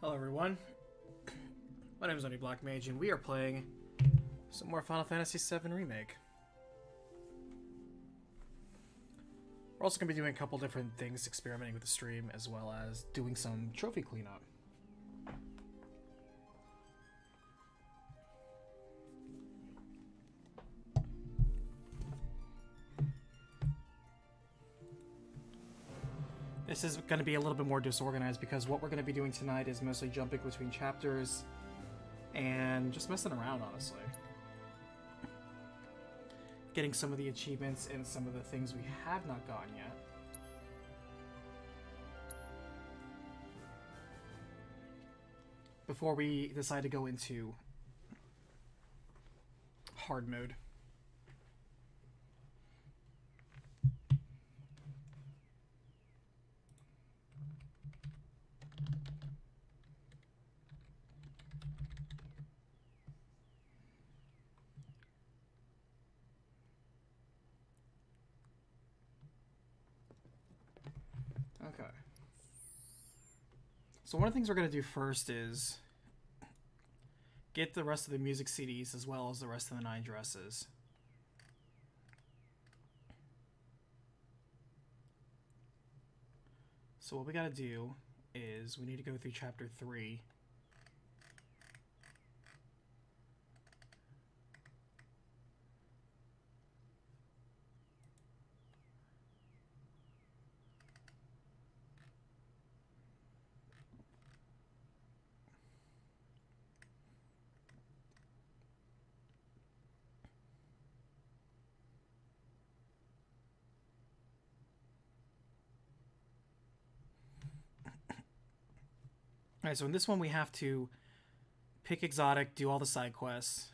Hello everyone, my name is Only Black Mage and we are playing some more Final Fantasy VII Remake. We're also going to be doing a couple different things, experimenting with the stream, as well as doing some trophy cleanup. This is going to be a little bit more disorganized because what we're going to be doing tonight is mostly jumping between chapters and just messing around, honestly. Getting some of the achievements and some of the things we have not gotten yet. Before we decide to go into hard mode. Okay. So one of the things we're going to do first is get the rest of the music CDs as well as the rest of the 9 dresses. So what we got to do is we need to go through chapter 3. Alright, so in this one we have to pick exotic, do all the side quests.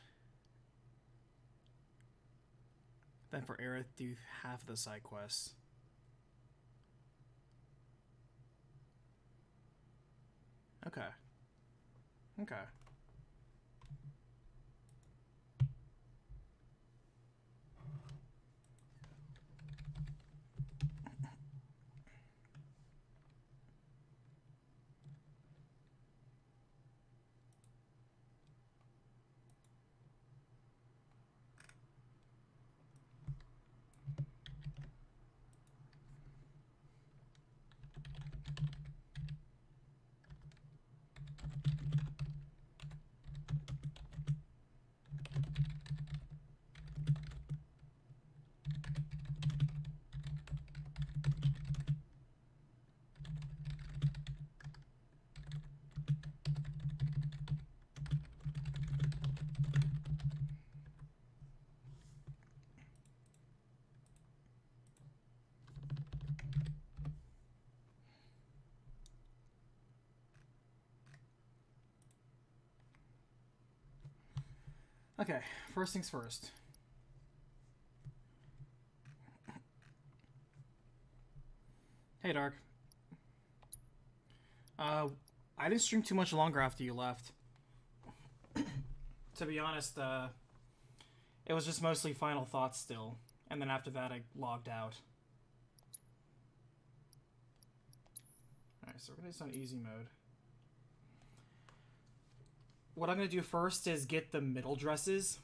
Then for Aerith, do half of the side quests. Okay. Okay. Okay, first things first. Hey, Dark. I didn't stream too much longer after you left. To be honest, it was just mostly final thoughts still. And then after that, I logged out. Alright, so we're going to do this on easy mode. What I'm going to do first is get the middle dresses.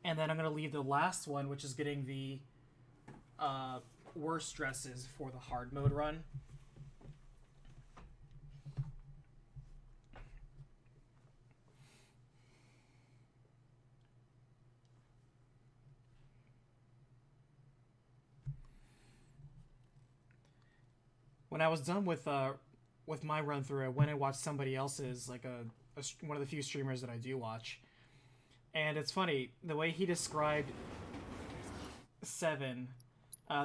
And then I'm going to leave the last one, which is getting the worst dresses for the hard mode run. When I was done with my run through, I went and watched somebody else's, like one of the few streamers that I do watch. And it's funny, the way he described 7,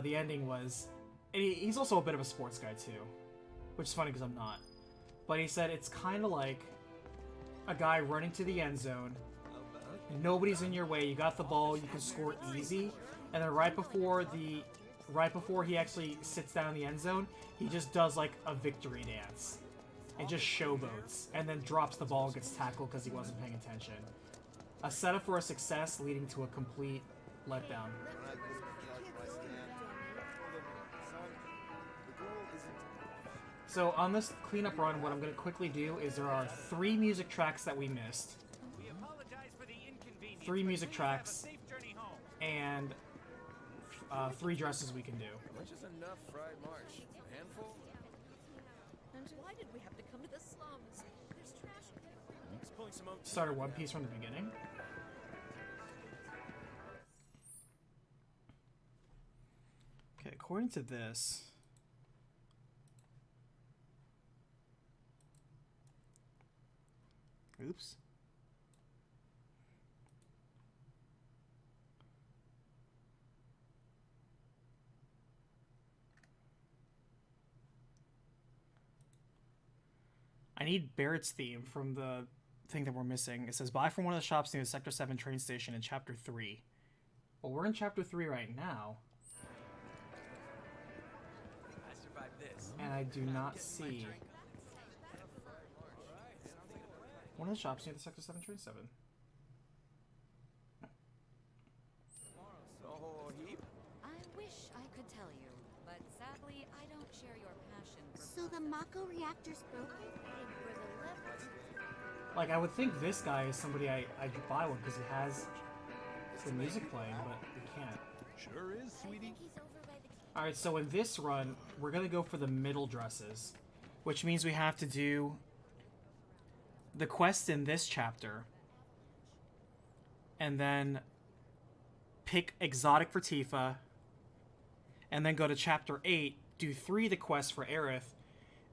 the ending was... And he's also a bit of a sports guy too, which is funny because I'm not. But he said it's kind of like a guy running to the end zone, nobody's in your way, you got the ball, you can score easy, and then right before he actually sits down in the end zone, he just does like a victory dance and just showboats, and then drops the ball and gets tackled because he wasn't paying attention. A setup for a success leading to a complete letdown. So on this cleanup run, what I'm going to quickly do is there are 3 music tracks that we missed. 3 music tracks and 3 dresses we can do. How much is enough fried march? A handful? And why did we have to come to the slums? There's trash. Started One Piece from the beginning. Okay, according to this... Oops. I need Barrett's theme from the thing that we're missing. It says, buy from one of the shops near the Sector 7 train station in Chapter 3. Well, we're in Chapter 3 right now. I survived this. And I do not see one of the shops near the Sector 7 train 7. A whole heap? I wish I could tell you, but sadly, I don't share your passion for. So the Mako reactor's broken? Like, I would think this guy is somebody I could buy one because he has the music playing, but we can't. Sure is, sweetie. Alright, so in this run, we're going to go for the middle dresses, which means we have to do the quest in this chapter, and then pick Exotic for Tifa, and then go to Chapter 8, do 3 of the quests for Aerith,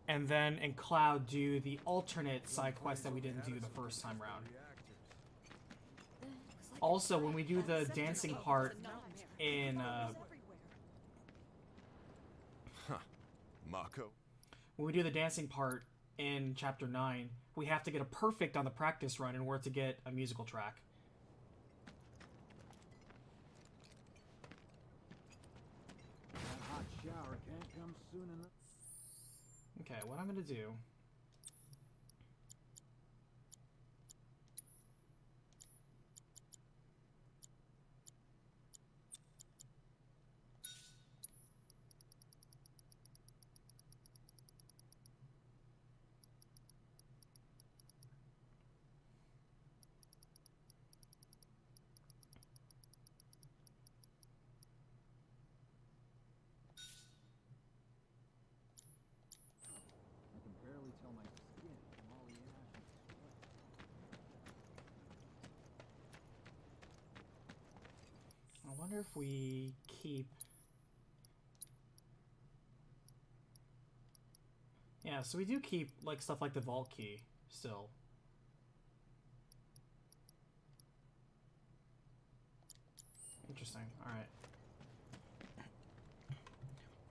and then in Cloud do the alternate side quest that we didn't do the first time round. Also, when we do the dancing part in Mako. when we do the dancing part in Chapter 9, we have to get a perfect on the practice run in order to get a musical track. That hot shower can't come soon enough. Okay, what I'm gonna do... I can barely tell my skin from all the ash and sweat. I wonder if we keep... Yeah, so we do keep like stuff like the vault key still. Interesting. Alright.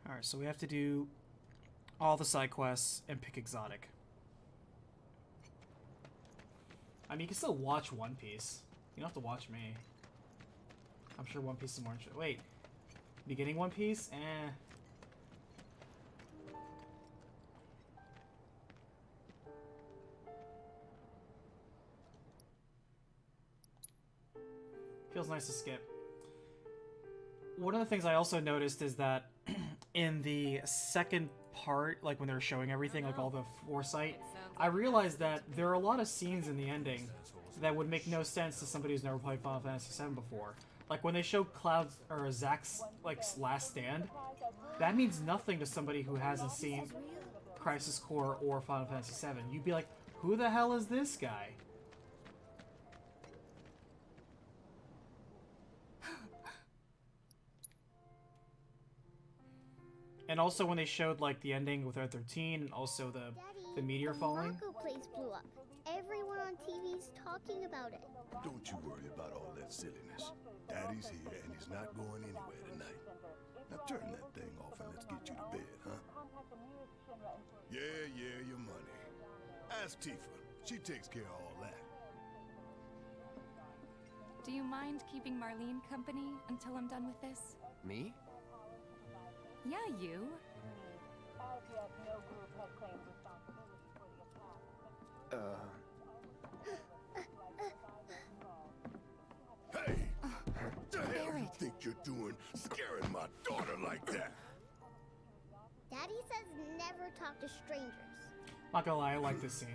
Alright, so we have to do all the side quests and pick Exotic. I mean, you can still watch One Piece. You don't have to watch me. I'm sure One Piece is more interesting. Wait. Beginning One Piece? Eh. Feels nice to skip. One of the things I also noticed is that in the second part, like when they were showing everything, like all the foresight, I realized that there are a lot of scenes in the ending that would make no sense to somebody who's never played Final Fantasy VII before. Like when they showed Cloud's or Zack's like last stand, that means nothing to somebody who hasn't seen Crisis Core or Final Fantasy VII. You'd be like, who the hell is this guy? And also when they showed like the ending with R13 and also the meteor falling. The Mako place blew up. Everyone on TV's talking about it. Don't you worry about all that silliness. Daddy's here and he's not going anywhere tonight. Now turn that thing off and let's get you to bed, huh? Yeah, your money. Ask Tifa. She takes care of all that. Do you mind keeping Marlene company until I'm done with this? Me? Yeah, you. Hey! What the hell you Barrett. think you're doing scaring my daughter like that? Daddy says never talk to strangers. Not gonna lie, I like this scene.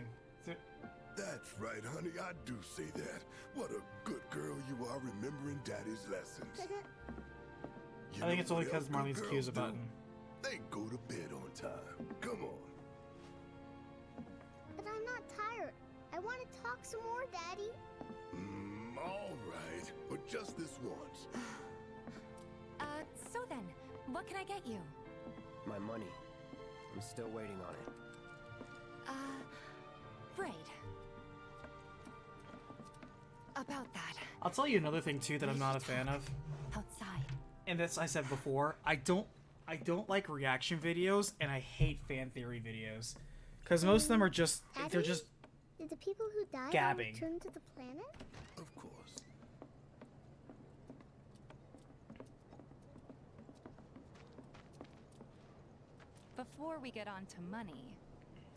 That's right, honey. I do say that. What a good girl you are remembering Daddy's lessons. You I think know it's only what because else good Marlene's girls cues a do? button. They go to bed on time. Come on. But I'm not tired. I want to talk some more, Daddy. All right. But just this once. So then, what can I get you? My money. I'm still waiting on it. Right. About that. I'll tell you another thing too that I'm not a fan of. Outside. And this I said before, I don't like reaction videos, and I hate fan theory videos, because most of them are just they're Daddy? just Did the people who died gabbing. all return to the planet? Of course. Before we get on to money,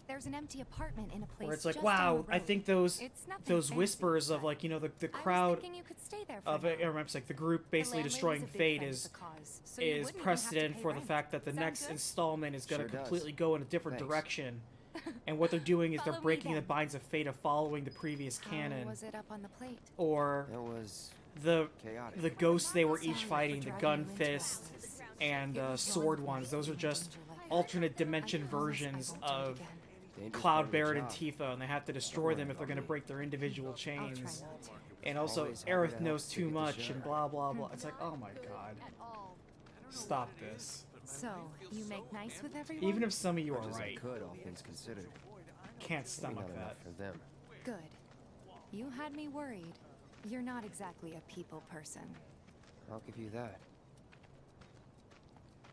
there's an empty apartment in a place where it's like, just wow, down the I road. think those It's nothing those fancy, whispers of but like, you know, the I was crowd thinking you could stay there for of now. it, I remember it's like the group The basically landlady's destroying a big Fate fan of is the cause, so you is wouldn't even have to precedent pay for the rent. fact that the Sound next good? installment is going to Sure does. completely go in a different Thanks. direction. And what they're doing is they're Follow me breaking the then. binds of Fate of following the previous canon, How was it up on the plate? or That was the chaotic. the ghosts they were each Sorry fighting, for the dragging gun you into fist this. and It was sword your ones. Those are fault just you like that. alternate dimension I promise I versions won't do it of again. Dangerous Cloud, part of the Barrett, and job. Tifa, and they have to destroy them if they're going to break their individual I'll try chains. not to. And also, Always happy to Aerith help knows to too get the much, job. and blah blah blah. It's like, oh my god, stop this. So, you make nice with everyone? Even if some of you are Much as I right, could, all things considered. can't Maybe stomach not that. enough for them. Good. You had me worried. You're not exactly a people person. I'll give you that.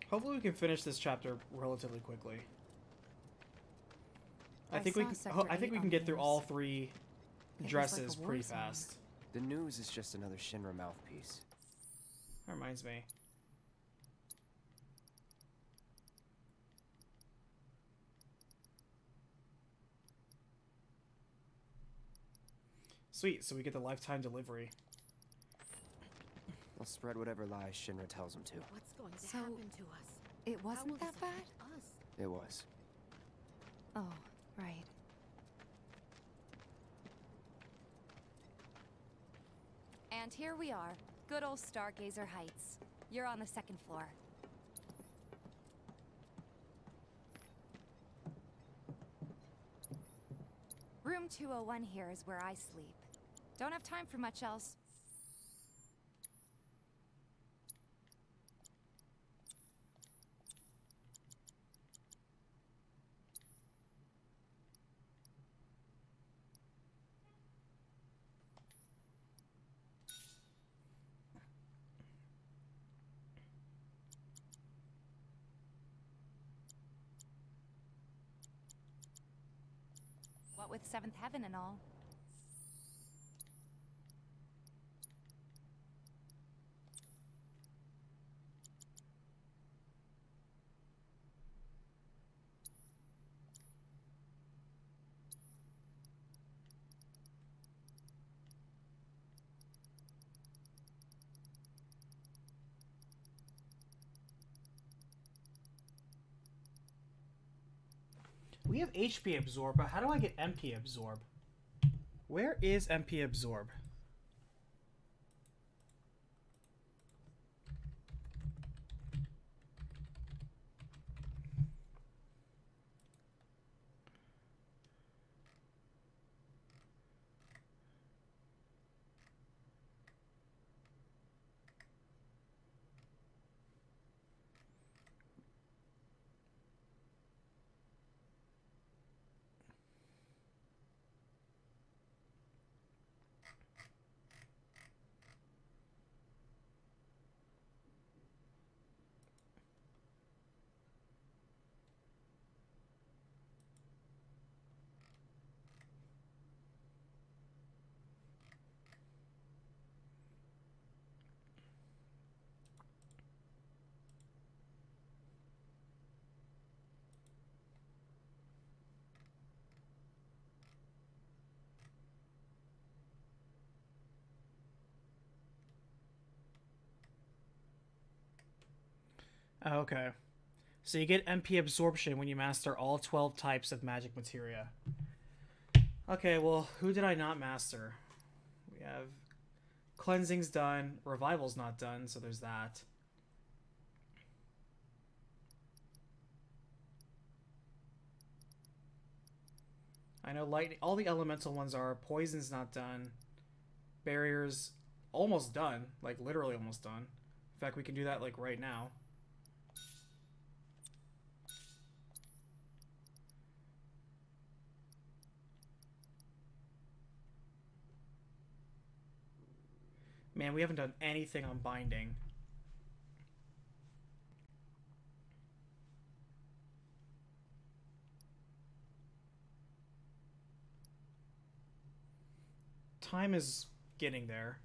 Hopefully, we can finish this chapter relatively quickly. I I think we saw can, Sector I think 8 we on can get the through news. all three It was like dresses a war pretty zone. fast. The news is just another Shinra mouthpiece. That reminds me. Sweet, so we get the lifetime delivery. They'll spread whatever lies Shinra tells them to. What's going to So, happen to us? It How will wasn't that this bad? affect us? It was. Oh, right. And here we are. Good old Stargazer Heights. You're on the second floor. Room 201 here is where I sleep. Don't have time for much else. What with Seventh Heaven and all. We have HP absorb, but how do I get MP absorb? Where is MP absorb? Okay. So you get MP absorption when you master all 12 types of magic materia. Okay, well, who did I not master? We have cleansing's done, revival's not done, so there's that. I know lightning, all the elemental ones are. Poison's not done. Barriers almost done, like literally almost done. In fact, we can do that like right now. Man, we haven't done anything on binding. Time is getting there.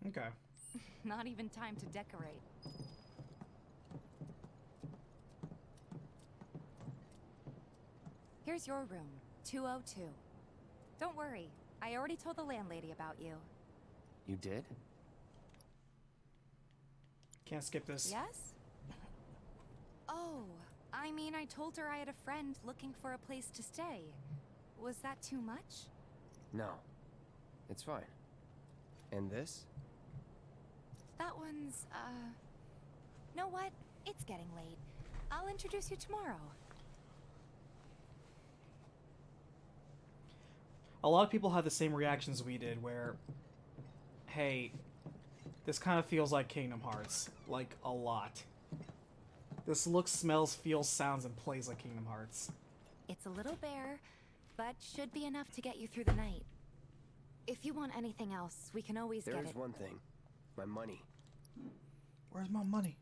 Okay. Not even time to decorate. Here's your room, 202. Don't worry, I already told the landlady about you. You did? Can't skip this. Yes? Oh, I mean, I told her I had a friend looking for a place to stay. Was that too much? No. It's fine. And this? That one's, know what? It's getting late. I'll introduce you tomorrow. A lot of people had the same reactions we did, where, hey, this kind of feels like Kingdom Hearts. Like, a lot. This looks, smells, feels, sounds, and plays like Kingdom Hearts. It's a little bare, but should be enough to get you through the night. If you want anything else, we can always get it. There's one thing. My money. Where's my money?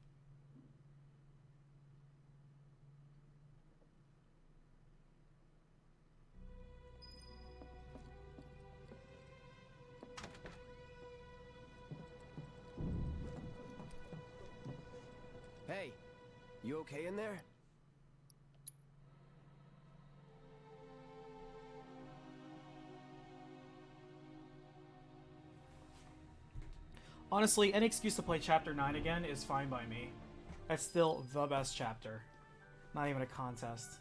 Hey, you okay in there? Honestly, any excuse to play Chapter 9 again is fine by me. That's still the best chapter. Not even a contest.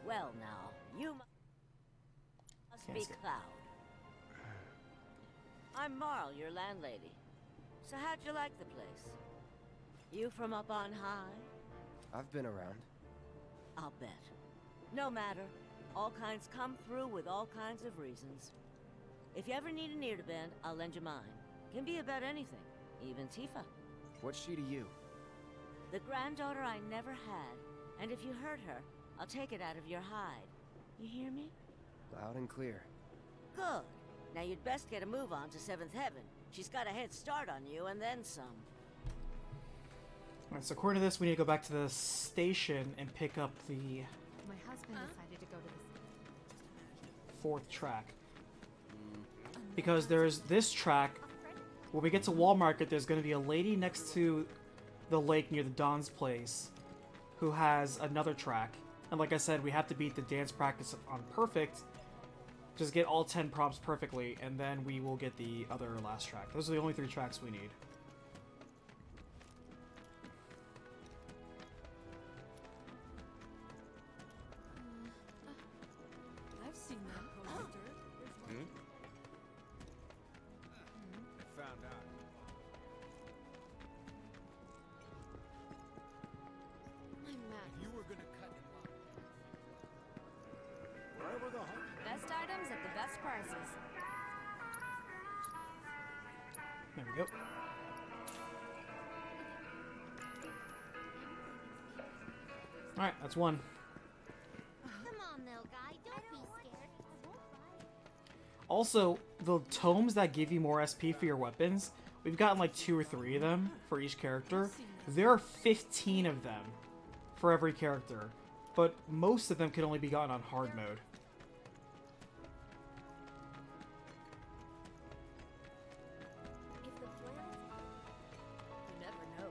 Well now, you must be Cloud. I'm Marl, your landlady. So how'd you like the place? You from up on high? I've been around. I'll bet. No matter. All kinds come through with all kinds of reasons. If you ever need an ear to bend, I'll lend you mine. Can be about anything, even Tifa. What's she to you? The granddaughter I never had. And if you hurt her, I'll take it out of your hide. You hear me? Loud and clear. Good. Now you'd best get a move on to 7th Heaven. She's got a head start on you, and then some. Alright, so according to this, we need to go back to the station and pick up the My husband decided to go to this. 4th track. Because there's this track, when we get to Wall Market, there's going to be a lady next to the lake near the Don's place who has another track. And like I said, we have to beat the dance practice on perfect. Just get all 10 prompts perfectly, and then we will get the other last track. Those are the only 3 tracks we need. I've seen that poster. Found out. I'm mad. If you were gonna cut in line. Wherever the heart. Best items at the best prices. There we go. Alright, that's one. Come on, little guy. Don't be scared. Also, the tomes that give you more SP for your weapons, we've gotten like 2 or 3 of them for each character. There are 15 of them for every character, but most of them can only be gotten on hard mode.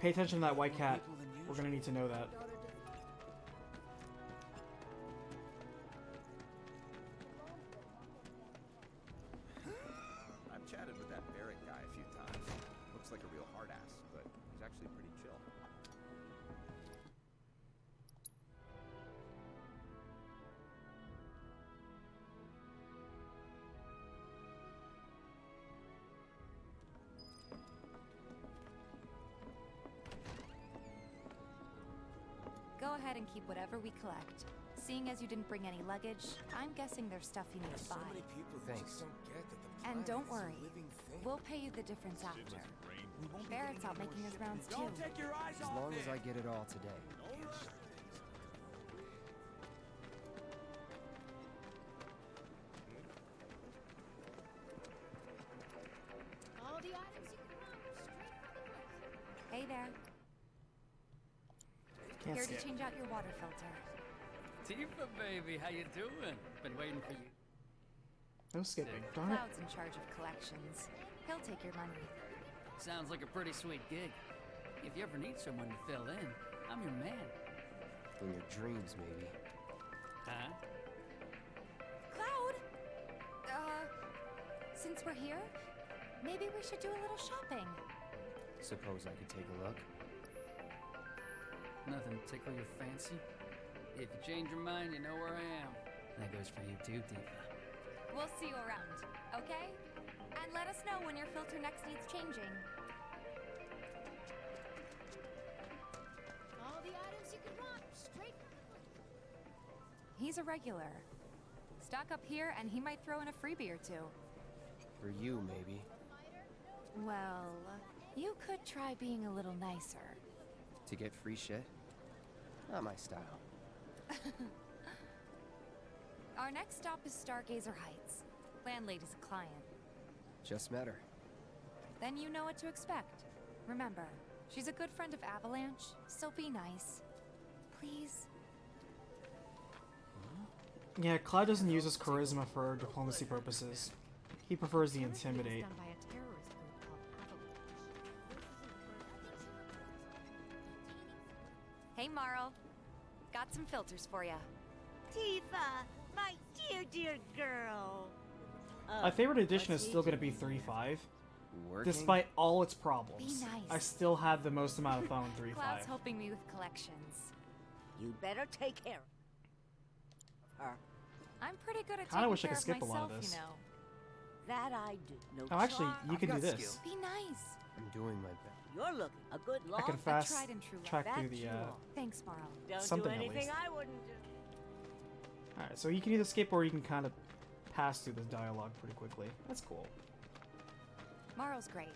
Pay attention to that white cat. We're gonna need to know that. I've chatted with that Barrett guy a few times. Looks like a real hard ass, but he's actually pretty chill. Go ahead and keep whatever we collect. Seeing as you didn't bring any luggage, I'm guessing there's stuff you need to buy. Thanks. And don't worry, we'll pay you the difference after. Barrett's out making his rounds too. Take your eyes As long as I get it all today. All the items you can want, straight from the place. Hey there. Can't Here skip. to change out your water filter. Tifa, baby, how you doing? Been waiting for you. No skipping. Darn it. Cloud's in charge of collections. He'll take your money. Sounds like a pretty sweet gig. If you ever need someone to fill in, I'm your man. In your dreams, maybe. Huh? Cloud! Since we're here, maybe we should do a little shopping. Suppose I could take a look. Nothing to tickle your fancy? If you change your mind, you know where I am. That goes for you too, Tifa. We'll see you around, okay? And let us know when your filter next needs changing. All the items you can want, straight from the place. He's a regular. Stock up here and he might throw in a freebie or two. For you, maybe. Well, you could try being a little nicer. To get free shit? Not my style. Our next stop is Stargazer Heights. Landlady's a client. Just met her. Then you know what to expect. Remember, she's a good friend of Avalanche, so be nice. Please. Yeah, Cloud doesn't use his charisma for diplomacy purposes. He prefers the intimidate. Done by a terrorist group called Avalanche. Hey, Marl. Got some filters for ya. Tifa, my dear, dear girl. My favorite edition is what's still going to eating? be 3.5. Working? Despite all its problems, Be nice. I still have the most amount of fun with 3.5. Cloud's helping me with collections. You better take care of her. I'm pretty good at Kinda taking wish I care could of skip a lot of myself, this. you know. That I do. No Oh, actually, charm. you can do got this. skill. Be nice. I'm doing my best. You're looking a good I long. can A fast tried and true love. track through That the. you are. Thanks, Marl. Don't something do at anything least. I wouldn't do. Alright, so you can either skip or you can kind of pass through this dialogue pretty quickly. That's cool. Marl's great.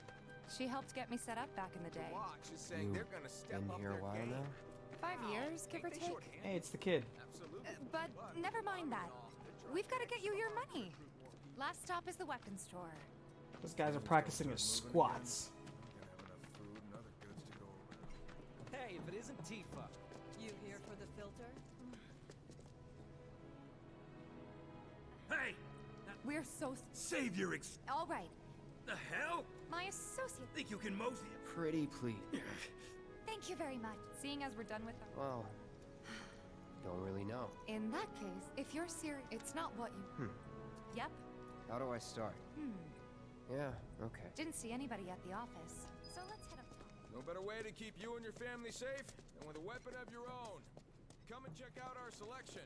She helped get me set up back in the day. Watch is saying You they're gonna step been up here their a while game. now? 5 years, give or Ain't they take. shorthanded? Hey, it's the kid. Absolutely. But never mind that. We've got to get you your money. Last stop is the weapons store. Those guys are practicing their squats. Hey, if it isn't Tifa. You here for the filter? Hey! We're so... Save your All right. The hell? My associate... Think you can mosey it? Pretty please. Thank you very much. Seeing as we're done with them. Well, don't really know. In that case, if you're serious, it's not what you... Yep. How do I start? Yeah, okay. Didn't see anybody at the office. So let's head up top. No better way to keep you and your family safe than with a weapon of your own. Come and check out our selection.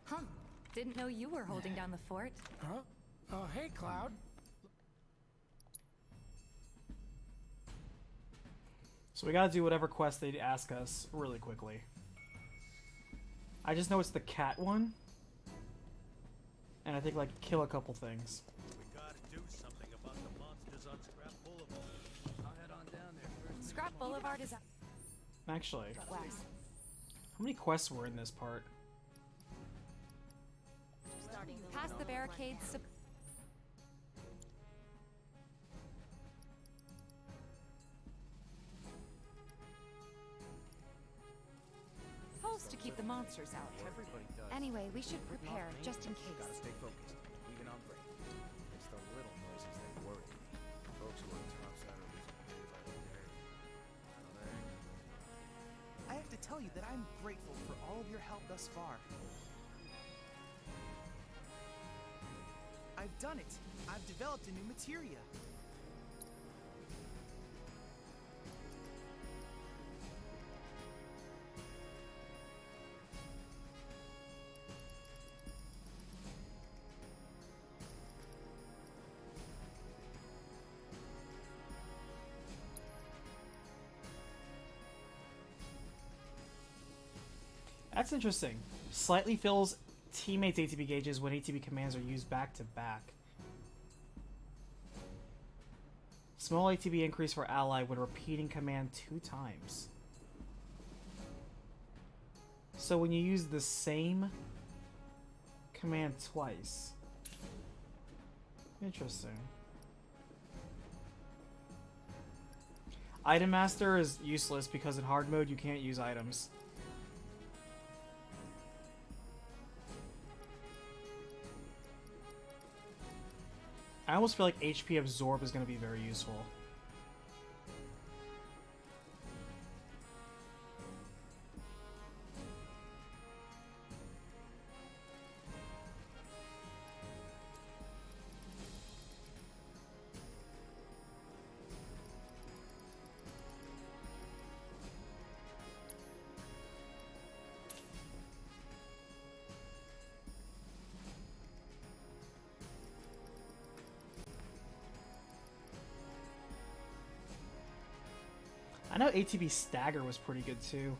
Huh. Didn't know you were holding down the fort. Huh? Oh, hey, Cloud. So we gotta do whatever quest they ask us really quickly. I just know it's the cat one. And I think, like, kill a couple things. We gotta do something about the monsters on Scrap Boulevard. I'll head on down there first. Scrap Boulevard is Actually, west. how many quests were in this part? Past the barricades. Supposed to keep the monsters out. Everybody does. Anyway, we should prepare just in Gotta case. stay focused, even on break. It's the I'm grateful for all of your help thus far. I've done it. I've developed a new materia. That's interesting. Slightly fills teammates' ATB gauges when ATB commands are used back to back. Small ATB increase for ally when repeating command 2 times. So when you use the same command twice. Interesting. Item Master is useless because in hard mode you can't use items. I almost feel like HP Absorb is going to be very useful. I know ATB Stagger was pretty good too.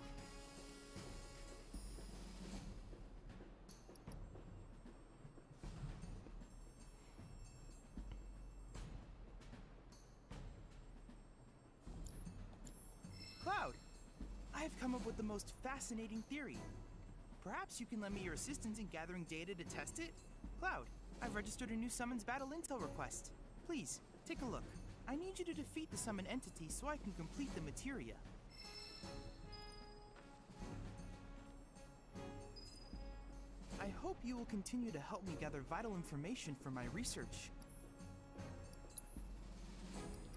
Cloud, I have come up with the most fascinating theory. Perhaps you can lend me your assistance in gathering data to test it? Cloud, I've registered a new summons battle intel request. Please, take a look. I need you to defeat the summon entity so I can complete the materia. I hope you will continue to help me gather vital information for my research.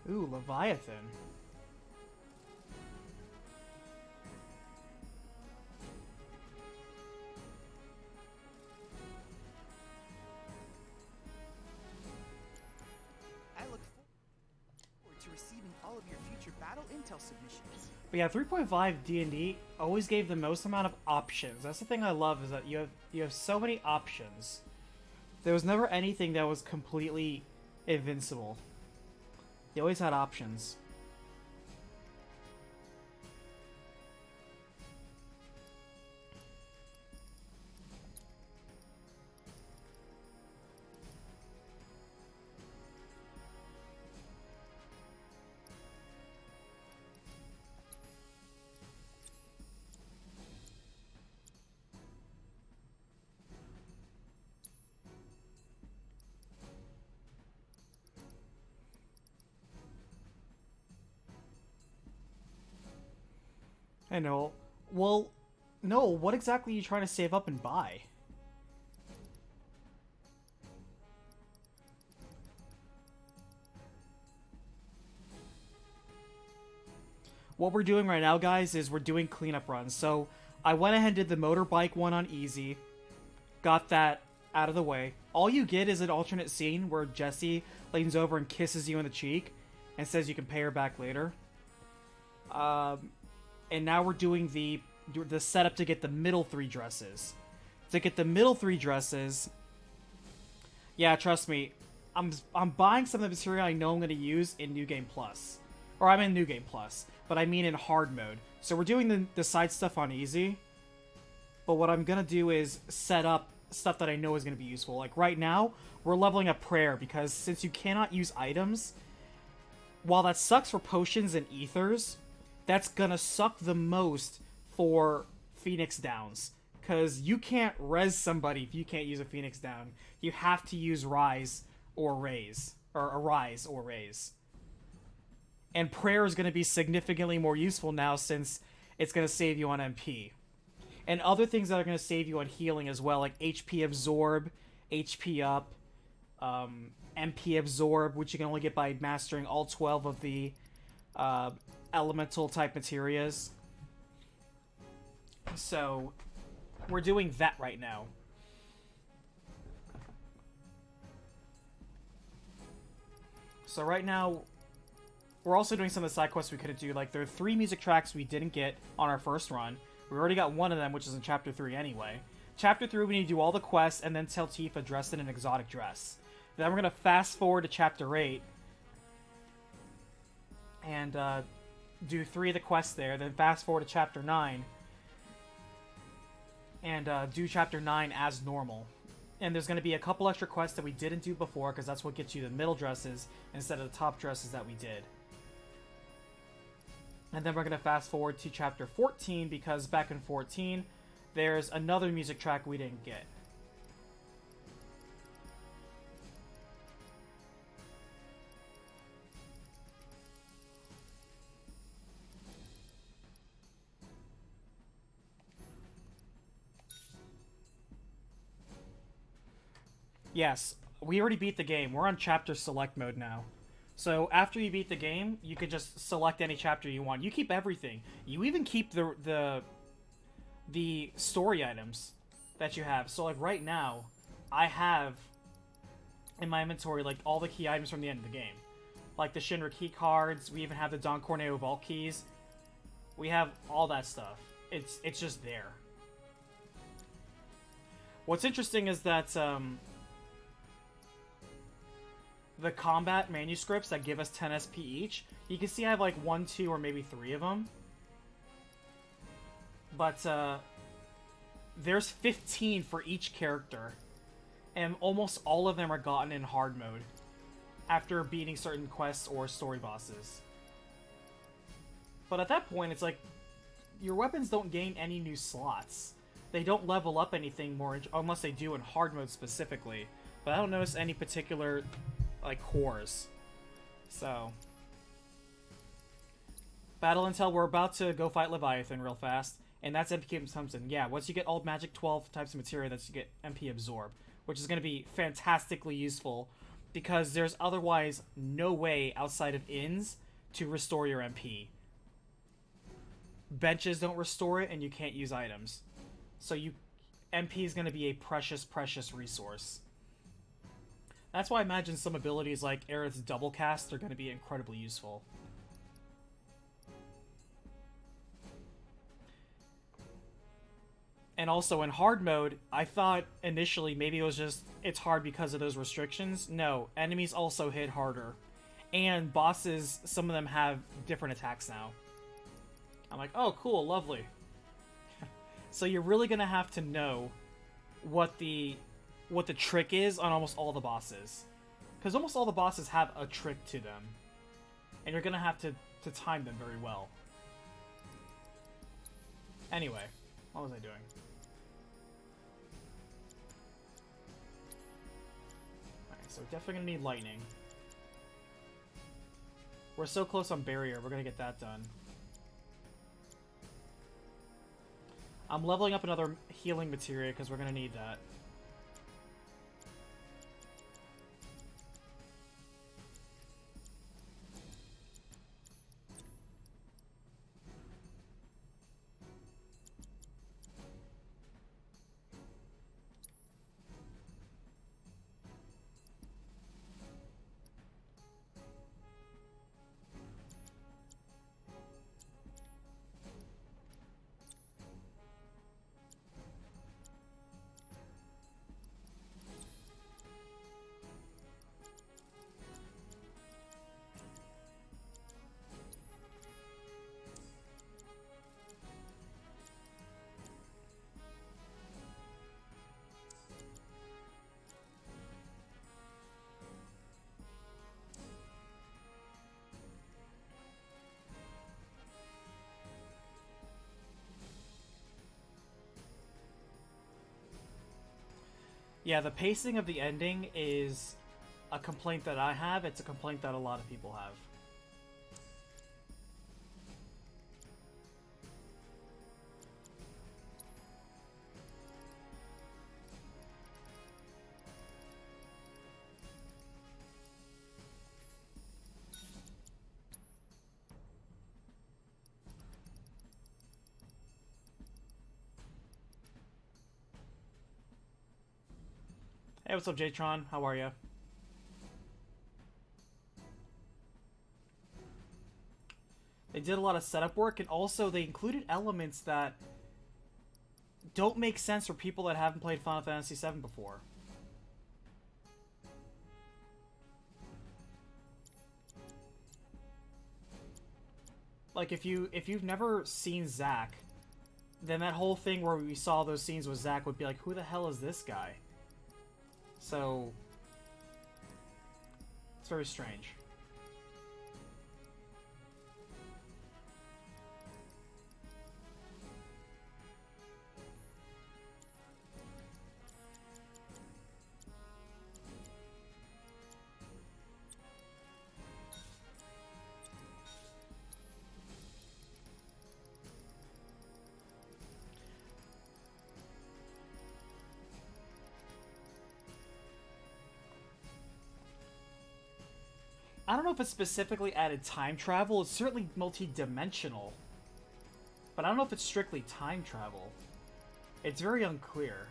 Ooh, Leviathan. I look forward to receiving all of your future battle intel submissions. But yeah, 3.5 D&D always gave the most amount of options. That's the thing I love, is that you have so many options. There was never anything that was completely invincible. You always had options. I know. Well, no, what exactly are you trying to save up and buy? What we're doing right now, guys, is we're doing cleanup runs. So, I went ahead and did the motorbike one on easy. Got that out of the way. All you get is an alternate scene where Jesse leans over and kisses you on the cheek and says you can pay her back later. And now we're doing the setup to get the middle 3 dresses. To get the middle 3 dresses, yeah, trust me, I'm buying some of the material I know I'm going to use in New Game Plus. Or I'm in New Game Plus, but I mean in hard mode. So we're doing the side stuff on easy. But what I'm going to do is set up stuff that I know is going to be useful. Like right now, we're leveling up prayer because since you cannot use items, while that sucks for potions and ethers, that's gonna suck the most for Phoenix Downs. Because you can't res somebody if you can't use a Phoenix Down. You have to use Rise or Raise. Or Arise or Raise. And Prayer is gonna be significantly more useful now since it's gonna save you on MP. And other things that are gonna save you on healing as well, like HP Absorb, HP Up, MP Absorb, which you can only get by mastering all 12 of the elemental type materias. So we're doing that right now. So right now, we're also doing some of the side quests we couldn't do. Like, there are 3 music tracks we didn't get on our first run. We already got one of them, which is in Chapter 3 anyway. Chapter 3, we need to do all the quests and then tell Tifa dressed in an exotic dress. Then we're going to fast forward to Chapter 8 and do 3 of the quests there. Then fast forward to Chapter 9 and do Chapter 9 as normal. And there's going to be a couple extra quests that we didn't do before, because that's what gets you the middle dresses instead of the top dresses that we did. And then we're going to fast forward to Chapter 14, because back in 14, there's another music track we didn't get. Yes, we already beat the game. We're on chapter select mode now. So after you beat the game, you can just select any chapter you want. You keep everything. You even keep the story items that you have. So like right now, I have in my inventory like all the key items from the end of the game. Like the Shinra key cards, we even have the Don Corneo vault keys. We have all that stuff. It's just there. What's interesting is that the combat manuscripts that give us 10 SP each, you can see I have like 1, 2, or maybe 3 of them. But there's 15 for each character, and almost all of them are gotten in hard mode after beating certain quests or story bosses. But at that point, it's like your weapons don't gain any new slots. They don't level up anything more, unless they do in hard mode specifically. But I don't notice any particular like cores. So battle intel, we're about to go fight Leviathan real fast, and that's MP consumption. Yeah, once you get all magic 12 types of materia, that's you get MP absorb, which is going to be fantastically useful because there's otherwise no way outside of inns to restore your MP. Benches don't restore it, and you can't use items. So MP is going to be a precious resource. That's why I imagine some abilities like Aerith's double cast are going to be incredibly useful. And also in hard mode, I thought initially maybe it was just it's hard because of those restrictions. No, enemies also hit harder. And bosses, some of them have different attacks now. I'm like, oh cool, lovely. So you're really going to have to know what the trick is on almost all the bosses. Because almost all the bosses have a trick to them. And you're going to have to time them very well. Anyway, what was I doing? Alright, so definitely going to need lightning. We're so close on barrier, we're going to get that done. I'm leveling up another healing materia because we're going to need that. Yeah, the pacing of the ending is a complaint that I have. It's a complaint that a lot of people have. Hey, what's up, Jtron? How are you? They did a lot of setup work, and also they included elements that don't make sense for people that haven't played Final Fantasy VII before. Like, if you've never seen Zack, then that whole thing where we saw those scenes with Zack would be like, who the hell is this guy? So, it's very strange. I don't know if it specifically added time travel. It's certainly multi-dimensional. But I don't know if it's strictly time travel. It's very unclear.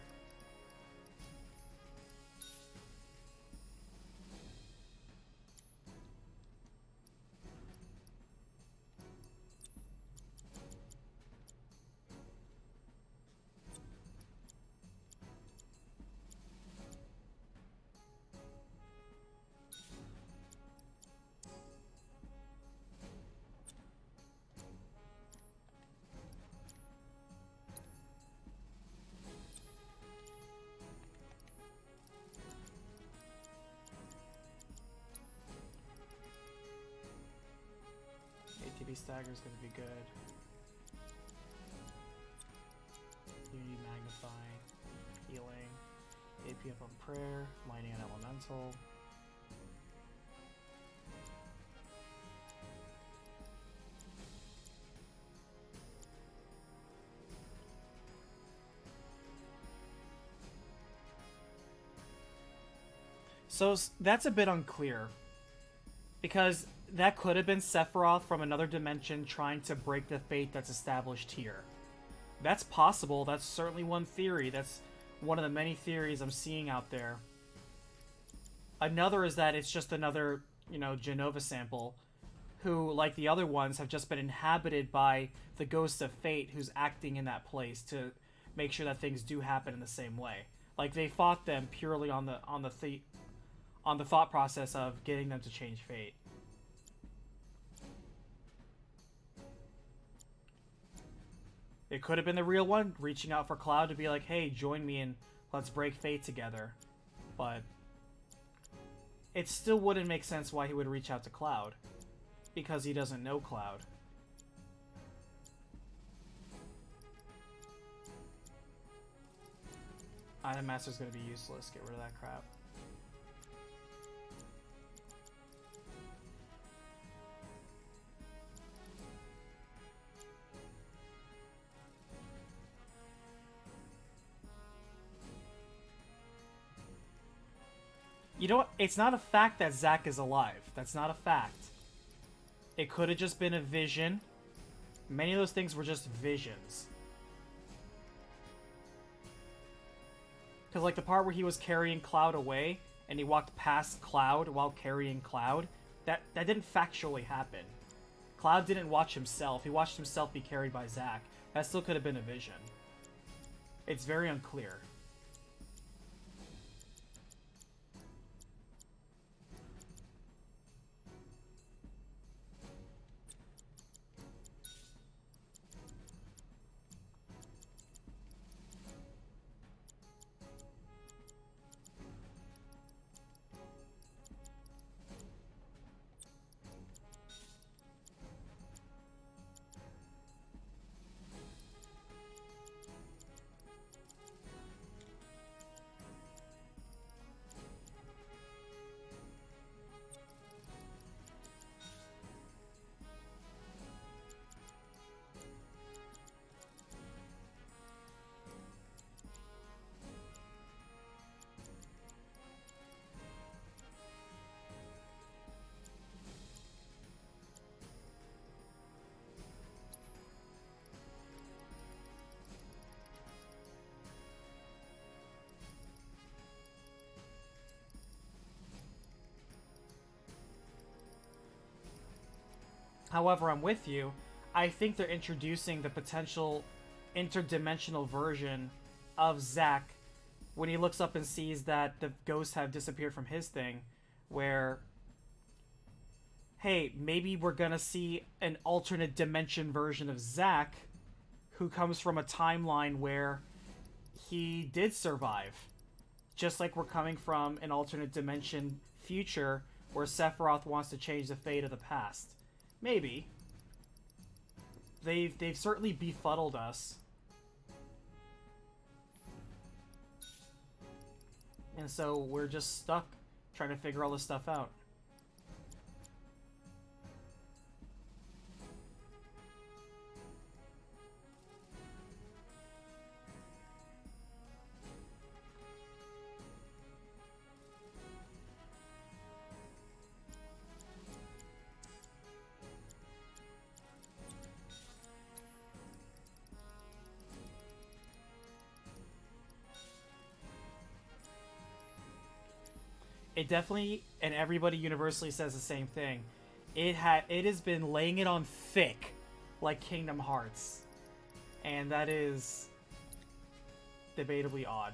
ATB Stagger is going to be good. Unity Magnify, Healing, AP up on Prayer, Mighty and Elemental. So that's a bit unclear, because that could have been Sephiroth from another dimension trying to break the fate that's established here. That's possible. That's certainly one theory. That's one of the many theories I'm seeing out there. Another is that it's just another, Genova sample, who, like the other ones, have just been inhabited by the ghost of fate who's acting in that place to make sure that things do happen in the same way. Like, they fought them purely on the thought process of getting them to change fate. It could have been the real one, reaching out for Cloud to be like, hey, join me and let's break fate together. But it still wouldn't make sense why he would reach out to Cloud, because he doesn't know Cloud. Item Master's gonna be useless, get rid of that crap. You know what? It's not a fact that Zack is alive. That's not a fact. It could have just been a vision. Many of those things were just visions. Because, like, the part where he was carrying Cloud away, and he walked past Cloud while carrying Cloud, that didn't factually happen. Cloud didn't watch himself. He watched himself be carried by Zack. That still could have been a vision. It's very unclear. However, I'm with you. I think they're introducing the potential interdimensional version of Zack when he looks up and sees that the ghosts have disappeared from his thing, where, hey, maybe we're gonna see an alternate dimension version of Zack who comes from a timeline where he did survive. Just like we're coming from an alternate dimension future where Sephiroth wants to change the fate of the past. Maybe. They've certainly befuddled us. And so we're just stuck trying to figure all this stuff out. It definitely, and everybody universally says the same thing. It has been laying it on thick, like Kingdom Hearts, and that is debatably odd.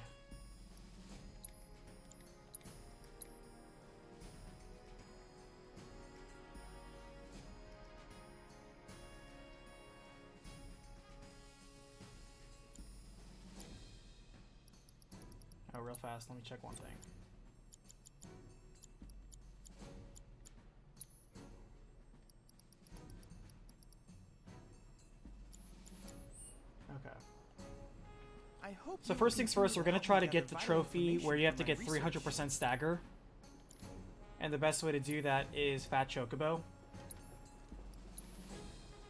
Oh, real fast, let me check one thing. Okay. So first things first, we're going to try to get the trophy where you have to get 300% stagger. And the best way to do that is Fat Chocobo.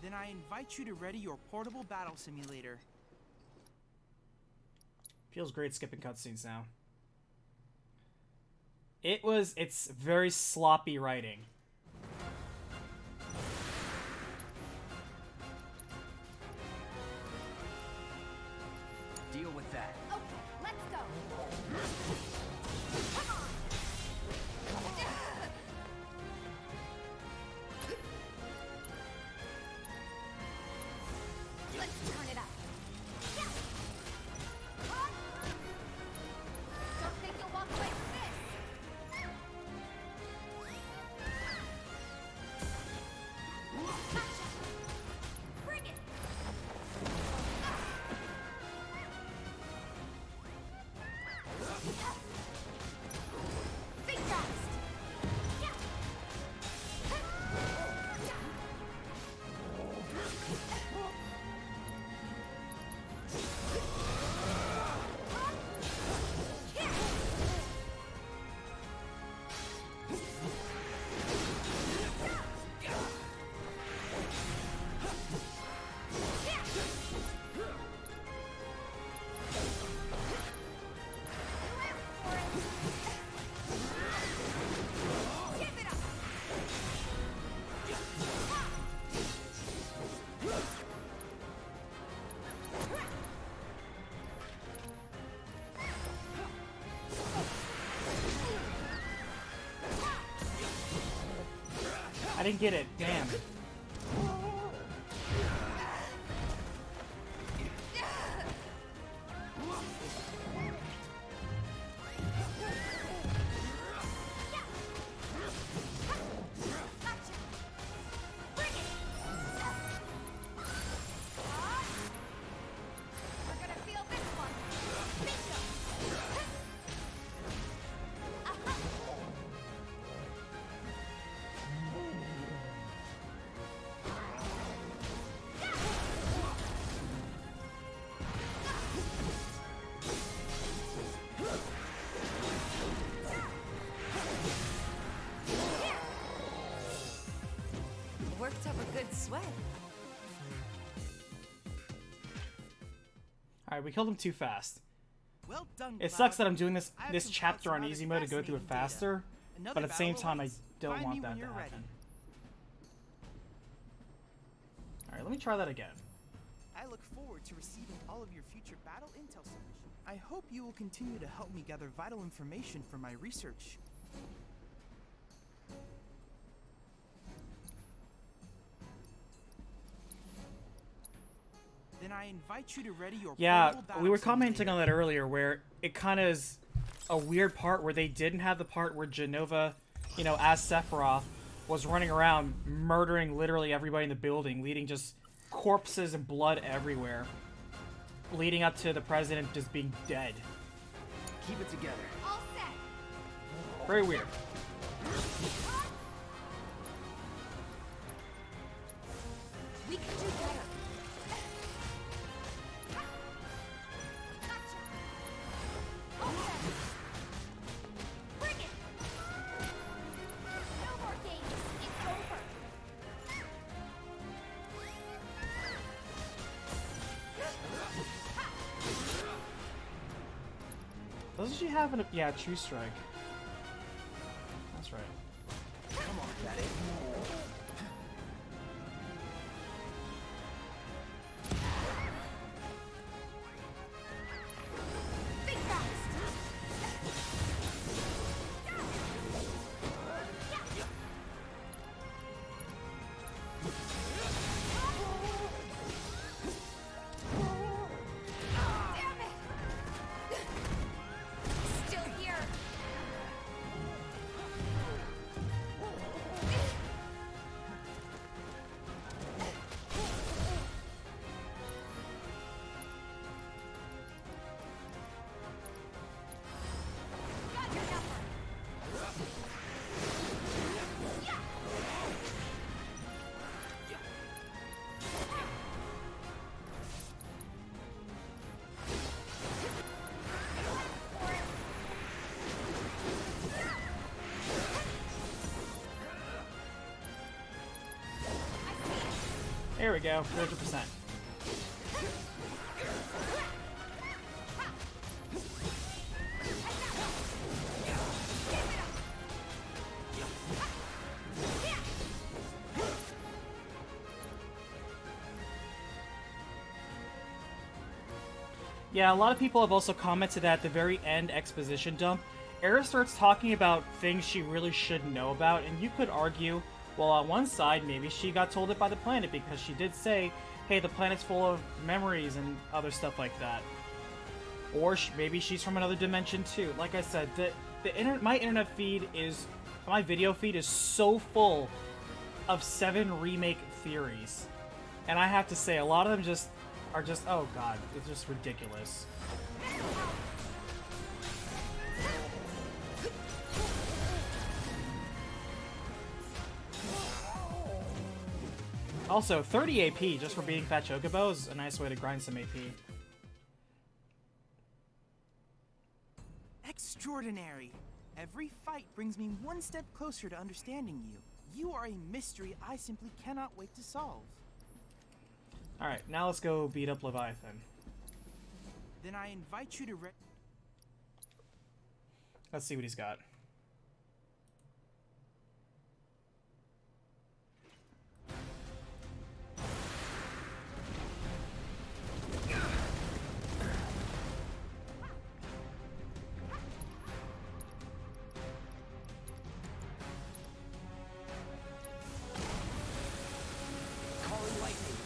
Then I invite you to ready your portable battle simulator. Feels great skipping cutscenes now. It's very sloppy writing. Deal with that. Okay, let's go. Come on. Let's turn it up. Don't think you'll walk away from this. Gotcha. Bring it. Think fast. Yeah. Give it up. I didn't get it. Damn. Gotcha. Bring it. We're gonna feel this one. Bingo. Worked up a good sweat. Alright, we killed him too fast. Well done, It Cloud. sucks that I'm doing this I have this some chapter thoughts on on easy other mode to go through it fascinating data. faster, Another but at the same battle time I awaits. don't Find want me that when to you're ready. happen. Alright, let me try that again. I look forward to receiving all of your future battle intel submissions. I hope you will continue to help me gather vital information for my research. Then I invite you to ready your Yeah, portable battle we were simulator. commenting on that earlier, where it kind of is a weird part where they didn't have the part where Genova, you know, as Sephiroth, was running around murdering literally everybody in the building, leading just corpses and blood everywhere, leading up to the president just being dead. Keep it together. All set. Very weird. We can do better. Gotcha. All set. Bring it. No more games. It's over. Doesn't she have an... Yeah, True Strike. That's right. Come on, Daddy. Think fast. Damn it! Still here. Got your number. There we go, 100%. Yeah, a lot of people have also commented that at the very end exposition dump, Aerith starts talking about things she really should know about, and you could argue, well, on one side, maybe she got told it by the planet, because she did say, hey, the planet's full of memories and other stuff like that. Or maybe she's from another dimension too. Like I said, my internet feed is, my video feed is so full of 7 remake theories. And I have to say, a lot of them just are just, oh god, it's just ridiculous. Also, 30 AP just for beating Fat Chocobo is a nice way to grind some AP. Extraordinary. Every fight brings me one step closer to understanding you. You are a mystery I simply cannot wait to solve. Alright, now let's go beat up Leviathan. Then I invite you to Let's see what he's got. Calling lightning.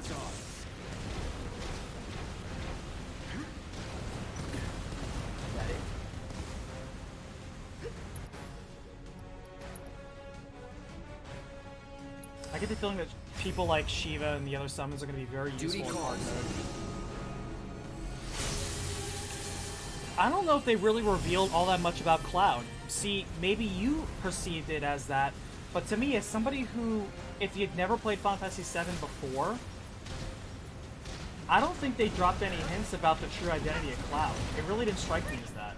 buzz off. That it? I get the feeling that people like Shiva and the other summons are going to be very useful in hard mode. I don't know if they really revealed all that much about Cloud. See, maybe you perceived it as that, but to me, as somebody who, if you'd never played Final Fantasy VII before, I don't think they dropped any hints about the true identity of Cloud. It really didn't strike me as that.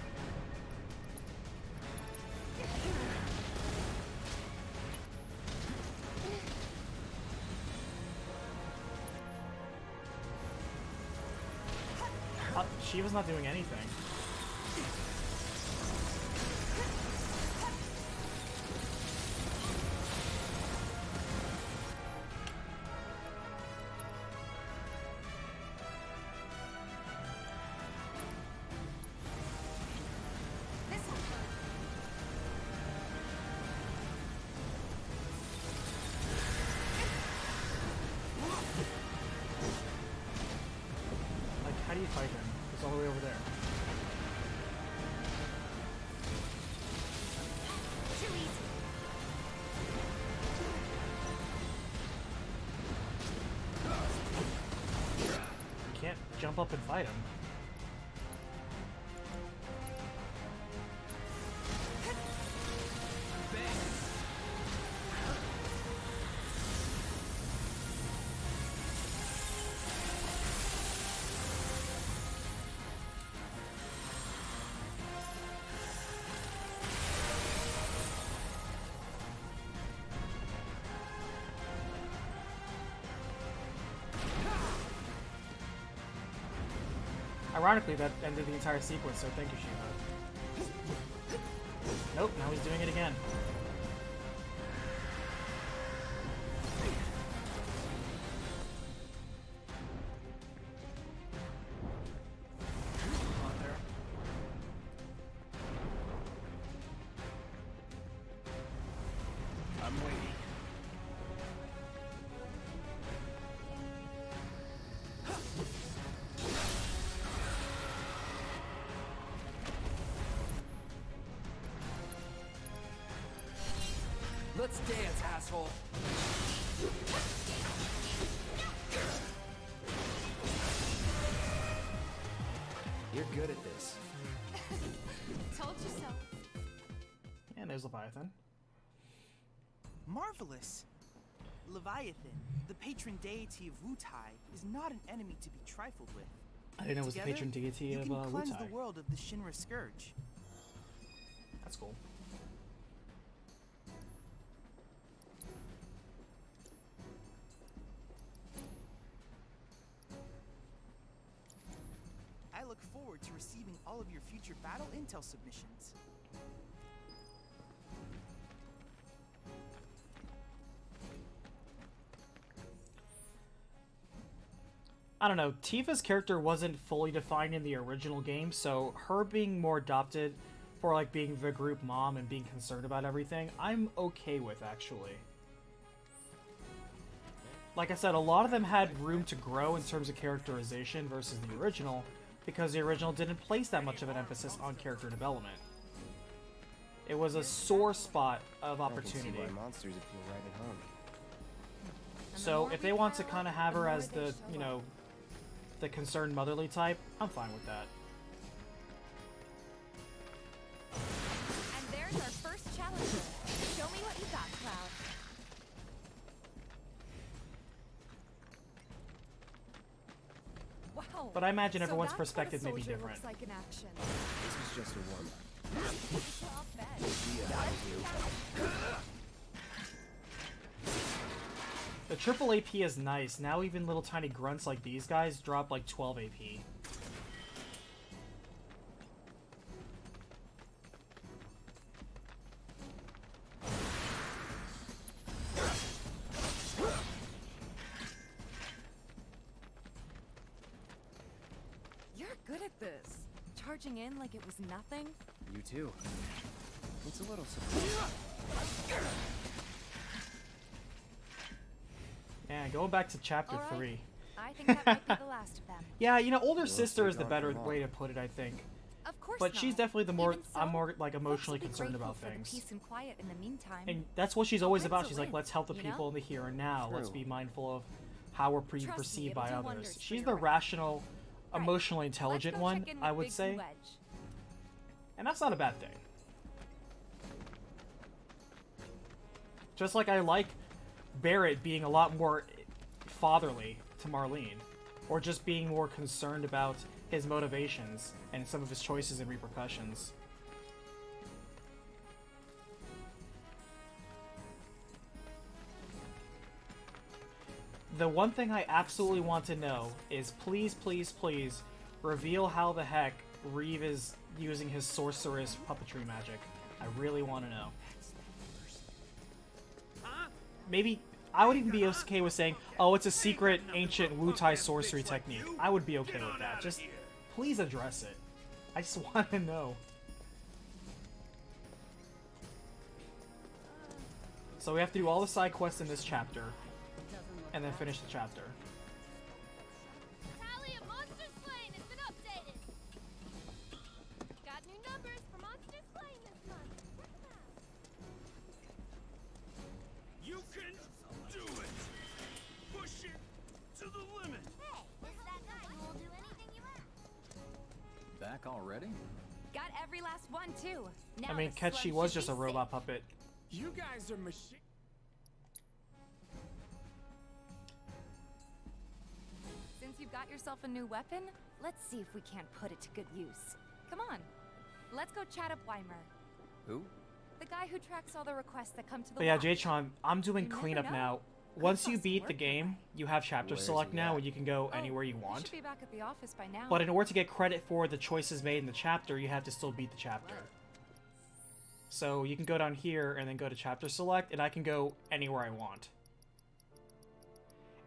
Shiva's not doing anything. Like, how do you fight him? It's all the way over there. You can't jump up and fight him. Ironically, that ended the entire sequence, so thank you, Shiva. Nope, now he's doing it again. On there. I'm waiting. Let's dance, asshole. You're good at this. Told you so. And there's Leviathan. Marvelous! Leviathan, the patron deity of Wutai, is not an enemy to be trifled with. I didn't know it was the Together, patron deity you of can cleanse Wutai. the world of the Shinra Scourge. That's cool. I look forward to receiving all of your future battle intel submissions. I don't know, Tifa's character wasn't fully defined in the original game, so her being more adopted for like being the group mom and being concerned about everything, I'm okay with, actually. Like I said, a lot of them had room to grow in terms of characterization versus the original, because the original didn't place that much of an emphasis on character development. It was a sore spot of opportunity. I can see why monsters would feel right at home. So if they want to kind of have her as the, you know, the concerned motherly type, I'm fine with that. And there's our first challenger. Show me what you got, Cloud. Wow. But I imagine so everyone's that's what a perspective may be soldier different. looks like in action. This was just a warm-up. Not bad. The triple AP is nice. Now even little tiny grunts like these guys drop like 12 AP. You're good at this. Charging in like it was nothing. You too. It's a little surprising. Yeah, going back to chapter All right. 3. I think that might be the last of them. Yeah, you know, older sister stay is the gone better for long. way to put it, I think. Of course But not. she's definitely the more Even so, I'm more like folks emotionally will be concerned grateful about for the things. peace and quiet in the meantime. And that's what she's always Win's about. a She's like, win, let's help the you people know? in the here and now. Let's True. be mindful of how we're Trust me, perceived it'll by do others. wonders for She's your the rep. rational, Right. emotionally Let's intelligent go one, check in I with would Biggs say. and Wedge. And that's not a bad thing. Just like I like Barrett being a lot more fatherly to Marlene. Or just being more concerned about his motivations and some of his choices and repercussions. The one thing I absolutely want to know is please, please, please reveal how the heck Reeve is using his sorceress puppetry magic. I really want to know. Maybe I would even be okay with saying, oh, it's a secret ancient Wutai sorcery technique. I would be okay with that. Just please address it. I just want to know. So we have to do all the side quests in this chapter, and then finish the chapter. Tally of monster slain has been updated. Got new numbers for monster slain this month. Check 'em out. You can do it! Push it to the limit! Hey, this is that guy who will do anything you ask. Back already? Got every last one too. Now I mean, the Ketchi slum was should just be a robot puppet. You guys are machine. Since you've got yourself a new weapon, let's see if we can't put it to good use. Come on, let's go chat up Weimer, Who? the guy who tracks all the requests that come to the But yeah, lodge. Jatron, I'm doing You never cleanup know. now. Could Once you possibly beat the work game, you have chapter Where's select he now, at? and you can go Oh, anywhere you He want. should be back at the office by now. But in order to get credit for the choices made in the chapter, you have to still beat the chapter. So you can go down here and then go to chapter select, and I can go anywhere I want.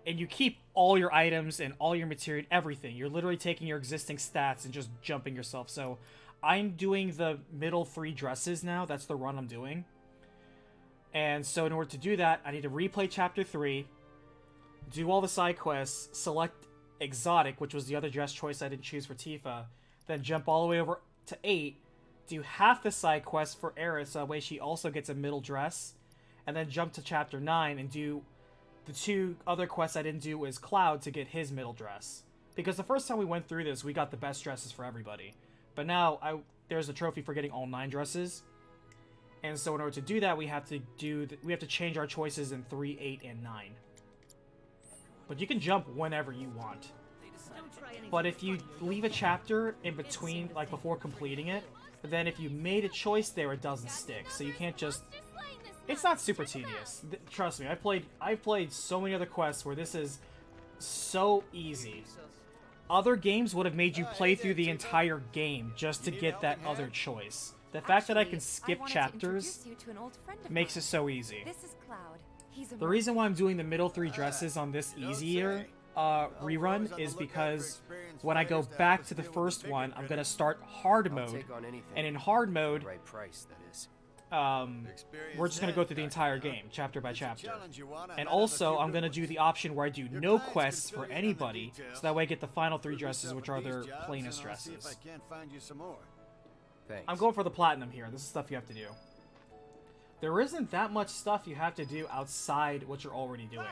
And you keep all your items and all your material, everything. You're literally taking your existing stats and just jumping yourself. So I'm doing the middle 3 dresses now. That's the run I'm doing. And so in order to do that, I need to replay chapter 3, do all the side quests, select exotic, which was the other dress choice I didn't choose for Tifa, then jump all the way over to 8, do half the side quest for Eris, so that way she also gets a middle dress, and then jump to chapter 9 and do the 2 other quests I didn't do was Cloud to get his middle dress. Because the first time we went through this, we got the best dresses for everybody. But now there's a trophy for getting all 9 dresses. And so in order to do that, we have to change our choices in 3, 8, and 9. But you can jump whenever you want. But if you leave a chapter in between, like before completing it, then if you made a choice there, it doesn't stick. So you can't just... It's not super tedious. Trust me, I've played so many other quests where this is so easy. Other games would have made you play through the entire game just to get that other choice. The fact that I can skip wanted to chapters introduce you to an old friend of makes mine. it so easy. This is Cloud. He's a The reason why I'm doing the middle 3 dresses on this easier rerun is because when I go back to the first one, I'm gonna start hard I'll mode, take on anything. and in hard mode, Right price, that is. we're just gonna go through the entire game, chapter by chapter. And also, I'm gonna do the option where I do no quests for anybody, so that way I get the final 3 dresses, which are their plainest dresses. Thanks. I'm going for the platinum here. This is stuff you have to do. There isn't that much stuff you have to do outside what you're already doing.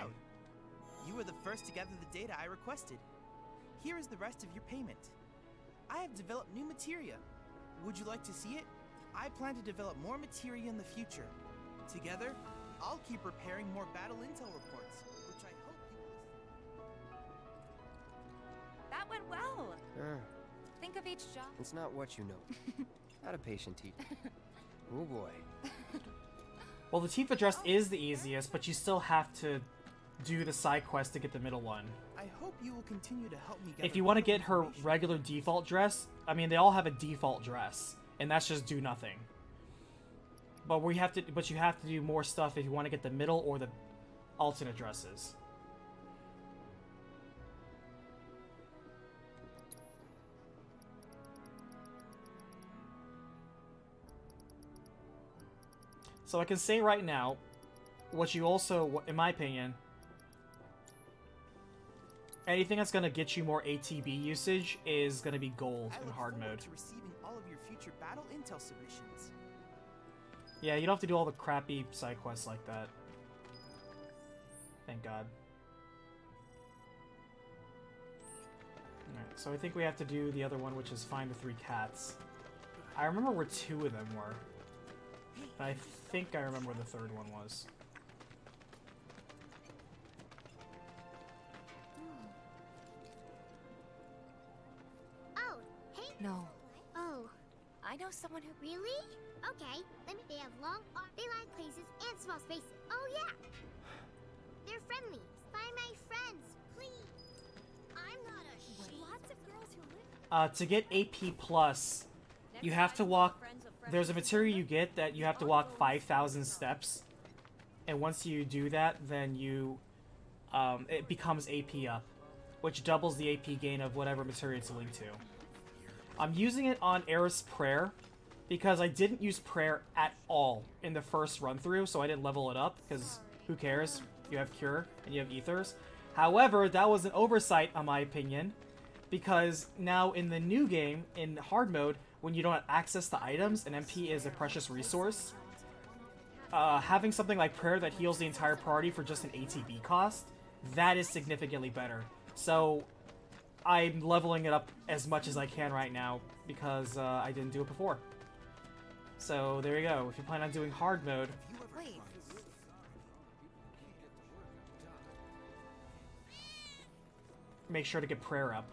You were the first to gather the data I requested. Here is the rest of your payment. I have developed new materia. Would you like to see it? I plan to develop more materia in the future. Together, I'll keep preparing more battle intel reports, which I hope you will... That went well. Uh, Think of each job. it's not what you know. Not a patient teacher. Oh boy. Well, the Tifa dress is the easiest, but you still have to do the side quest to get the middle one. I hope you will continue to help me If you want to get her regular default dress, I mean, they all have a default dress, and that's just do nothing. But you have to do more stuff if you want to get the middle or the alternate dresses. So I can say right now, what you also, in my opinion, anything that's gonna get you more ATB usage is gonna be gold in hard mode. To receiving all of your future battle intel submissions. Yeah, you don't have to do all the crappy side quests like that. Thank God. Alright, so I think we have to do the other one, which is find the 3 cats. I remember where 2 of them were. But I think I remember where the 3rd one was. Oh, hey. No. Oh, I know someone who... really? Okay. They have long arms. They like places and small spaces. Oh yeah. They're friendly. Find my friends, please. I'm not a sheep. Lots of girls who live. To get AP plus, you have to walk. There's a material you get that you have to walk 5,000 steps, and once you do that, then you, it becomes AP up, which doubles the AP gain of whatever material it's linked to. I'm using it on Eris Prayer, because I didn't use Prayer at all in the first run through, so I didn't level it up, because who cares? You have Cure, and you have Ethers. However, that was an oversight, in my opinion, because now in the new game, in hard mode, when you don't have access to items, and MP is a precious resource, having something like Prayer that heals the entire party for just an ATB cost, that is significantly better. So, I'm leveling it up as much as I can right now, because I didn't do it before. So, there you go. If you plan on doing hard mode... Wait. Make sure to get Prayer up.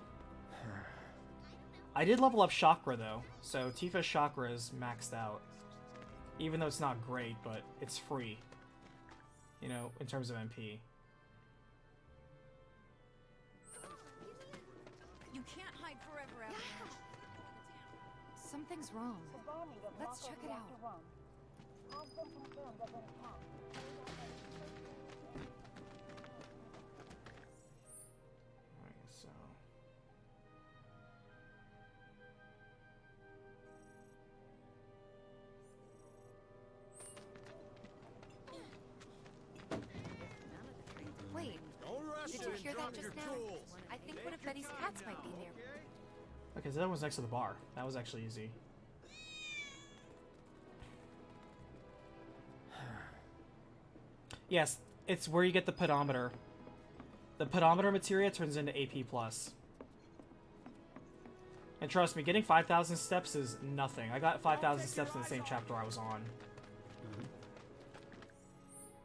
I did level up Chakra, though, so Tifa's Chakra is maxed out. Even though it's not great, but it's free. You know, in terms of MP. You can't hide forever out here. Something's wrong. Let's check it out. Alright, so... Wait, Don't rush did you hear that just now? I think one of Betty's cats might be near. Okay, so that was next to the bar. That was actually easy. Yes, it's where you get the pedometer. The pedometer materia turns into AP+. And trust me, getting 5,000 steps is nothing. I got 5,000 steps in the same chapter I was on.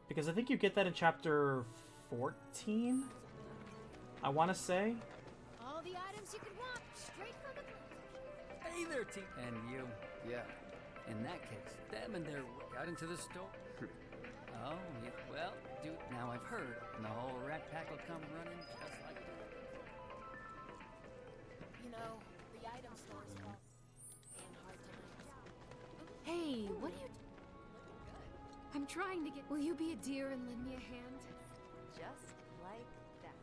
Because I think you get that in chapter 14? I want to say? All the items you could want, straight from the... Hey there, T. And you. Yeah. In that case, them and their way out into the store. Oh, yeah, well, dude, now I've heard, and the whole rat pack will come running just like that. You know, the item store is called... in hard times. Hey, what are you... I'm trying to get... Will you be a dear and lend me a hand? Just like that.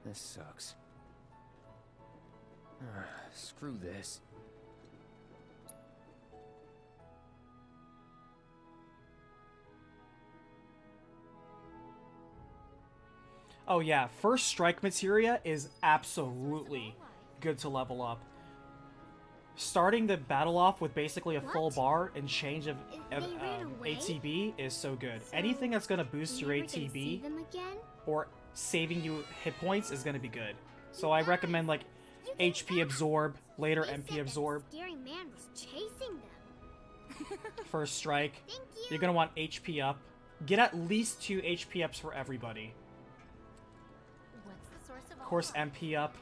This sucks. Screw this. Oh yeah, first strike materia is absolutely good to level up. Starting the battle off with basically a full bar and change of ATB is so good. Anything that's going to boost your ATB or saving you hit points is going to be good. So I recommend like HP absorb, later MP absorb. Scary man was chasing them. First strike. You're going to want HP up. Get at least 2 HP ups for everybody. What's the source of Of course, MP up.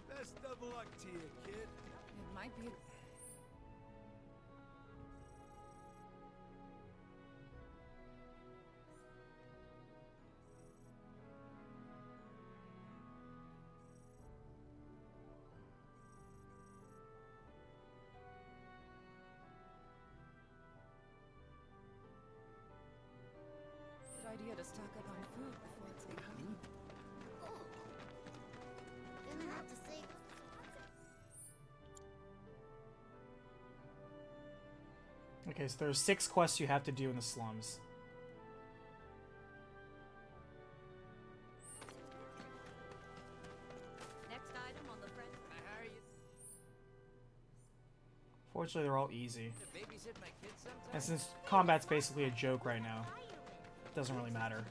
Best of luck to you, kid. It might be... Good idea to stock up on food before it's Okay, so there's 6 quests you have to do in the slums. Next item on the front. How are you? Fortunately, they're all easy. Babysit my kids sometime? And since combat's basically a joke right now, it doesn't really matter.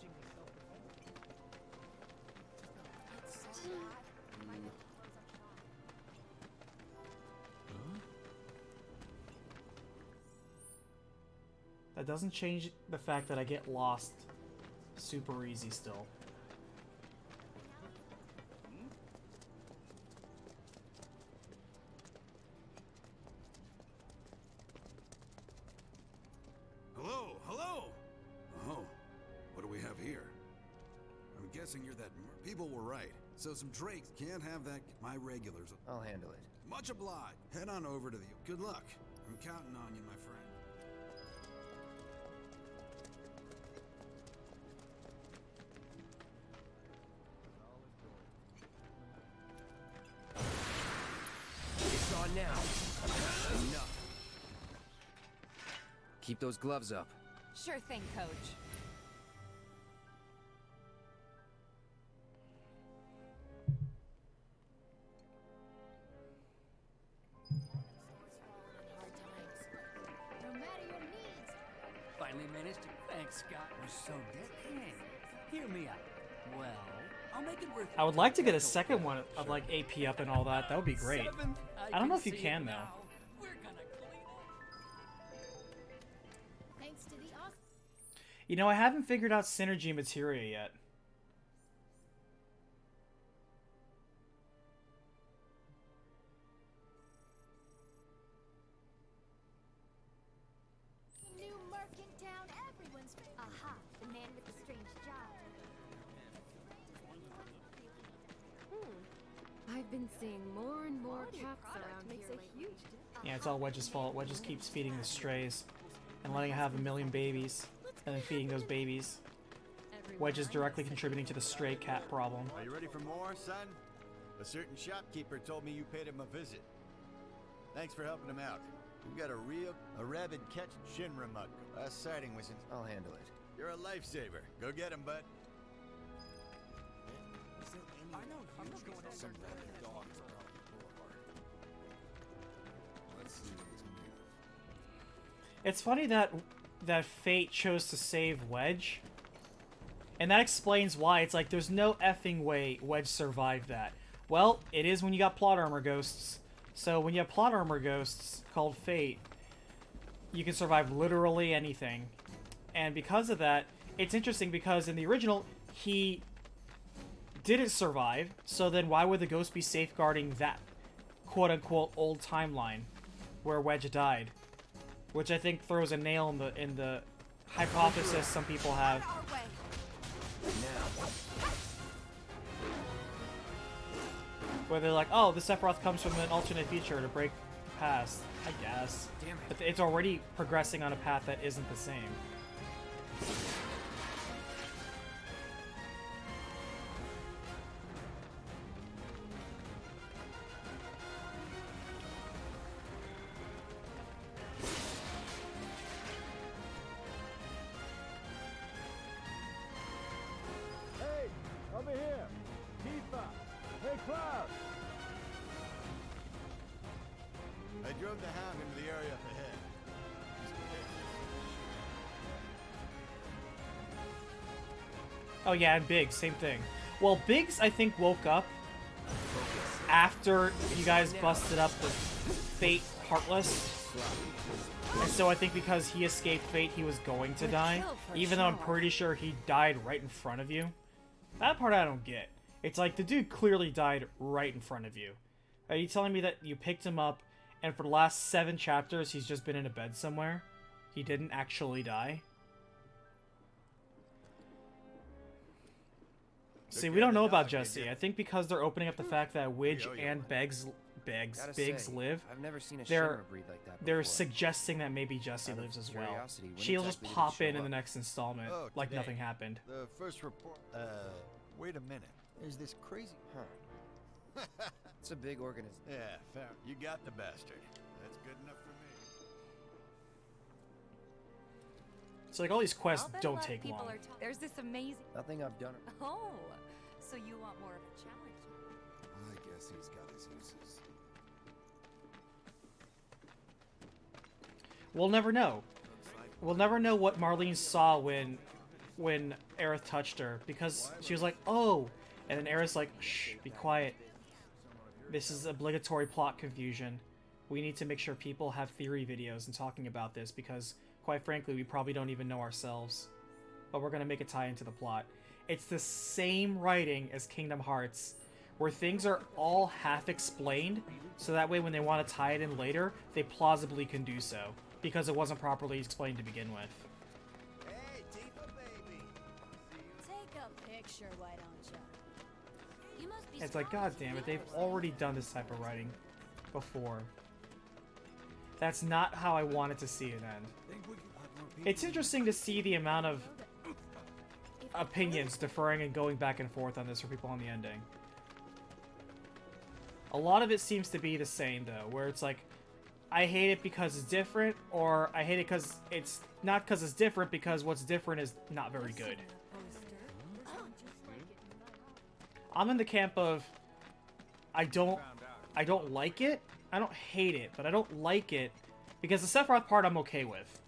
That doesn't change the fact that I get lost super easy still. Hello, hello! Oh, what do we have here? I'm guessing you're that... People were right. So some drakes can't have that... My regulars... I'll handle it. Much obliged. Head on over to the... Good luck. I'm counting on you, my friend. It's on now. Enough. Keep those gloves up. Sure thing, Coach. No matter your needs. Finally managed to. Thanks, Scott. We're so dead. Hey, hear me out. Well, I'll make it worth. I would like to get a second one of like AP up and all that. That would be great. I don't know if you can though. We're gonna clean Thanks to the awesome. You know, I haven't figured out synergy materia yet. New merc in town, everyone's favorite. Aha, the man with the strange job. I've been seeing more and more cats around here lately. Yeah, it's all Wedge's fault. Wedge just keeps feeding the strays and letting it have a million babies and then feeding those babies. Wedge is directly contributing to the stray cat problem. Are you ready for more, son? A certain shopkeeper told me you paid him a visit. Thanks for helping him out. We've got a rabid catch Shinra mug. Last sighting was in... I'll handle it. You're a lifesaver. Go get him, bud. I know you going to some rabid dogs around the boulevard. Let's see what he's made of. It's funny that Fate chose to save Wedge. And that explains why. It's like, there's no effing way Wedge survived that. Well, it is when you got plot armor ghosts. So when you have plot armor ghosts called Fate, you can survive literally anything. And because of that, it's interesting because in the original, he didn't survive. So then why would the ghost be safeguarding that quote-unquote old timeline where Wedge died? Which I think throws a nail in the hypothesis some people have. Where they're like, oh, the Sephiroth comes from an alternate future to break the past. I guess. Damn it. But it's already progressing on a path that isn't the same. Hey, over here. Tifa. Hey, Cloud. I drove the hound into the area up ahead. Oh yeah, and Biggs, same thing. Well, Biggs, I think, woke up after you guys busted up the Fate Heartless. And so I think because he escaped Fate, he was going to die. Even though I'm pretty sure he died right in front of you. That part I don't get. It's like, the dude clearly died right in front of you. Are you telling me that you picked him up, and for the last 7 chapters, he's just been in a bed somewhere? He didn't actually die? See, we don't know about Jesse. I think because they're opening up the fact that Widge and Biggs live, I've never seen a they're Shinra breed like that they're before. suggesting that maybe Jesse Out of lives as well. curiosity, when She'll just exactly did it pop in show the up? next installment, Oh, like today. nothing happened. The first report. Wait a minute. There's this crazy. Huh. It's a big organism. Yeah, fair. You got the bastard. That's good enough for me. So like all these quests I'll bet a don't lot of take people long. are there's this amazing. Nothing I've done. Oh, so you want more of a challenge? I guess he's got his uses. We'll never know. We'll never know what Marlene saw when Aerith touched her, because she was like, "Oh," and then Aerith's like, "Shh, be quiet. This is obligatory plot confusion. We need to make sure people have theory videos and talking about this, because, quite frankly, we probably don't even know ourselves. But we're gonna make it tie into the plot." It's the same writing as Kingdom Hearts, where things are all half explained, so that way when they want to tie it in later, they plausibly can do so, because it wasn't properly explained to begin with. Hey, Tifa, baby. Take a picture, why don't you? You must be It's like, strong god as damn you it, they've are. already done this type of writing before. That's not how I wanted to see it end. It's interesting to see the amount of opinions differing and going back and forth on this for people on the ending. A lot of it seems to be the same, though, where it's like, I hate it because it's different, or I hate it because it's not because it's different, because what's different is not very good. I'm in the camp of, I don't like it. I don't hate it, but I don't like it, because the Sephiroth part I'm okay with.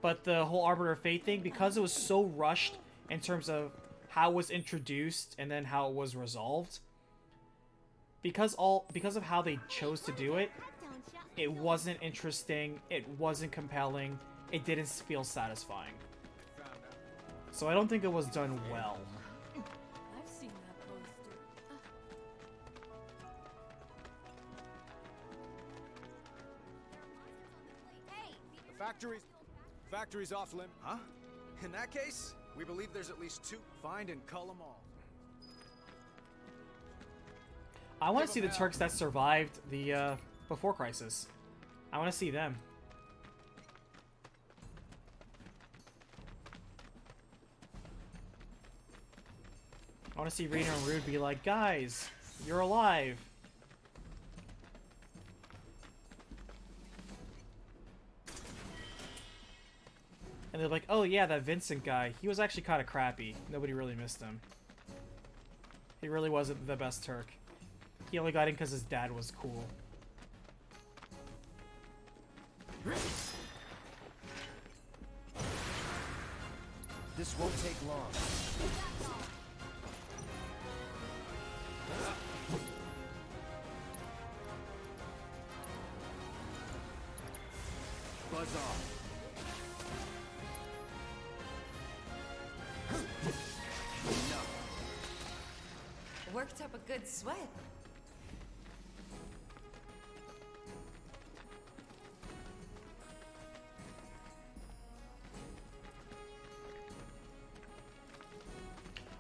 But the whole Arbiter of Fate thing, because it was so rushed in terms of how it was introduced and then how it was resolved, because of how they chose to do it, it wasn't interesting, it wasn't compelling, it didn't feel satisfying. So I don't think it was done well. I've seen that poster. The factory's off limit. Huh? In that case, we believe there's at least 2. Find and cull them all. I want to see the Turks that survived the before Crisis. I want to see them. I want to see Rena and Rude be like, "Guys, you're alive." And they're like, "Oh yeah, that Vincent guy, he was actually kind of crappy. Nobody really missed him. He really wasn't the best Turk. He only got in because his dad was cool." This won't take long. Buzz off. Worked up a good sweat.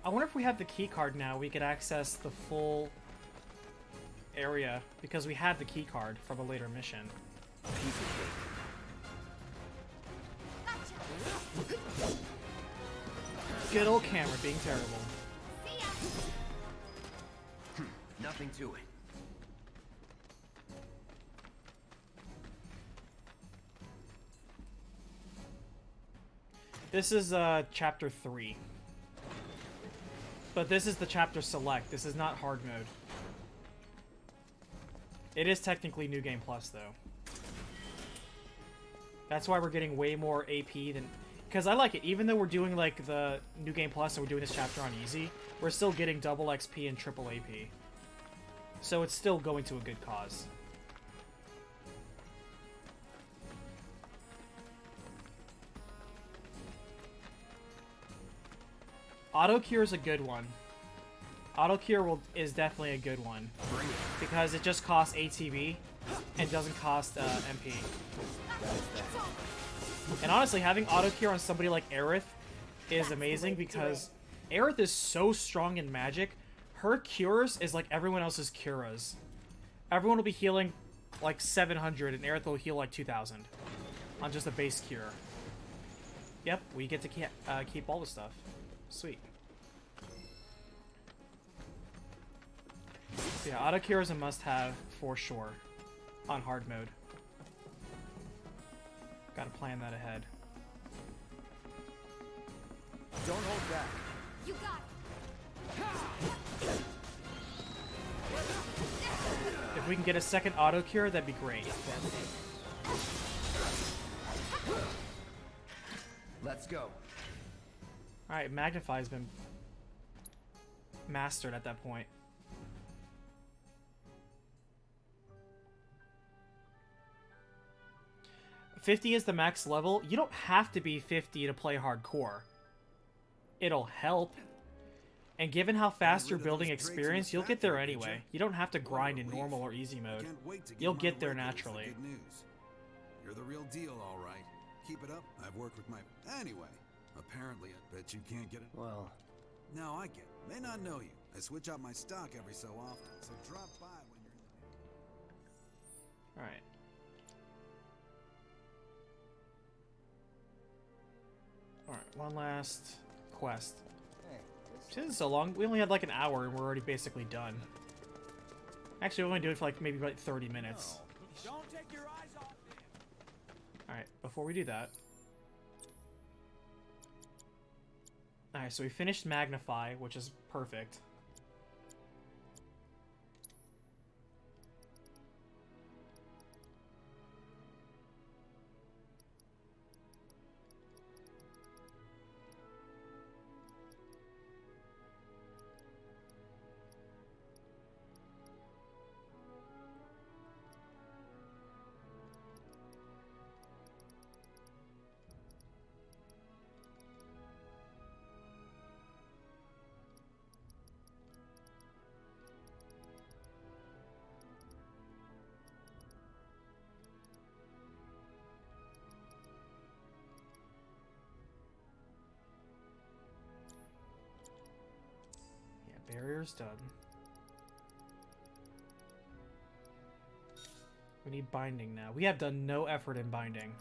I wonder if we have the key card now, we could access the full area, because we had the key card from a later mission. Piece of Good old camera being terrible. cake. Nothing to it. This is chapter 3. But this is the chapter select. This is not hard mode. It is technically New Game Plus, though. That's why we're getting way more AP than... Because I like it. Even though we're doing, like, the New Game Plus and we're doing this chapter on easy, we're still getting double XP and triple AP. So it's still going to a good cause. Auto cure is a good one. Auto cure is definitely a good one because it just costs ATB and doesn't cost MP. And honestly, having auto cure on somebody like Aerith is amazing because Aerith is so strong in magic. Her cures is like everyone else's curas. Everyone will be healing like 700 and Aerith will heal like 2,000 on just a base cure. Yep, we get to keep all the stuff. Sweet. So yeah, auto cure is a must-have for sure on hard mode. Gotta plan that ahead. Don't hold back. You got If we can get a second auto cure, that'd be great. Let's go. Alright, Magnify's been mastered at that point. $50 is the max level. You don't have to be 50 to play hardcore. It'll help. And given how fast you're building experience, you'll get there anyway. You don't have to grind in normal or easy mode. You'll get there naturally. Good news. You're the real deal, all right. Keep it up. I've worked with my... Anyway, apparently I bet you can't get it. Well... Now I get it. May not know you. I switch out my stock every so often, so drop by when you're in the... Alright. Alright, one last quest. This is so long. We only had like an hour and we're already basically done. Actually, we only do it for like maybe like 30 minutes. Don't take your eyes off me. Alright, before we do that. Alright, so we finished Magnify, which is perfect. Barrier's done. We need binding now. We have done no effort in binding.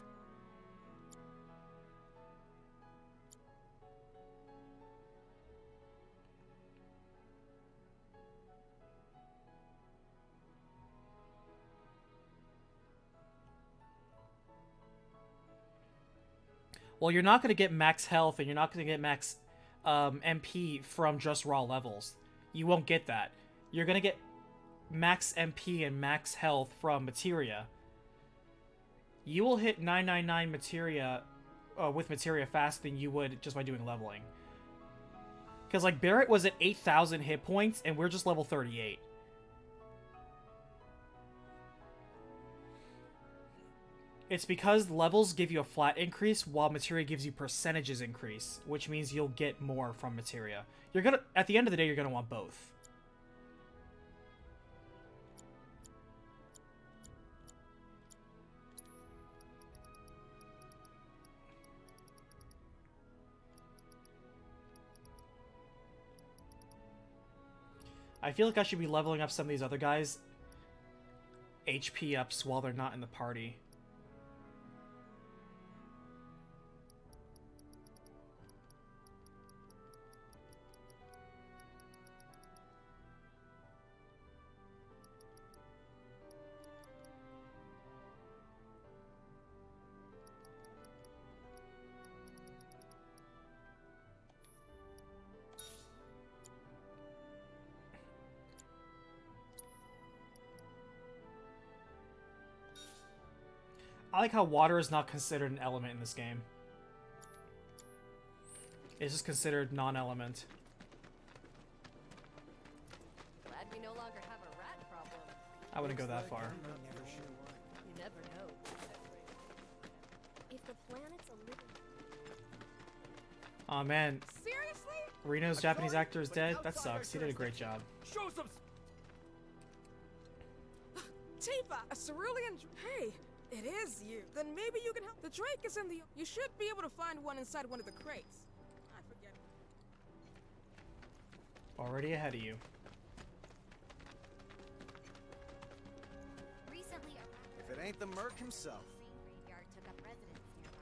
Well, you're not going to get max health and you're not going to get max MP from just raw levels. You won't get that. You're gonna get max MP and max health from materia. You will hit 999 materia with materia faster than you would just by doing leveling. Because like Barrett was at 8,000 hit points and we're just level 38. It's because levels give you a flat increase while materia gives you percentages increase, which means you'll get more from materia. You're gonna, at the end of the day, you're gonna want both. I feel like I should be leveling up some of these other guys' HP ups while they're not in the party. I like how water is not considered an element in this game. It's just considered non-element. Glad we no longer have a rat problem. I wouldn't go that far. You never know. If the planet's a living... Aw, man. Seriously? Reno's Japanese actor is dead? That sucks. He did a great job. Show some... Tifa, a cerulean... Hey, it is you. Then maybe you can help. The Drake is in the... You should be able to find one inside one of the crates. I forget. Already ahead of you. Recently, If it ain't the Merc himself. graveyard took up residence nearby.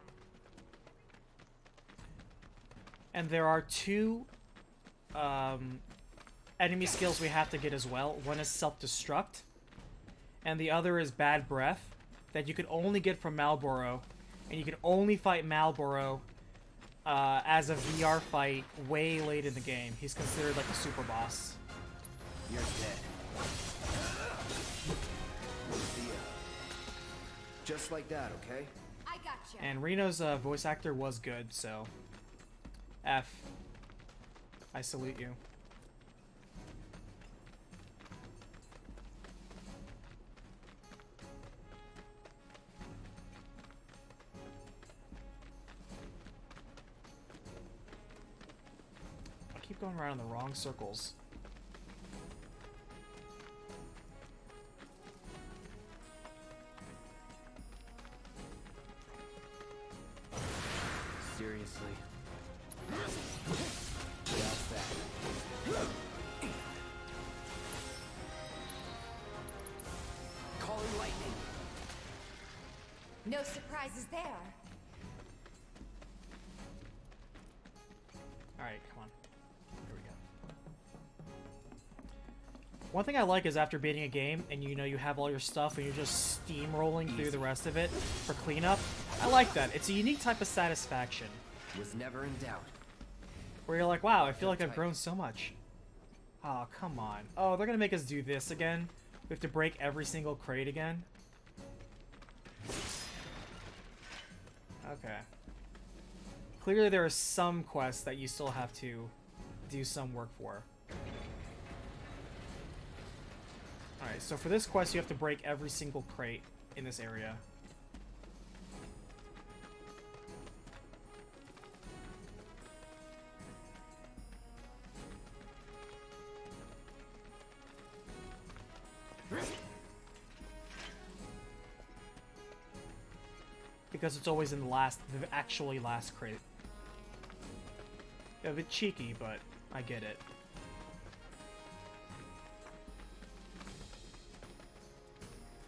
And there are two enemy skills we have to get as well. One is self-destruct, and the other is bad breath, that you can only get from Malboro, and you can only fight Malboro as a VR fight way late in the game. He's considered like a super boss. You're dead. Just like that, okay? I gotcha. And Reno's voice actor was good, so F. I salute you. I keep going around in the wrong circles. Seriously. Just that. Calling lightning. No surprises there. Alright, come on. Here we go. One thing I like is after beating a game and you know you have all your stuff and you're just steamrolling through the rest of it for cleanup. I like that. It's a unique type of satisfaction. Was never in doubt. Where you're like, wow, I feel like I've grown so much. Oh, come on. Oh, they're gonna make us do this again? We have to break every single crate again? Okay. Clearly there are some quests that you still have to do some work for. Alright, so for this quest you have to break every single crate in this area. Because it's always in the actually last crate. A bit cheeky, but I get it.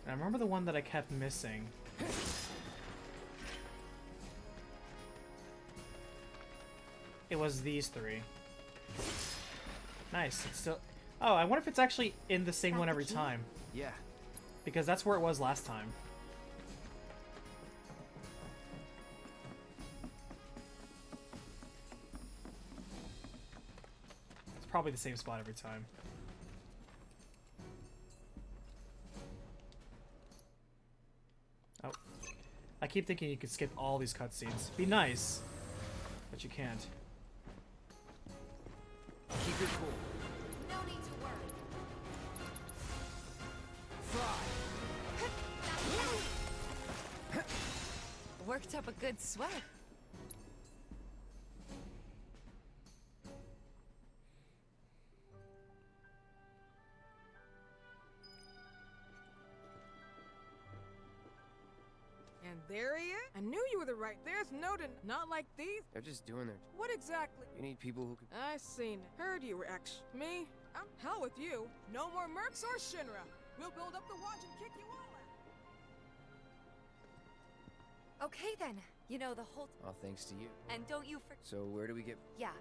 And I remember the one that I kept missing. It was these three. Nice. It's still. Oh, I wonder if it's actually in the same one every time. Yeah. Because that's where it was last time. It's probably the same spot every time. Oh. I keep thinking you could skip all these cutscenes. Be nice. But you can't. Keep it cool. No need to worry. Worked up a good sweat. And there he is. I knew you were the right. There's no not like these. They're just doing their. What exactly? You need people who can. I seen it. Heard you, Rex. Me? I'm hell with you. No more mercs or Shinra. We'll build up the watch and kick you all out. Okay then. You know the whole. All thanks to you. And don't you for. So where do we get? Yeah.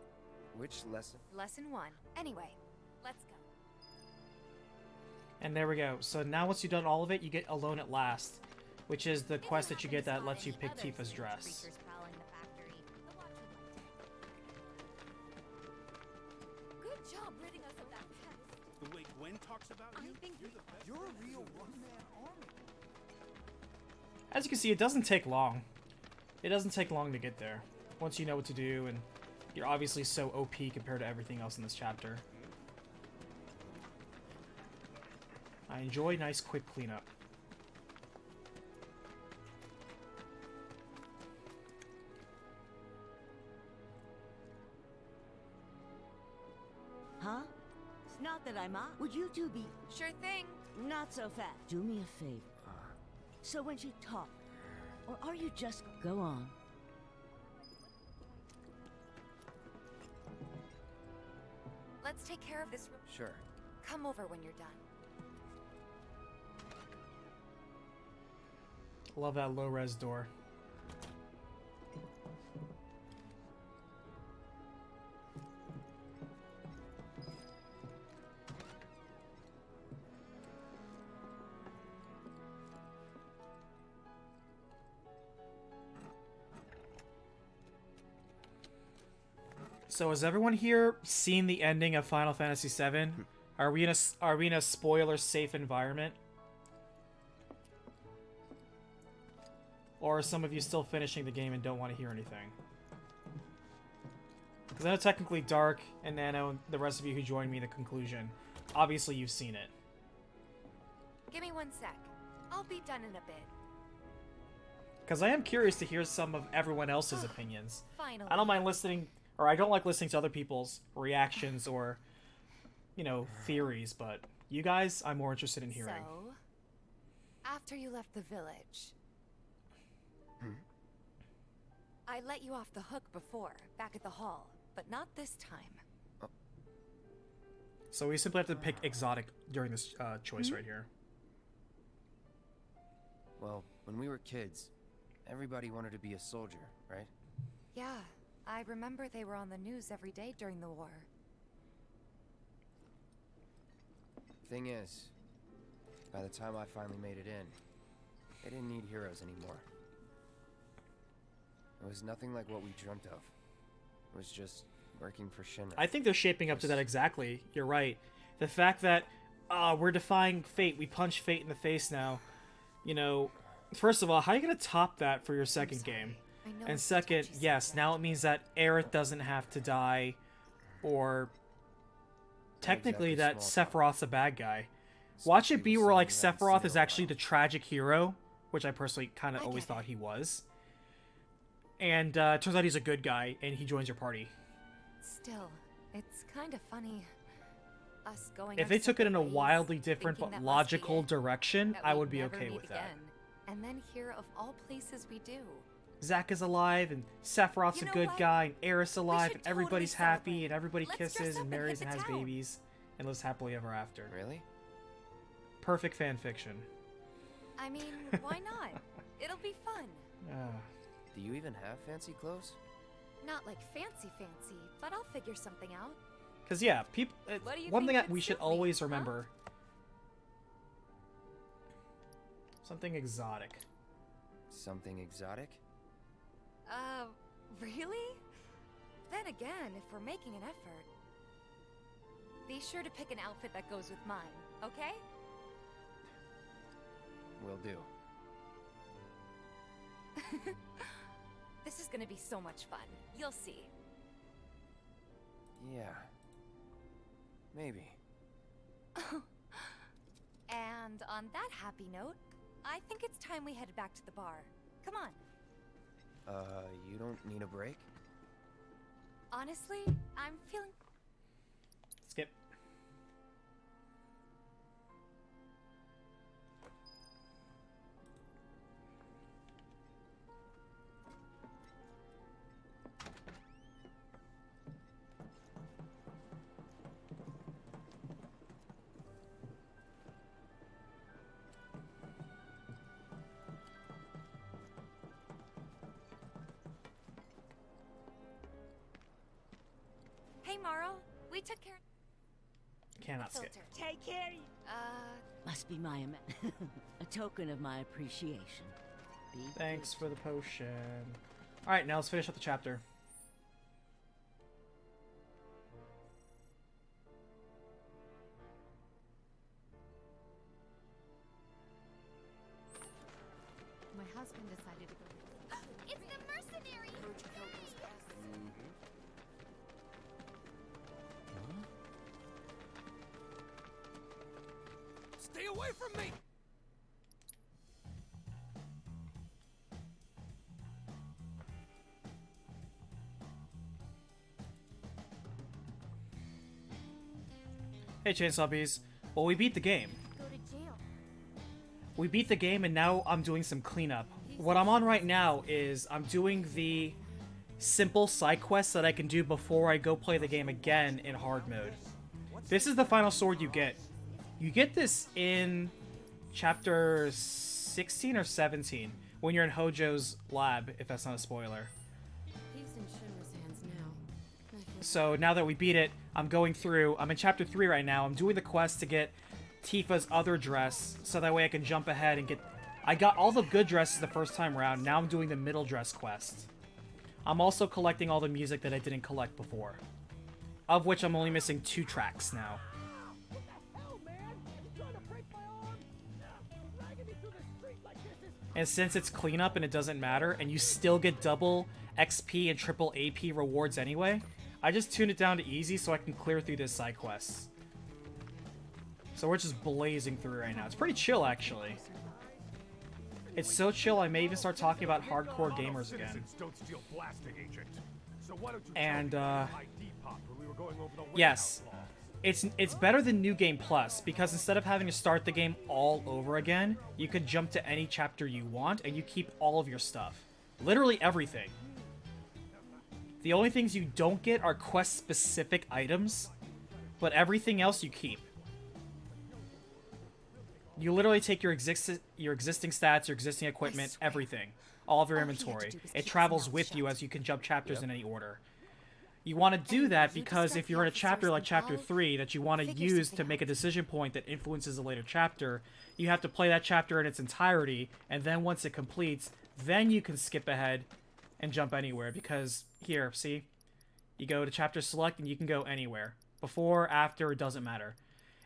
Which lesson? Lesson 1. Anyway, let's go. And there we go. So now once you've done all of it, you get Alone at Last, which is the quest that you get that lets you pick Tifa's dress. Good job ridding us of that pest. The way Gwen talks about you, you're a real one-man army. As you can see, it doesn't take long. It doesn't take long to get there. Once you know what to do, and you're obviously so OP compared to everything else in this chapter. I enjoy nice quick cleanup. Huh? It's not that I'm out. Would you two be... Sure thing. Not so fast. Do me a favor. So when she talks, or are you just... Go on. Let's take care of this. Sure. Come over when you're done. Love that low-res door. So has everyone here seen the ending of Final Fantasy VII? Are we in a spoiler safe environment? Or are some of you still finishing the game and don't want to hear anything? Because I know technically Dark and Nano and the rest of you who joined me in the conclusion, obviously you've seen it. Give me 1 sec. I'll be done in a bit. Because I am curious to hear some of everyone else's opinions. Finally. I don't mind listening, or I don't like listening to other people's reactions or, you know, theories, but you guys, I'm more interested in hearing. So, after you left the village, I let you off the hook before, back at the hall, but not this time. So we simply have to pick exotic during this choice right here. Well, when we were kids, everybody wanted to be a soldier, right? Yeah, I remember they were on the news every day during the war. Thing is, by the time I finally made it in, they didn't need heroes anymore. It was nothing like what we dreamt of. It was just working for Shinra. I think they're shaping up to that exactly. You're right. The fact that we're defying fate, we punch fate in the face now. You know, first of all, how are you going to top that for your second game? And second, yes, now it means that Aerith doesn't have to die, or technically that Sephiroth's a bad guy. Watch it be where like Sephiroth is actually the tragic hero, which I personally kind of always thought he was. And turns out he's a good guy, and he joins your party. Still, it's kind of funny. Us going. If they took it in a wildly different but logical direction, I would be okay with that. And then here, of all places, we do. Zack is alive, and Sephiroth's a good guy, and Aerith's alive, and everybody's happy, and everybody kisses and marries and has babies, and lives happily ever after. Really? Perfect fan fiction. I mean, why not? It'll be fun. Do you even have fancy clothes? Not like fancy, but I'll figure something out. Because, yeah, people. One thing that we should always remember. Something exotic. Something exotic? Really? Then again, if we're making an effort, be sure to pick an outfit that goes with mine, okay? Will do. This is gonna be so much fun. You'll see. Yeah. Maybe. And on that happy note, I think it's time we head back to the bar. Come on. You don't need a break? Honestly, I'm feeling... Skip. Hey, Marl, we took care... Cannot skip. Take care. Must be my a token of my appreciation. Thanks for the potion. Alright, now let's finish up the chapter. My husband decided to go. It's the mercenary! Stay away from me! Hey, Chainsaw Bees. Well, we beat the game. Go to jail. We beat the game, and now I'm doing some cleanup. What I'm on right now is I'm doing the simple side quests that I can do before I go play the game again in hard mode. This is the final sword you get. You get this in chapter 16 or 17 when you're in Hojo's lab, if that's not a spoiler. He's in Shinra's hands now. So now that we beat it, I'm going through. I'm in chapter 3 right now. I'm doing the quest to get Tifa's other dress, so that way I can jump ahead and get... I got all the good dresses the first time around. Now I'm doing the middle dress quest. I'm also collecting all the music that I didn't collect before, of which I'm only missing 2 tracks now. And since it's cleanup and it doesn't matter, and you still get double XP and triple AP rewards anyway, I just tuned it down to easy so I can clear through this side quests. So we're just blazing through right now. It's pretty chill, actually. It's so chill, I may even start talking about hardcore gamers again. And, yes. It's better than New Game Plus, because instead of having to start the game all over again, you can jump to any chapter you want, and you keep all of your stuff. Literally everything. The only things you don't get are quest-specific items, but everything else you keep. You literally take your existing stats, your existing equipment, everything. All of your inventory. It travels with you as you can jump chapters in any order. You want to do that because if you're in a chapter like Chapter 3 that you want to use to make a decision point that influences a later chapter, you have to play that chapter in its entirety, and then once it completes, then you can skip ahead and jump anywhere, because here, see? You go to chapter select and you can go anywhere. Before, after, it doesn't matter.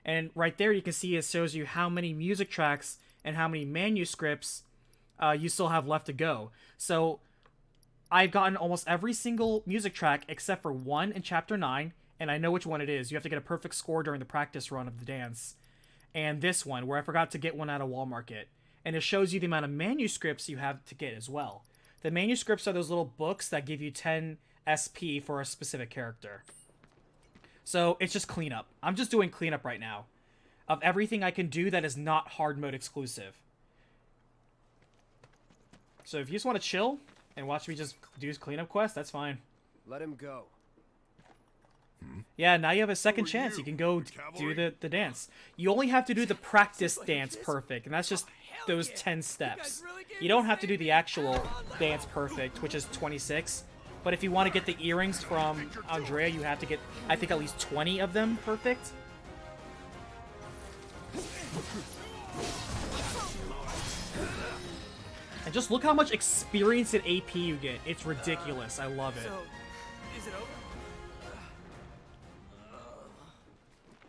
And right there you can see it shows you how many music tracks and how many manuscripts you still have left to go. So I've gotten almost every single music track except for one in Chapter 9, and I know which one it is. You have to get a perfect score during the practice run of the dance. And this one, where I forgot to get one out of Wall Market. And it shows you the amount of manuscripts you have to get as well. The manuscripts are those little books that give you 10 SP for a specific character. So it's just cleanup. I'm just doing cleanup right now of everything I can do that is not hard mode exclusive. So if you just want to chill and watch me just do cleanup quests, that's fine. Let him go. Yeah, now you have a second chance. You can go do the dance. You only have to do the practice dance perfect, and that's just those 10 steps. You don't have to do the actual dance perfect, which is 26. But if you want to get the earrings from Andrea, you have to get, I think, at least 20 of them perfect. And just look how much experience and AP you get. It's ridiculous. I love it. So, is it over?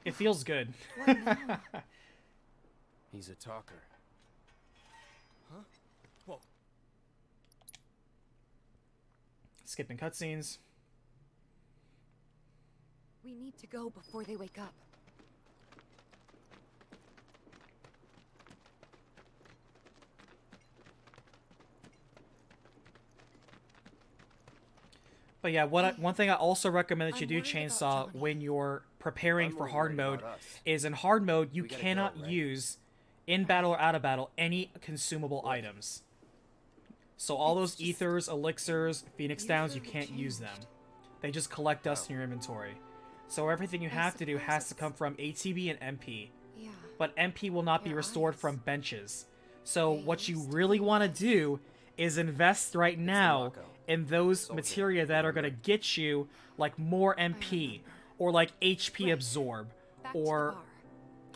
It feels good. He's a talker. Huh? Whoa. Skipping cutscenes. We need to go before they wake up. But yeah, one thing I also recommend that you do, Chainsaw, when you're preparing for hard mode, is in hard mode, you cannot use, in battle or out of battle, any consumable items. So all those ethers, elixirs, phoenix downs, you can't use them. They just collect dust in your inventory. So everything you have to do has to come from ATB and MP. But MP will not be restored from benches. So what you really want to do is invest right now in those materia that are going to get you like more MP, or like HP absorb, or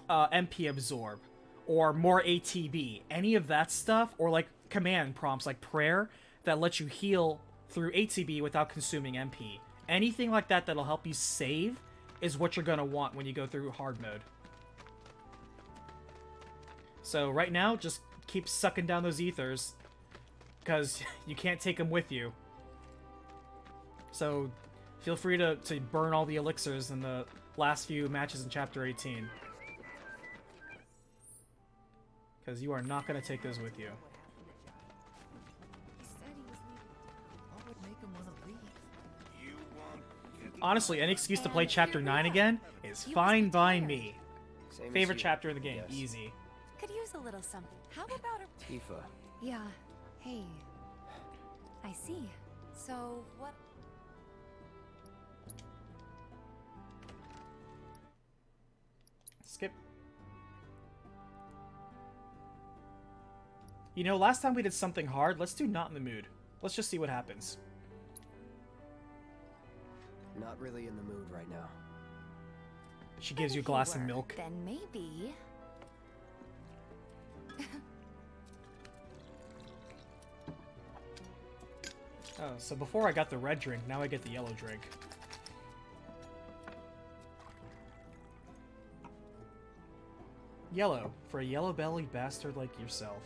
MP absorb, or more ATB. Any of that stuff, or like command prompts like prayer that let you heal through ATB without consuming MP. Anything like that that'll help you save is what you're going to want when you go through hard mode. So right now, just keep sucking down those ethers, because you can't take them with you. So feel free to burn all the elixirs in the last few matches in Chapter 18. Because you are not going to take those with you. Honestly, any excuse to play Chapter 9 again is fine by me. Favorite chapter in the game, easy. Could use a little something. How about a... Tifa. Yeah. Hey. I see. So, what... Skip. You know, last time we did something hard, let's do Not in the Mood. Let's just see what happens. Not really in the mood right now. She gives you a glass of milk. Then maybe... Oh, so before I got the red drink, now I get the yellow drink. Yellow, for a yellow-bellied bastard like yourself.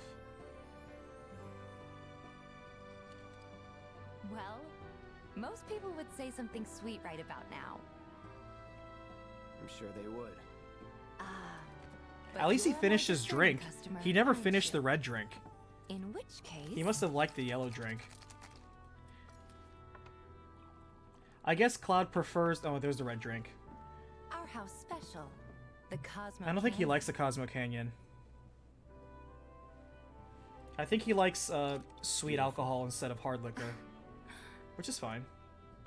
Well, most people would say something sweet right about now. I'm sure they would. But At least he you're finished a his discerning drink. customer, He never aren't finished you? the red drink. In which case... He must have liked the yellow drink. I guess Cloud prefers... Oh, there's the red drink. Our house special. The Cosmo I don't think he Canyon. likes the Cosmo Canyon. I think he likes sweet alcohol instead of hard liquor. Which is fine.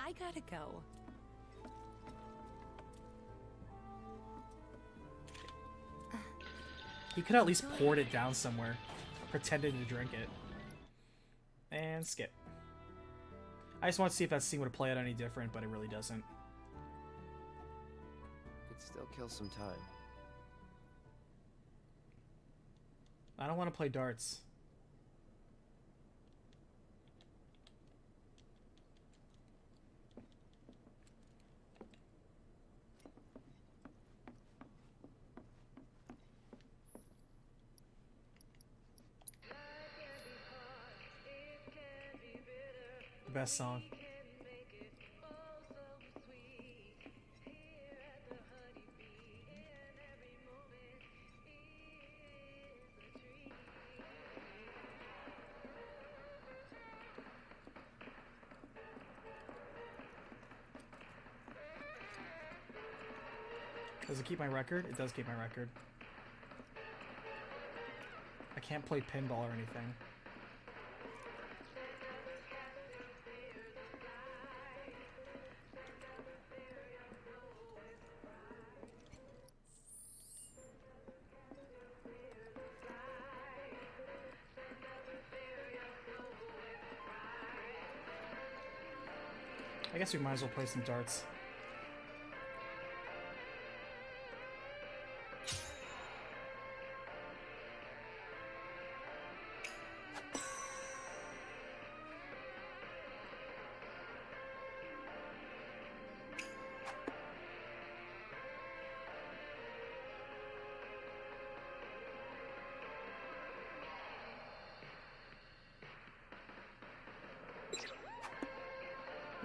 I gotta go. He could at least poured it down somewhere. Pretended to drink it. And skip. I just want to see if that scene would play out any different, but it really doesn't. Could still kill some time. I don't want to play darts. The best song. Does it keep my record? It does keep my record. I can't play pinball or anything. I guess we might as well play some darts.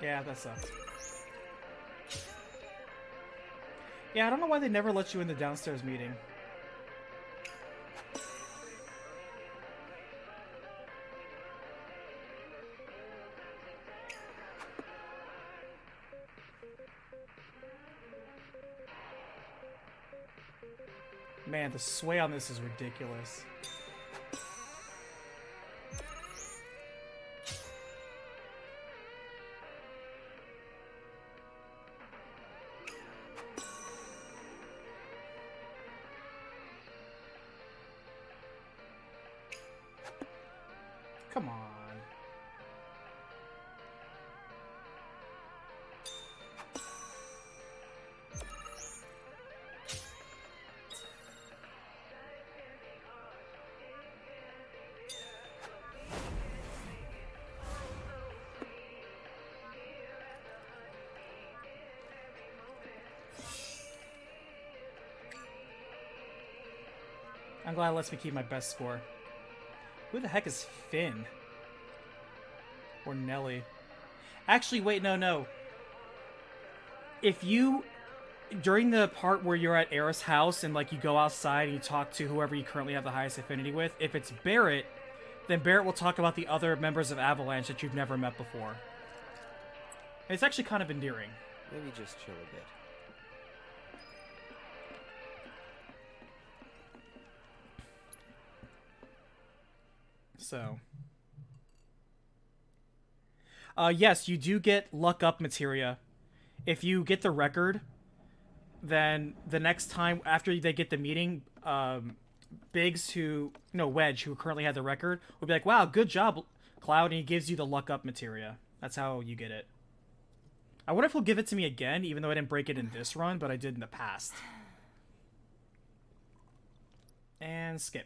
Yeah, that sucks. Yeah, I don't know why they never let you in the downstairs meeting. Man, the sway on this is ridiculous. Come on. I'm glad it lets me keep my best score. Who the heck is Finn? Or Nelly? Actually, wait, no. If you... During the part where you're at Aerith's house and, like, you go outside and you talk to whoever you currently have the highest affinity with, if it's Barrett, then Barrett will talk about the other members of Avalanche that you've never met before. And it's actually kind of endearing. Maybe just chill a bit. So... yes, you do get luck up materia. If you get the record, then the next time after they get the meeting, Biggs, Wedge, who currently had the record, will be like, wow, good job, Cloud, and he gives you the luck up materia. That's how you get it. I wonder if he'll give it to me again, even though I didn't break it in this run, but I did in the past. And skip.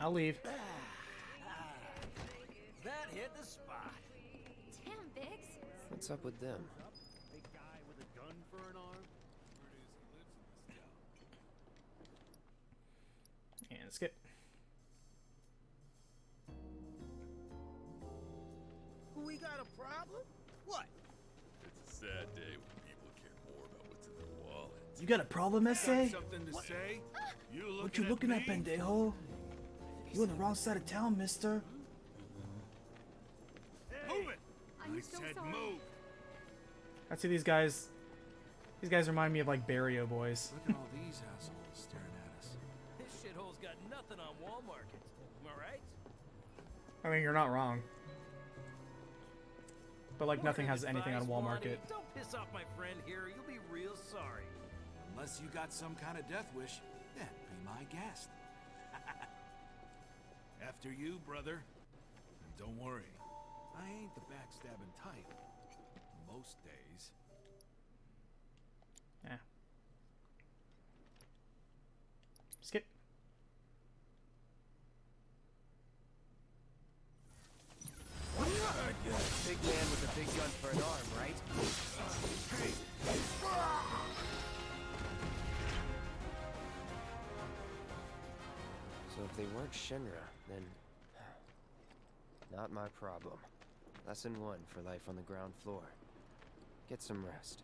I'll leave. That hit the spot. Damn, Biggs. What's up with them? A guy with a gun for an arm. And skip. We got a problem? What? It's a sad day when people care more about what's in their wallet. You got a problem, essay? Something to say? What you looking at, pendejo? You on the wrong side of town, mister. Move it! I'm I so said sorry. move! I see these guys. These guys remind me of like Barrio Boys. Look at all these assholes staring at us. This shithole's got nothing on Wall Market. Am I right? I mean, you're not wrong. But like nothing Word has of anything on advice, Wall Marty, Market. Don't piss off my friend here. You'll be real sorry. Unless you got some kind of death wish, then be my guest. After you, brother. And don't worry, I ain't the backstabbing type. Most days. Yeah. Skip. Big man with a big gun for an arm, right? So if they weren't Shinra, then... not my problem. Lesson 1 for life on the ground floor. Get some rest.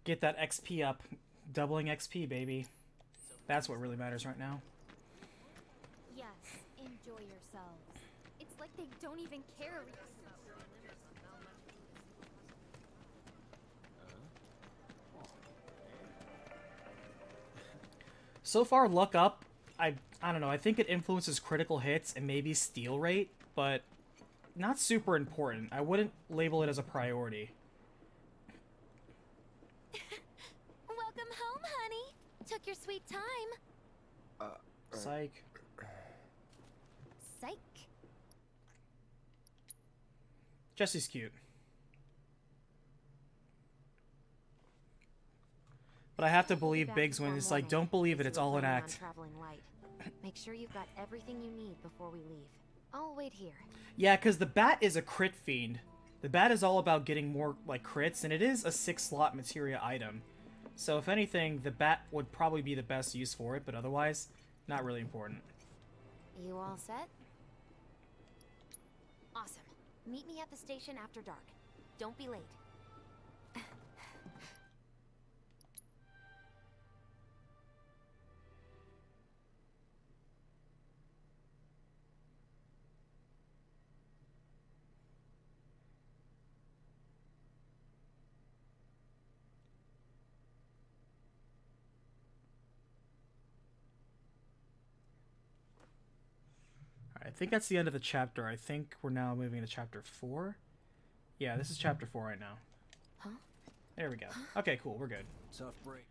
Get that XP up. Doubling XP, baby. That's what really matters right now. Yes, enjoy yourselves. It's like they don't even care. So far, luck up. I don't know. I think it influences critical hits and maybe steal rate, but not super important. I wouldn't label it as a priority. Welcome home, honey. Took your sweet time. Psych. Psych. Jesse's cute. But I have to believe Biggs when it's like, don't believe it, it's all an act. Make sure you've got everything you need before we leave. I'll wait here. Yeah, because the bat is a crit fiend. The bat is all about getting more, like, crits, and it is a 6-slot materia item. So if anything, the bat would probably be the best use for it, but otherwise, not really important. You all set? Awesome. Meet me at the station after dark. Don't be late. I think that's the end of the chapter. I think we're now moving to chapter 4. Yeah, this is chapter 4 right now. Huh? There we go. Okay, cool. We're good. Tough break.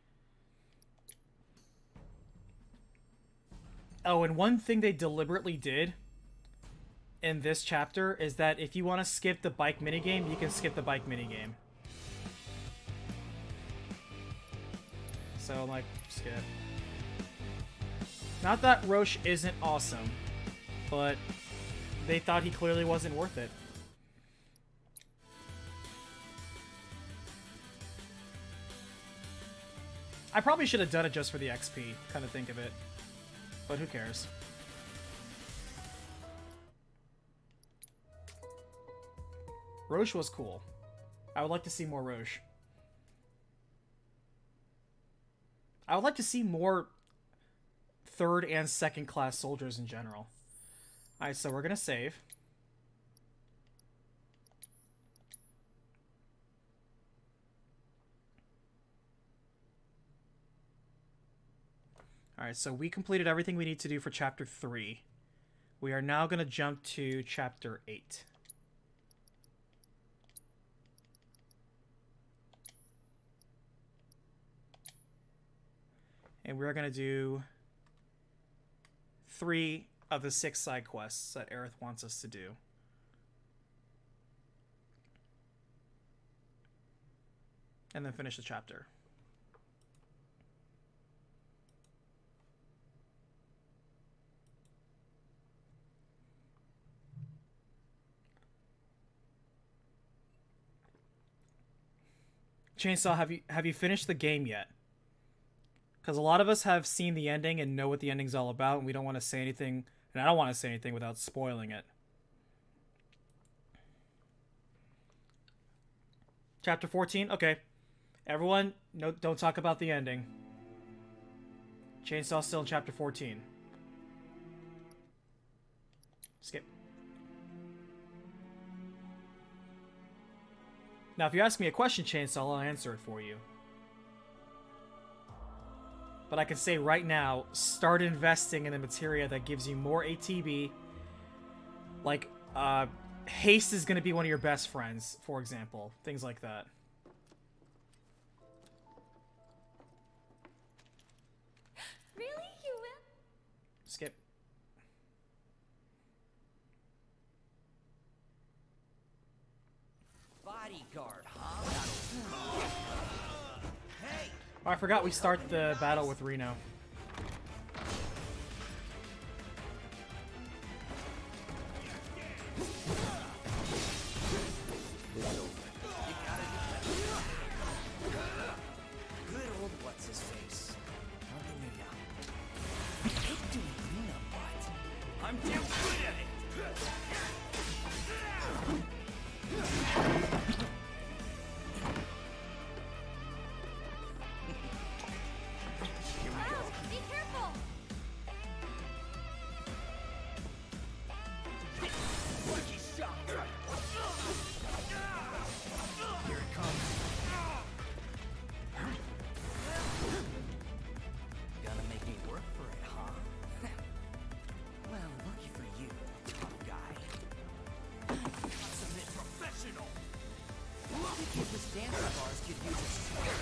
Oh, and one thing they deliberately did in this chapter is that if you want to skip the bike minigame, you can skip the bike minigame. So, like, skip. Not that Roche isn't awesome, but they thought he clearly wasn't worth it. I probably should have done it just for the XP, kind of think of it. But who cares? Roche was cool. I would like to see more Roche. I would like to see more third and second class soldiers in general. Alright, so we're gonna save. Alright, so we completed everything we need to do for Chapter 3. We are now going to jump to Chapter 8. And we're going to do 3 of the 6 side quests that Aerith wants us to do. And then finish the chapter. Chainsaw, have you finished the game yet? Because a lot of us have seen the ending and know what the ending's all about, and we don't want to say anything, and I don't want to say anything without spoiling it. Chapter 14? Okay. Everyone, no, don't talk about the ending. Chainsaw's still in Chapter 14. Skip. Now, if you ask me a question, Chainsaw, I'll answer it for you. But I can say right now, start investing in the materia that gives you more ATB. Like, haste is going to be one of your best friends, for example. Things like that. Really? You will? Skip. Bodyguard, huh? Hey! Oh, I forgot we start the battle with Reno. Good old what's his face? I hate doing Luna, but I'm damn good at it. Be careful! Lucky shot. Here it comes. Gonna make me work for it, huh? Well, lucky for you, tough guy. Consummate professional. Think if this dance of ours could use a sweat.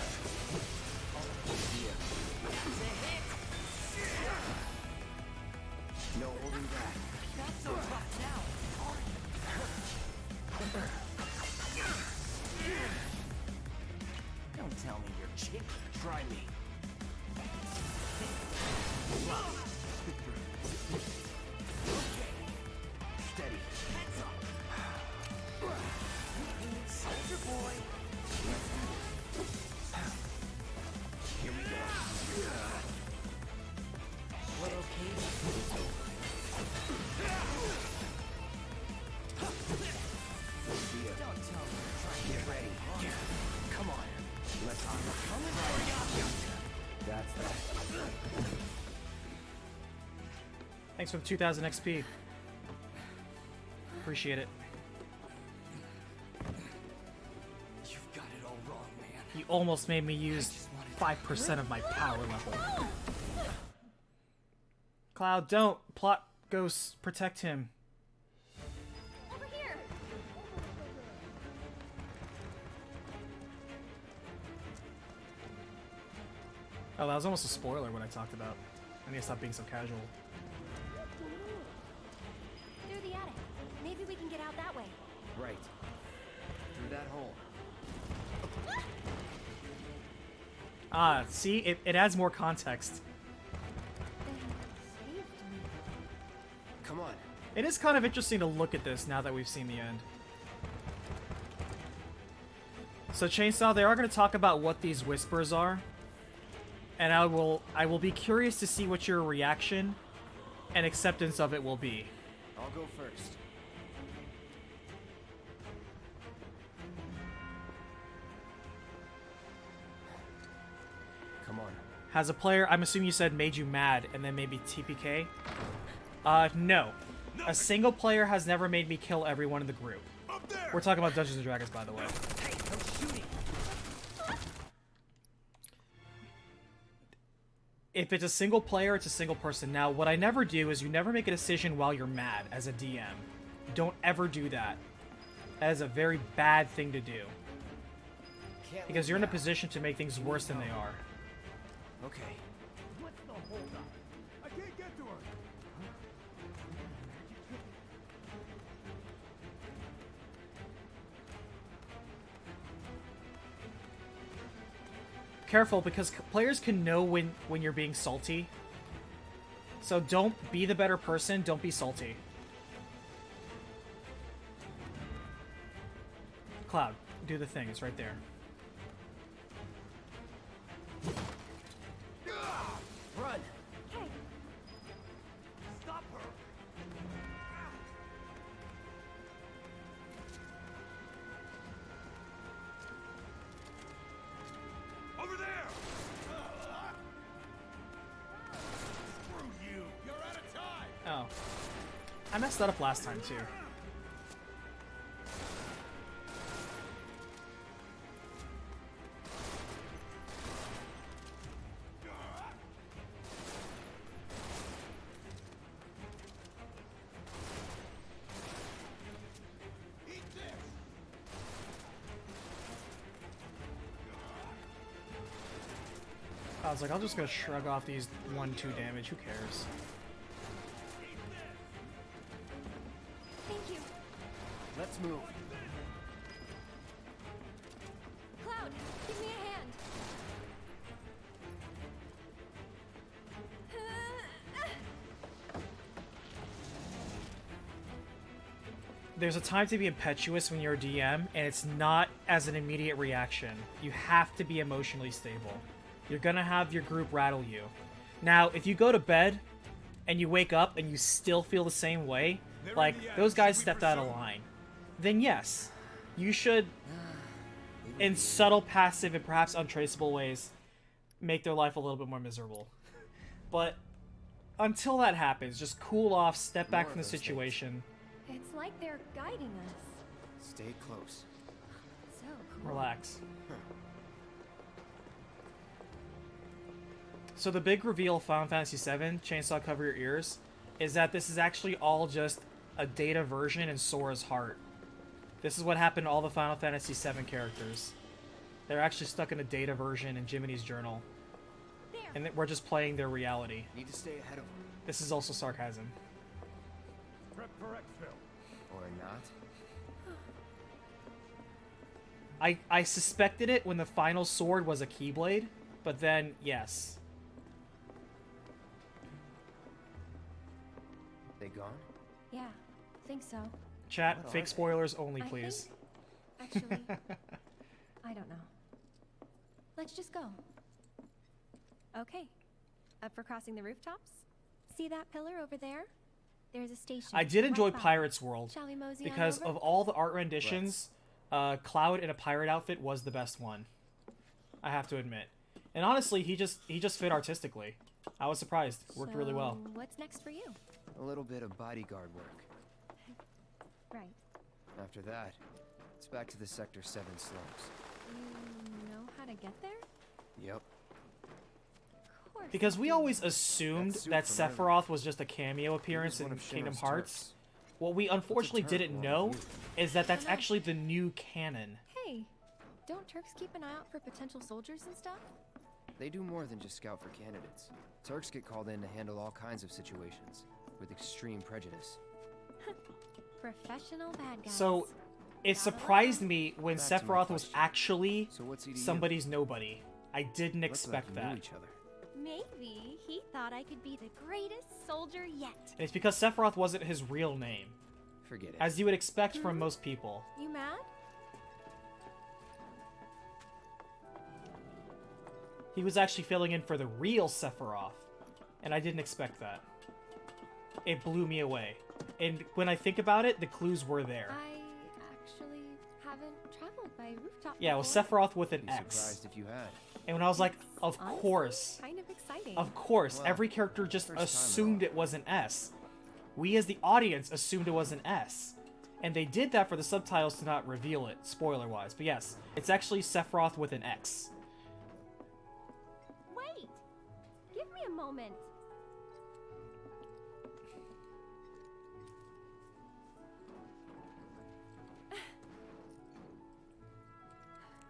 Here. That's a hit. No holding back. Not so tough now. Don't tell me you're chick. Try me. Okay. Steady. Heads up. Soldier boy. Here we go. What okay? It's over. Don't tell me you're trying to get ready. Come on. Let's come for you. That's that. Thanks for the 2000 XP. Appreciate it. You've got it all wrong, man. You almost made me use 5% of my power level. Cloud, don't! Plot ghosts, protect him. Over here! Oh, that was almost a spoiler what I talked about. I need to stop being so casual. Through the attic. Maybe we can get out that way. Right. Through that hole. Ah, see? It adds more context. Come on. It is kind of interesting to look at this now that we've seen the end. So Chainsaw, they are going to talk about what these whispers are. And I will be curious to see what your reaction and acceptance of it will be. I'll go first. Come on. Has a player, I'm assuming you said made you mad and then maybe TPK? No. A single player has never made me kill everyone in the group. We're talking about Dungeons & Dragons, by the way. Hey, no shooting. if it's a single player, it's a single person. Now, what I never do is you never make a decision while you're mad as a DM. Don't ever do that. That is a very bad thing to do. Because you're in a position to make things worse than they are. Okay. What's the holdup? I can't get to her. Careful, because players can know when you're being salty. So don't be the better person, don't be salty. Cloud, do the thing, it's right there. Run! Okay. Stop her. Over there! Screw you! You're out of time! Oh. I messed that up last time, too. I was like, I'm just gonna shrug off these 1-2 damage, who cares? Thank you. Let's move. Cloud, give me a hand. There's a time to be impetuous when you're a DM, and it's not as an immediate reaction. You have to be emotionally stable. You're gonna have your group rattle you. Now, if you go to bed and you wake up and you still feel the same way, like those guys stepped out of line, then yes, you should, in subtle, passive, and perhaps untraceable ways, make their life a little bit more miserable. But until that happens, just cool off, step back from the situation. It's like they're guiding us. Stay close. So cool. Relax. So the big reveal of Final Fantasy VII, Chainsaw Cover Your Ears, is that this is actually all just a data version in Sora's heart. This is what happened to all the Final Fantasy VII characters. They're actually stuck in a data version in Jiminy's journal. And we're just playing their reality. Need to stay ahead of them. This is also sarcasm. Prep for exfil. Or not. I suspected it when the final sword was a Keyblade, but then, yes. They gone? Yeah, think so. Chat, What are fake they? spoilers only, please. Actually, I don't know. Let's just go. Okay. Up for crossing the rooftops? See that pillar over there? There's a station. I did right enjoy by. Pirate's World Shall we mosey on because over? of all the art renditions, Cloud in a pirate outfit was the best one. I have to admit. And honestly, he just fit artistically. I was surprised. Worked really well. So, what's next for you? A little bit of bodyguard work. Right. After that, it's back to the Sector 7 slopes. You know how to get there? Yep. Of course. Because we always assumed That suit that from Sephiroth was just a cameo appearance one in of Kingdom Shinra's Hearts. Turks. What we unfortunately Turk didn't want know with is that that's actually the new canon. Hey, don't Turks keep an eye out for potential soldiers and stuff? They do more than just scout for candidates. Turks get called in to handle all kinds of situations, with extreme prejudice. Professional bad guys. So, it surprised me when Back to my Sephiroth was question. actually So what's he to you? somebody's nobody. I didn't Looks like expect you knew that. each other. Maybe he thought I could be the greatest soldier yet. And it's because Sephiroth wasn't his real name, Forget it. as you would expect from most people. You mad? He was actually filling in for the real Sephiroth, and I didn't expect that. It blew me away. And when I think about it, the clues were there. I actually haven't traveled by rooftop. Yeah, it was before. Sephiroth with an Be X. surprised if you had. And when I was like, of Honestly, course. Kind of exciting. Of course, Well, every character just first time at assumed all. it was an S. We as the audience assumed it was an S. And they did that for the subtitles to not reveal it, spoiler-wise. But yes, it's actually Sephiroth with an X. Wait! Give me a moment.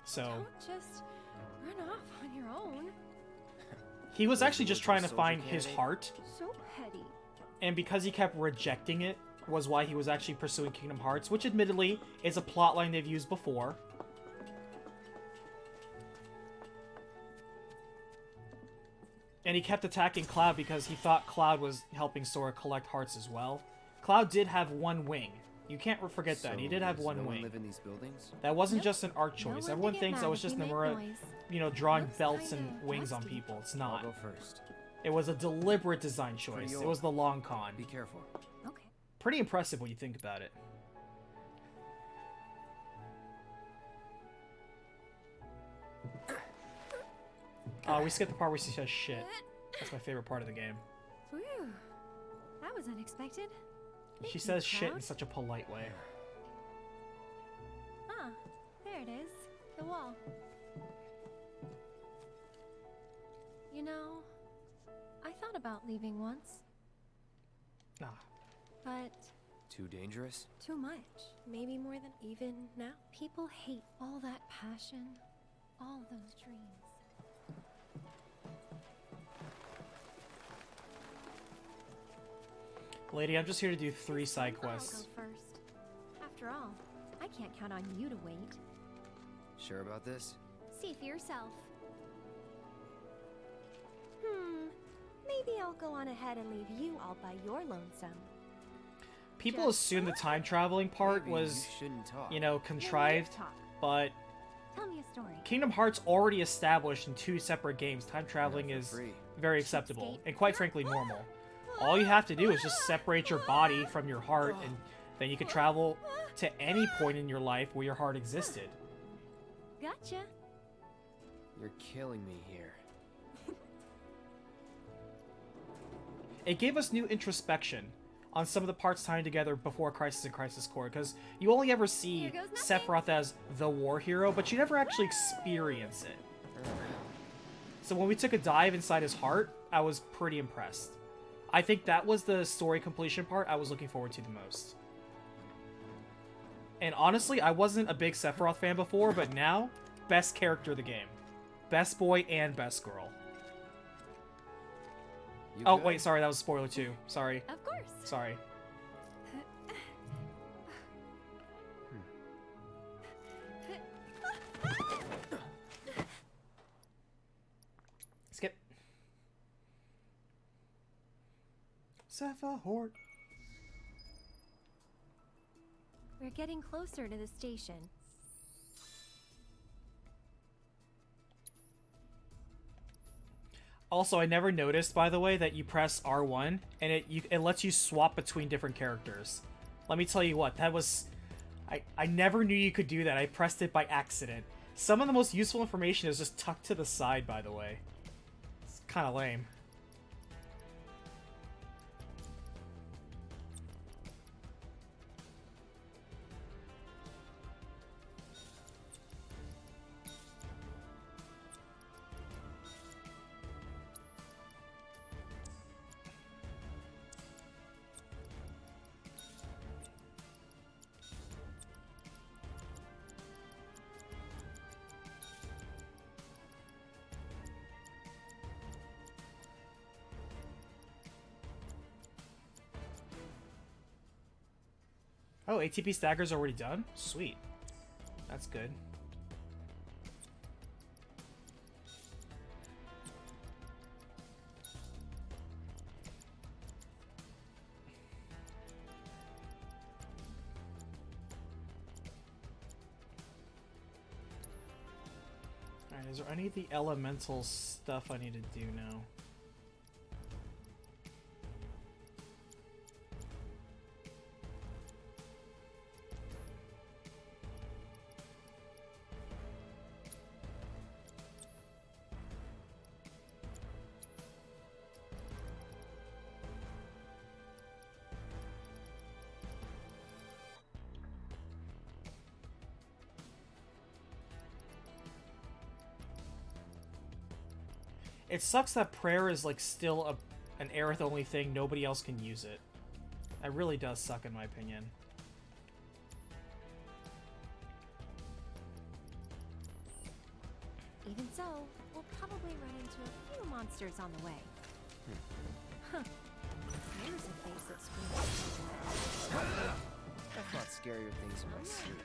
So Don't just run off on your own. he was actually just trying to find his heart, So petty. and because he kept rejecting it was why he was actually pursuing Kingdom Hearts, which admittedly is a plotline they've used before. And he kept attacking Cloud because he thought Cloud was helping Sora collect hearts as well. Cloud did have one wing. You can't forget that. He did have one wing. Live in these buildings? That wasn't just an art choice. Everyone thinks that was just Nomura, you know, drawing belts and wings on people. It's not. I'll go first. It was a deliberate design choice. It was the long con. Be careful. Okay. Pretty impressive when you think about it. We skipped the part where she says shit. That's my favorite part of the game. Whew. That was unexpected. She says shit in such a polite way. Ah, there it is. The wall. You know, I thought about leaving once. Ah. But Too dangerous? too much. Maybe more than even now. People hate all that passion, all those dreams. Lady, I'm just here to do 3 side quests. I'll go first. After all, I can't count on you to wait. Sure about this? See for yourself. Maybe I'll go on ahead and leave you all by your lonesome. People assume the time traveling part Maybe was, you shouldn't talk. you know, contrived, but Tell me a story. Kingdom Hearts already established in 2 separate games time traveling is very acceptable and quite frankly normal. All you have to do is just separate your body from your heart, and then you can travel to any point in your life where your heart existed. Gotcha. You're killing me here. It gave us new introspection on some of the parts tying together before Crisis and Crisis Core, because you only ever see Sephiroth as the war hero, but you never actually experience it. So when we took a dive inside his heart, I was pretty impressed. I think that was the story completion part I was looking forward to the most. And honestly, I wasn't a big Sephiroth fan before, but now, best character of the game. Best boy and best girl. Oh, wait, sorry, that was spoiler 2. Sorry. Of course. Sorry. Skip. Sephiroth. We're getting closer to the station. Also, I never noticed, by the way, that you press R1 and it lets you swap between different characters. Let me tell you what, that was... I never knew you could do that. I pressed it by accident. Some of the most useful information is just tucked to the side, by the way. It's kind of lame. Oh, ATP stagger's already done? Sweet. That's good. Alright, is there any of the elemental stuff I need to do now? It sucks that prayer is like still an Aerith only thing. Nobody else can use it. That really does suck in my opinion. Even so, we'll probably run into a few monsters on the way. Huh. Here's a face that screams. I've fought scarier things in my sleep.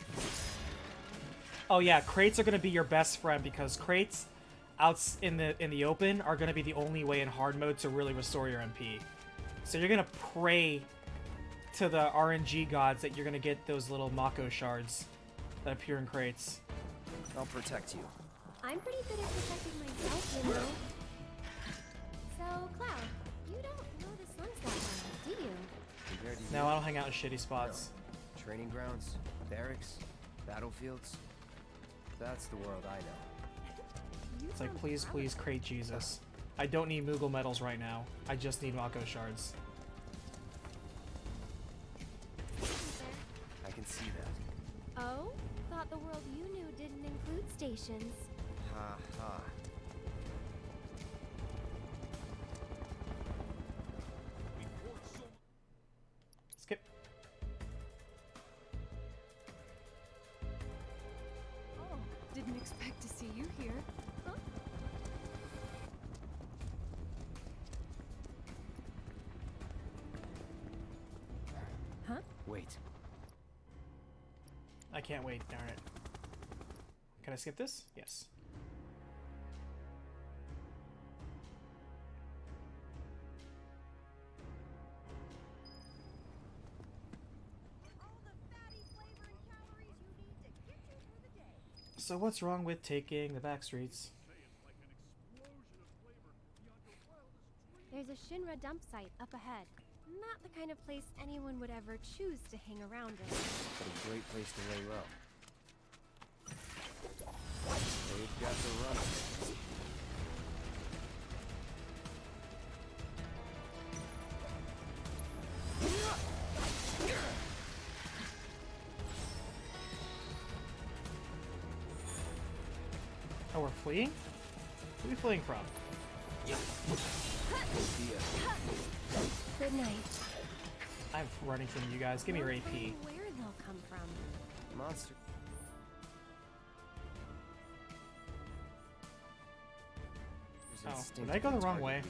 Oh yeah, crates are gonna be your best friend because crates out in the open are gonna be the only way in hard mode to really restore your MP. So you're gonna pray to the RNG gods that you're gonna get those little Mako shards that appear in crates. I'll protect you. I'm pretty good at protecting myself, you know. So, Cloud, you don't know the slums that well, do you? Compared to No, you, I don't hang out in shitty spots. no. Training grounds, barracks, battlefields. That's the world I know. It's like, please, please, crate Jesus. I don't need Moogle medals right now. I just need Mako shards. I can see that. Oh? Thought the world you knew didn't include stations. Ha ha. Skip. Oh, didn't expect to see you here. Huh? Huh? Wait. I can't wait, darn it. Can I skip this? Yes. So what's wrong with taking the back streets? There's a Shinra dump site up ahead. Not the kind of place anyone would ever choose to hang around in. But a great place to lay low. They've got the run of it. Oh, we're fleeing? Who are we fleeing from? Good night. I'm running from you guys. Give me your AP. Where they'll come from. Monster. Oh, did I go the wrong way?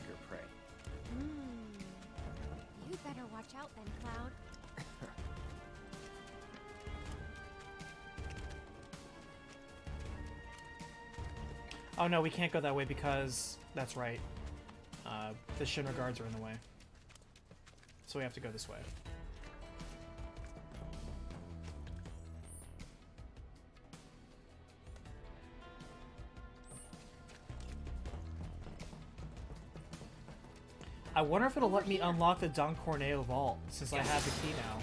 You better watch out then, Cloud. Oh no, we can't go that way because that's right. The Shinra guards are in the way. So we have to go this way. I wonder if it'll let me unlock the Don Corneo vault since I have the key now.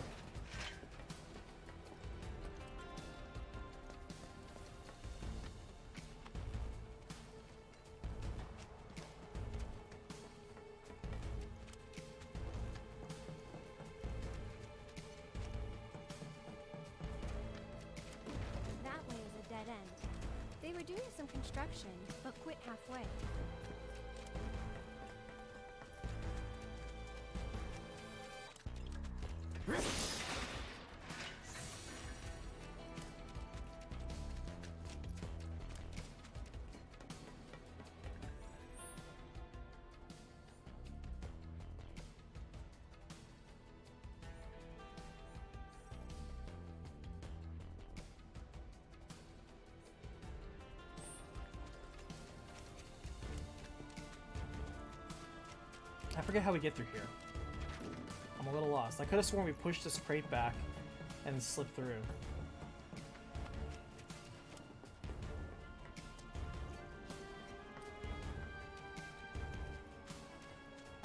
That way is a dead end. They were doing some construction, but quit halfway. I forget how we get through here. I'm a little lost. I could have sworn we pushed this crate back and slipped through.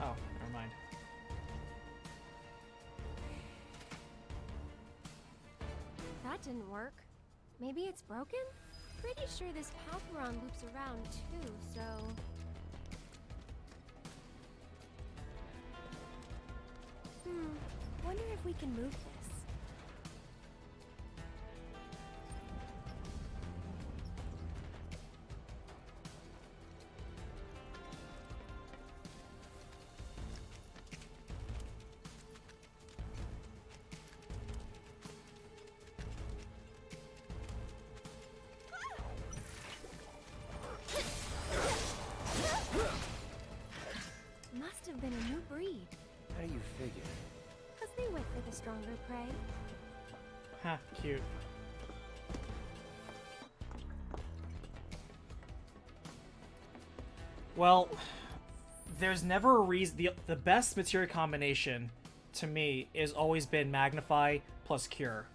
Oh, never mind. That didn't work. Maybe it's broken? Pretty sure this path we're on loops around too, so... Wonder if we can move this. stronger prey. Ha, cute. Well, there's never a reason. The best materia combination to me is always been Magnify plus Cure.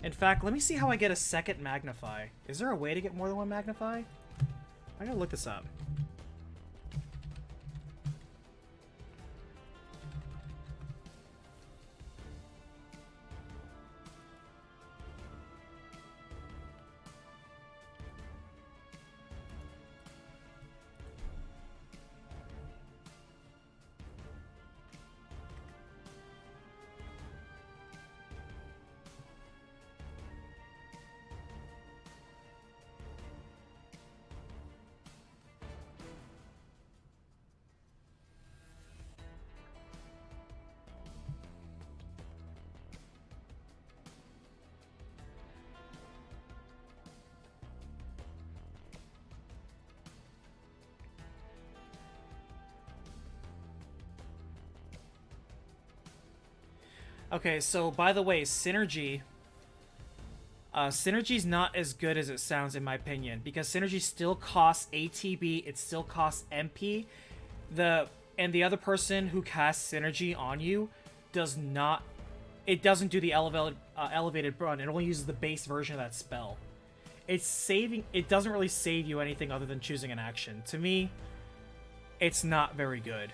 In fact, let me see how I get a second Magnify. Is there a way to get more than one Magnify? I gotta look this up. Okay, so by the way, Synergy. Synergy's not as good as it sounds in my opinion, because Synergy still costs ATB, it still costs MP. And the other person who casts Synergy on you does not. It doesn't do the elevated run. It only uses the base version of that spell. It's saving. It doesn't really save you anything other than choosing an action. To me, it's not very good.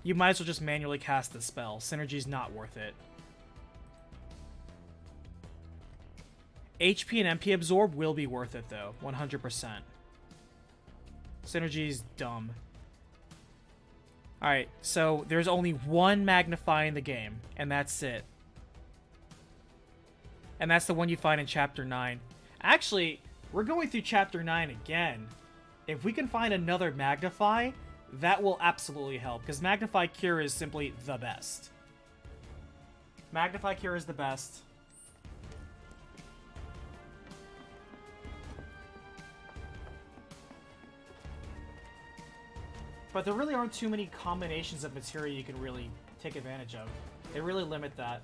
You might as well just manually cast the spell. Synergy's not worth it. HP and MP absorb will be worth it though, 100%. Synergy's dumb. Alright, so there's only one Magnify in the game, and that's it. And that's the one you find in Chapter 9. Actually, we're going through Chapter 9 again. If we can find another Magnify, that will absolutely help, because Magnify Cure is simply the best. Magnify Cure is the best. But there really aren't too many combinations of materia you can really take advantage of. They really limit that.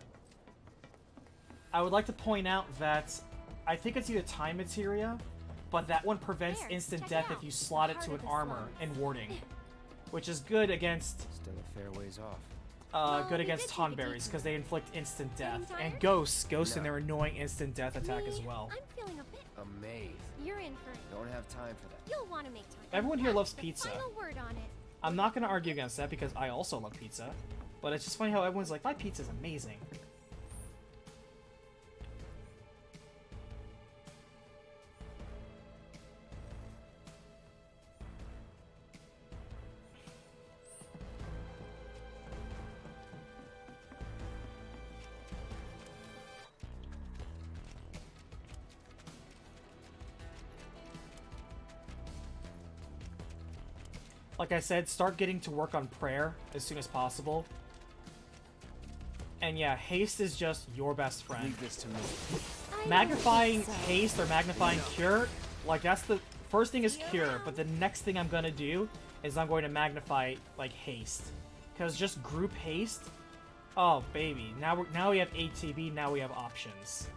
I would like to point out that I think it's either time materia, but that one prevents instant death if you slot it to an armor and warding. Which is good against... Still a fair ways off. Good against Tonberries, because they inflict instant death. And Ghosts and their annoying instant death attack as well. I'm feeling a bit amazed. You're in for it. Don't have time for that. You'll want to make time. Everyone here loves pizza. Final word on it. I'm not going to argue against that because I also love pizza. But it's just funny how everyone's like, my pizza's amazing. Like I said, start getting to work on prayer as soon as possible. And yeah, haste is just your best friend. Leave this to me. Magnifying haste or magnifying cure, like that's the first thing is cure, but the next thing I'm gonna do is I'm going to magnify like haste. Because just group haste, oh baby, now we have ATB, now we have options.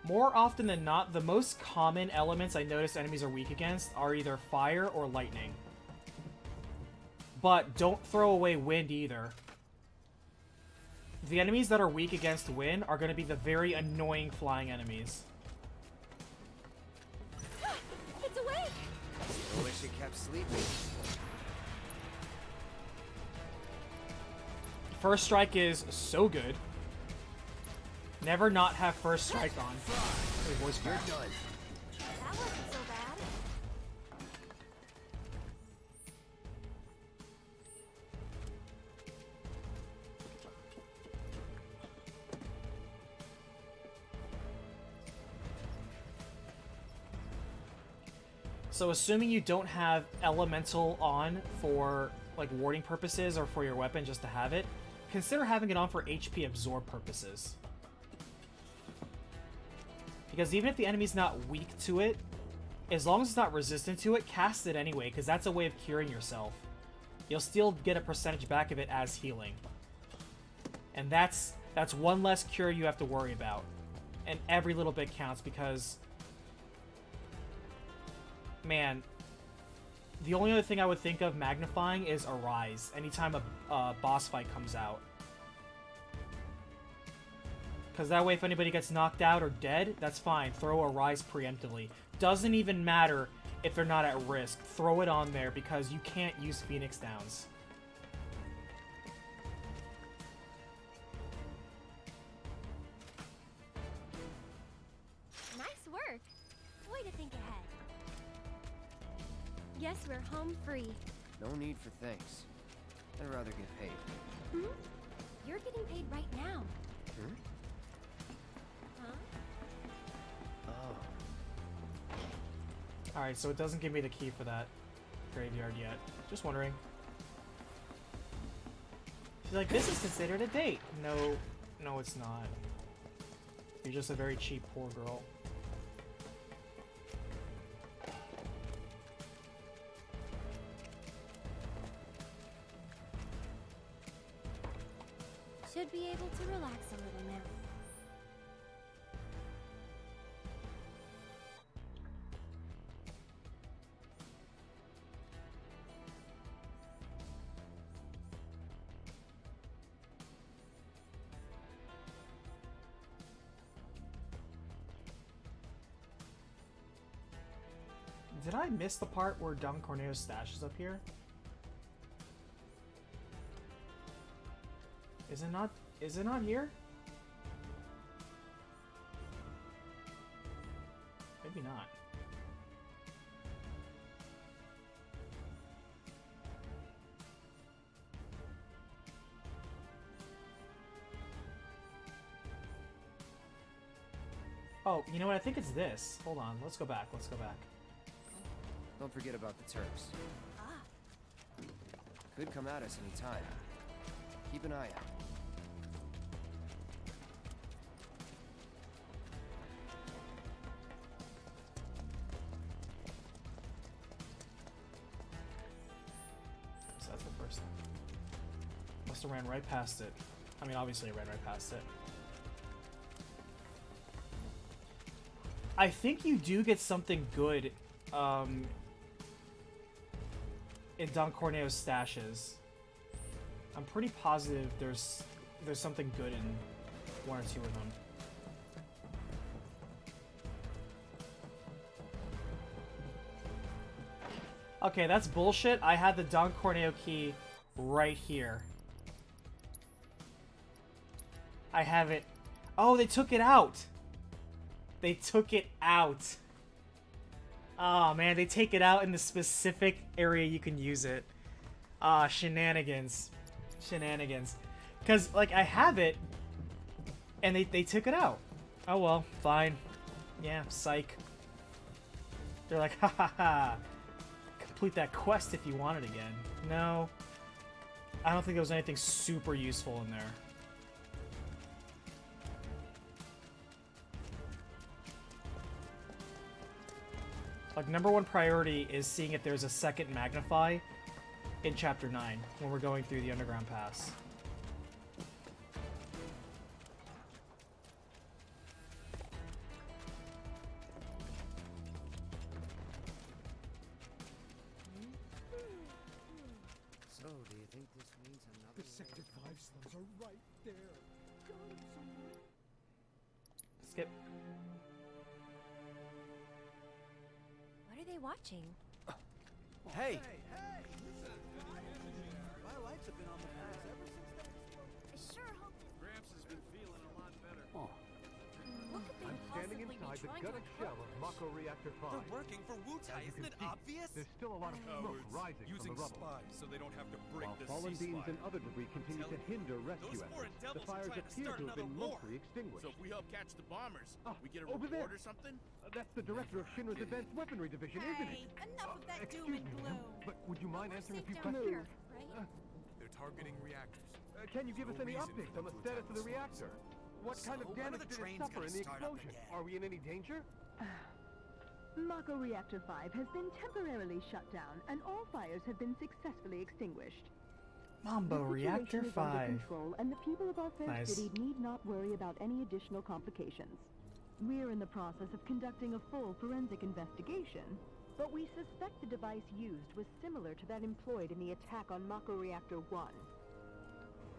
More often than not, the most common elements I notice enemies are weak against are either fire or lightning. But don't throw away wind either. The enemies that are weak against wind are going to be the very annoying flying enemies. It's awake! I wish it kept sleeping. First strike is so good. Never not have first strike on. Wait, voice crack. That wasn't so bad. So assuming you don't have elemental on for like warding purposes or for your weapon just to have it, consider having it on for HP absorb purposes. Because even if the enemy's not weak to it, as long as it's not resistant to it, cast it anyway, because that's a way of curing yourself. You'll still get a percentage back of it as healing. And that's one less cure you have to worry about. And every little bit counts because, man, the only other thing I would think of magnifying is Arise anytime a boss fight comes out. Because that way if anybody gets knocked out or dead, that's fine. Throw Arise preemptively. Doesn't even matter if they're not at risk. Throw it on there because you can't use Phoenix Downs. Nice work. Way to think ahead. Guess we're home free. No need for thanks. I'd rather get paid. Hmm? You're getting paid right now. Hmm? Huh? Oh. Alright, so it doesn't give me the key for that graveyard yet. Just wondering. She's like, this is considered a date. No, it's not. You're just a very cheap, poor girl. Should be able to relax a little now. Did I miss the part where Don Corneo's stash is up here? Is it not here? Maybe not. Oh, you know what? I think it's this. Hold on. Let's go back. Let's go back. Don't forget about the Turks. Ah. Could come at us any time. Keep an eye out. So that's the first thing. Must have ran right past it. I mean, obviously I ran right past it. I think you do get something good in Don Corneo's stashes. I'm pretty positive there's something good in one or two of them. Okay, that's bullshit. I had the Don Corneo key right here. I have it. Oh, they took it out. They took it out. Oh man, they take it out in the specific area you can use it. Ah, shenanigans. Shenanigans. Because, like, I have it, and they took it out. Oh well, fine. Yeah, psych. They're like, ha ha ha. Complete that quest if you want it again. No. I don't think there was anything super useful in there. Like, number one priority is seeing if there's a second Magnify in Chapter 9 when we're going through the Underground Pass. So, do you think this means another... The Sector 5 slums are right there. God, I'm so worried. Skip. What are they watching? Hey! My lights have been on the fires ever since that exploded. I sure hope this... Gramps has been feeling a lot better. What could they I'm standing possibly be inside the trying gutted to shell of Mako Reactor 5. They're working for Wutai, As you isn't can it see, obvious? There's still a lot of smoke rising Using from the rubble. spies so they don't have to break While the fallen beams ceasefire. and other debris continue to hinder rescue Those foreign efforts, the devils are fires trying to appear start to have been another war. mostly extinguished. So if we help catch the bombers, we get a over reward there. or something? That's the director of Shinra's Advanced Weaponry Division, isn't it? enough of that Excuse doom and me, gloom. But would you mind answering a few down questions? here, right? They're targeting reactors. Can you give us No any reason updates for on the them to status attack of the the reactor? What kind of So, when are damage the did it trains suffer gonna in the start up explosion? again? Are we in any danger? Mako Reactor 5 has been temporarily shut down, and all fires have been successfully extinguished. Mambo The Reactor situation is under 5. control, and the people of our fair Nice. city need not worry about any additional complications. We're in the process of conducting a full forensic investigation, but we suspect the device used was similar to that employed in the attack on Mako Reactor 1.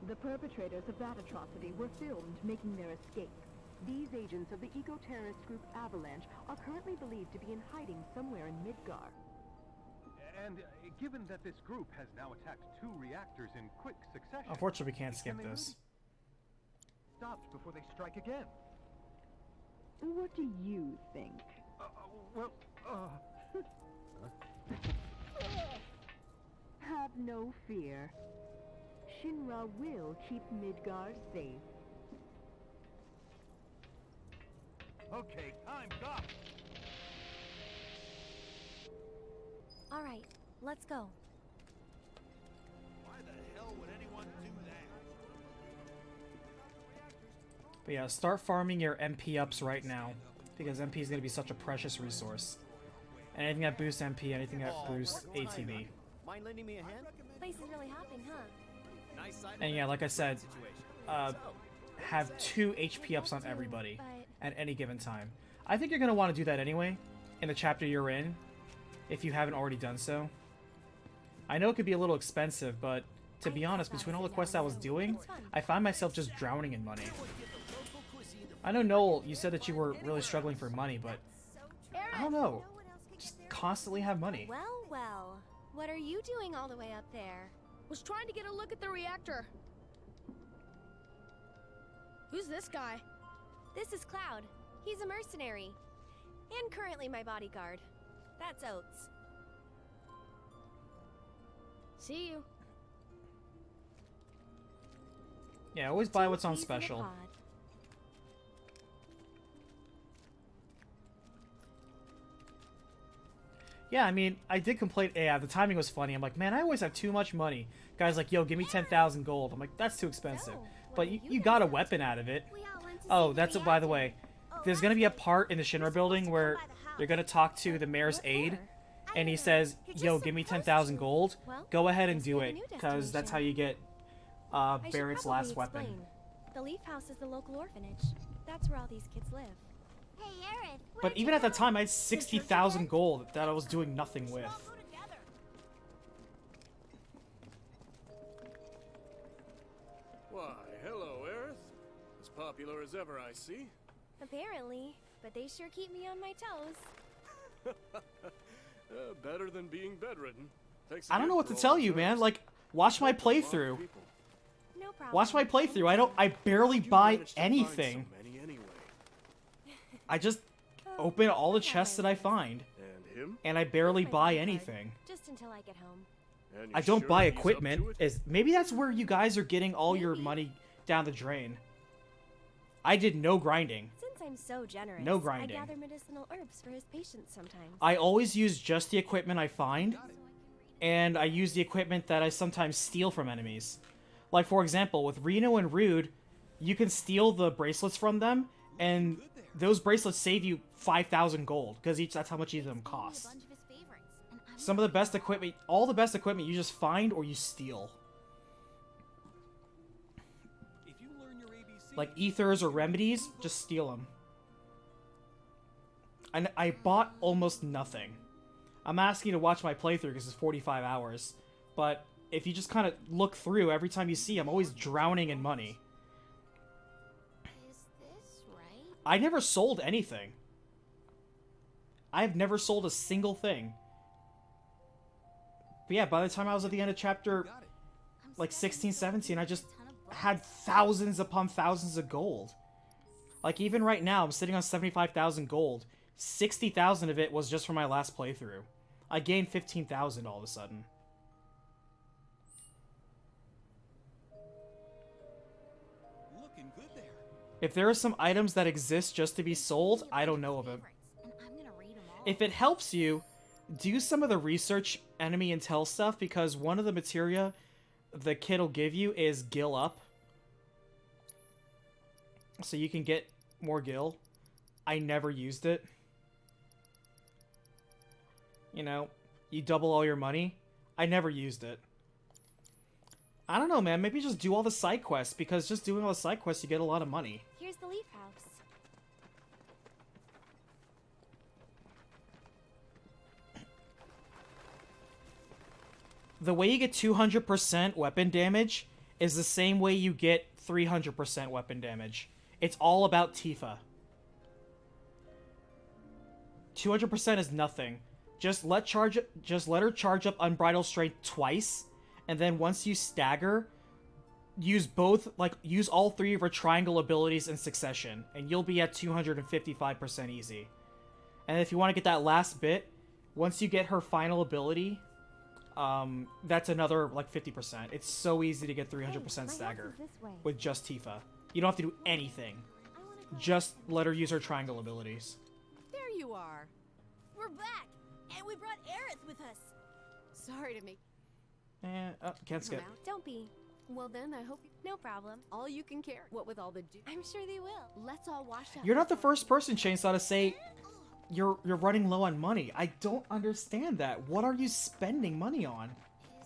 The perpetrators of that atrocity were filmed making their escape. These agents of the eco-terrorist group Avalanche are currently believed to be in hiding somewhere in Midgar. And given that this group has now attacked 2 reactors in quick succession... Unfortunately, we can't skip can they this. really stopped before they strike again. What do you think? Have no fear. Shinra will keep Midgar safe. Okay, time's up! All right, let's go. Why the hell would anyone do that? But yeah, start farming your MP ups right now, because MP is going to be such a precious resource. And anything that boosts MP, anything that boosts ATB. Mind lending me a hand? Place is really hopping, huh? Nice side And yeah, like I said, have 2 HP ups on everybody at any given time. I think you're going to want to do that anyway, in the chapter you're in, if you haven't already done so. I know it could be a little expensive, but to be honest, between all the quests I was doing, I find myself just drowning in money. I know, Noel, you said that you were really struggling for money, but I don't know. Just constantly have money. Well, well. What are you doing all the way up there? Was trying to get a look at the reactor. Who's this guy? This is Cloud. He's a mercenary. And currently my bodyguard. That's Oates. See you. Yeah, always buy what's on special. Yeah, I mean, I did complain. Yeah, the timing was funny. I'm like, man, I always have too much money. Guy's like, yo, give me 10,000 gold. I'm like, that's too expensive. But you got a weapon out of it. Oh, that's it, by the way. There's going to be a part in the Shinra building where you're going to talk to the mayor's aide, and he says, yo, give me 10,000 gold. Go ahead and do it, because that's how you get Barrett's last weapon. The Leaf House is the local orphanage. That's where all these kids live. Hey, Aerith. But even at that time, I had 60,000 gold that I was doing nothing with. Why, hello, Aerith. As popular as ever, I see. Apparently, but they sure keep me on my toes. Better than being bedridden. I don't know what to tell you, man. Like, watch my playthrough. No problem. Watch my playthrough. I barely buy anything. I just open all the chests that I find. And I barely buy anything. Just until I get home. I don't buy equipment. Maybe that's where you guys are getting all your money down the drain. I did no grinding. Since I'm so generous, No grinding. I gather medicinal herbs for his patients sometimes. I always use just the equipment I find, and I use the equipment that I sometimes steal from enemies. Like, for example, with Reno and Rude, you can steal the bracelets from them, and those bracelets save you 5,000 gold, because that's how much each of them cost. Some of the best equipment, all the best equipment, you just find or you steal. Like ethers or remedies, just steal them. And I bought almost nothing. I'm asking you to watch my playthrough because it's 45 hours. But if you just kind of look through, every time you see, I'm always drowning in money. Is this right? I never sold anything. I've never sold a single thing. But yeah, by the time I was at the end of chapter, like 16, 17, I just had thousands upon thousands of gold. Like, even right now, I'm sitting on 75,000 gold. 60,000 of it was just from my last playthrough. I gained 15,000 all of a sudden. Looking good there. If there are some items that exist just to be sold, I don't know of them. If it helps you, do some of the research enemy intel stuff, because one of the materia the kid will give you is Gil Up. So you can get more Gil. I never used it. You know, you double all your money. I never used it. I don't know, man. Maybe just do all the side quests, because just doing all the side quests, you get a lot of money. Here's the leaf house. The way you get 200% weapon damage is the same way you get 300% weapon damage. It's all about Tifa. 200% is nothing. Just let her charge up Unbridled Strength twice, and then once you stagger, use all 3 of her triangle abilities in succession, and you'll be at 255% easy. And if you want to get that last bit, once you get her final ability, that's another like 50%. It's so easy to get 300% stagger with just Tifa. You don't have to do anything. Just let her use her triangle abilities. There you are. We're back, and we brought Aerith with us. Sorry to make. Can't skip. Don't be. Well then, I hope No problem. all you can carry. What with all the I'm sure they will. Let's all wash up. You're not the first person, Chainsaw, to say you're running low on money. I don't understand that. What are you spending money on?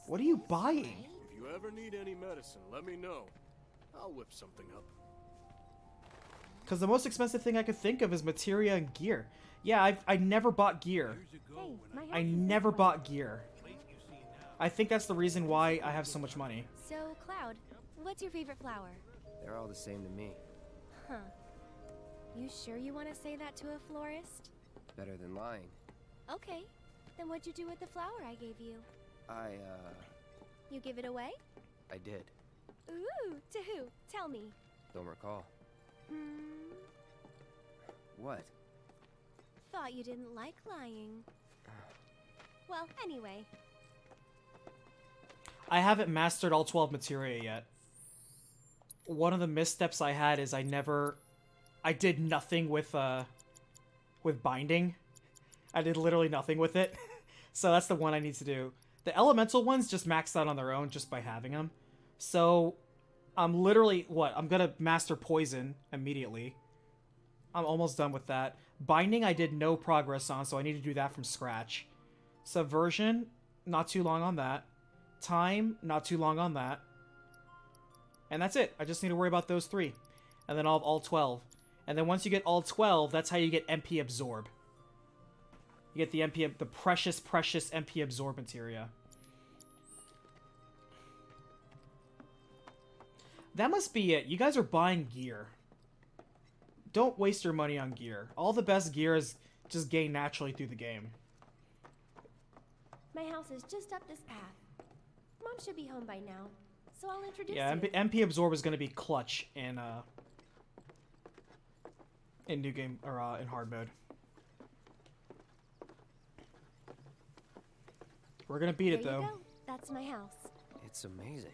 What are you buying? If you ever need any medicine, let me know. I'll whip something up. Because the most expensive thing I could think of is materia and gear. Yeah, I never bought gear. Hey, I never bought gear. I think that's the reason why I have so much money. So, Cloud, what's your favorite flower? They're all the same to me. Huh. You sure you want to say that to a florist? Better than lying. Okay. Then what'd you do with the flower I gave you? You give it away? I did. Ooh, to who? Tell me. Don't recall. What? Thought you didn't like lying. Well, anyway. I haven't mastered all 12 materia yet. One of the missteps I had is I did nothing with binding. I did literally nothing with it. So that's the one I need to do. The elemental ones just maxed out on their own just by having them. So I'm literally, I'm gonna master poison immediately. I'm almost done with that. Binding I did no progress on, so I need to do that from scratch. Subversion, not too long on that. Time, not too long on that. And that's it. I just need to worry about those 3. And then I'll have all 12. And then once you get all 12, that's how you get MP Absorb. You get the precious MP Absorb materia. That must be it. You guys are buying gear. Don't waste your money on gear. All the best gear is just gained naturally through the game. My house is just up this path. Mom should be home by now, so I'll introduce Yeah, you. MP Absorb is going to be clutch in new game or in hard mode. We're gonna beat it though. There you go. That's my house. It's amazing.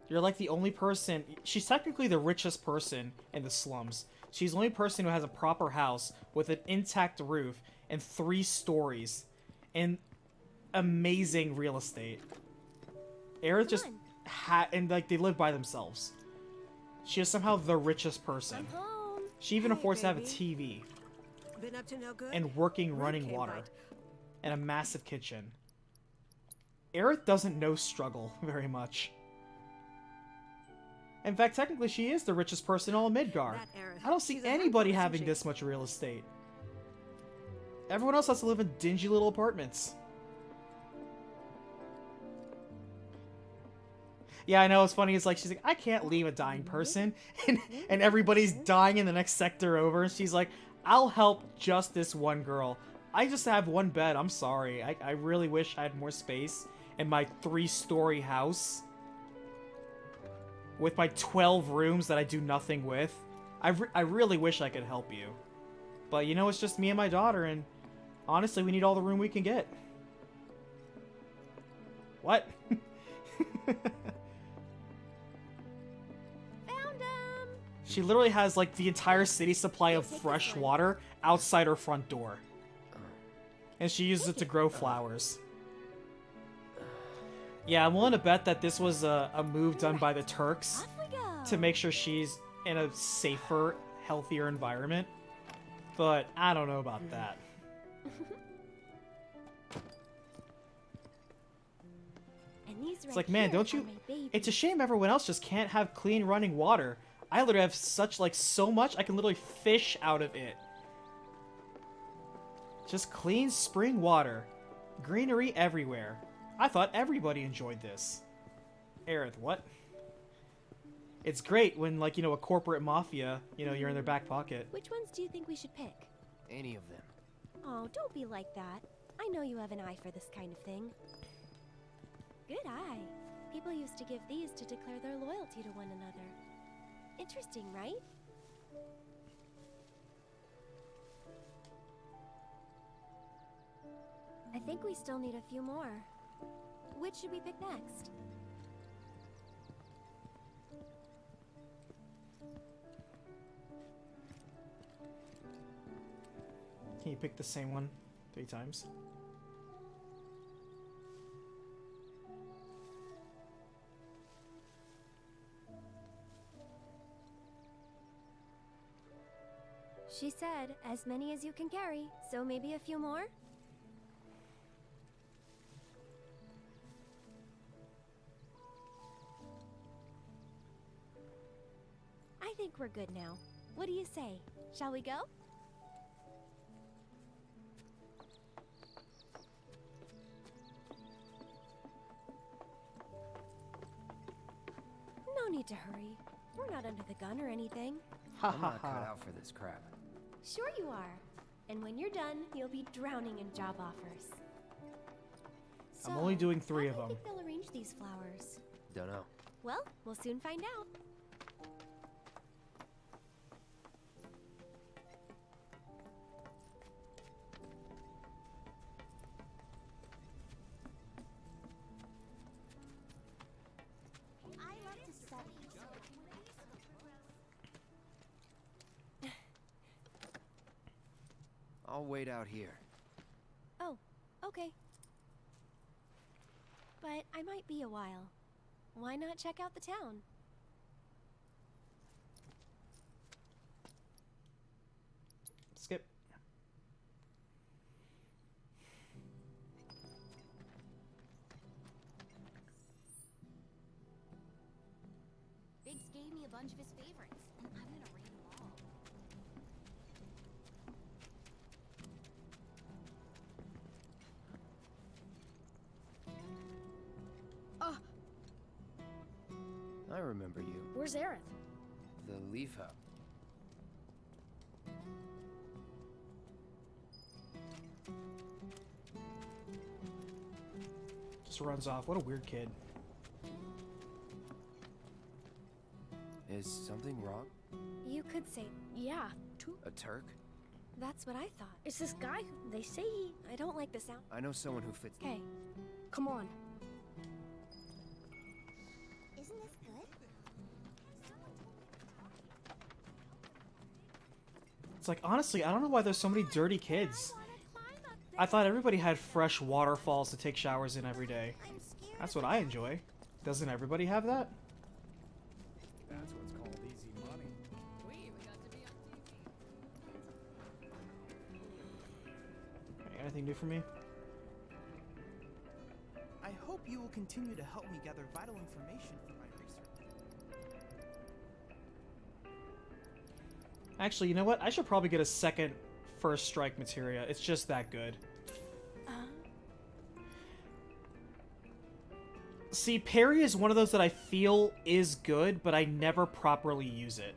You're like the only person. She's technically the richest person in the slums. She's the only person who has a proper house with an intact roof and 3 stories and amazing real estate. Aerith just and like they live by themselves. She is somehow the richest person. I'm home. She even Hey, affords to have a baby. TV Been up to no good? and working running Okay, water right. and a massive kitchen. Aerith doesn't know struggle very much. In fact, technically, she is the richest person in all of Midgar. That Aerith. I don't see She's a handful, anybody isn't having she? this much real estate. Everyone else has to live in dingy little apartments. Yeah, I know, it's funny, it's like, she's like, I can't leave a dying person, and everybody's dying in the next sector over, and she's like, I'll help just this one girl. I just have one bed, I'm sorry. I really wish I had more space in my 3-story house. With my 12 rooms that I do nothing with. I really wish I could help you. But you know, it's just me and my daughter, and honestly, we need all the room we can get. What? Found him! She literally has, like, the entire city supply of fresh water outside her front door. And she uses it to grow flowers. Yeah, I'm willing to bet that this was a move done by the Turks to make sure she's in a safer, healthier environment. But I don't know about that. And these It's like, man, don't you... It's a shame everyone else just can't have clean running water. I literally have so much, I can literally fish out of it. Just clean spring water. Greenery everywhere. I thought everybody enjoyed this. Aerith, what? It's great when, like, you know, a corporate mafia, you know, you're in their back pocket. Which ones do you think we should pick? Any of them. Oh, don't be like that. I know you have an eye for this kind of thing. Good eye. People used to give these to declare their loyalty to one another. Interesting, right? I think we still need a few more. Which should we pick next? Can you pick the same one 3 times? She said, as many as you can carry, so maybe a few more? I think we're good now. What do you say? Shall we go? No need to hurry. We're not under the gun or anything. I'm not cut out for this crap. Sure you are. And when you're done, you'll be drowning in job offers. So, I'm only doing 3 of how do them. you think they'll arrange these flowers? Dunno. Well, we'll soon find out. I love to study. I'll wait out here. Oh, okay. But I might be a while. Why not check out the town? Skip. Biggs gave me a bunch of his favorites, and I'm gonna read them all. I remember you. Where's Aerith? The Leaf Hub. Just runs off. What a weird kid. Is something wrong? You could say, Yeah, too. A Turk? that's what I thought. It's this guy. They say he. I don't like the sound. I know someone who fits. Okay, Come on. Isn't this good? It's like, honestly, I don't know why there's so many dirty kids. I thought everybody had fresh waterfalls to take showers in every day. That's what I enjoy. Doesn't everybody have that? That's what's called easy money. Hey, anything new for me? I hope you will continue to help me gather vital information for my research. Actually, you know what? I should probably get a second First Strike materia. It's just that good. See, parry is one of those that I feel is good, but I never properly use it.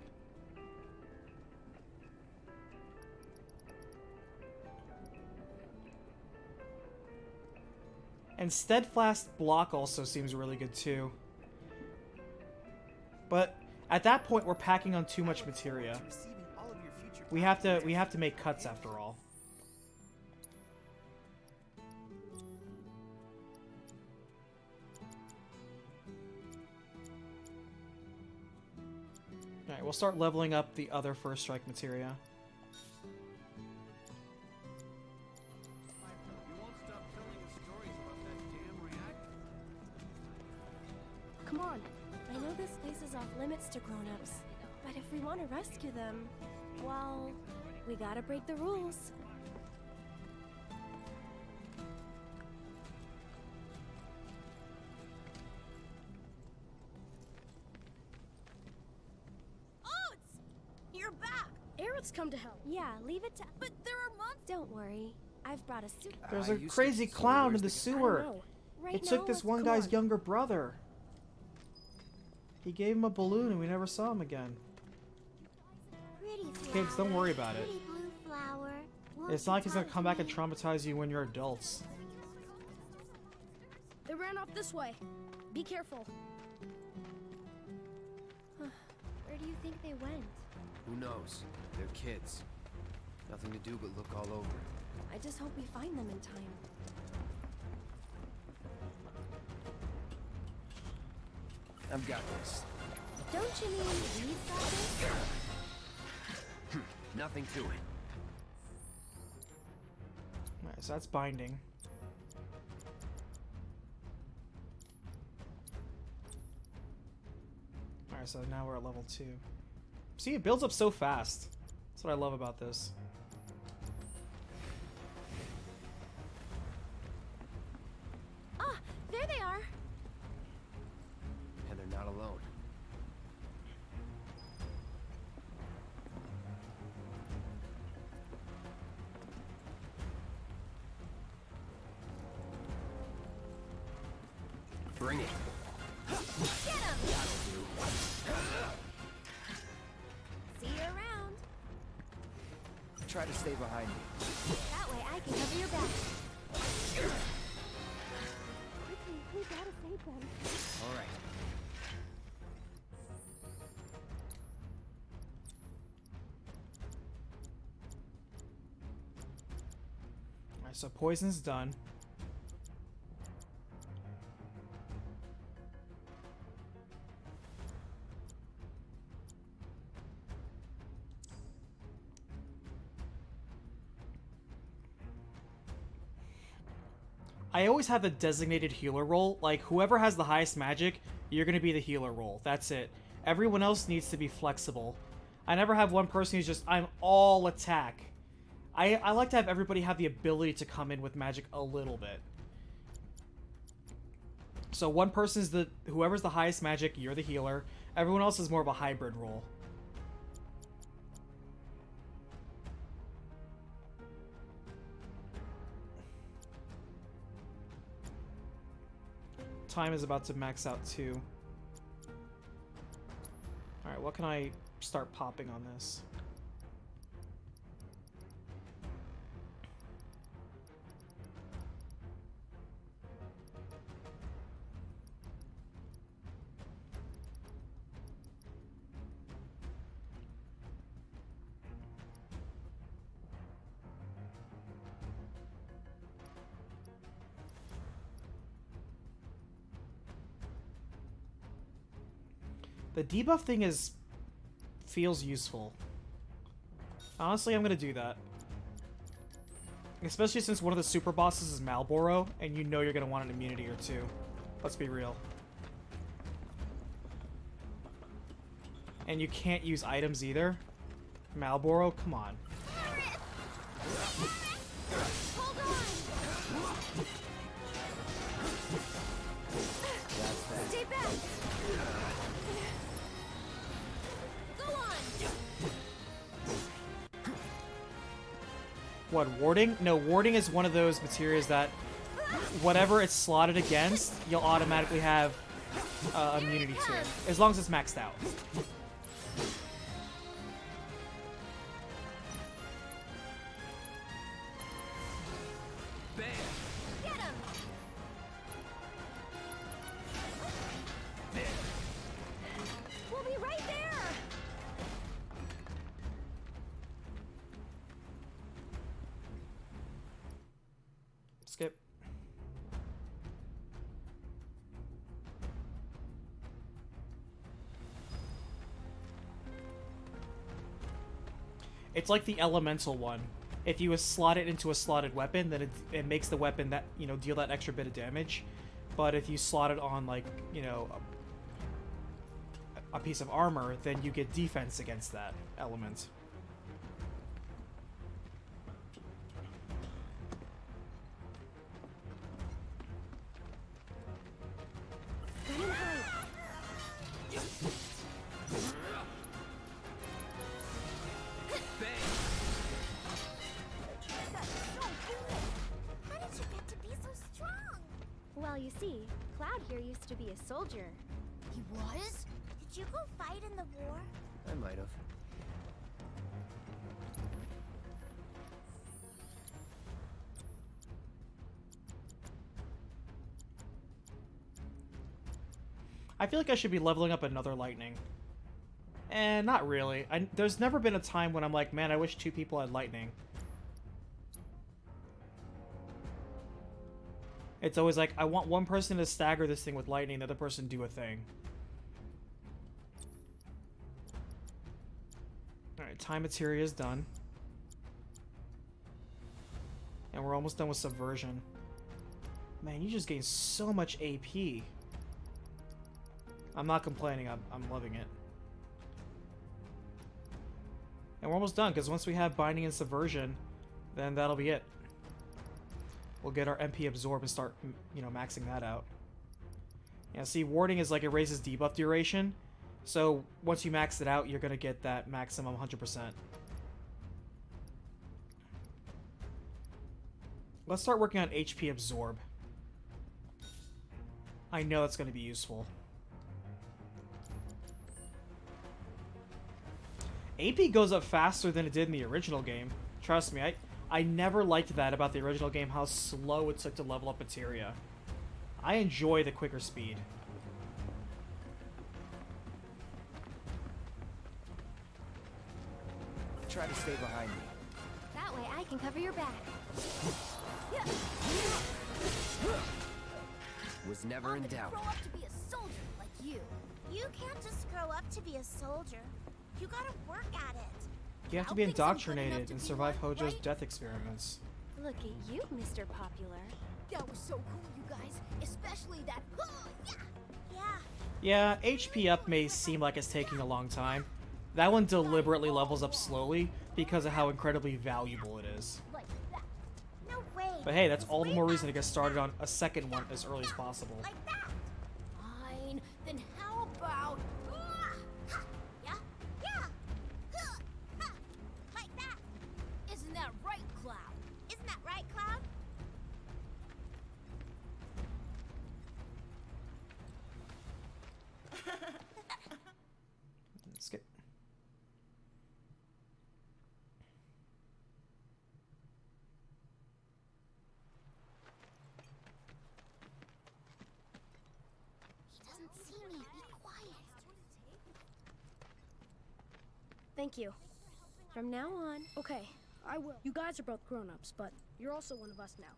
And Steadfast Block also seems really good too. But at that point, we're packing on too much materia. We have to make cuts after all. Alright, we'll start leveling up the other First Strike materia. Come on. I know this place is off limits to grown-ups, but if we want to rescue them, well, we gotta break the rules. it's come to help. Yeah, leave it to. But there are monsters. Don't worry. I've brought a suit. There's a crazy clown in the sewer. Right It took now, this let's one go guy's on. younger brother. He gave him a balloon and we never saw him again. Pretty flower, Kids, don't worry about it. pretty blue flower. Won't It's you not like he's gonna talk come to back and me? traumatize you when you're adults. They ran off this way. Be careful. Where do you think they went? Who knows? They're kids. Nothing to do but look all over. I just hope we find them in time. I've got this. Don't you mean we've got this? Nothing to it. Alright, so that's binding. Alright, so now we're at level 2. See, it builds up so fast. That's what I love about this. Ah, there they are. And they're not alone. Bring it. Get him! See you around. Try to stay behind me. That way I can cover your back. Quickly, we gotta save them. All right. Alright, so poison's done. I always have a designated healer role. Like, whoever has the highest magic, you're going to be the healer role. That's it. Everyone else needs to be flexible. I never have one person who's just, I'm all attack. I like to have everybody have the ability to come in with magic a little bit. So one person's whoever's the highest magic, you're the healer. Everyone else is more of a hybrid role. Time is about to max out too. Alright, what can I start popping on this? The debuff thing feels useful. Honestly, I'm gonna do that. Especially since one of the super bosses is Malboro, and you know you're gonna want an immunity or two. Let's be real. And you can't use items either. Malboro, come on. Stay back. Go on. What, warding? No, warding is one of those materials that whatever it's slotted against, you'll automatically have immunity to, as long as it's maxed out. Get him. We'll be right there. Skip. It's like the elemental one. If you slot it into a slotted weapon, then it makes the weapon that, you know, deal that extra bit of damage. But if you slot it on, like, you know, a piece of armor, then you get defense against that element. Run and hide. Bam! you see, Cloud here used to be a soldier. He was? Did you go fight in the war? I might have. I feel like I should be leveling up another lightning. And not really. There's never been a time when I'm like, man, I wish 2 people had lightning. It's always like, I want one person to stagger this thing with lightning, the other person do a thing. Alright, time materia is done. And we're almost done with subversion. Man, you just gained so much AP. I'm not complaining, I'm loving it. And we're almost done, because once we have binding and subversion, then that'll be it. We'll get our MP absorb and start, you know, maxing that out. Yeah, see, warding is like it raises debuff duration. So once you max it out, you're gonna get that maximum 100%. Let's start working on HP absorb. I know that's gonna be useful. AP goes up faster than it did in the original game. Trust me, I never liked that about the original game, how slow it took to level up materia. I enjoy the quicker speed. Try to stay behind me. That way I can cover your back. Was never in doubt. Grow up to be a soldier like you. You can't just grow up to be a soldier. You gotta work at it. You have to be indoctrinated and survive Hojo's death experiments. Look at you, Mr. Popular. That was so cool, you guys. Especially that. Yeah, HP up may seem like it's taking a long time. That one deliberately levels up slowly because of how incredibly valuable it is. No way. But hey, that's all the more reason to get started on a second one as early as possible. Fine. Then how about... Like that. Isn't that right, Cloud? Isn't that right, Cloud? Skip. He doesn't see me. Be quiet. Thank you. From now on. Okay, I will. You guys are both grown-ups, but you're also one of us now.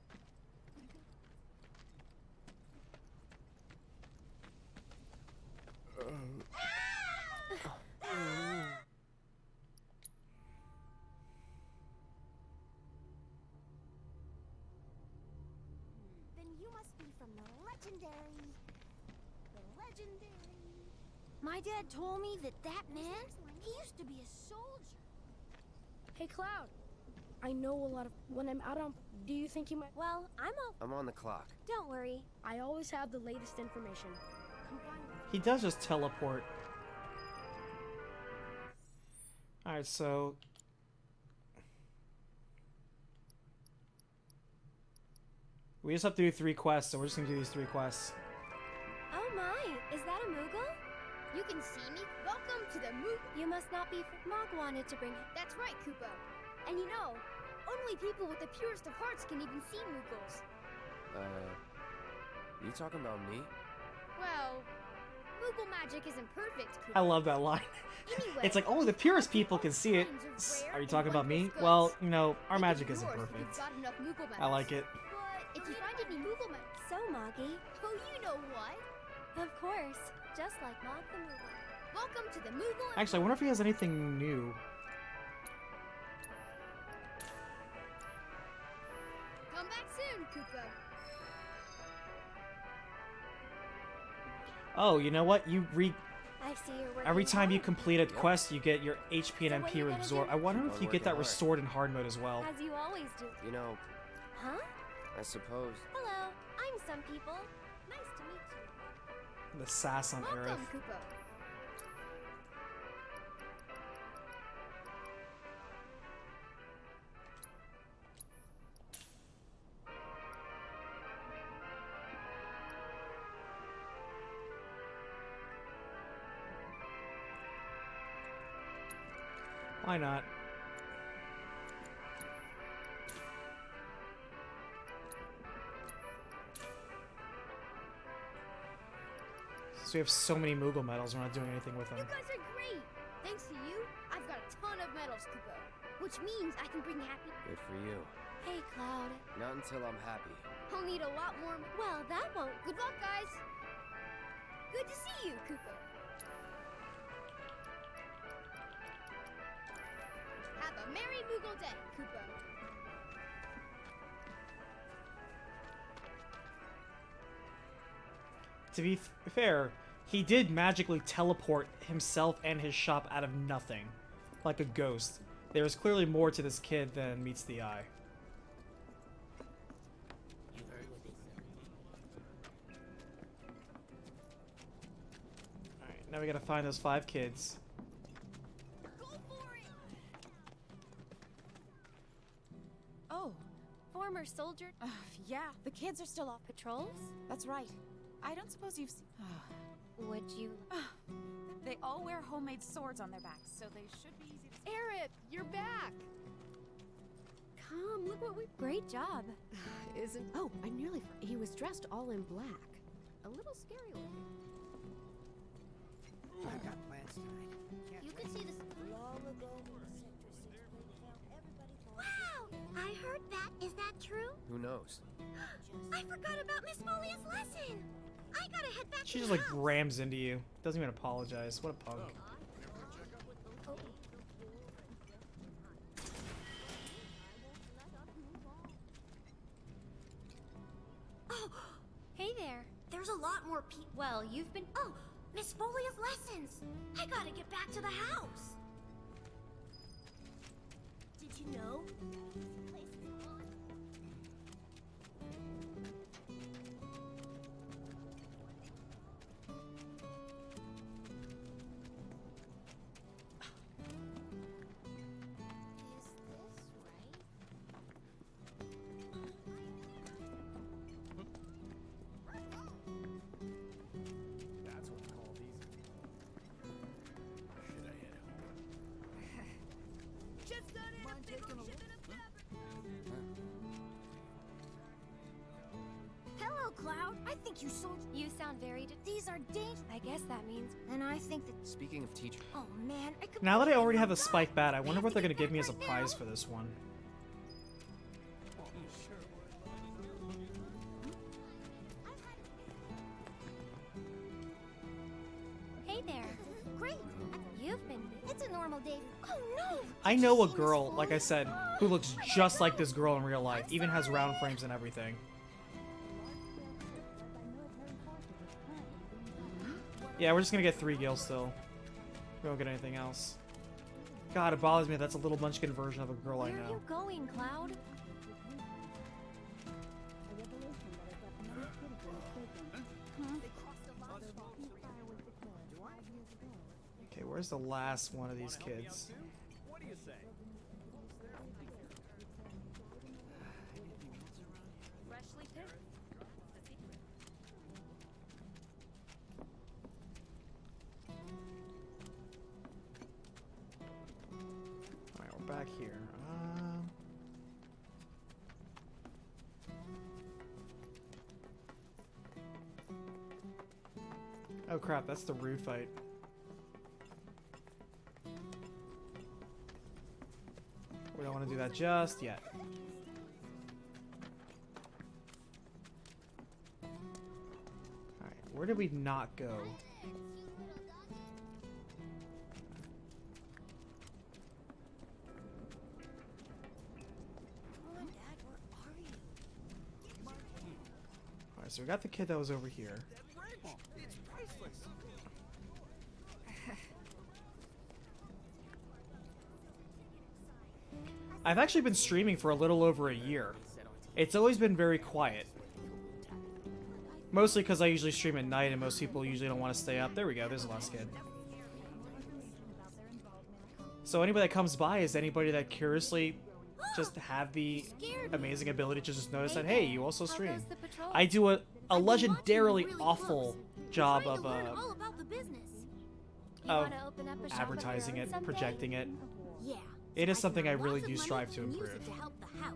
Then you must be from the legendary... My dad told me that man, he used to be a soldier. Hey, Cloud. I know a lot of... When I'm out on... Do you think you might... Well, I'm on the clock. Don't worry. I always have the latest information. He does just teleport. Alright, so... We just have to do 3 quests, so we're just gonna do these 3 quests. Oh my, is that a Moogle? You can see me? Welcome to the Moogle. You must not be... Mog wanted to bring... That's right, Kupo. And you know, only people with the purest of hearts can even see Moogles. You talking about me? Well, Moogle magic isn't perfect, Kupo. I love that line. Anyway, It's like only the purest people can see it. Are you talking about me? Well, you know, our magic isn't perfect. I like it. But if you find any Moogle magic... So, Moggy. Oh, you know what? Of course. Just like Mog the Moogle. Welcome to the Moogle... Actually, I wonder if he has anything new. Come back soon, Kupo. Oh, you know what? I see you're working Every time you hard. complete a quest, you get your HP and MP absorb. I wonder if you get that restored in hard mode as well. As you always do. You know, Huh? I suppose. Hello, I'm some people. Nice to meet you. The sass on Aerith. Welcome, Kupo. Why not? So we have so many Moogle medals, we're not doing anything with them. You guys are great! Thanks to you, I've got a ton of medals, Kupo. Which means I can bring happy... Good for you. Hey, Cloud. Not until I'm happy. I'll need a lot more... Well, that won't. Good luck, guys. Good to see you, Kupo. Have a merry Moogle day, Kupo. To be fair, he did magically teleport himself and his shop out of nothing, like a ghost. There is clearly more to this kid than meets the eye. Alright, now we gotta find those 5 kids. Oh, former soldier? Yeah, the kids are still off patrols? That's right. I don't suppose you've seen... Would you... They all wear homemade swords on their backs, so they should be easy to... Aerith, you're back! Come, look what we... Great job. Isn't... Oh, I nearly... He was dressed all in black. A little scary looking. I've got plans tonight. You can see this... Wow! I heard that. Is that true? Who knows? I forgot about Miss Folia's lesson! I gotta head back She to just the like house. rams into you. Doesn't even apologize. What a punk. Oh, Hey there. there's a lot more people. Well, you've been... Oh, Miss Folia's lessons! I gotta get back to the house! Did you know? That's what we call these. Should I head home? Just got in a big old shipment of Hello, Cloud. I think you sold... You sound very... These are dangerous. I guess that means... And I think that... Speaking of teachers... Oh, man. I could... Now that I already have the spike bat, I wonder what they're gonna give me as a prize for this one. Hey there. Great. You've been... It's a normal day. Oh, no. I know a girl, like I said, who looks just like this girl in real life, even has round frames and everything. Yeah, we're just gonna get 3 gills still. We won't get anything else. God, it bothers me that's a little munchkin version of a girl Where I are know. you going, Cloud? Okay, where's the last one of these kids? What do you say? Freshly picked. Alright, we're back here. Oh crap, that's the rude fight. We don't want to do that just yet. Alright, where did we not go? Alright, so we got the kid that was over here. It's priceless. I've actually been streaming for a little over a year. It's always been very quiet. Mostly because I usually stream at night and most people usually don't want to stay up. There we go, there's the last kid. So anybody that comes by is anybody that curiously just have the amazing ability to just notice that, hey, you also stream. I do a legendarily awful job of all about the business. of advertising it, projecting it. Yeah. It is so something I can earn really lots of do money strive to and use improve. it to help the house.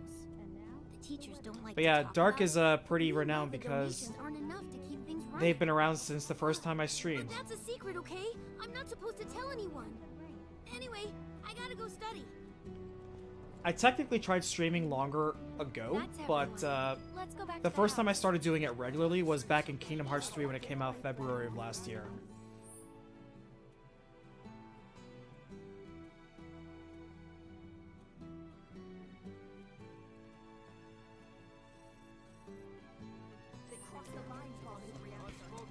The teachers don't like But to yeah, talk Dark about is it. pretty We know renowned the because donations aren't enough to keep things running. they've been around since the first time I streamed. But that's a secret, okay? I'm not supposed to tell anyone. Anyway, I gotta go study. I technically tried streaming longer ago, but Let's go back the to first time I house. started doing it regularly was back in Kingdom Hearts 3 when it came out February of last year. They crossed the line while they reacted.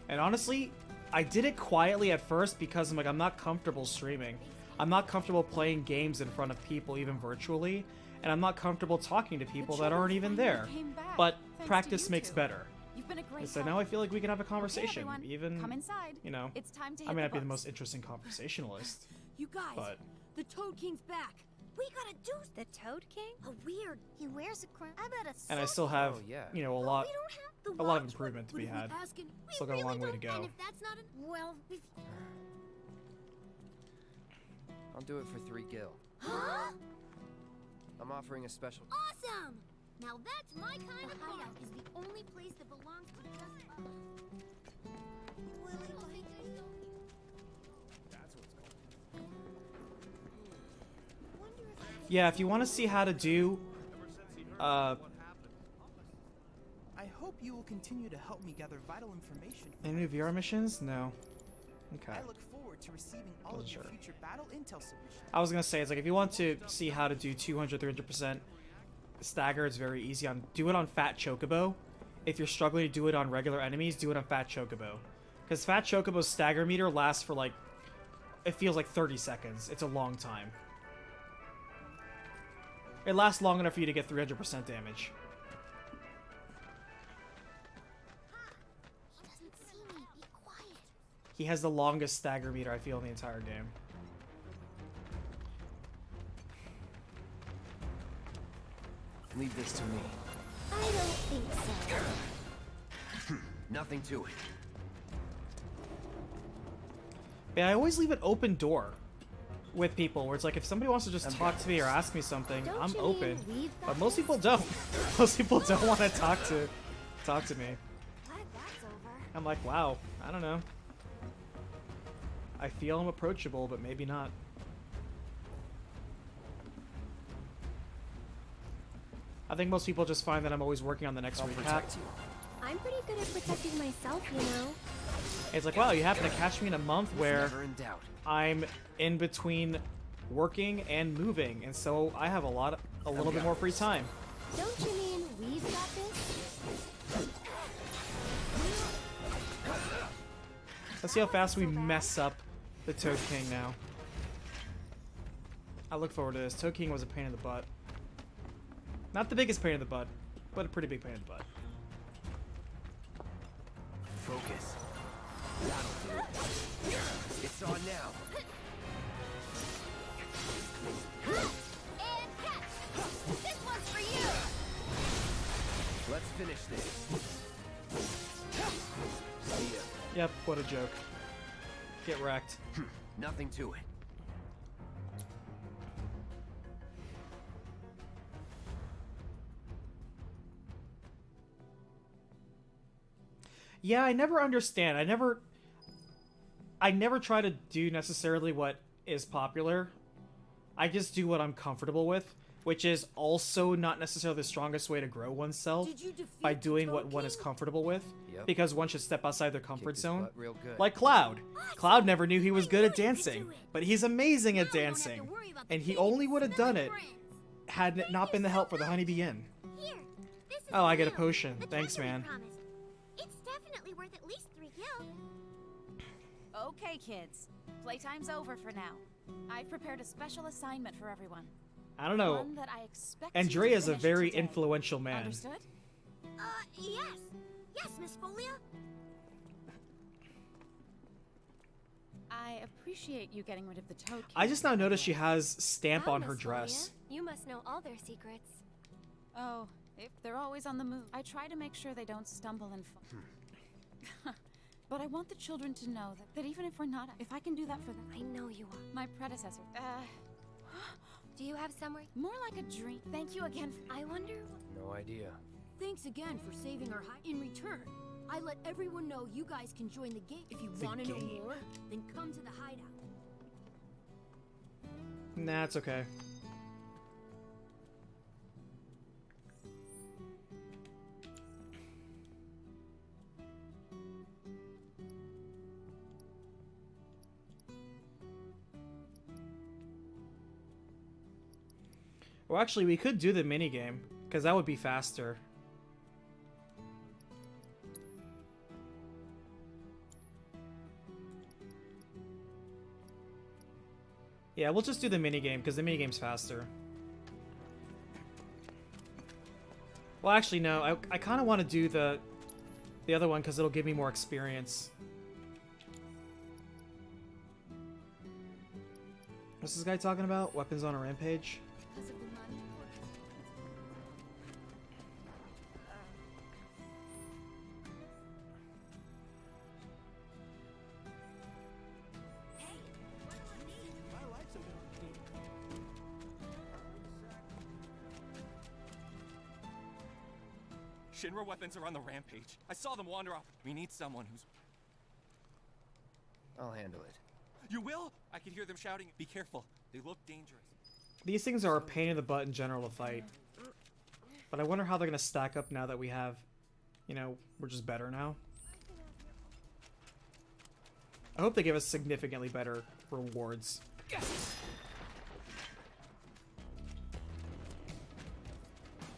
And honestly, I did it quietly at first because I'm like, I'm not comfortable streaming. I'm not comfortable playing games in front of people, even virtually. And I'm not comfortable talking to people that aren't even there. But practice makes better. You've been a great And so now I feel like we can have a conversation. everyone, Even, come inside. you know, It's time to I hit may the not be the books. most interesting conversationalist, You guys, but the Toad King's back. We gotta do The Toad King? a weird. He wears a crown. I bet a. and I still have, you know, a lot the of watch. improvement to But be if we had. ask him, we Still got a really long way to don't- go. And if that's not well, if... I'll do it for 3 gil. Huh? I'm offering a special. Awesome! Now that's my kind of hideout. Is the only place that belongs to just us. yeah, if you want to see how to do, I hope you will continue to help me gather vital information. any new VR missions? No. Okay. I look forward to receiving all Wasn't of your sure. future battle intel submissions. I was gonna say, it's like if you want to see how to do 200, 300% stagger, it's very easy. Do it on Fat Chocobo. If you're struggling to do it on regular enemies, do it on Fat Chocobo. Because Fat Chocobo's stagger meter lasts for like, it feels like 30 seconds. It's a long time. It lasts long enough for you to get 300% damage. He doesn't see me. Be quiet. He has the longest stagger meter I feel in the entire game. Leave this to me. I don't think so. Nothing to it. Yeah, I always leave an open door with people where it's like if somebody wants to just talk to me or ask me something, Don't I'm you open. mean we've got But most people don't. Most people don't want to talk to me. Glad that's over. I'm like, wow, I don't know. I feel I'm approachable, but maybe not. I think most people just find that I'm always working on the next recap. Protect you. I'm pretty good at protecting myself, you know. It's like, wow, you happen to catch me in a month where Never in doubt. I'm in between working and moving, and so I have a little bit more free time. Don't you mean we've got this? Let's see how fast we mess up the Toad King now. I look forward to this. Toad King was a pain in the butt. Not the biggest pain in the butt, but a pretty big pain in the butt. Focus. That'll do. It's on now. And catch! This one's for you! Let's finish this. See ya. Yep, what a joke. Get wrecked. Nothing to it. Yeah, I never understand. I never try to do necessarily what is popular. I just do what I'm comfortable with, which is also not necessarily the strongest way to grow oneself by doing what one is comfortable with. Yep. Because one should step outside their comfort his zone. butt real good. Like Cloud. Cloud never knew he was good at dancing, but he's amazing at dancing. And he only would have done it had it not been the help for the Honeybee Inn. Here, this is Oh, I get a you. potion. The Thanks, treasure we man. promised. It's definitely worth at least 3 gil. Okay, kids. Playtime's over for now. I've prepared a special assignment for everyone. I don't know. One that I expect you to Andrea's a finish very today. influential man. Understood? Yes. Yes, Miss Folia. I appreciate you getting rid of the Toad King. I just now noticed she has stamp Wow, on her Miss dress. Folia. You must know all their secrets. Oh, if they're always on the move. I try to make sure they don't stumble and fall. But I want the children to know that even if we're not, if I can do that for them. I know you are. My predecessor. Do you have somewhere? More like a dream. Thank you again for... I wonder... No idea. Thanks again for saving our hide. In return, I let everyone know you guys can join the game. If you want to know more, then come to the hideout. Nah, it's okay. Well, actually, we could do the minigame, because that would be faster. Yeah, we'll just do the minigame, because the minigame's faster. Well, actually, no. I kind of want to do the other one, because it'll give me more experience. What's this guy talking about? Weapons on a rampage? Shinra weapons are on the rampage. I saw them wander off. We need someone who's... I'll handle it. You will? I could hear them shouting. Be careful. They look dangerous. These things are a pain in the butt in general to fight. But I wonder how they're going to stack up now that we have... You know, we're just better now. I hope they give us significantly better rewards.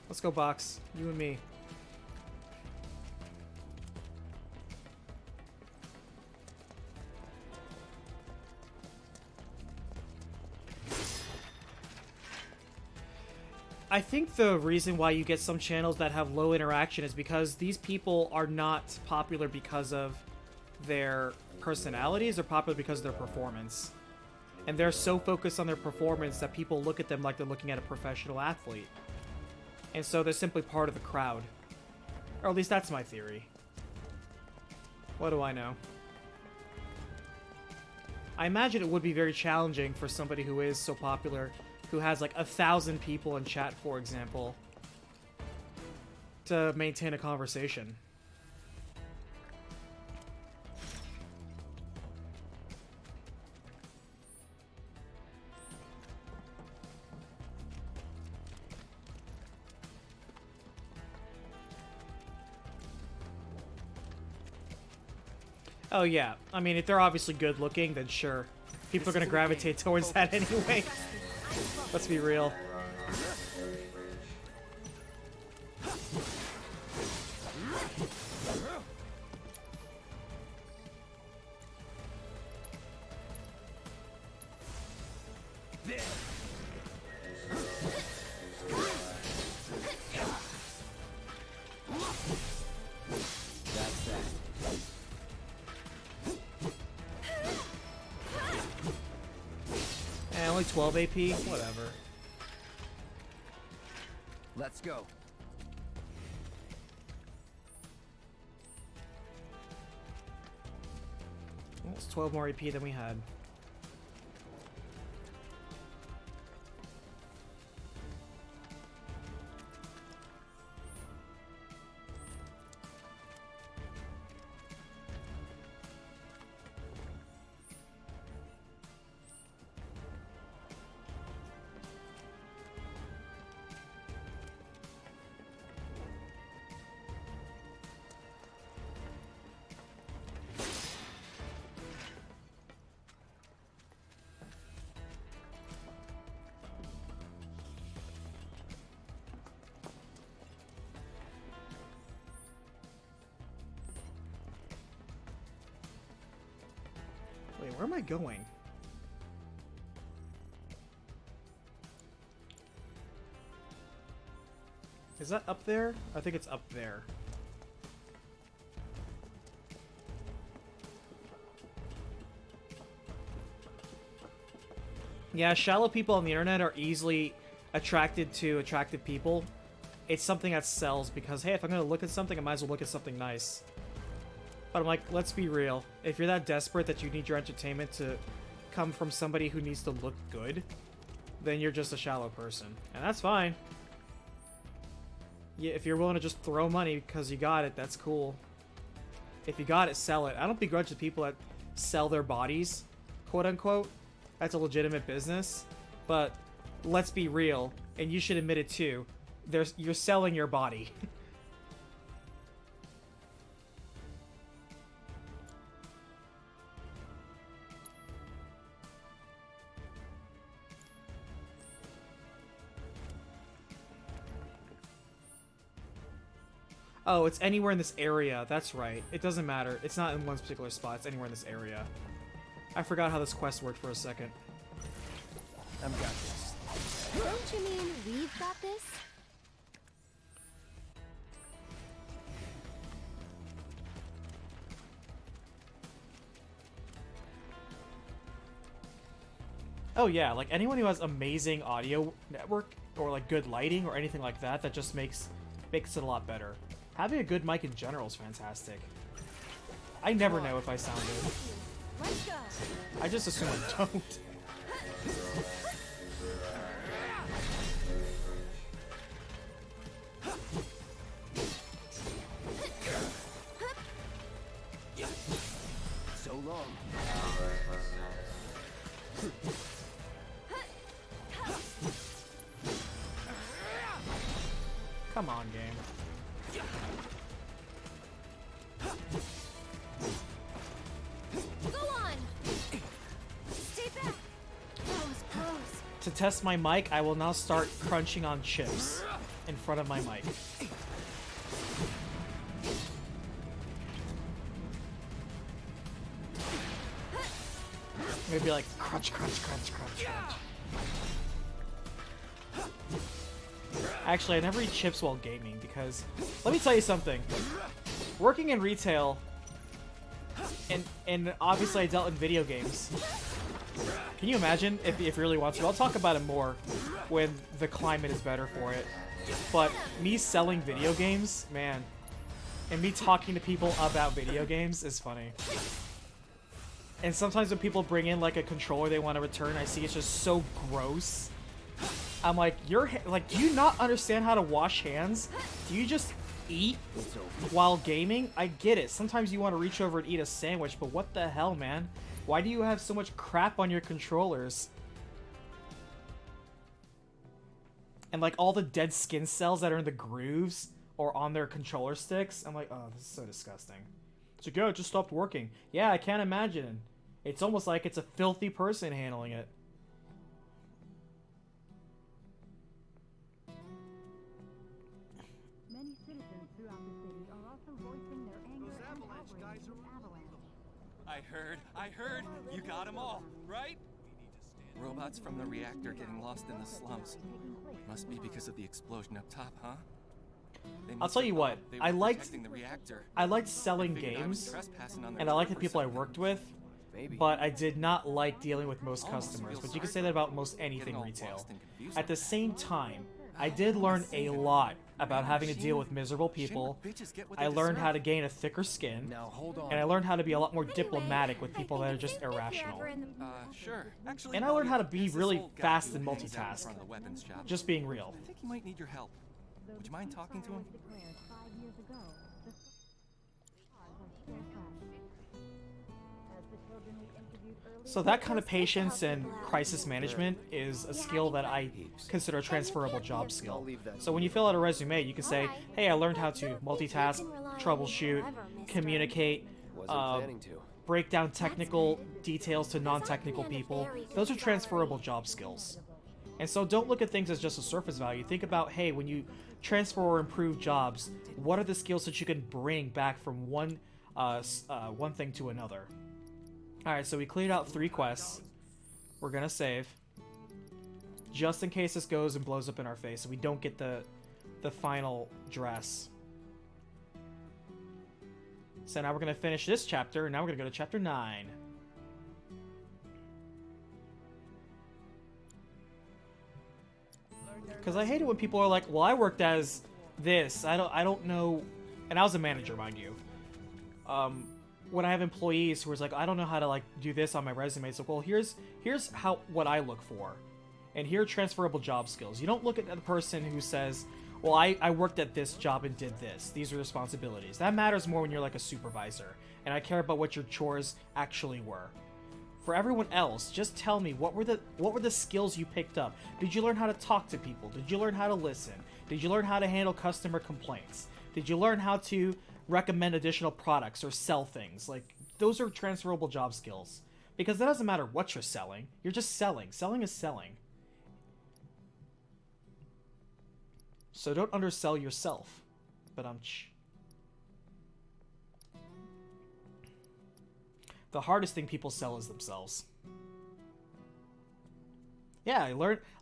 Let's go, Box. You and me. I think the reason why you get some channels that have low interaction is because these people are not popular because of their personalities, they're popular because of their performance. And they're so focused on their performance that people look at them like they're looking at a professional athlete. And so they're simply part of the crowd. Or at least that's my theory. What do I know? I imagine it would be very challenging for somebody who is so popular, who has like 1,000 people in chat, for example, to maintain a conversation. Oh yeah, I mean, if they're obviously good looking, then sure. People are gonna gravitate towards that anyway. Let's be real. Only 12 AP? Whatever. Let's go. Well, it's 12 more AP than we had. Wait, where am I going? Is that up there? I think it's up there. Yeah, shallow people on the internet are easily attracted to attractive people. It's something that sells because, hey, if I'm going to look at something, I might as well look at something nice. But I'm like, let's be real. If you're that desperate that you need your entertainment to come from somebody who needs to look good, then you're just a shallow person. And that's fine. Yeah, if you're willing to just throw money because you got it, that's cool. If you got it, sell it. I don't begrudge the people that sell their bodies, quote unquote. That's a legitimate business. But let's be real, and you should admit it too. You're selling your body. Oh, it's anywhere in this area. That's right. It doesn't matter. It's not in one particular spot. It's anywhere in this area. I forgot how this quest worked for a second. I've got this. Don't you mean we've got this? Oh yeah, like anyone who has amazing audio network or like good lighting or anything like that, that just makes it a lot better. Having a good mic in general is fantastic. I never know if I sound good. Let's go. I just assume I don't. So long. Come on, game. Go on. Stay back. That was close. To test my mic, I will now start crunching on chips in front of my mic. Maybe like crunch, crunch, crunch, crunch, crunch. Actually, I never eat chips while gaming because, let me tell you something. Working in retail, and obviously I dealt in video games. Can you imagine if you really want to? I'll talk about it more when the climate is better for it. But me selling video games, man, and me talking to people about video games is funny. And sometimes when people bring in like a controller they want to return, I see it's just so gross. I'm like, do you not understand how to wash hands? Do you just eat while gaming? I get it. Sometimes you want to reach over and eat a sandwich, but what the hell, man? Why do you have so much crap on your controllers? And like all the dead skin cells that are in the grooves or on their controller sticks. I'm like, oh, this is so disgusting. It's like, yo, it just stopped working. Yeah, I can't imagine. It's almost like it's a filthy person handling it. Many citizens throughout the city are also voicing their anger and outrage with Avalanche. I heard. You got them all, right? Robots from the reactor getting lost in the slums. Must be because of the explosion up top, huh? I'll tell you what, I liked selling Figured I was games, trespassing on their and I liked the property people I somewhere. worked with, but I did not like dealing with most customers. But you can say that about most anything retail. At the same time, I did learn a lot about having to deal with miserable people. I learned how to gain a thicker skin, and I learned how to be a lot more diplomatic with people that are just irrational. Sure. Actually, And I learned how to be really This old guy fast who and hangs out in multitask. front of the weapons shop. Just being real. I think he might need your help. Would you mind talking to him? Declared 5 years ago, the stars are still flashing. As the children we interviewed earlier, So that kind of patience and crisis management is a skill that I consider a transferable job skill. So when you fill out a resume, you can say, hey, I learned how to multitask, troubleshoot, communicate, break down technical details to non-technical people. Those are transferable job skills. And so don't look at things as just a surface value. Think about, hey, when you transfer or improve jobs, what are the skills that you can bring back from one thing to another? Alright, so we cleared out 3 quests. We're gonna save. Just in case this goes and blows up in our face, so we don't get the final dress. So now we're gonna finish this chapter, and now we're gonna go to chapter 9. Because I hate it when people are like, well, I worked as this. I don't know. And I was a manager, mind you. when I have employees who are like, I don't know how to like do this on my resume. It's like, well, here's what I look for, and here are transferable job skills. You don't look at the person who says, well, I worked at this job and did this. These are responsibilities. That matters more when you're like a supervisor, and I care about what your chores actually were. For everyone else, just tell me, what were the skills you picked up? Did you learn how to talk to people? Did you learn how to listen? Did you learn how to handle customer complaints? Did you learn how to recommend additional products or sell things? Like, those are transferable job skills. Because it doesn't matter what you're selling. You're just selling. Selling is selling. So don't undersell yourself. But the hardest thing people sell is themselves. Yeah,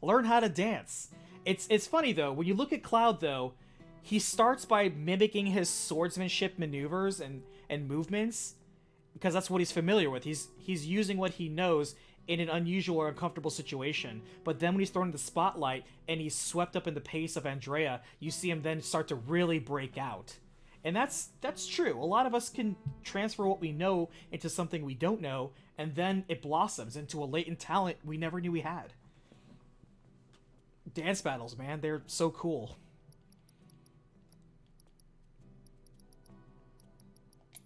learn how to dance. It's funny though, when you look at Cloud though, he starts by mimicking his swordsmanship maneuvers and movements because that's what he's familiar with. He's using what he knows in an unusual or uncomfortable situation. But then when he's thrown in the spotlight and he's swept up in the pace of Andrea, you see him then start to really break out. And that's true. A lot of us can transfer what we know into something we don't know, and then it blossoms into a latent talent we never knew we had. Dance battles, man, they're so cool.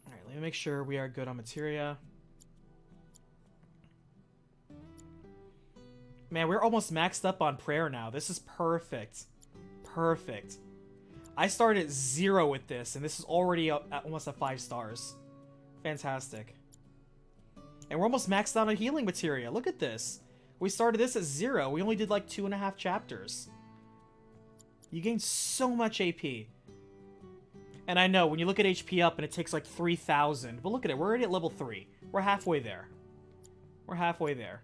Alright, let me make sure we are good on materia. Man, we're almost maxed up on prayer now. This is perfect. Perfect. I started at 0 with this, and this is already up at almost at 5 stars. Fantastic. And we're almost maxed out on healing materia. Look at this. We started this at 0. We only did like 2.5 chapters. You gain so much AP. And I know, when you look at HP up and it takes like 3,000, but look at it, we're already at level 3. We're halfway there. We're halfway there.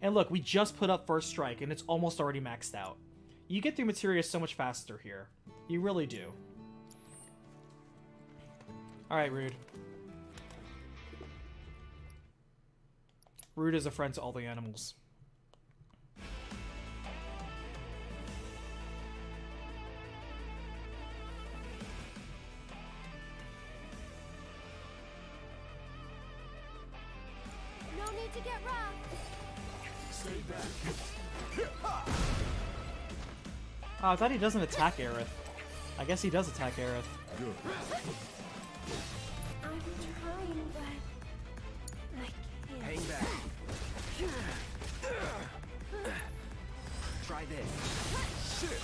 And look, we just put up First Strike, and it's almost already maxed out. You get through materia so much faster here. You really do. Alright, Rude. Rude is a friend to all the animals. No need to get rough. Stay back. Oh, I thought he doesn't attack Aerith. I guess he does attack Aerith. Good. I'm trying, but I can't. Hang back. Try this. Shit.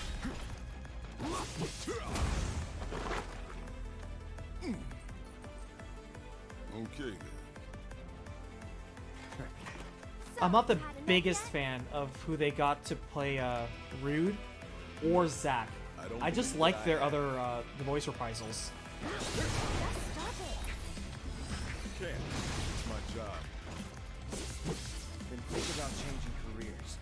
Okay then. I'm not the biggest fan of who they got to play Rude or Zack. I just like their other the voice reprisals. Okay, it's my job. Then think about changing careers.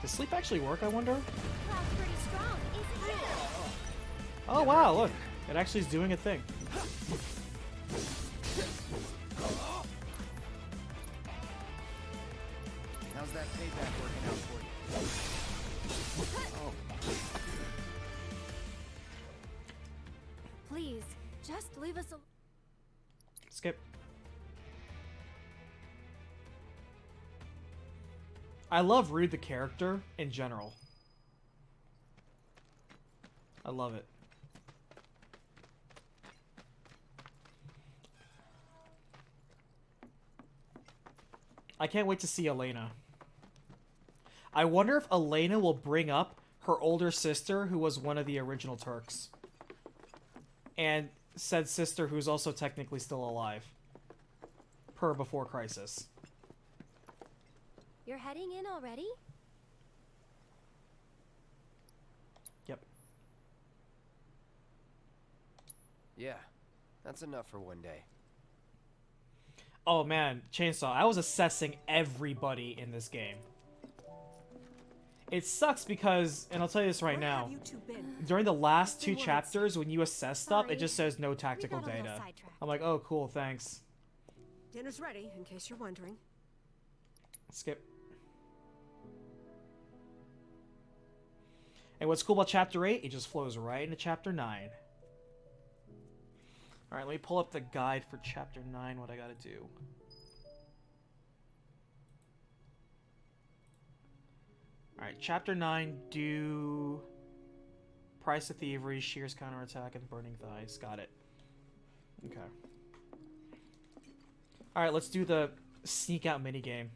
Does sleep actually work, I wonder? Cloud's pretty strong, isn't he? Oh wow, look. It actually is doing a thing. How's that payback working out for you? Oh. Please, just leave us alone. Skip. I love Rude the character in general. I love it. I can't wait to see Elena. I wonder if Elena will bring up her older sister, who was one of the original Turks. And said sister who's also technically still alive. Per Before Crisis. You're heading in already? Yep. Yeah, that's enough for one day. Oh man, Chainsaw, I was assessing everybody in this game. It sucks because, and I'll tell you this right now, during the last 2 chapters, when you assess stuff, it just says no tactical data. I'm like, oh cool, thanks. Dinner's ready, in case you're wondering. Skip. And what's cool about Chapter 8, it just flows right into Chapter 9. Alright, let me pull up the guide for Chapter 9, what I gotta do. Alright, Chapter 9, do Price of Thievery, Shear's Counterattack, and Burning Thighs. Got it. Okay. Alright, let's do the sneak out minigame.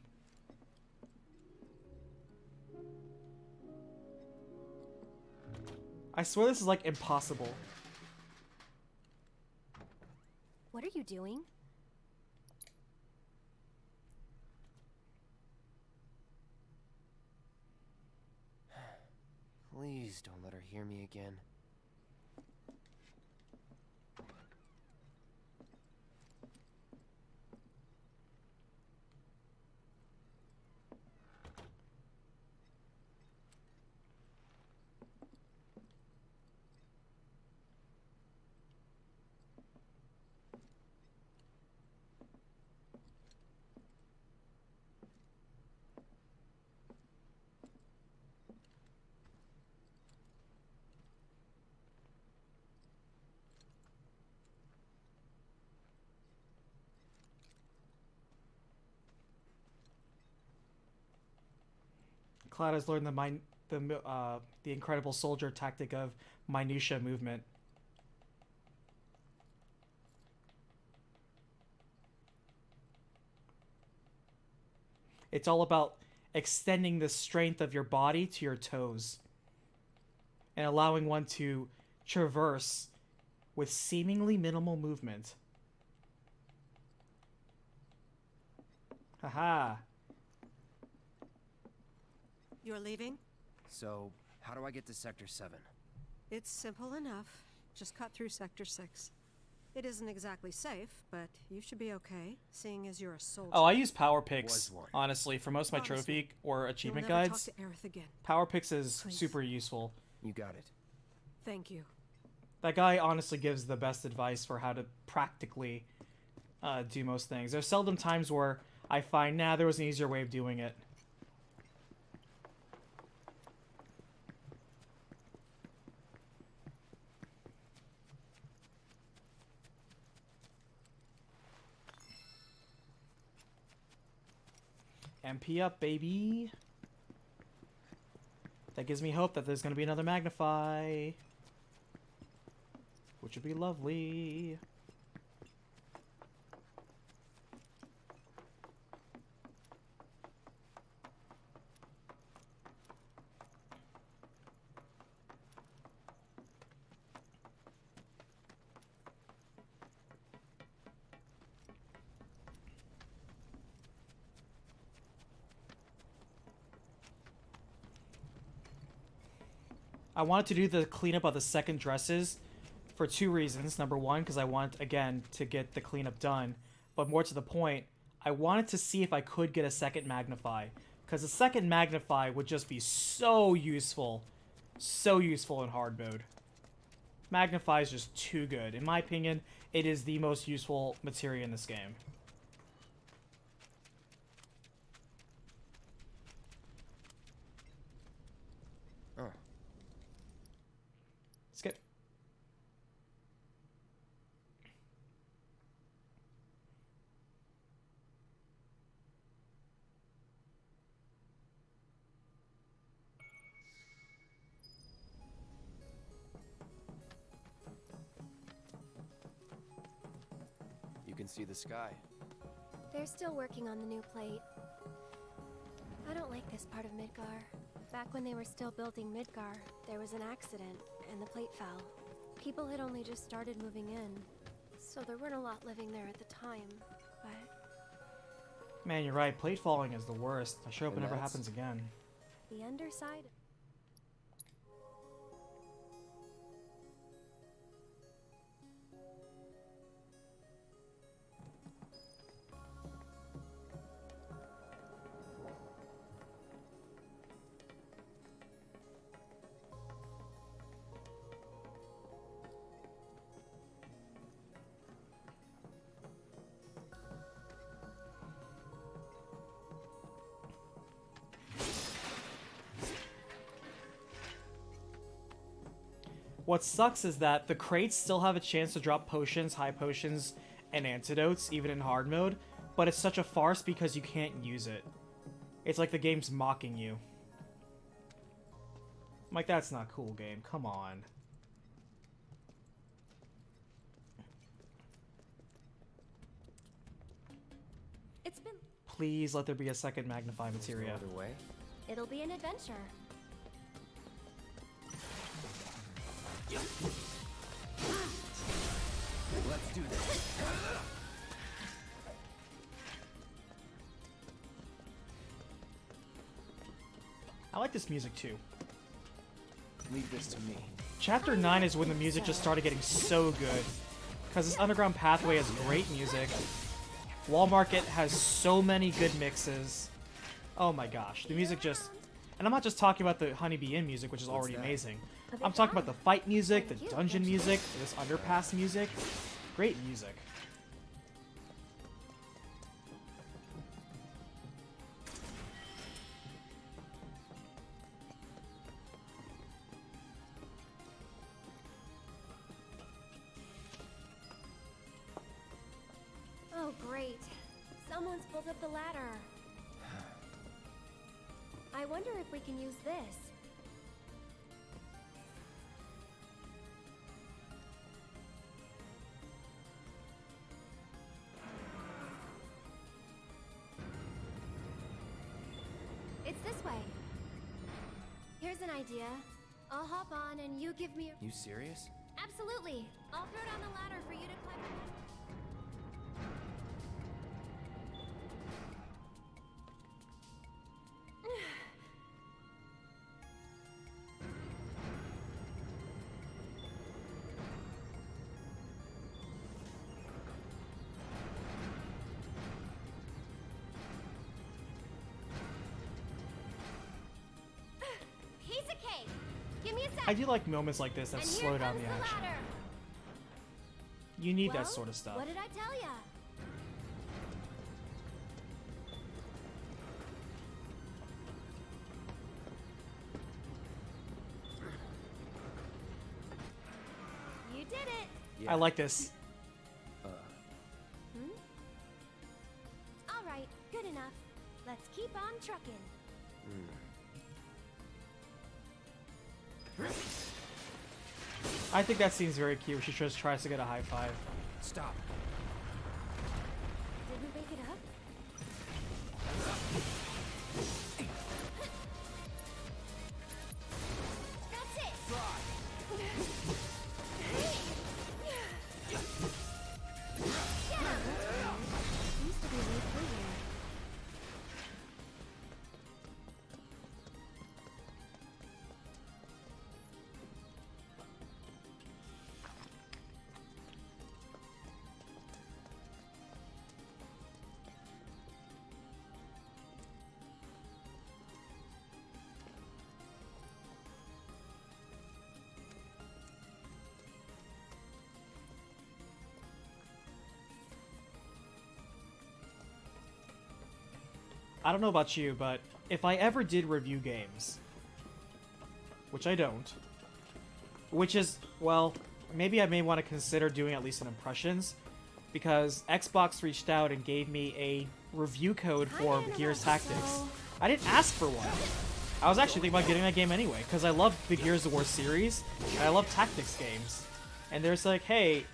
I swear this is like impossible. What are you doing? Please don't let her hear me again. Cloud has learned the incredible soldier tactic of minutia movement. It's all about extending the strength of your body to your toes and allowing one to traverse with seemingly minimal movement. Haha. You're leaving? So, how do I get to Sector 7? It's simple enough. Just cut through Sector 6. It isn't exactly safe, but you should be okay, seeing as you're a soldier. Oh, I use Power Picks, honestly, for most of my trophy or achievement You'll never guides. talk to Aerith again. Power Picks is Please. super useful. You got it. Thank you. That guy honestly gives the best advice for how to practically do most things. There's seldom times where I find, nah, there was an easier way of doing it. MP up, baby. That gives me hope that there's going to be another Magnify. Which would be lovely. I wanted to do the cleanup of the second dresses for two reasons. Number one, because I want, again, to get the cleanup done. But more to the point, I wanted to see if I could get a second Magnify. Because a second Magnify would just be so useful. So useful in hard mode. Magnify is just too good. In my opinion, it is the most useful materia in this game. Oh. Skip. You can see the sky. They're still working on the new plate. I don't like this part of Midgar. Back when they were still building Midgar, there was an accident, and the plate fell. People had only just started moving in, so there weren't a lot living there at the time, but... Man, you're right. Plate falling is the worst. I sure hope it And never that's- happens again. The underside... What sucks is that the crates still have a chance to drop potions, high potions, and antidotes, even in hard mode, but it's such a farce because you can't use it. It's like the game's mocking you. I'm like, that's not cool, game. Come on. It's been... Please let there be a second magnify materia. No other way? It'll be an adventure. Let's do this. I like this music too. Leave this to me. Chapter 9 is when the music just started getting so good. Because this Underground Pathway has great music. Wall Market has so many good mixes. Oh my gosh, the music just... And I'm not just talking about the Honeybee Inn music, which is already amazing. I'm talking about the fight music, the dungeon music, this underpass music. Great music. Oh, great. Someone's pulled up the ladder. I wonder if we can use this. It's this way. Here's an idea. I'll hop on and you give me a... You serious? Absolutely. I'll throw down the ladder for you to climb. Piece of cake. Give me a sec. I do like moments like this that And slow here down comes the the action. ladder. You need Well, that sort of stuff. What did I tell ya? You did it. I like this. Hmm? All right, good enough. Let's keep on trucking. I think that scene's very cute. She just tries to get a high five. Stop. Did we wake it up? That's it. Get him. Used to be way through here. I don't know about you, but if I ever did review games, which I don't, which is, well, maybe I may want to consider doing at least an impressions, because Xbox reached out and gave me a review code for Gears Tactics. I didn't ask for one. I was actually thinking about getting that game anyway, because I love the Gears of War series, and I love tactics games. And they're just like, hey,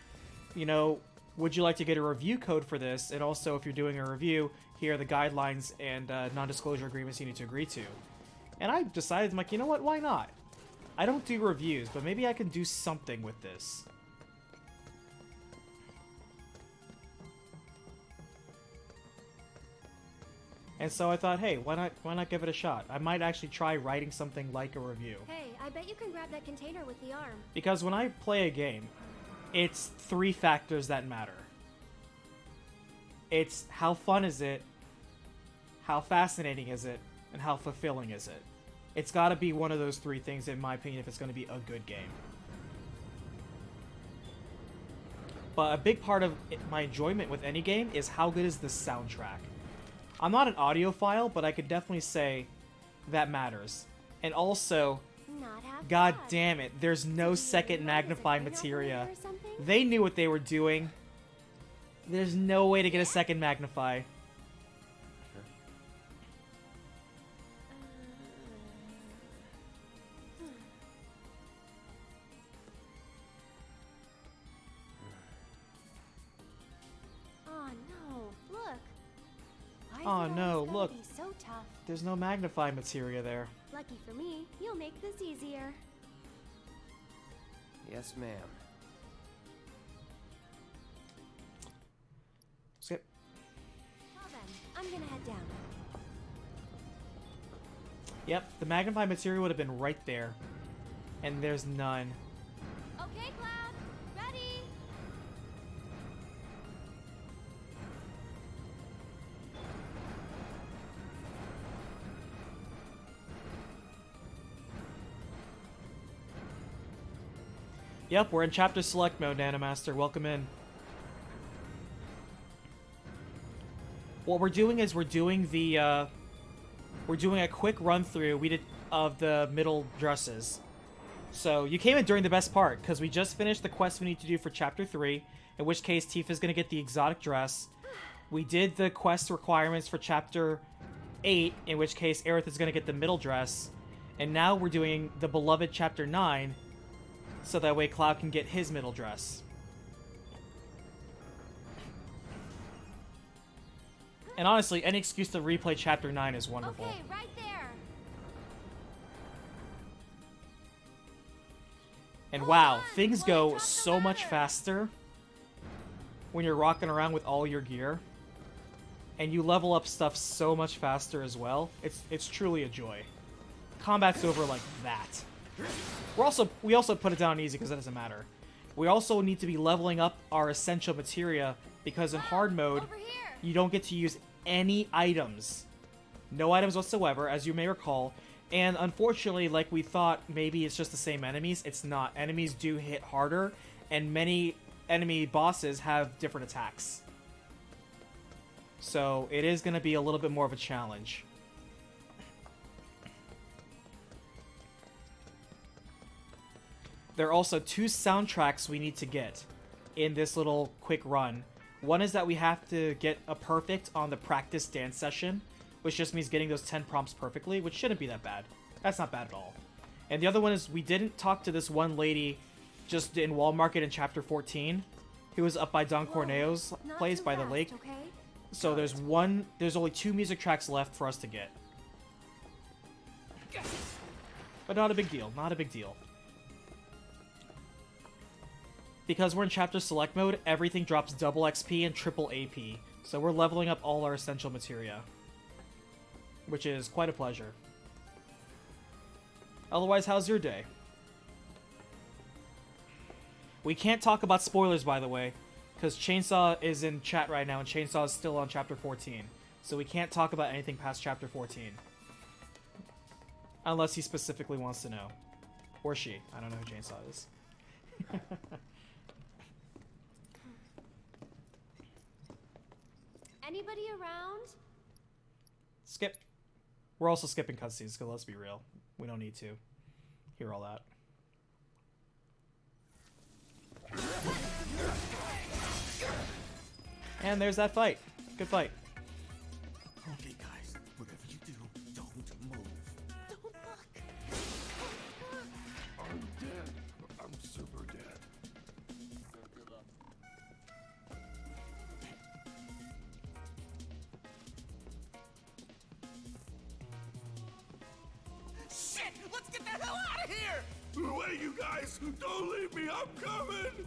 you know, would you like to get a review code for this? And also, if you're doing a review, here are the guidelines and non-disclosure agreements you need to agree to. And I decided, I'm like, you know what, why not? I don't do reviews, but maybe I can do something with this. And so I thought, hey, why not give it a shot? I might actually try writing something like a review. Hey, I bet you can grab that container with the arm. Because when I play a game, it's 3 factors that matter. It's how fun is it, how fascinating is it, and how fulfilling is it. It's got to be one of those 3 things, in my opinion, if it's going to be a good game. But a big part of my enjoyment with any game is how good is the soundtrack. I'm not an audiophile, but I could definitely say that matters. And also, not have God fun? damn it, there's no second magnifying materia. They knew what they were doing. There's no way to get a second magnify. Oh no, look. Why is Oh it no, always gotta look. be so tough? There's no magnifying materia there. Lucky for me, you'll make this easier. Yes, ma'am. Skip. Well then, I'm gonna head down. Yep, the magnifying materia would have been right there. And there's none. Okay, Cloud, ready? Yep, we're in chapter select mode, Nanomaster. Welcome in. What we're doing is we're doing a quick run through of the middle dresses. So you came in during the best part because we just finished the quest we need to do for chapter 3, in which case Tifa's gonna get the exotic dress. We did the quest requirements for chapter 8, in which case Aerith is gonna get the middle dress, and now we're doing the beloved chapter 9. So that way Cloud can get his middle dress. And honestly, any excuse to replay Chapter 9 is wonderful. Okay, right there. And wow, things go so much faster when you're rocking around with all your gear. And you level up stuff so much faster as well. It's truly a joy. Combat's over like that. We also put it down easy because it doesn't matter. We also need to be leveling up our essential materia because in hard mode, you don't get to use any items. No items whatsoever, as you may recall. And unfortunately, like we thought, maybe it's just the same enemies. It's not. Enemies do hit harder, and many enemy bosses have different attacks. So it is going to be a little bit more of a challenge. There are also 2 soundtracks we need to get in this little quick run. One is that we have to get a perfect on the practice dance session, which just means getting those 10 prompts perfectly, which shouldn't be that bad. That's not bad at all. And the other one is we didn't talk to this one lady just in Wall Market in Chapter 14, who was up by Don Corneo's place by the lake. Okay? So there's only 2 music tracks left for us to get. But not a big deal, not a big deal. Because we're in chapter select mode, everything drops double XP and triple AP. So we're leveling up all our essential materia. Which is quite a pleasure. Otherwise, how's your day? We can't talk about spoilers, by the way, because Chainsaw is in chat right now, and Chainsaw is still on chapter 14. So we can't talk about anything past chapter 14. Unless he specifically wants to know. Or she. I don't know who Chainsaw is. Anybody around? Skip. We're also skipping cutscenes, because let's be real. We don't need to hear all that. And there's that fight. Good fight. Okay, guys, whatever you do, don't move. I'm dead. I'm super dead. Shit! Let's get the hell out of here! Wait, you guys! Don't leave me! I'm coming!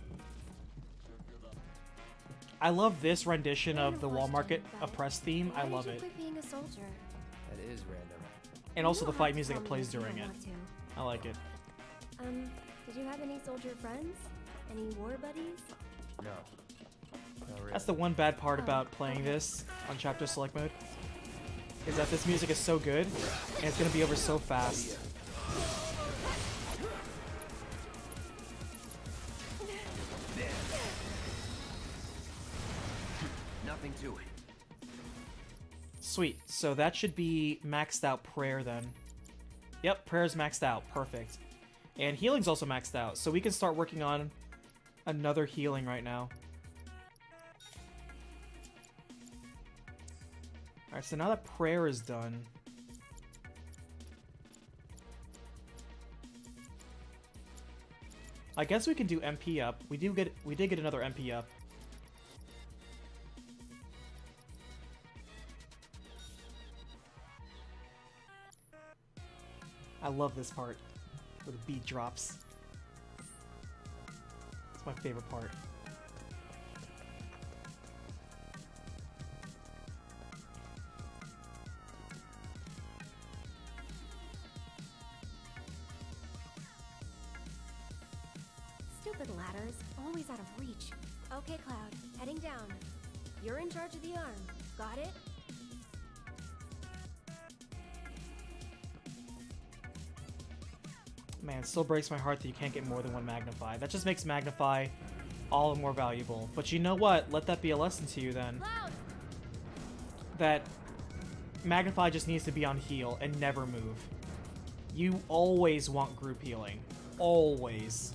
I love this rendition of the Wall Market Oppressed theme. I love it. Being a soldier. That is random. And also the fight music that plays during it. I like it. Did you have any soldier friends? Any war buddies? No. That's the one bad part about playing this on chapter select mode. Is that this music is so good, and it's gonna be over so fast. Nothing to it. Sweet. So that should be maxed out prayer then. Yep, prayer's maxed out. Perfect. And healing's also maxed out, so we can start working on another healing right now. Alright, so now that prayer is done... I guess we can do MP up. We did get another MP up. I love this part where the beat drops. It's my favorite part. Stupid ladders, always out of reach. Okay, Cloud, heading down. You're in charge of the arm. Got it? Man, it still breaks my heart that you can't get more than one Magnify. That just makes Magnify all the more valuable. But you know what? Let that be a lesson to you then. Cloud! That Magnify just needs to be on heal and never move. You always want group healing. Always.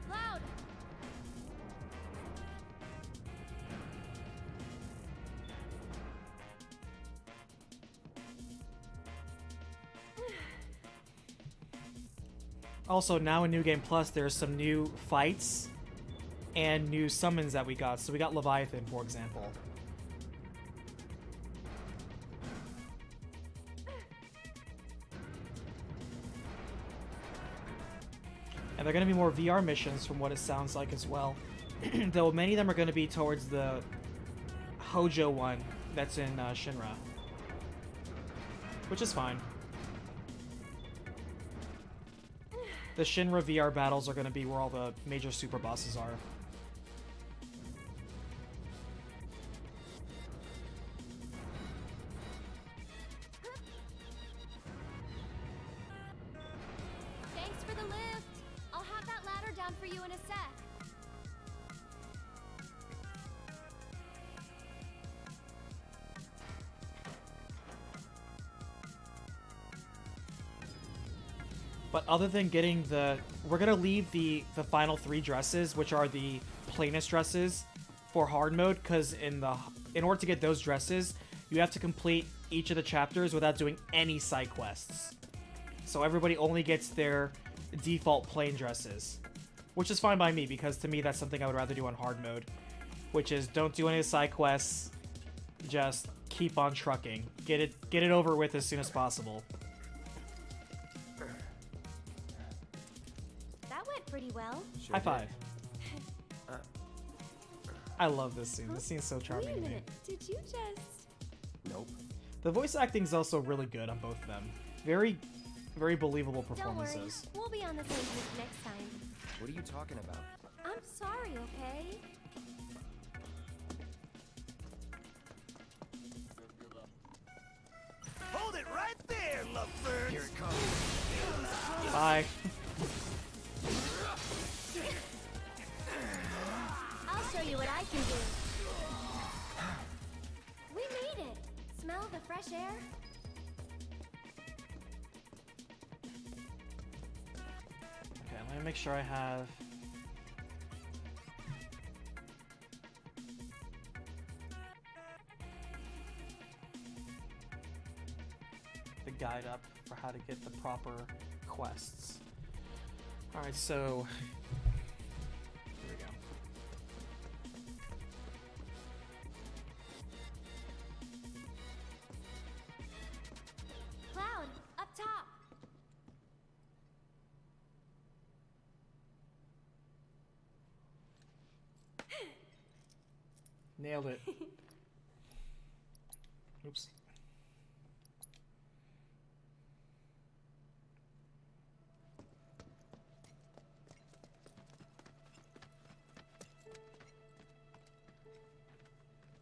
Cloud! Also, now in New Game Plus, there's some new fights and new summons that we got. So we got Leviathan, for example. And they're going to be more VR missions from what it sounds like as well. Though many of them are going to be towards the Hojo one that's in Shinra. Which is fine. The Shinra VR battles are going to be where all the major super bosses are. Thanks for the lift. I'll have that ladder down for you in a sec. But other than getting the... We're going to leave the final 3 dresses, which are the plainest dresses, for hard mode, because in order to get those dresses, you have to complete each of the chapters without doing any side quests. So everybody only gets their default plain dresses. Which is fine by me, because to me that's something I would rather do on hard mode. Which is, don't do any of the side quests, just keep on trucking. Get it over with as soon as possible. Pretty well. Sure High five. I love this scene. This scene's so charming to me. Did you just... Nope. The voice acting is also really good on both of them. Very, very believable performances. Don't worry. We'll be on the same page next time. What are you talking about? I'm sorry, okay? Hold it right there, lovebirds! Here it comes. Bye. I'll show you what I can do. We made it. Smell the fresh air? Okay, let me make sure I have... the guide up for how to get the proper quests. Alright, so... here we go. Cloud, up top. Nailed it. Oops.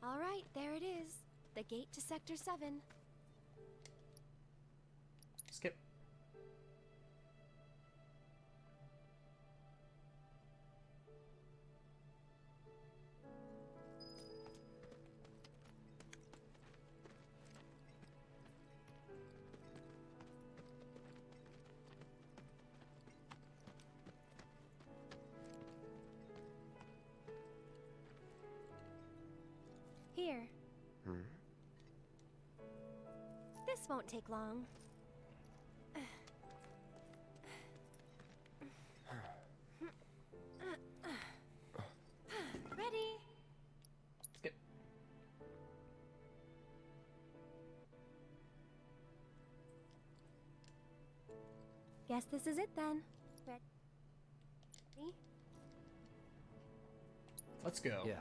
All right, there it is. The gate to Sector 7. Skip. Here. Hmm? This won't take long. Ready? Skip. Guess this is it then. Ready? Let's go. Yeah.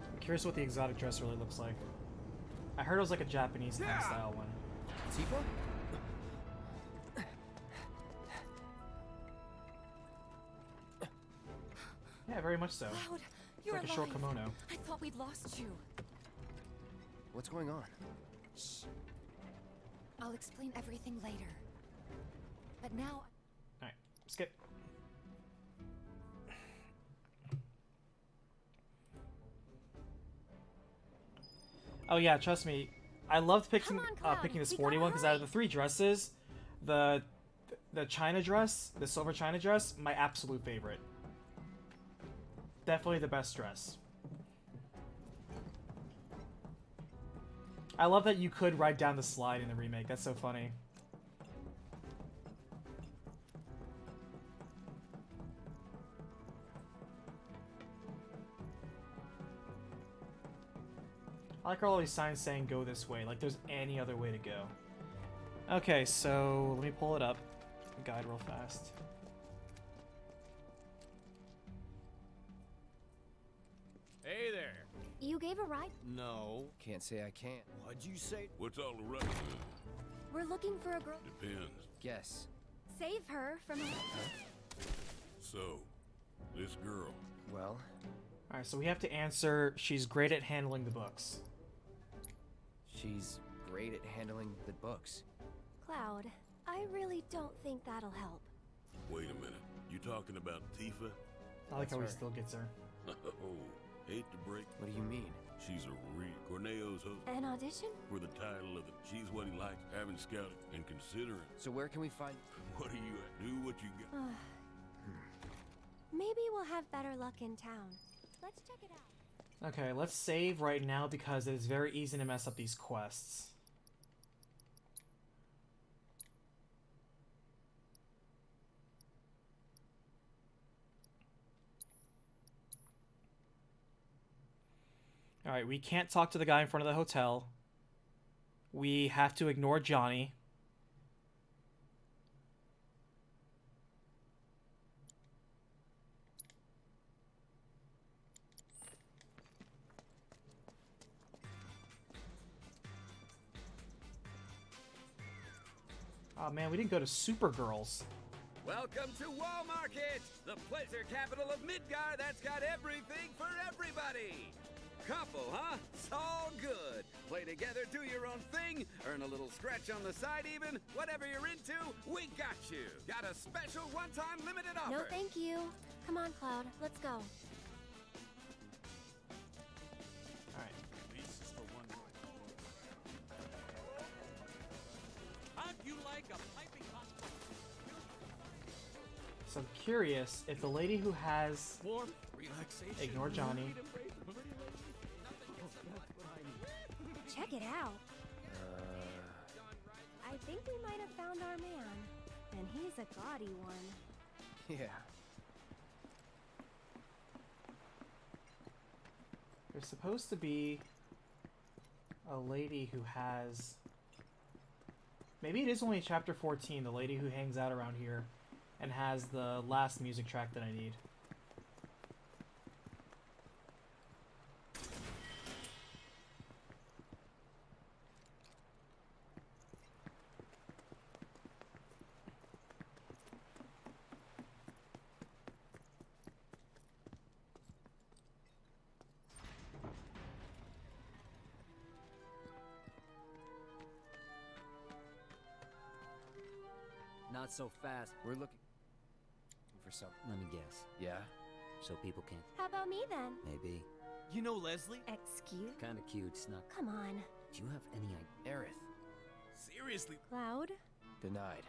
I'm curious what the exotic dress really looks like. I heard it was like a Japanese kind of style one. Tifa? Yeah, very much so. Cloud, It's you're like a short alive. kimono. I thought we'd lost you. What's going on? Shh. I'll explain everything later. But now... Alright, skip. Oh yeah, trust me. I loved picking picking the sporty one because out of the 3 dresses, the China dress, the silver China dress, my absolute favorite. Definitely the best dress. I love that you could ride down the slide in the remake. That's so funny. I like all these signs saying go this way, like there's any other way to go. Okay, so let me pull it up. Guide real fast. Hey there. You gave a ride? No. Can't say I can't. What'd you say? What's all the rush? We're looking for a girl. Depends. Guess. Save her from a... So, this girl. Well. Alright, so we have to answer, she's great at handling the books. She's great at handling the books. Cloud, I really don't think that'll help. Wait a minute. You talking about Tifa? I like That's how he her. still gets her. Oh, hate to break. What do you mean? She's a real Corneo's host An audition? for the title of it. She's what he likes, having scouted and considering. So where can we find... What are you at? Do what you got. Maybe we'll have better luck in town. Let's check it out. Okay, let's save right now because it is very easy to mess up these quests. Alright, we can't talk to the guy in front of the hotel. We have to ignore Johnny. Oh man, we didn't go to Supergirls. Welcome to Wall Market, the pleasure capital of Midgar that's got everything for everybody. Couple, huh? It's all good. Play together, do your own thing, earn a little scratch on the side even. Whatever you're into, we got you. Got a special one-time limited offer. No, thank you. Come on, Cloud. Let's go. Alright. This is the one. How'd you like a piping hot? So I'm curious if the lady who has... Warmth, relaxation. Ignore Johnny. Check it out. I think we might have found our man. And he's a gaudy one. Yeah. There's supposed to be a lady who has Maybe it is only chapter 14, the lady who hangs out around here and has the last music track that I need. Not so fast. We're looking for some. Let me guess. Yeah? So people can't. How about me then? Maybe. You know Leslie? Excuse? Kinda cute, snuck. Come on. Do you have any idea? Aerith. Seriously? Cloud? Denied.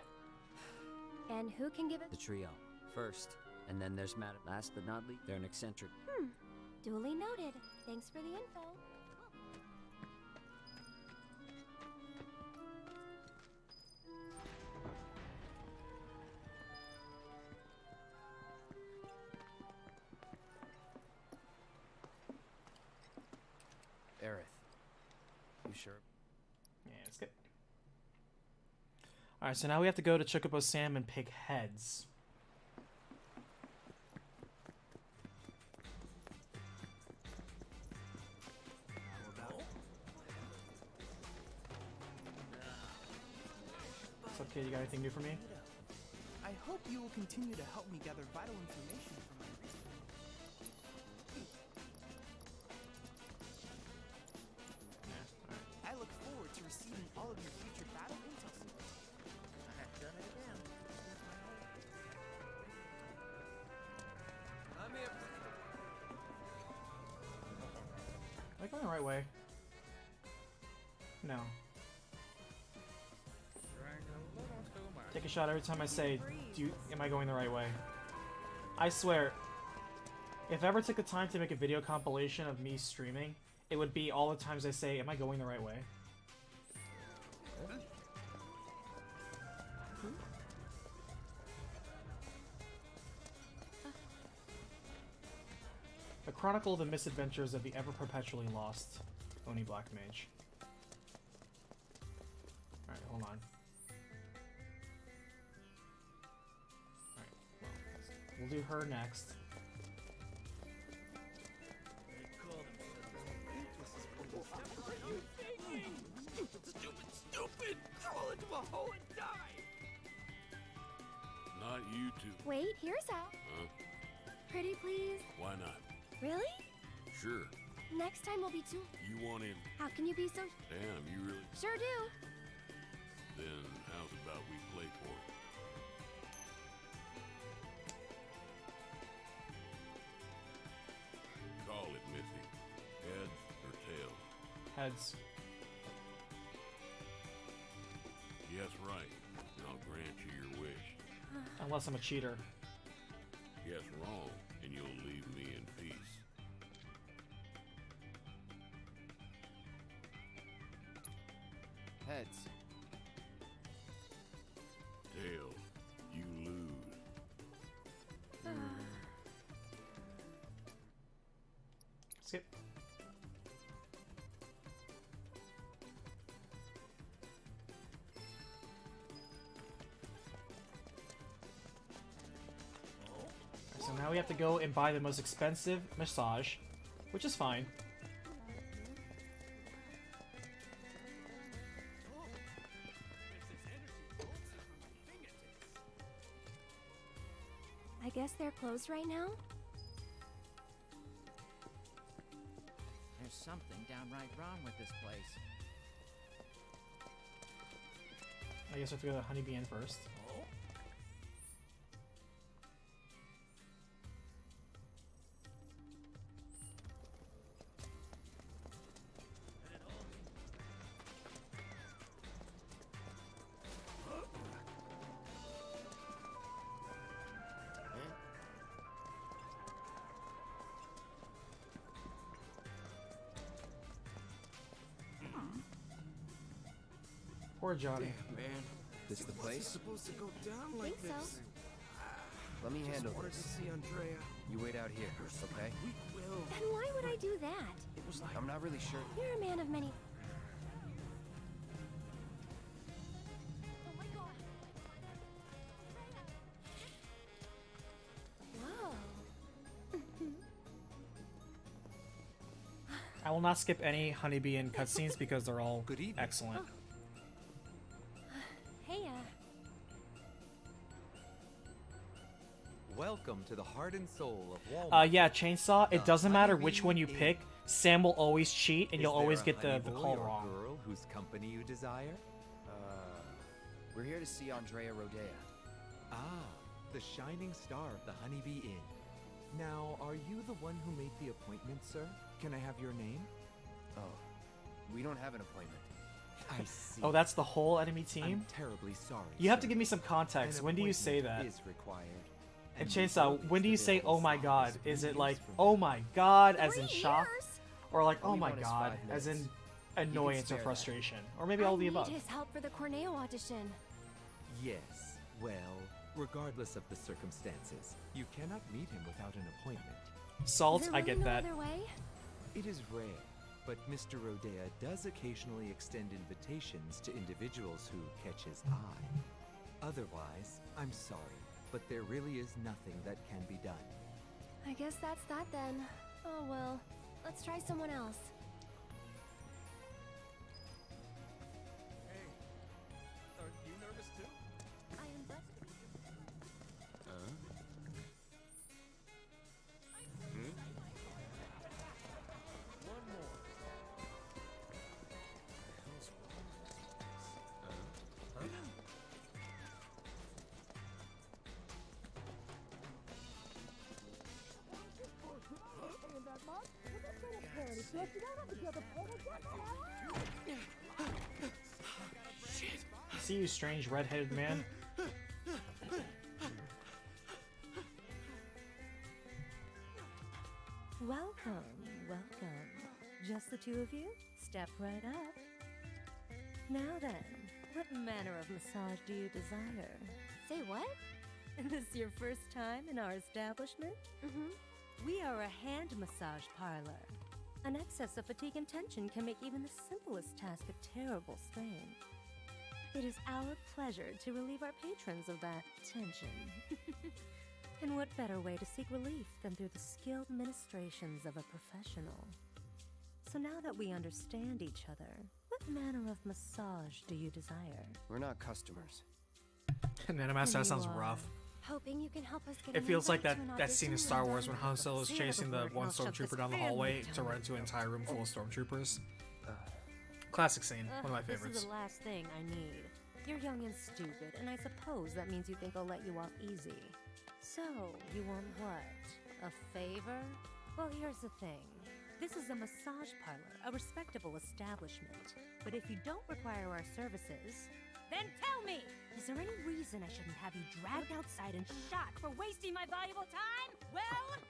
And who can give it? The trio. First. And then there's Matt. Last but not least, they're an eccentric. Duly noted. Thanks for the info. Aerith. You sure? Yeah, let's get. Alright, so now we have to go to Chocobo Sam and pick heads. What's up, kid? You got anything new for me? I hope you will continue to help me gather vital information from my research. I look forward to receiving all of your future battle intel secrets. I have done it again. Am I going the right way? No. Take a shot every time I say, am I going the right way? I swear, if I ever took the time to make a video compilation of me streaming, it would be all the times I say, am I going the right way? The Chronicle of the Misadventures of the Ever Perpetually Lost Oni Black Mage. Alright, hold on. Alright, well, we'll do her next. Stupid! Crawl into a hole and die! Not you two. Wait, here's how. Huh? Pretty please. Why not? Really? Sure. Next time we'll be two. You want in? How can you be so? Damn, you really? Sure do. Then how's about we play for it? Call it, Missy. Heads or tails? Heads. Yes, right. And I'll grant you your wish. Unless I'm a cheater. Guess wrong, and you'll leave me in peace. Heads. Tails, you lose. Skip. So now we have to go and buy the most expensive massage, which is fine. I guess they're closed right now? There's something downright wrong with this place. I guess I have to go to Honeybee Inn first. Poor Johnny. Damn, man. This the What's place? supposed to go down like Think so. this? Let me handle Just wanted this. to see Andrea. You wait out here, okay? We will. Then why would I do that? It was like I'm not really sure. You're a man of many. I will not skip any Honeybee and cutscenes because they're all excellent. Hey, Welcome to the heart and soul of Walmart. Yeah, Chainsaw, it doesn't matter which one you pick. Sam will always cheat, and you'll always get the call wrong. Girl whose company you desire? We're here to see Andrea Rodea. Ah, the shining star of the Honeybee Inn. Now, are you the one who made the appointment, sir? Can I have your name? Oh, we don't have an appointment. I see. Oh, that's the whole enemy team? I'm terribly sorry. You have to sir. give me some context. An When do you say that? appointment is required. And Chainsaw, when do you say, oh my god? Is it like, oh my god, as in shock? Or like, oh my god, as in annoyance or frustration? Or maybe all of the above. I need his help for the Corneo audition. Yes, well, regardless of the circumstances, you cannot meet him without an appointment. Salt, I get that. It is rare, but Mr. Rodea does occasionally extend invitations to individuals who catch his eye. Otherwise, I'm sorry, but there really is nothing that can be done. I guess that's that then. Oh well, let's try someone else. Are you nervous too? I am but... One more. See you, strange red-headed man. Welcome, welcome. Just the two of you? Step right up. Now then, what manner of massage do you desire? Say what? Is this your first time in our establishment? Mm-hmm. We are a hand massage parlor. An excess of fatigue and tension can make even the simplest task a terrible strain. It is our pleasure to relieve our patrons of that tension. And what better way to seek relief than through the skilled ministrations of a professional? So now that we understand each other, what manner of massage do you desire? We're not customers. Nanomaster, that sounds rough. Hoping you can help us get It an feels like invite that to an scene in audition Star when Wars when Han Solo is Say chasing the another word one and I'll shut stormtrooper this down the family hallway to down. run into an entire room full of stormtroopers. Classic scene, one of my This favorites. is the last thing I need. You're young and stupid, and I suppose that means you think I'll let you off easy. So, you want what? A favor? Well, here's the thing. This is a massage parlor, a respectable establishment. But if you don't require our services, then tell me! Is there any reason I shouldn't have you dragged outside and shot for wasting my valuable time? Well...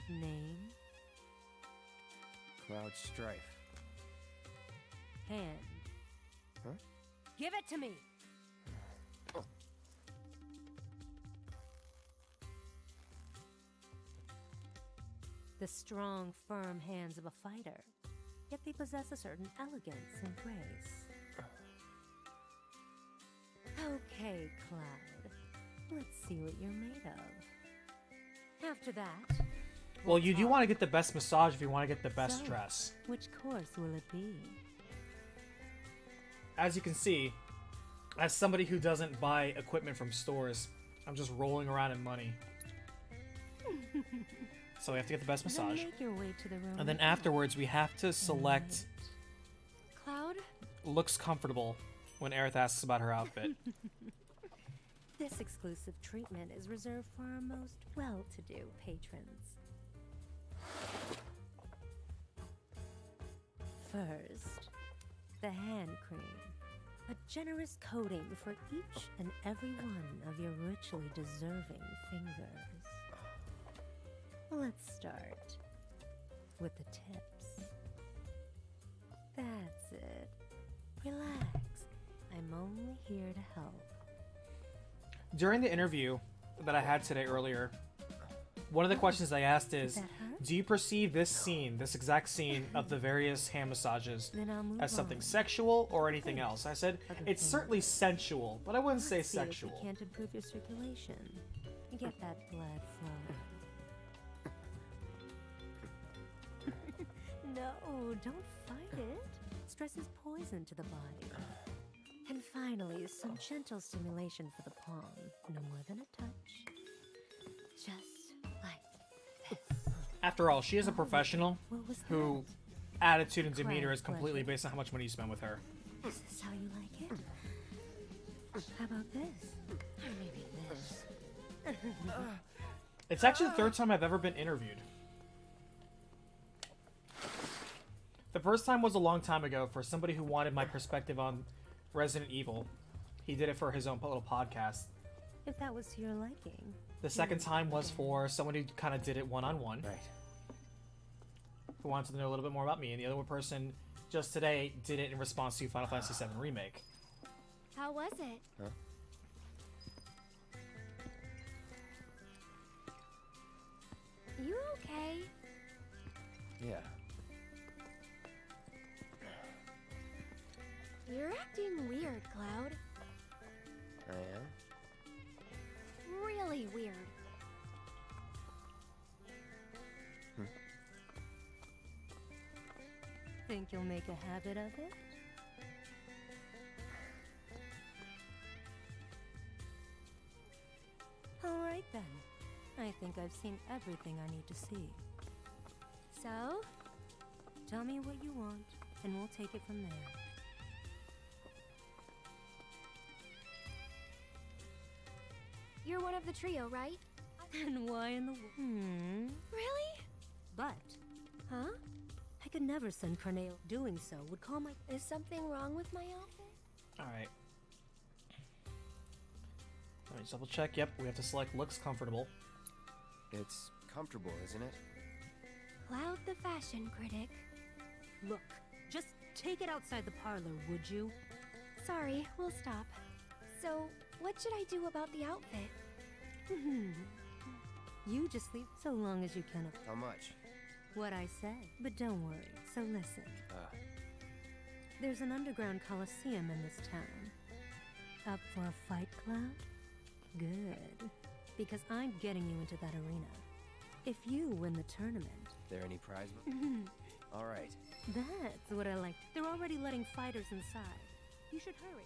Name? Cloud Strife. Hand. Huh? Give it to me! The strong, firm hands of a fighter, yet they possess a certain elegance and grace. Okay, Cloud. Let's see what you're made of. After that... Well, you do want to get the best massage if you want to get the best So, dress. Which course will it be? As you can see, as somebody who doesn't buy equipment from stores, I'm just rolling around in money. So we have to get the best Then massage. make your way to the room And then with me. afterwards, we have to select Cloud? looks comfortable when Aerith asks about her outfit. This exclusive treatment is reserved for our most well-to-do patrons. First, the hand cream. A generous coating for each and every one of your richly deserving fingers. Let's start with the tips. That's it. Relax. I'm only here to help. During the interview that I had today earlier one of the questions I asked is, That hurt? do you perceive this scene, this exact scene of the various hand massages, Then I'll move as something on. sexual or anything else? I said, Other it's things. certainly sensual, but I wouldn't say Let's see if we sexual. can't improve your circulation. Get that blood flowing. No, don't fight it. Stress is poison to the body. And finally, some gentle stimulation for the palm. No more than a touch. Just like After all, she is a professional What was who attitude and Quiet demeanor is completely pleasure. based on how much money you spend with her. Is this how you like it? How about this? Or maybe this? It's actually the third time I've ever been interviewed. The first time was a long time ago for somebody who wanted my perspective on Resident Evil. He did it for his own little podcast. If that was to your liking. The second time was for someone who kind of did it one-on-one. Right. Who wanted to know a little bit more about me. And the other person just today did it in response to Final Fantasy VII Remake. How was it? Huh? You okay? Yeah. You're acting weird, Cloud. I am? Really weird. Think you'll make a habit of it? Alright then. I think I've seen everything I need to see. So? Tell me what you want, and we'll take it from there. You're one of the trio, right? And why in the Really? But Huh? I could never send Cornel. Doing so would call my. Is something wrong with my outfit? Alright. Let me just double check. Yep, we have to select looks comfortable. It's comfortable, isn't it? Cloud the fashion critic. Look, just take it outside the parlor, would you? Sorry, we'll stop. So, what should I do about the outfit? You just leave so long as you can. How much? What I said. But don't worry. So listen. There's an underground coliseum in this town. Up for a fight, Cloud? Good. Because I'm getting you into that arena. If you win the tournament. There any prize? All right. That's what I like. They're already letting fighters inside. You should hurry.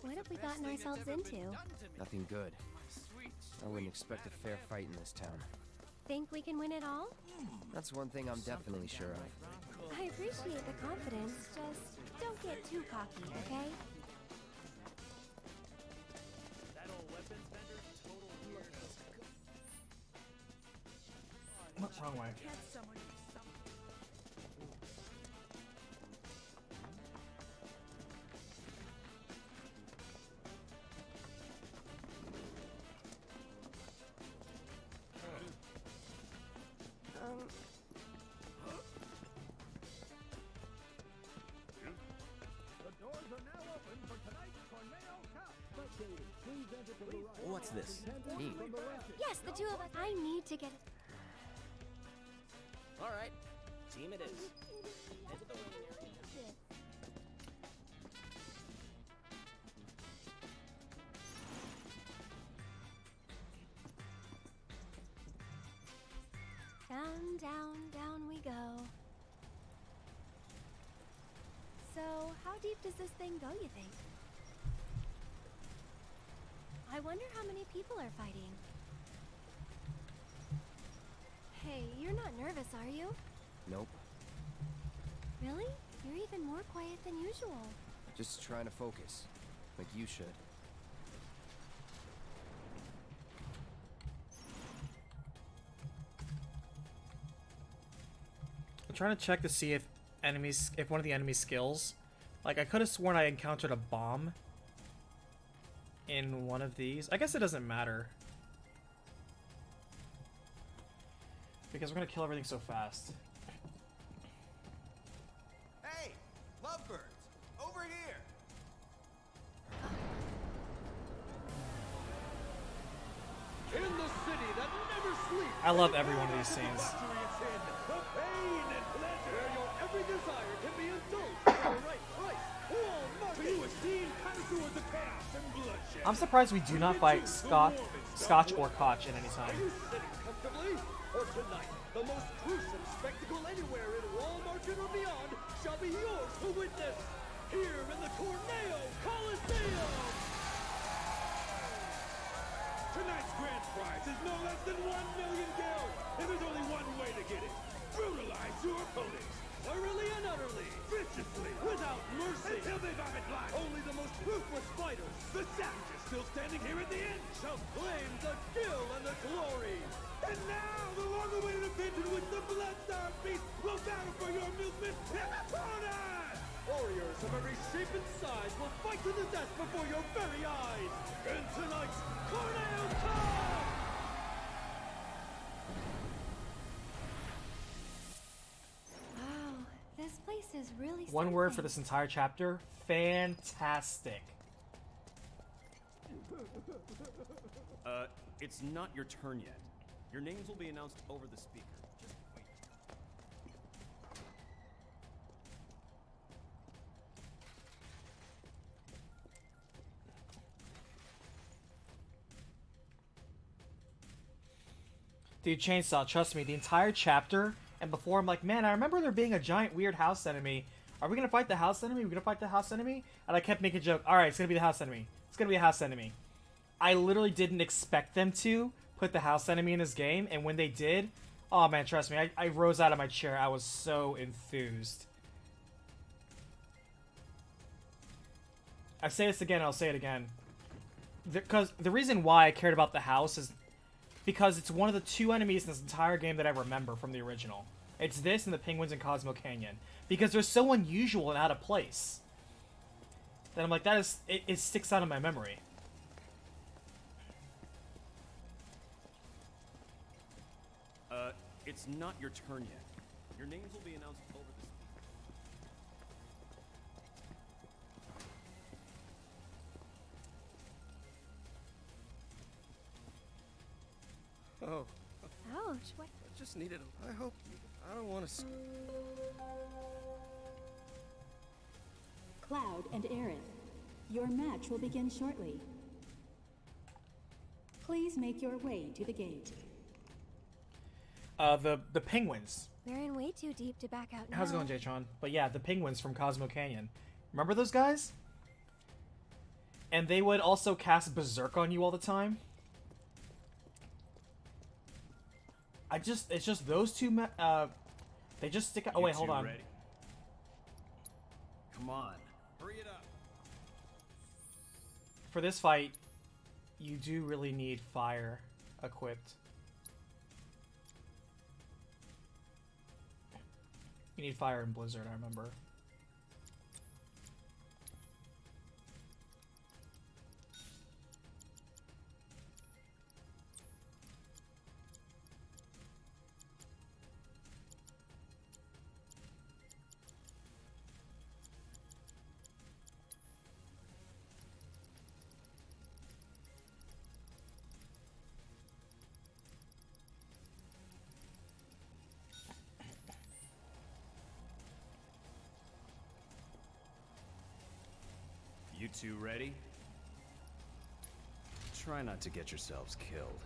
What have we gotten ourselves into? Nothing good. I wouldn't expect a fair fight in this town. Think we can win it all? That's one thing I'm definitely sure of. I appreciate the confidence, just don't get too cocky, okay? Wrong way. What's this? Team. Yes, the two of us. I need to get. All right, team it is. Down, down, down we go. So, how deep does this thing go, you think? I wonder how many people are fighting. Hey, you're not nervous, are you? Nope. Really? You're even more quiet than usual. Just trying to focus. Like you should. I'm trying to check to see if one of the enemy skills, like I could have sworn I encountered a bomb in one of these. I guess it doesn't matter because we're gonna kill everything so fast. Hey, lovebirds, over here! I love every one of these scenes. The pain and pleasure where your every desire can be indulged for the right price. Walmart. You esteemed connoisseurs of chaos and bloodshed. I'm surprised we do not fight Scotch or Koch at any time. Are you sitting comfortably? Or tonight, the most gruesome spectacle anywhere in Walmart or beyond shall be yours to witness. Here in the Tornado Coliseum. Tonight's grand prize is no less than 1 million gil, and there's only one way to get it. Brutalize your opponents, thoroughly and utterly, viciously, without mercy, until they vomit blood. Only the most ruthless fighters, the savages still standing here at the end, shall claim the kill and the glory. And now, the long-awaited event in which the Blood-Starved Beast will battle for your amusement and opponent! Warriors of every shape and size will fight to the death before your very eyes in tonight's Tornado Cup! Wow, this place is really One word for this entire chapter: fantastic. It's not your turn yet. Your names will be announced over the speaker. Just wait. Dude, Chainsaw, trust me, the entire chapter, and before I'm like, man, I remember there being a giant weird house enemy. Are we gonna fight the house enemy? Are we gonna fight the house enemy? And I kept making a joke, alright, it's gonna be the house enemy. It's gonna be a house enemy. I literally didn't expect them to put the house enemy in this game, and when they did, oh man, trust me, I rose out of my chair. I was so enthused. I say this again, I'll say it again. Because the reason why I cared about the house is because it's one of the 2 enemies in this entire game that I remember from the original. It's this and the penguins in Cosmo Canyon. Because they're so unusual and out of place. That I'm like, that is, it sticks out in my memory. It's not your turn yet. Your names will be announced over the speaker. Oh. Ouch, what? I just needed a... I hope... I don't want to... Cloud and Aerith, your match will begin shortly. Please make your way to the gate. The penguins. We're in way too deep to back out now. How's it going, Jatron? But yeah, the penguins from Cosmo Canyon. Remember those guys? And they would also cast Berserk on you all the time. It's just those two, they just stick out. Oh wait, hold on. Ready? Come on. Hurry it up. For this fight, you do really need fire equipped. You need fire and blizzard, I remember. You two ready? Try not to get yourselves killed.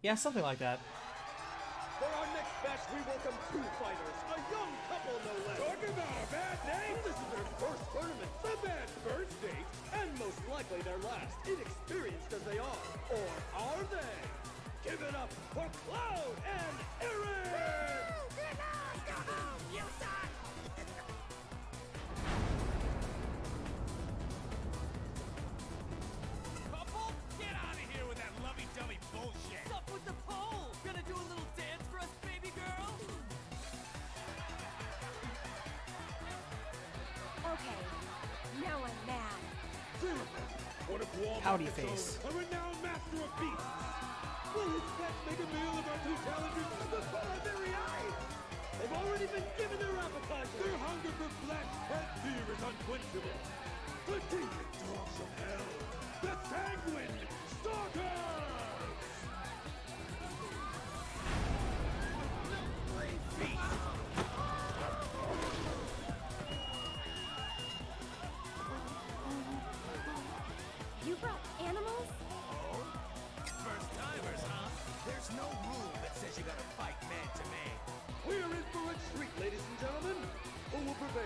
Yeah, something like that. For our next match, we welcome 2 fighters, a young couple no less. Talking about a bad name? This is their first tournament, the bad first date, and most likely their last, inexperienced as they are. Or are they? Give it up for Cloud and Aaron! Couple, get out of here with that lovey-dovey bullshit! What's up with the pole? Gonna do a little dance for us, baby girl? Okay, now I'm mad. What if Walmart Howdy gets face. a renowned master of beasts? Will his pets make a meal of our 2 challengers before our very eyes? They've already been given their appetizer. Their hunger for flesh and fear is unquenchable. The demon dogs of hell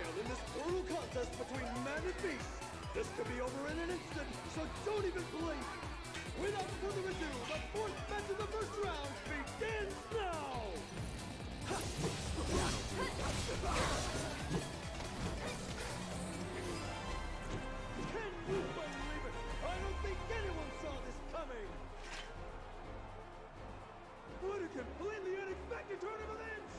prevail in this brutal contest between man and beast. This could be over in an instant, so don't even blink. Without further ado, the fourth match of the first round begins now. Can you believe it? I don't think anyone saw this coming. What a completely unexpected turn of events!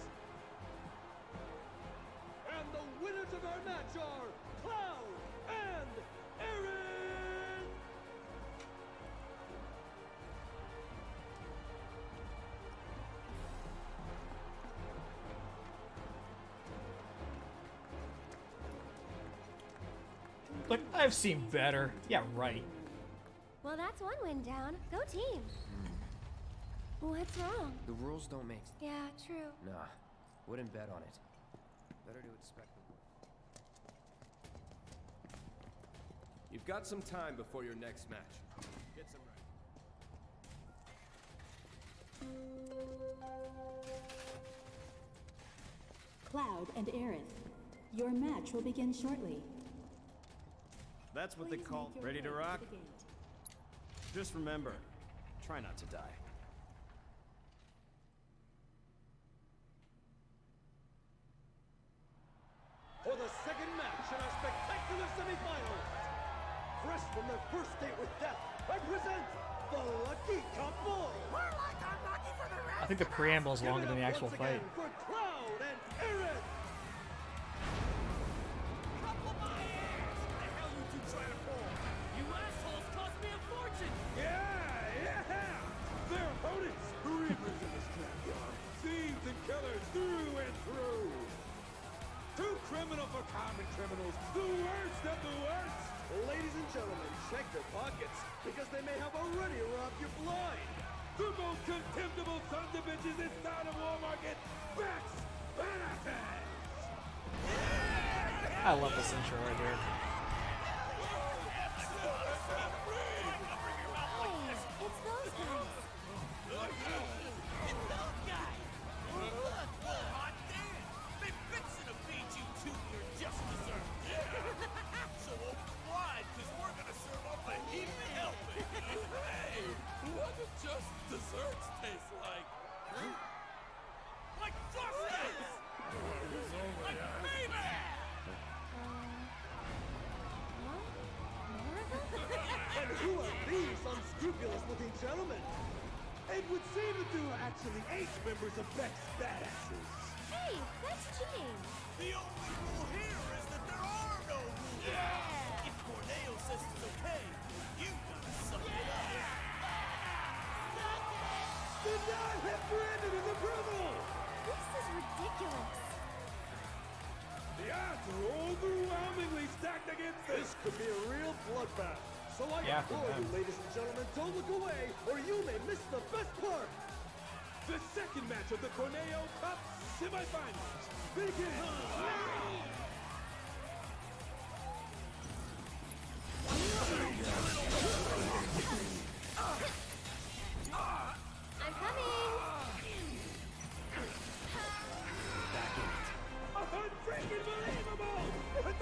And the winners of our match are Cloud and Aaron! Like, I've seen better. Yeah, right. Well, that's one win down. Go team. What's wrong? The rules don't make Yeah, true. Nah, wouldn't bet on it. Better to expect the worst. You've got some time before your next match. Get some right. Cloud and Aerith, your match will begin shortly. That's what they call ready to rock. Just remember, try not to die. For the second match in our spectacular semifinals, fresh from their first date with death, I present the Lucky Couple. We're like unlucky for the rest. I think the preamble is longer than the actual fight. For Cloud and Aerith. Couple my ass! What the hell you two trying to pull? You assholes cost me a fortune! Yeah! Their opponents, reapers in the scrapyard, thieves and killers through and through. Too criminal for common criminals, the worst of the worst. Ladies and gentlemen, check your pockets, because they may have already robbed you blind. The most contemptible sons of bitches this town of Walmarket, Bex Benefits! I love this intro right here. Hey, it's those guys. It's those guys! Hot damn! They fixin' to feed you two your just desserts! So why? Because we're gonna serve up a heap of helping! Hey! What do just desserts taste like? Like justice! Like baby! And who are these unscrupulous-looking gentlemen? It would seem that there are actually 8 members of Beck's Badasses. Hey, that's cheating. The only rule here is that there are no rules! Yeah! If Corneo says it's okay, you gotta suck it up! Did not have granted his approval! This is ridiculous. The odds are overwhelmingly stacked against this. This could be a real bloodbath. So I implore you, ladies and gentlemen, don't look away, or you may miss the best part. The second match of the Corneo Cup semifinals begins now. I'm coming.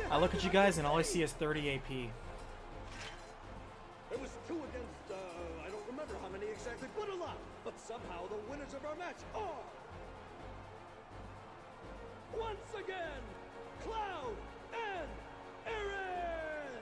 I look at you guys and all I see is 30 AP. It was 2 against, I don't remember how many exactly, but a lot. But somehow the winners of our match are... once again, Cloud and Aaron!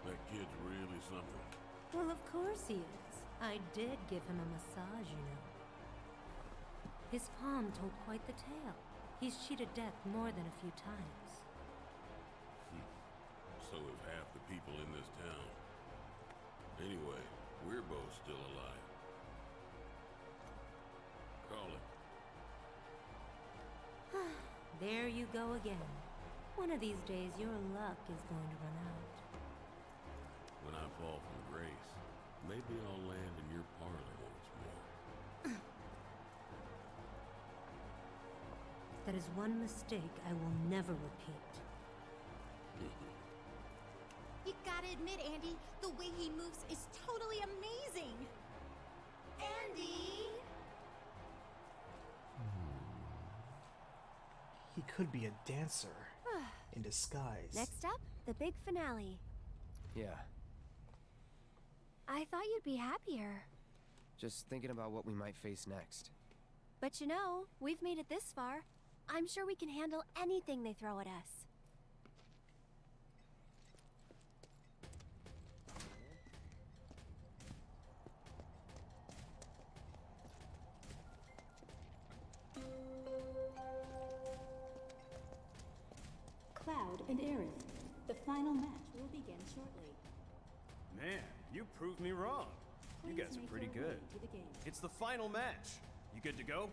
That kid's really something. Well, of course he is. I did give him a massage, you know. His palm told quite the tale. He's cheated death more than a few times. So have half the people in this town. Anyway, we're both still alive. Call it. There you go again. One of these days, your luck is going to run out. When I fall from grace, maybe I'll land in your parlor once more. That is one mistake I will never repeat. You gotta admit, Andy, the way he moves is totally amazing! Andy! He could be a dancer in disguise. Next up, the big finale. Yeah, I thought you'd be happier. just thinking about what we might face next. But you know, we've made it this far. I'm sure we can handle anything they throw at us. Cloud and Aerith, the final match will begin shortly. Man, you proved me wrong. You Please guys are make pretty your way good. to the game. It's the final match. You good to go?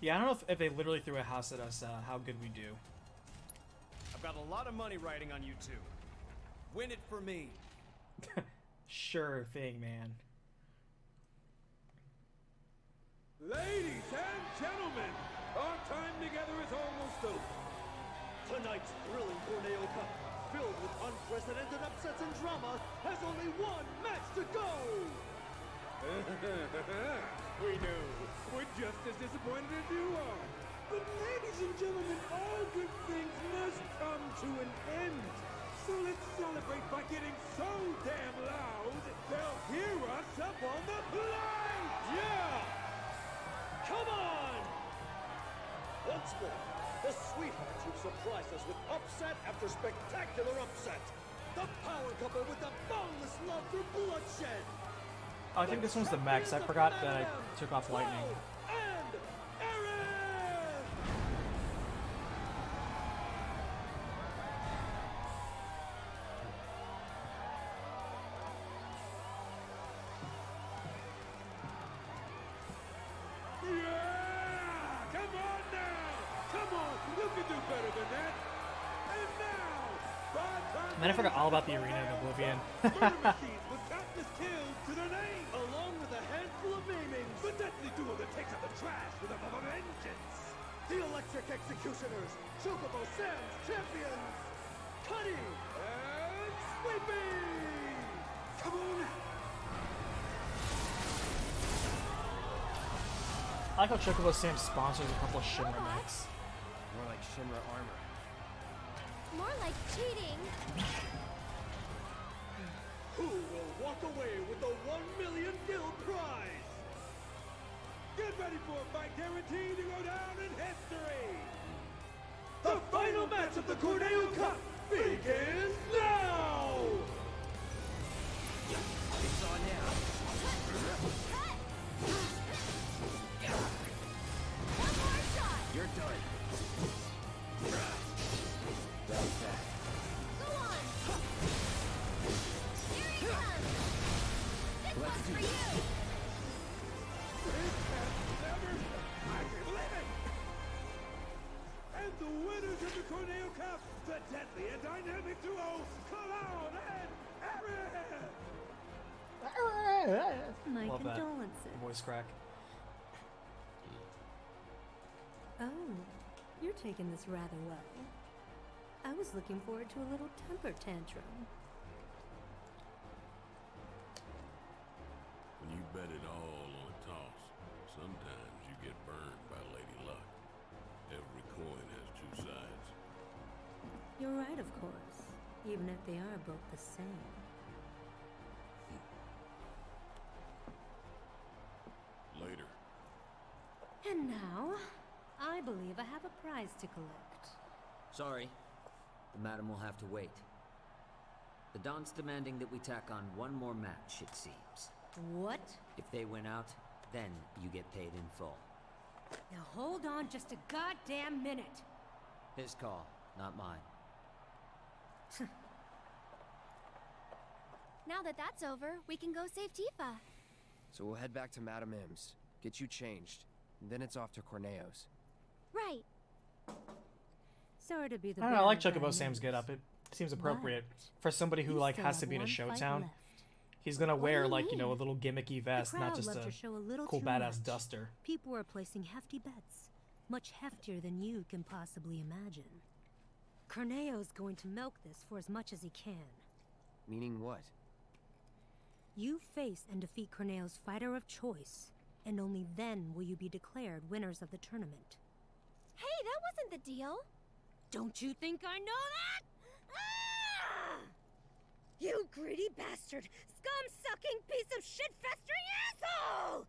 Yeah, I don't know if they literally threw a house at us, how good we do. I've got a lot of money riding on you two. Win it for me. Sure thing, man. Ladies and gentlemen, our time together is almost over. Tonight's thrilling Corneo Cup, filled with unprecedented upsets and drama, has only one match to go! We knew. We're just as disappointed as you are. But ladies and gentlemen, all good things must come to an end. So let's celebrate by getting so damn loud, they'll hear us up on the plate! Yeah! Come on! Once more, the sweethearts who've surprised us with upset after spectacular upset. The power couple with the boundless love for bloodshed. I think this one's the max. I forgot that I took off lightning. And Aaron! Yeah! Come on now! Come on! You can do better than that! And now, And then I forgot all about the arena in Oblivion. murder machines with countless kills to their name, along with a handful of maimings. The deadly duo that takes out the trash with a vengeance. The electric executioners, Chocobo Sam's champions, Cuddy and Sleepy. Come on. I like how Chocobo Sam sponsors a couple of Shinra mechs. More like Shinra armor. More like cheating. Who will walk away with the 1 million guild prize? Get ready for a fight guaranteed to go down in history! The final match of the Corneo Cup begins now! It's on now. One more shot! You're done. That's that. Go on! Here he comes! This Let's one's do for this. you! I can believe it! And the winners of the Corneo Cup, the deadly and dynamic duo, Cloud and Aaron! My Love that condolences. voice crack. Oh, you're taking this rather well. I was looking forward to a little temper tantrum. When you bet it all on a toss, sometimes you get burned by Lady Luck. Every coin has two sides. You're right, of course, even if they are both the same. Later. And now, I believe I have a prize to collect. Sorry. The madam will have to wait. The Don's demanding that we tack on one more match, it seems. What? If they win out, then you get paid in full. Now hold on just a goddamn minute. His call, not mine. Now that that's over, we can go save Tifa. So we'll head back to Madame M's, get you changed, and then it's off to Corneo's. Right. Sorry to be the I don't know, I like bearer of Chocobo bad Sam's news. get up. It seems appropriate But for somebody who you like still has have to be in a one fight showtown. left. He's gonna wear, do you like, you know, a mean? little gimmicky vest, The not crowd just loved a your show a little cool too badass much. duster. People were placing hefty bets, much heftier than you can possibly imagine. Corneo's going to milk this for as much as he can. Meaning what? You face and defeat Corneo's fighter of choice, and only then will you be declared winners of the tournament. Hey, that wasn't the deal. Don't you think I know that? Ah! You greedy bastard! Scum-sucking piece of shit-festering asshole!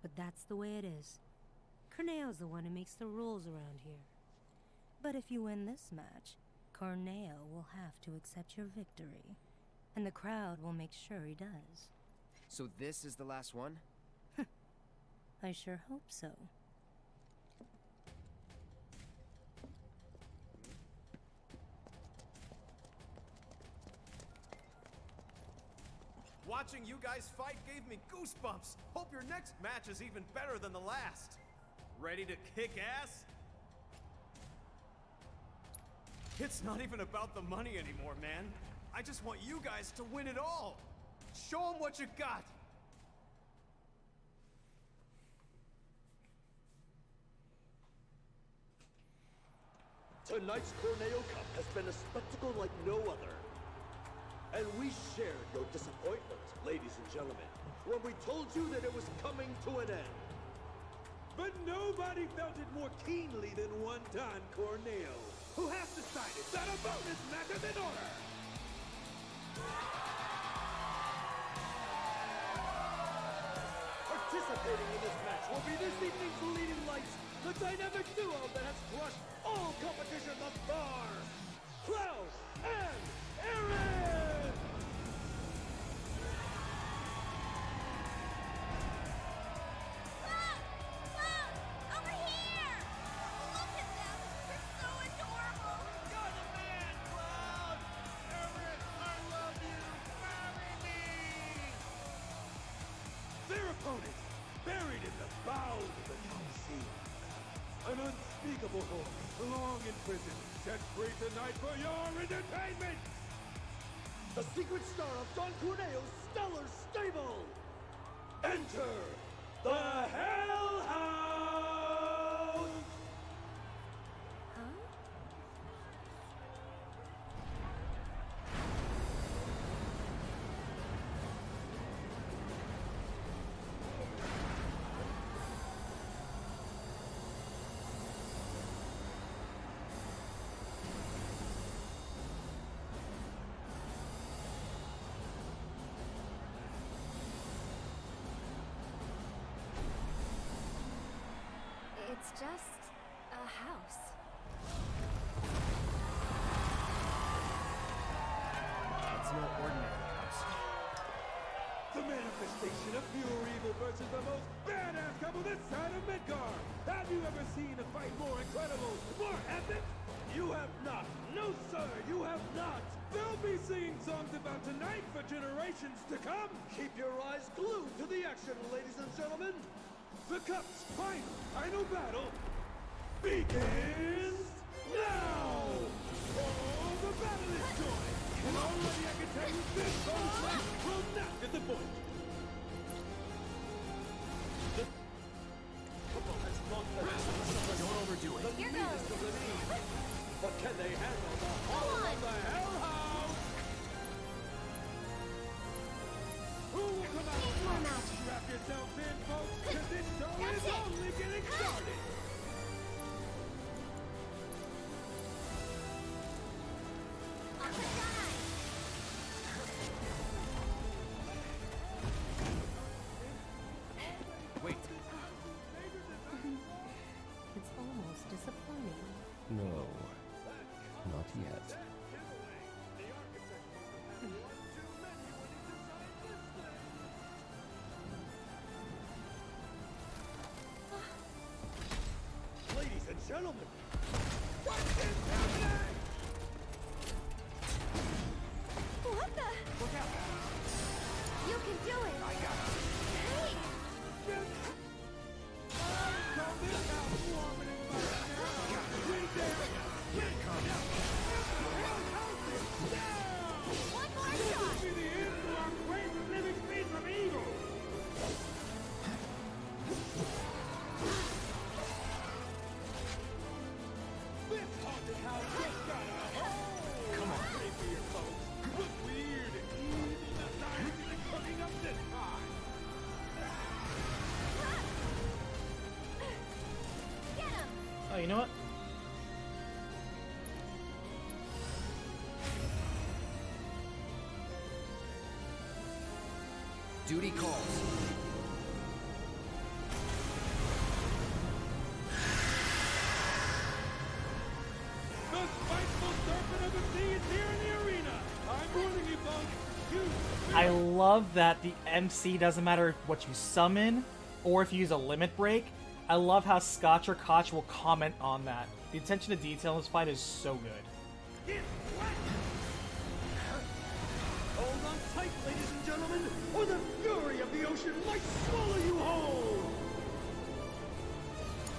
But that's the way it is. Corneo's the one who makes the rules around here. But if you win this match, Corneo will have to accept your victory. And the crowd will make sure he does. So this is the last one? I sure hope so. Watching you guys fight gave me goosebumps. Hope your next match is even better than the last. Ready to kick ass? It's not even about the money anymore, man. I just want you guys to win it all. Show them what you got. Tonight's Corneo Cup has been a spectacle like no other. And we shared your disappointment, ladies and gentlemen, when we told you that it was coming to an end. But nobody felt it more keenly than one Don Corneo, who has decided that a bonus match is in order. Participating in this match will be this evening's leading lights, the dynamic duo that has crushed all competition thus far, Cloud and Aaron! Over here! Look at them! They're so adorable! You're the man, Cloud! Eric, I love you! Marry me! Their opponents, buried in the bowels of the Coliseum. An unspeakable horror, long in prison, set free tonight for your entertainment! The secret star of Don Corneo's stellar stable! Enter the Hell House! It's just a house. It's no ordinary house. The manifestation of pure evil versus the most badass couple this side of Midgar! Have you ever seen a fight more incredible, more epic? You have not! No, sir, you have not! They'll be singing songs about tonight for generations to come! Keep your eyes glued to the action, ladies and gentlemen! The Cup's final battle begins now! Oh, the battle is joined! And already I can tell you this bonus match will not get the point! The couple has not been Don't overdo it. the meanest of the mean. But can they handle the horror of the Hell House? Who will come out first? Strap yourselves in, folks, because this show is only getting started! Wait. It's almost disappointing. No, not yet. Ladies and gentlemen, what is happening? What the? Look out! You can do it! I got it. Hey! Call this house warm and inviting now! We dare! Here it comes. you know what? Duty calls. The spiteful serpent of the sea is here in the arena. I'm warning you, folks. You I love that the MC doesn't matter what you summon or if you use a limit break. I love how Scotch or Koch will comment on that. The attention to detail in this fight is so good. hold on tight, ladies and gentlemen, or the fury of the ocean might swallow you whole.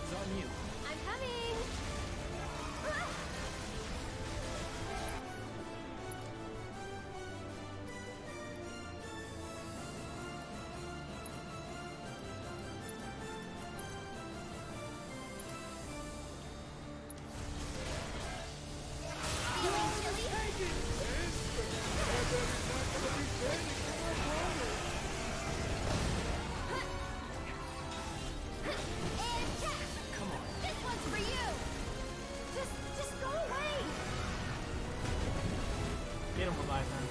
It's on you. I'm coming! This one's for you. Just go away. Get him, Leviathan.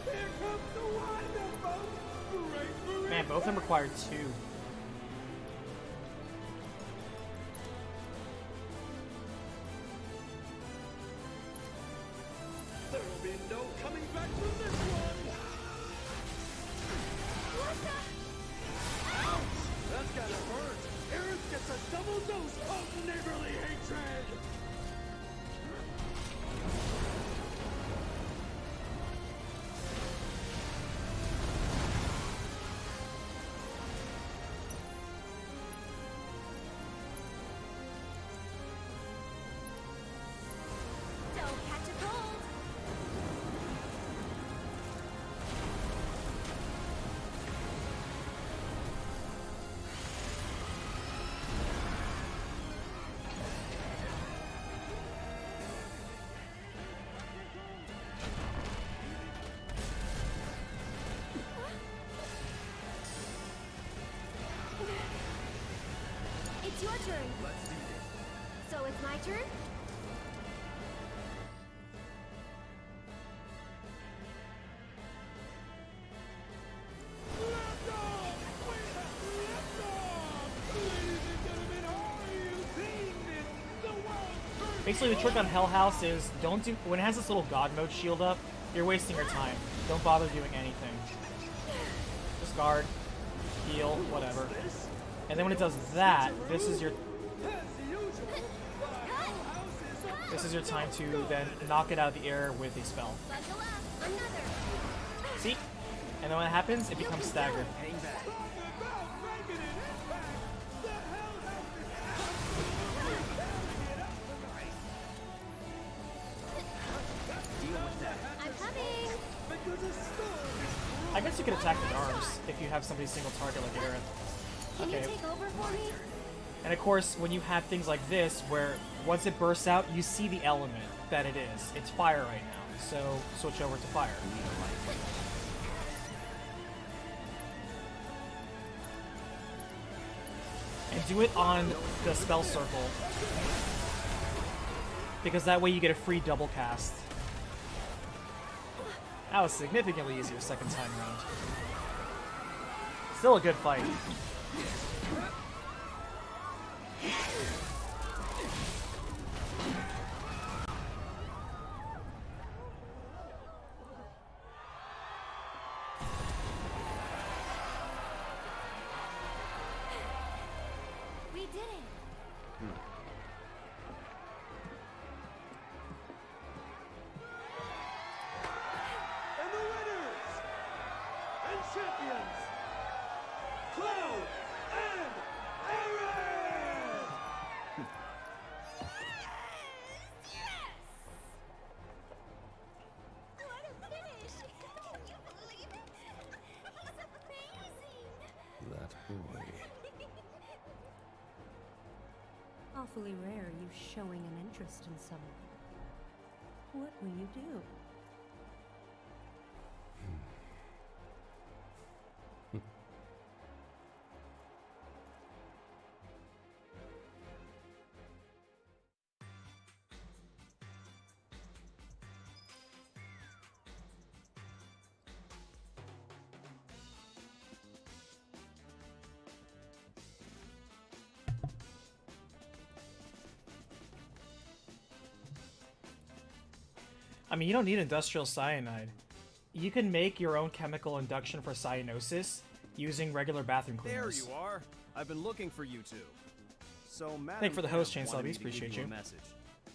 Here comes the wind-up, folks. Great for Man, both of them require 2. There'll be no coming back from this one. What the? Ouch! That's gotta hurt. Aerith gets a double dose of neighborly hatred. Don't catch a cold. It's your turn. Let's do this. So it's my turn? Basically, the trick on Hell House is don't do when it has this little God mode shield up. You're wasting your time. Don't bother doing anything. Just guard, heal, whatever. And then when it does that, this is your time to then knock it out of the air with a spell. Bundle up. Another. See? And then when it happens, it becomes staggered. Hang back. Deal with that. I'm coming. I guess you could attack with arms if you have somebody single target like Aerith. Can Okay. you take over for me? And of course, when you have things like this, where once it bursts out, you see the element that it is. It's fire right now, so switch over to fire. And do it on the spell circle, because that way you get a free double cast. That was significantly easier second time around. Still a good fight. We did it. And the winners and champions, Cloud and Aaron! What a finish! Can you believe it? He's amazing! That boy. Awfully rare you showing an interest in someone. What will you do? I mean, you don't need industrial cyanide. You can make your own chemical induction for cyanosis using regular bathroom There cleaners. you are. I've been looking for you two. So, Madam Thank you for the host, M Chainsaw wanted me Beast. to give Appreciate you. you. A message.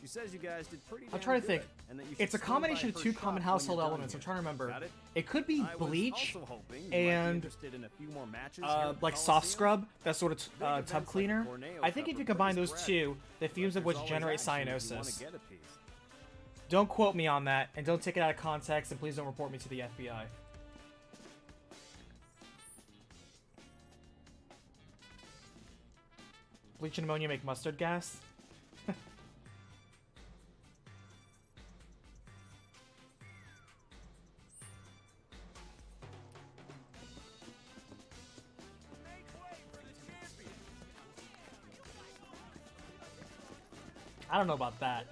She says you guys did pretty I'm damn trying to think. good, and that you should It's a swing by combination of her two shop common when household you're done elements. I'm here. trying to remember. Got it? It could be I was bleach also hoping you might be and interested in a few more matches here at the like soft Coliseum. scrub, that sort of Big tub events like the cleaner. Corneo I think if Cup you are combine pretty those sporadic, two, the fumes of but which there's generate always action if you wanna cyanosis. get a piece. Don't quote me on that, and don't take it out of context, and please don't report me to the FBI. Bleach and ammonia make mustard gas? I don't know about that.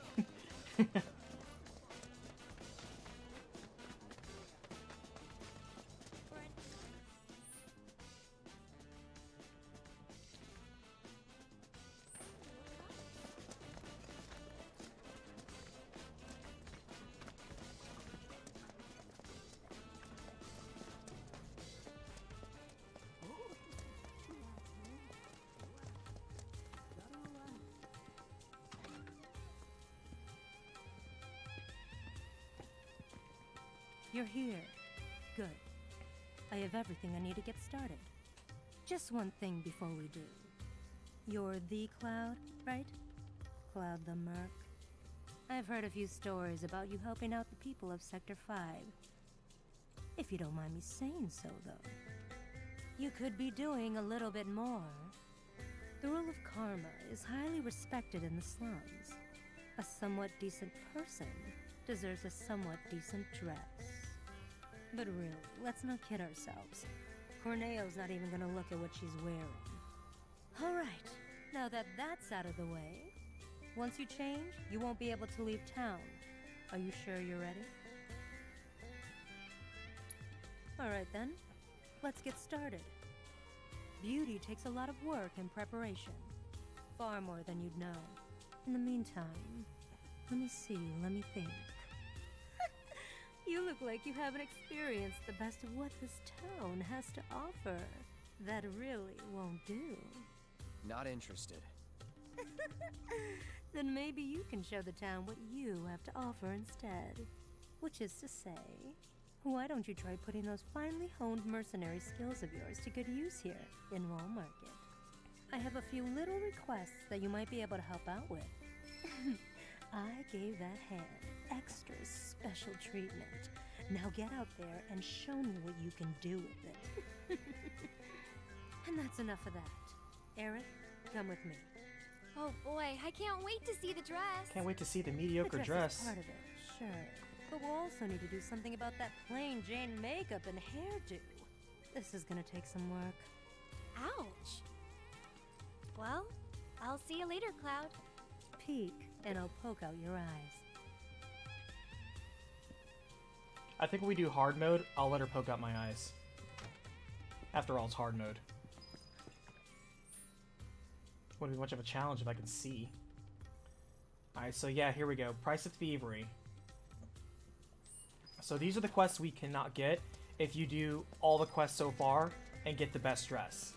You're here. Good. I have everything I need to get started. Just one thing before we do. You're the Cloud, right? Cloud the Merc. I've heard a few stories about you helping out the people of Sector 5. If you don't mind me saying so, though. You could be doing a little bit more. The rule of karma is highly respected in the slums. A somewhat decent person deserves a somewhat decent dress. But really, let's not kid ourselves. Corneo's not even gonna look at what she's wearing. Alright, now that that's out of the way, once you change, you won't be able to leave town. Are you sure you're ready? Alright then, let's get started. Beauty takes a lot of work and preparation. Far more than you'd know. In the meantime, let me think. You look like you haven't experienced the best of what this town has to offer. That really won't do. Not interested. Then maybe you can show the town what you have to offer instead. Which is to say, why don't you try putting those finely honed mercenary skills of yours to good use here in Wall Market? I have a few little requests that you might be able to help out with. I gave that hand extra special treatment. Now get out there and show me what you can do with it. And that's enough of that. Aerith, come with me. Oh boy, I can't wait to see the dress. Can't wait to see the mediocre The dress. is part of it, sure. But we'll also need to do something about that plain Jane makeup and hairdo. This is gonna take some work. Ouch. Well, I'll see you later, Cloud. Peek, and I'll poke out your eyes. I think when we do hard mode, I'll let her poke out my eyes. After all, it's hard mode. Wouldn't be much of a challenge if I could see. Alright, so yeah, here we go. Price of Thievery. So these are the quests we cannot get if you do all the quests so far and get the best dress.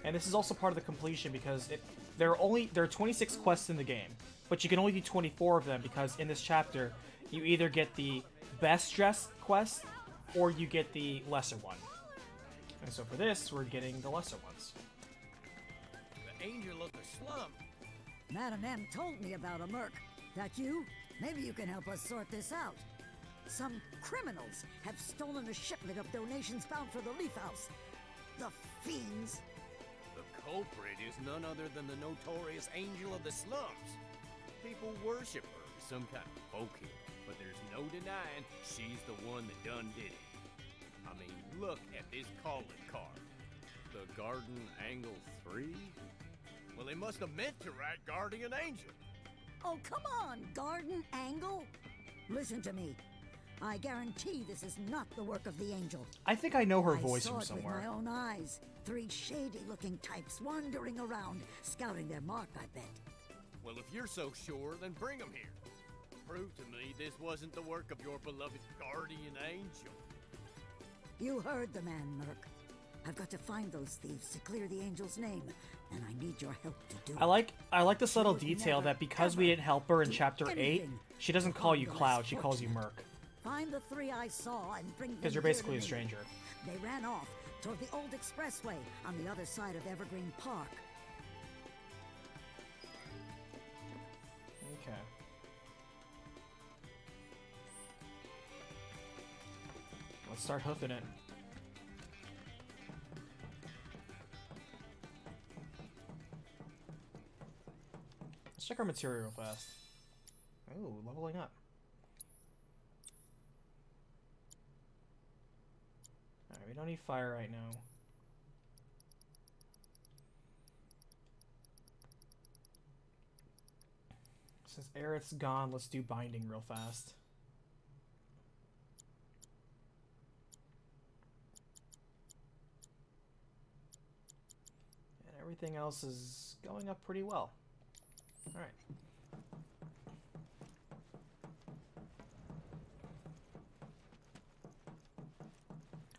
And this is also part of the completion because there are 26 quests in the game, but you can only do 24 of them because in this chapter you either get the best dress quest or you get the lesser one. And so for this, we're getting the lesser ones. The angel of the slum. Madam M told me about a merc. That you? Maybe you can help us sort this out. Some criminals have stolen a shipment of donations bound for the Leaf House. The fiends. The culprit is none other than the notorious angel of the slums. People worship her as some kind of folk hero, but there's no denying she's the one that done did it. I mean, look at this calling card. The Garden Angle 3? Well, they must have meant to write Guardian Angel. Oh, come on, Garden Angle. Listen to me. I guarantee this is not the work of the angel. I think I know her I voice saw from it somewhere. with my own eyes. 3 shady-looking types wandering around, scouting their mark, I bet. Well, if you're so sure, then bring them here. prove to me this wasn't the work of your beloved guardian angel. You heard the man, Merc. I've got to find those thieves to clear the angel's name, and I need your help to do it. I like the subtle detail that because we didn't help her in Chapter 8, she doesn't call you Cloud, she calls you Merc. Find the three I saw and bring them Because you're here basically to a me. stranger. They ran off toward the old expressway on the other side of Evergreen Park. Okay. Let's start hoofing it. Let's check our material real fast. Oh, leveling up. Alright, we don't need fire right now. Since Aerith's gone, let's do binding real fast. And everything else is going up pretty well. Alright.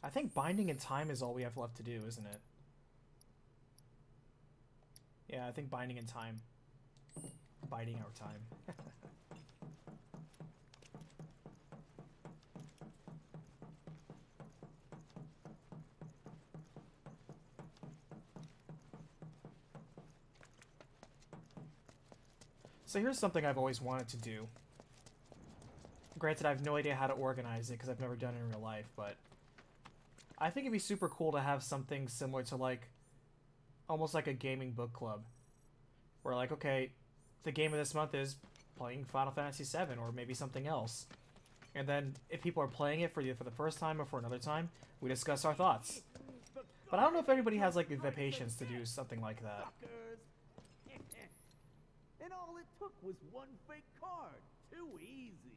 I think binding in time is all we have left to do, isn't it? Yeah, I think binding in time. Biding our time. So here's something I've always wanted to do. Granted, I have no idea how to organize it because I've never done it in real life, but I think it'd be super cool to have something similar to like almost like a gaming book club. Where like, okay, the game of this month is playing Final Fantasy VII or maybe something else. And then if people are playing it for either for the first time or for another time, we discuss our thoughts. But I don't know if anybody has like the patience to do something like that. And all it took was one fake card. Too easy.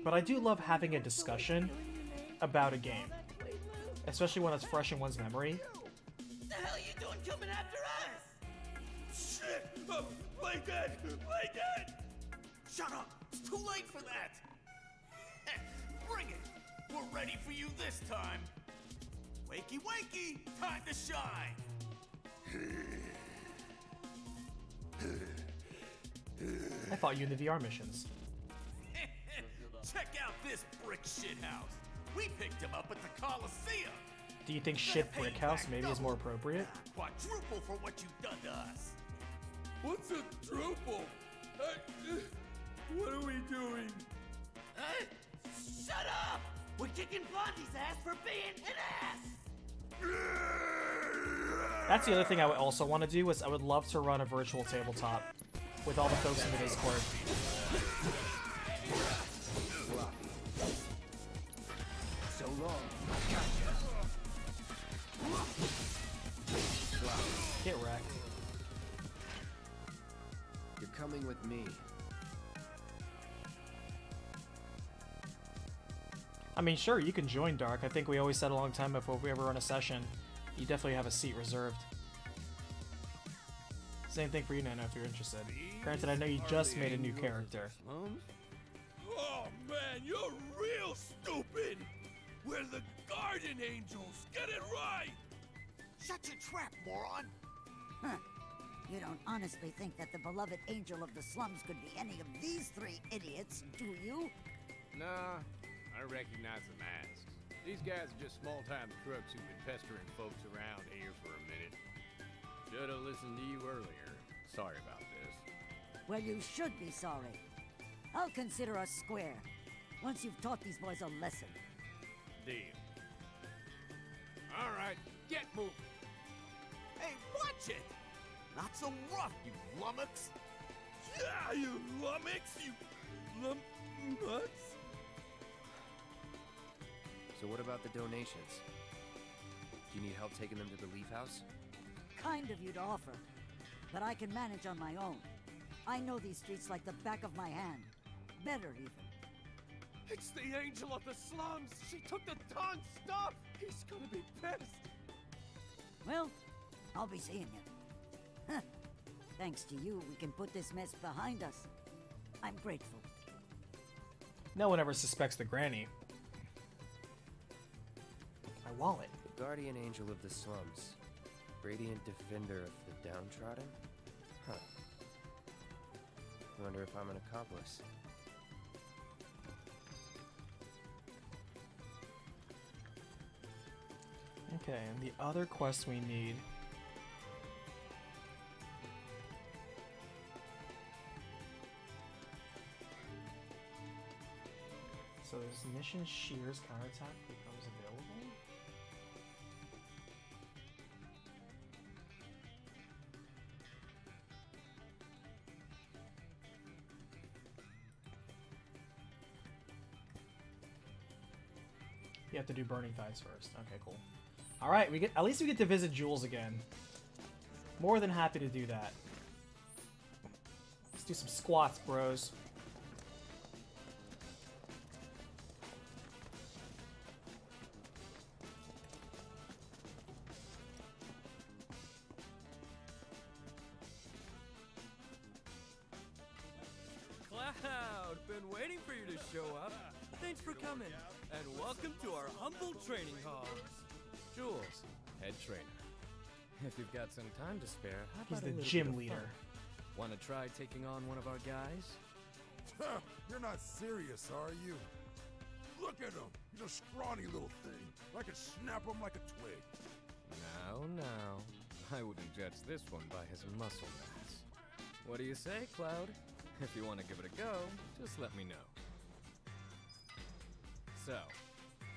But I do love having a discussion about a game. Especially when it's fresh in one's memory. What the hell are you doing coming after us? Shit! Play dead! Play dead! Shut up! It's too late for that! Bring it! We're ready for you this time! Wakey wakey! Time to shine! I fought you in the VR missions. Check out this brick shithouse! We picked him up at the Coliseum! Do you think shit brick house maybe is more appropriate? Quadruple for what you've done to us! What's a druple? What are we doing? Shut up! We're kicking Blondie's ass for being an ass! That's the other thing I would also want to do is I would love to run a virtual tabletop with all the folks in the Discord. So long. Get wrecked. You're coming with me. I mean, sure, you can join Dark. I think we always said a long time before we ever run a session, you definitely have a seat reserved. Same thing for you, Nana, if you're interested. Granted, I know you just made a new character. Oh man, you're real stupid! We're the Guardian Angels! Get it right! Shut your trap, moron! Huh. You don't honestly think that the beloved angel of the slums could be any of these three idiots, do you? Nah, I recognize the masks. These guys are just small-time crooks who've been pestering folks around here for a minute. Should've listened to you earlier. Sorry about this. Well, you should be sorry. I'll consider us square, once you've taught these boys a lesson. Deal. All right, get moving. Hey, watch it! Not so rough, you lummox! Yeah, you lummox! You nuts! So what about the donations? Do you need help taking them to the Leaf House? Kind of you to offer, but I can manage on my own. I know these streets like the back of my hand. Better, even. It's the angel of the slums! She took the Don's stuff! He's gonna be pissed! Well, I'll be seeing you. Huh. Thanks to you, we can put this mess behind us. I'm grateful. No one ever suspects the granny. My wallet. The guardian angel of the slums. Radiant defender of the downtrodden? Huh. I wonder if I'm an accomplice. Okay, and the other quest we need. So this mission Shears counterattack becomes available? You have to do Burning Thighs first. Okay, cool. All right, at least we get to visit Jules again. More than happy to do that. Let's do some squats, bros. Cloud, been waiting for you to show up. Thanks for coming, and welcome to our humble training hall. Jules, head trainer. If you've got some time to spare, how He's about the a little gym bit of leader. fun? Want to try taking on one of our guys? You're not serious, are you? Look at him. He's a scrawny little thing. I could snap him like a twig. Now. I wouldn't judge this one by his muscle mass. What do you say, Cloud? If you want to give it a go, just let me know. So,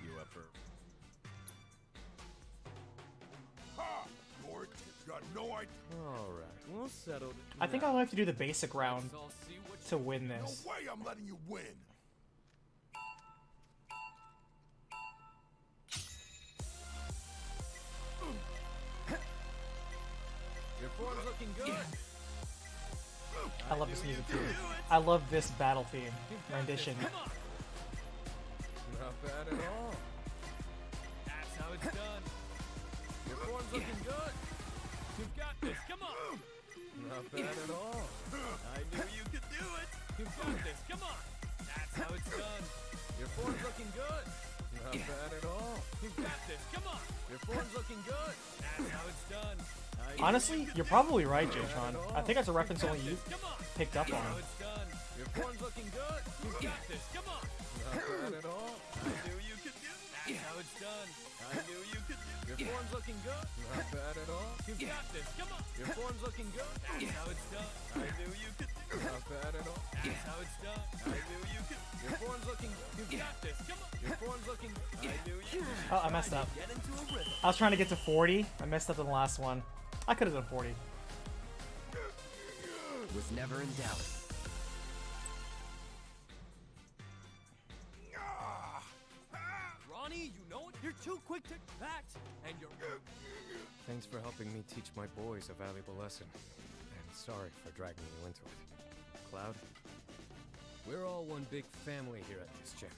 you up for... Ha! Lord, got no idea. Alright, we'll settle it. I think I'll have to do the basic round Let's all see what to win No this. way I'm letting you win. Your form's looking good. I love this music too. I love this battle theme rendition. Not bad at all. That's how it's done. Your form's looking good. You've got this. Come on. Not bad at all. I knew you could do it. You've got this. Come on. That's how it's done. Your form's looking good. Not bad at all. You've got this. Come on. Your form's looking good. That's how it's done. Honestly, you're probably right, Jatron. I think that's a reference only you picked up on. How it's done. Your form's looking good. You've got this. Come on. Not bad at all. I knew you could do it. That's how it's done. I knew you could do it. Your form's looking good. Not bad at all. You've got this. Come on. Your form's looking good. That's how it's done. I knew you could do it. Not bad at all. That's how it's done. I knew you could. Your form's looking good. You've got this. Come on. Your form's looking good. I knew you could. Oh, I messed up. Get into a rhythm. I was trying to get to 40. I messed up in the last one. I could have done 40. Was never in doubt. Ronnie, you know it. You're too quick to act, and you're. Thanks for helping me teach my boys a valuable lesson. And sorry for dragging you into it. Cloud, we're all one big family here at this gym.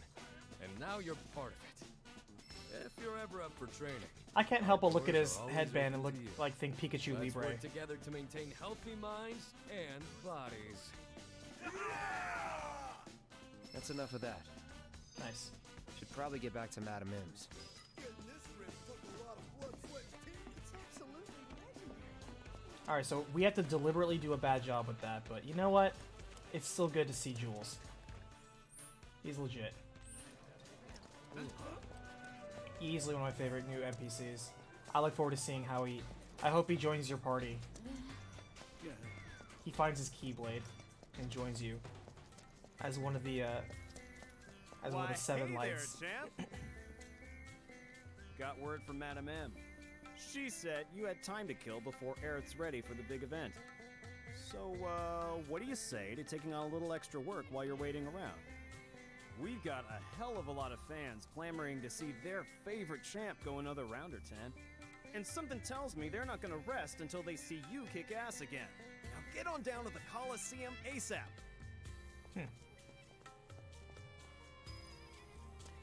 And now you're part of it. If you're ever up for training, I can't help but look at his doors are always headband and open look to you. like think Pikachu Let's Libre. work together to maintain healthy minds and bodies. That's enough of that. Nice. Should probably get back to Madam M's. Alright, so we have to deliberately do a bad job with that, but you know what? It's still good to see Jules. He's legit. Easily one of my favorite new NPCs. I look forward to seeing how he... I hope he joins your party. He finds his Keyblade and joins you as one of the as one of the seven hey lights. There, champ. Got word from Madam M. She said you had time to kill before Aerith's ready for the big event. So, what do you say to taking on a little extra work while you're waiting around? We've got a hell of a lot of fans clamoring to see their favorite champ go another round or 10. And something tells me they're not gonna rest until they see you kick ass again. Now get on down to the Coliseum ASAP.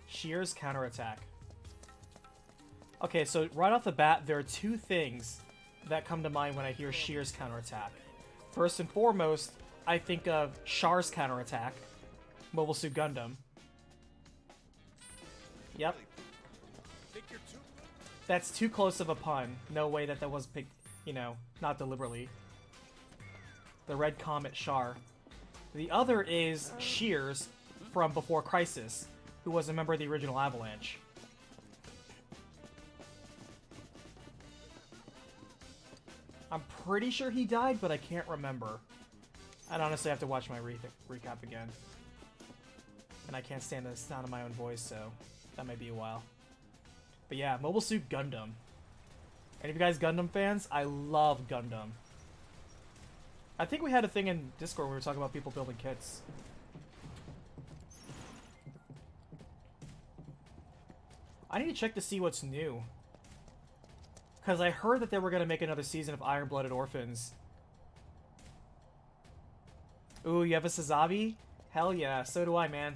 Shears counterattack. Okay, so right off the bat, there are two things that come to mind when I hear Shears counterattack. First and foremost, I think of Char's counterattack, Mobile Suit Gundam, Yep. That's too close of a pun. No way that was picked, you know, not deliberately. The Red Comet Char. The other is Shears from Before Crisis, who was a member of the original Avalanche. I'm pretty sure he died, but I can't remember. I'd honestly have to watch my recap again. And I can't stand the sound of my own voice, so that might be a while. But yeah, Mobile Suit Gundam. Any of you guys Gundam fans? I love Gundam. I think we had a thing in Discord where we were talking about people building kits. I need to check to see what's new. Because I heard that they were going to make another season of Iron-Blooded Orphans. Ooh, you have a Sazabi? Hell yeah, so do I, man.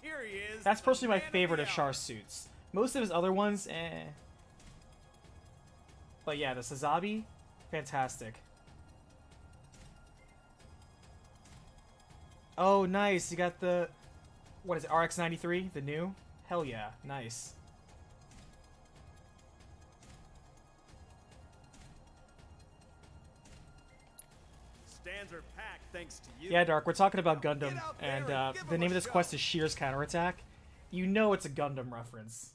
Here he is. That's personally my favorite of Char's suits. Most of his other ones, eh. But yeah, the Sazabi, fantastic. Oh, nice. You got the... What is it, RX-93? The new? Hell yeah, nice. Stands are packed thanks to you. Yeah, Dark, we're talking about Gundam, and the name of this quest is Shear's Counterattack. You know it's a Gundam reference.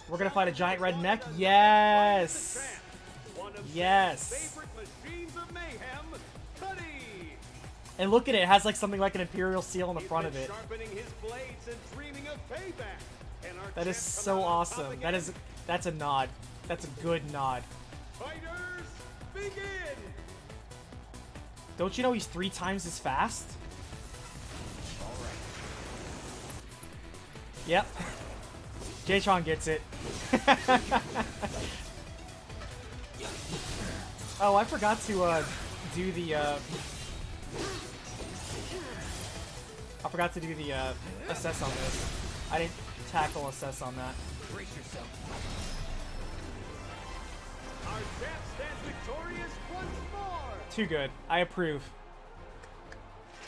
We're gonna fight a giant red mech? Yes! Yes! And look at it, it has like something like an Imperial seal on the front of it. That is so awesome. That's a nod. That's a good nod. Fighters, begin! Don't you know he's 3 times as fast? Yep. Jtron gets it. Oh, I forgot to do the I forgot to do the assess on this. I didn't tackle assess on that. Brace yourself. Our champ stands victorious once more! Too good. I approve.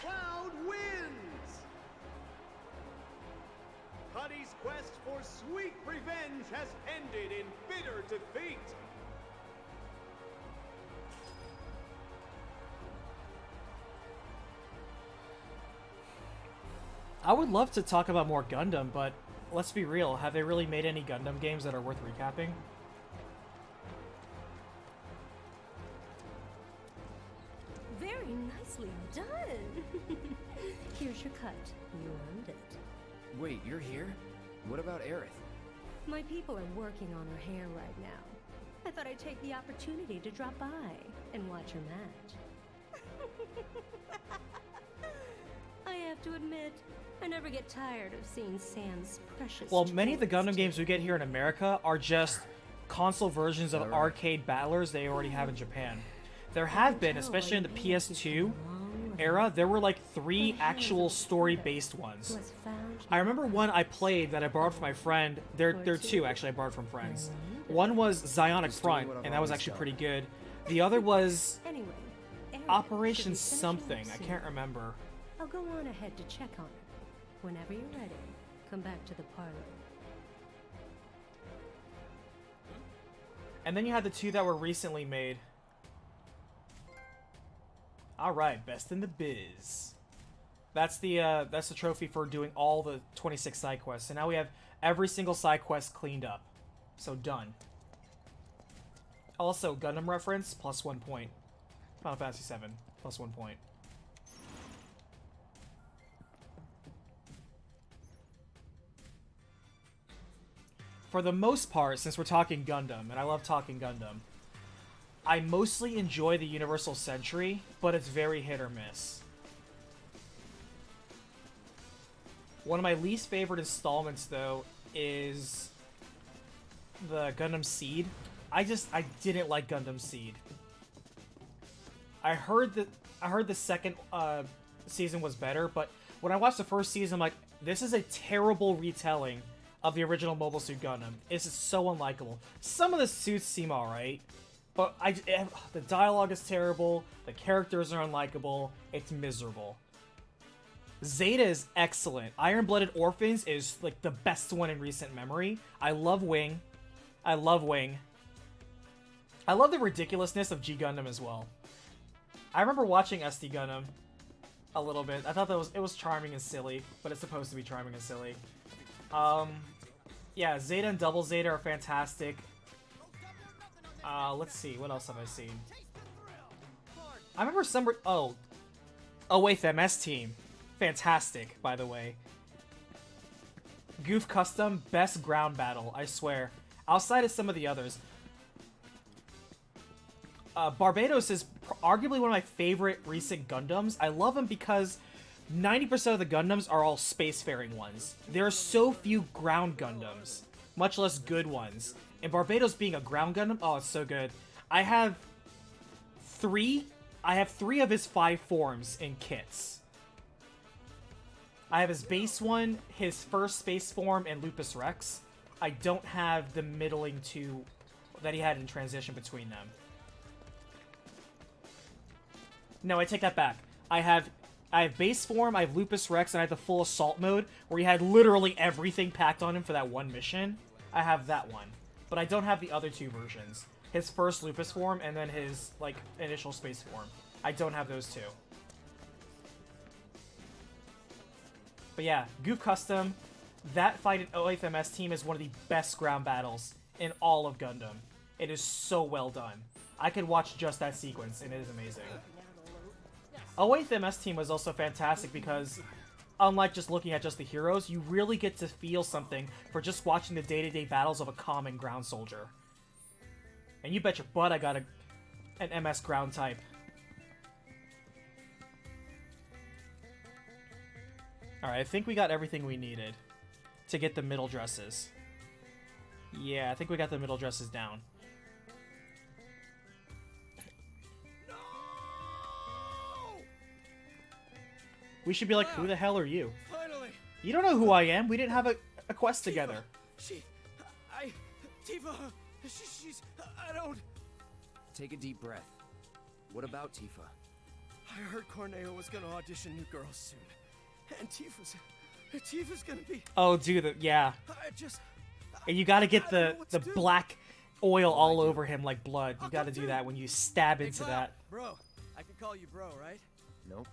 Cloud wins! Cuddy's quest for sweet revenge has ended in bitter defeat! I would love to talk about more Gundam, but let's be real, have they really made any Gundam games that are worth recapping? Very nicely done. Here's your cut. You earned it. Wait, you're here? What about Aerith? My people are working on her hair right now. I thought I'd take the opportunity to drop by and watch her match. I have to admit, I never get tired of seeing Sam's precious. Well, many of the Gundam games we get here in America are just console versions of arcade battlers they already have in Japan. There have been, especially in the PS2 era, there were like 3 actual story-based ones. I remember one I played that I borrowed from my friend. There are 2 actually I borrowed from friends. One was Zionic Front, and that was actually pretty good. The other was Operation something. I can't remember. I'll go on ahead to check on it. Whenever you're ready, come back to the parlor. And then you had the 2 that were recently made. Alright, best in the biz. That's the trophy for doing all the 26 side quests. So now we have every single side quest cleaned up. So done. Also, Gundam reference, plus 1 point. Final Fantasy 7, plus 1 point. For the most part, since we're talking Gundam, and I love talking Gundam, I mostly enjoy the Universal Century, but it's very hit or miss. One of my least favorite installments, though, is the Gundam Seed. I didn't like Gundam Seed. I heard the second season was better, but when I watched the first season, I'm like, this is a terrible retelling of the original Mobile Suit Gundam. This is so unlikable. Some of the suits seem alright, But the dialogue is terrible. The characters are unlikable. It's miserable. Zeta is excellent. Iron-Blooded Orphans is like the best one in recent memory. I love Wing. I love Wing. I love the ridiculousness of G Gundam as well. I remember watching SD Gundam a little bit. I thought it was charming and silly, but it's supposed to be charming and silly. Yeah, Zeta and Double Zeta are fantastic. Let's see, what else have I seen? I remember wait, MS Team. Fantastic, by the way. Goof Custom, best ground battle, I swear. Outside of some of the others. Barbados is arguably one of my favorite recent Gundams. I love them because 90% of the Gundams are all spacefaring ones. There are so few ground Gundams, much less good ones. And Barbados being a ground Gundam, oh, it's so good. I have three of his 5 forms in kits. I have his base one, his first space form, and Lupus Rex. I don't have the middling 2 that he had in transition between them. No, I take that back. I have base form, I have Lupus Rex, and I have the full assault mode, where he had literally everything packed on him for that one mission. I have that one. But I don't have the other 2 versions. His first Lupus form, and then his, like, initial space form. I don't have those 2. But yeah, Goof Custom, that fight in 08th MS Team is one of the best ground battles in all of Gundam. It is so well done. I could watch just that sequence, and it is amazing. 08th MS Team was also fantastic because, unlike just looking at just the heroes, you really get to feel something for just watching the day-to-day battles of a common ground soldier. And you bet your butt I got an MS ground type. Alright, I think we got everything we needed to get the middle dresses. Yeah, I think we got the middle dresses down. We should be like, who the hell are you? Finally. You don't know who I am. We didn't have a quest together. Tifa, she's, I don't... Take a deep breath. What about Tifa? I heard Corneo was gonna audition new girls soon. And Tifa's gonna be... Oh, dude, yeah. And you gotta get the black oil all over him like blood. You gotta do that when you stab into that. Bro, I can call you bro, right? Nope.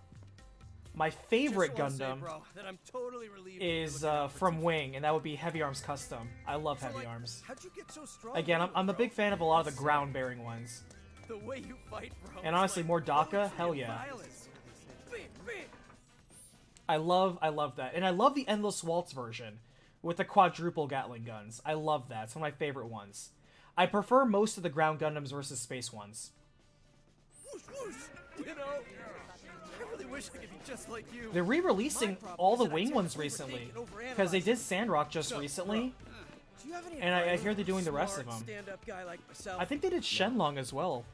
My favorite Just wanna Gundam say, bro, that I'm totally relieved is from Wing, and that would be Heavy Arms Custom. I love Heavy Arms. How'd you get so strong? Again, I'm a big fan of a lot of the ground-bearing ones. The way you fight, bro. And honestly, more Daka, hell yeah. I love that. And I love the Endless Waltz version with the quadruple Gatling guns. I love that. It's one of my favorite ones. I prefer most of the ground Gundams versus space ones. You know, I really wish I could be just like you. They're re-releasing all the Wing ones recently because they did Sandrock just recently. And I hear they're doing the rest of them. I think they did Shenlong as well.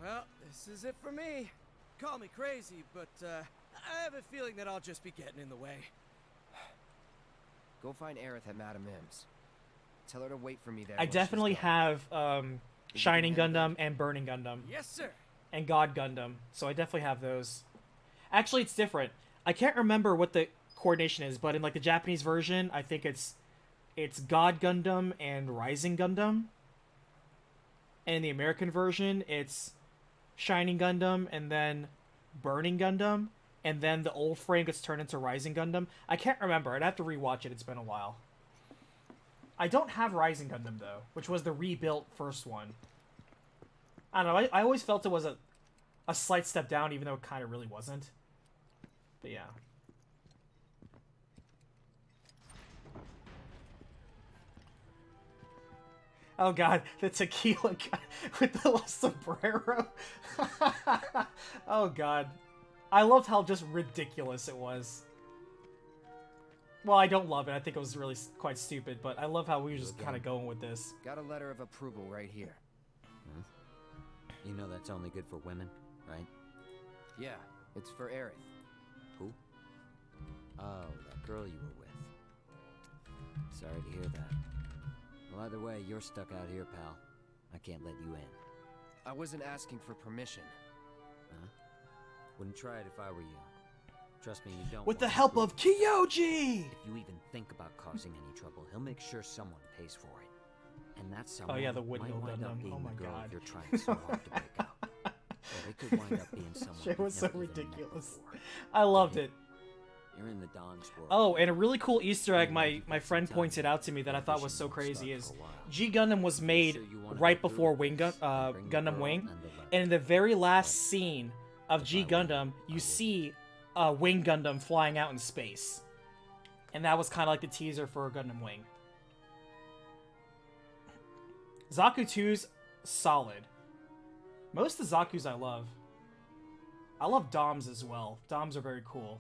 Well, this is it for me. Call me crazy, but I have a feeling that I'll just be getting in the way. Go find Aerith at Madame M's. Tell her to wait for me there. I definitely have Shining Gundam and Burning Gundam. Yes, sir. And God Gundam. So I definitely have those. Actually, it's different. I can't remember what the coordination is, but in like the Japanese version, I think it's God Gundam and Rising Gundam. And in the American version, it's Shining Gundam and then Burning Gundam, and then the old frame gets turned into Rising Gundam. I can't remember. I'd have to rewatch it. It's been a while. I don't have Rising Gundam, though, which was the rebuilt first one. I don't know. I always felt it was a slight step down, even though it kind of really wasn't. But yeah. Oh god, the tequila guy with the sombrero. Oh god. I loved how just ridiculous it was. Well, I don't love it. I think it was really quite stupid, but I love how we were just kind of going with this. Got a letter of approval right here. You know that's only good for women, right? Yeah, it's for Aerith. Who? Oh, that girl you were with. Sorry to hear that. Well, either way, you're stuck out here, pal. I can't let you in. I wasn't asking for permission. Huh? Wouldn't try it if I were you. Trust me, you don't. With the want help to. of Kyoji! If you even think about causing any trouble, he'll make sure someone pays for it. And that someone Oh yeah, the might Woodhill wind up Gundam. being Oh my the girl god. you're trying so hard to break out. Or it could wind up being someone Shit was you've so never even met ridiculous. before. I loved it. You're in the Don's world. Oh, and a really cool Easter egg my friend pointed out to me that I thought was so crazy is G Gundam was made right before Gundam Wing, and in the very last scene of G Gundam, you see Wing Gundam flying out in space, and that was kind of like the teaser for Gundam Wing. Zaku 2's solid. Most of the Zaku's I love. I love Doms as well. Doms are very cool.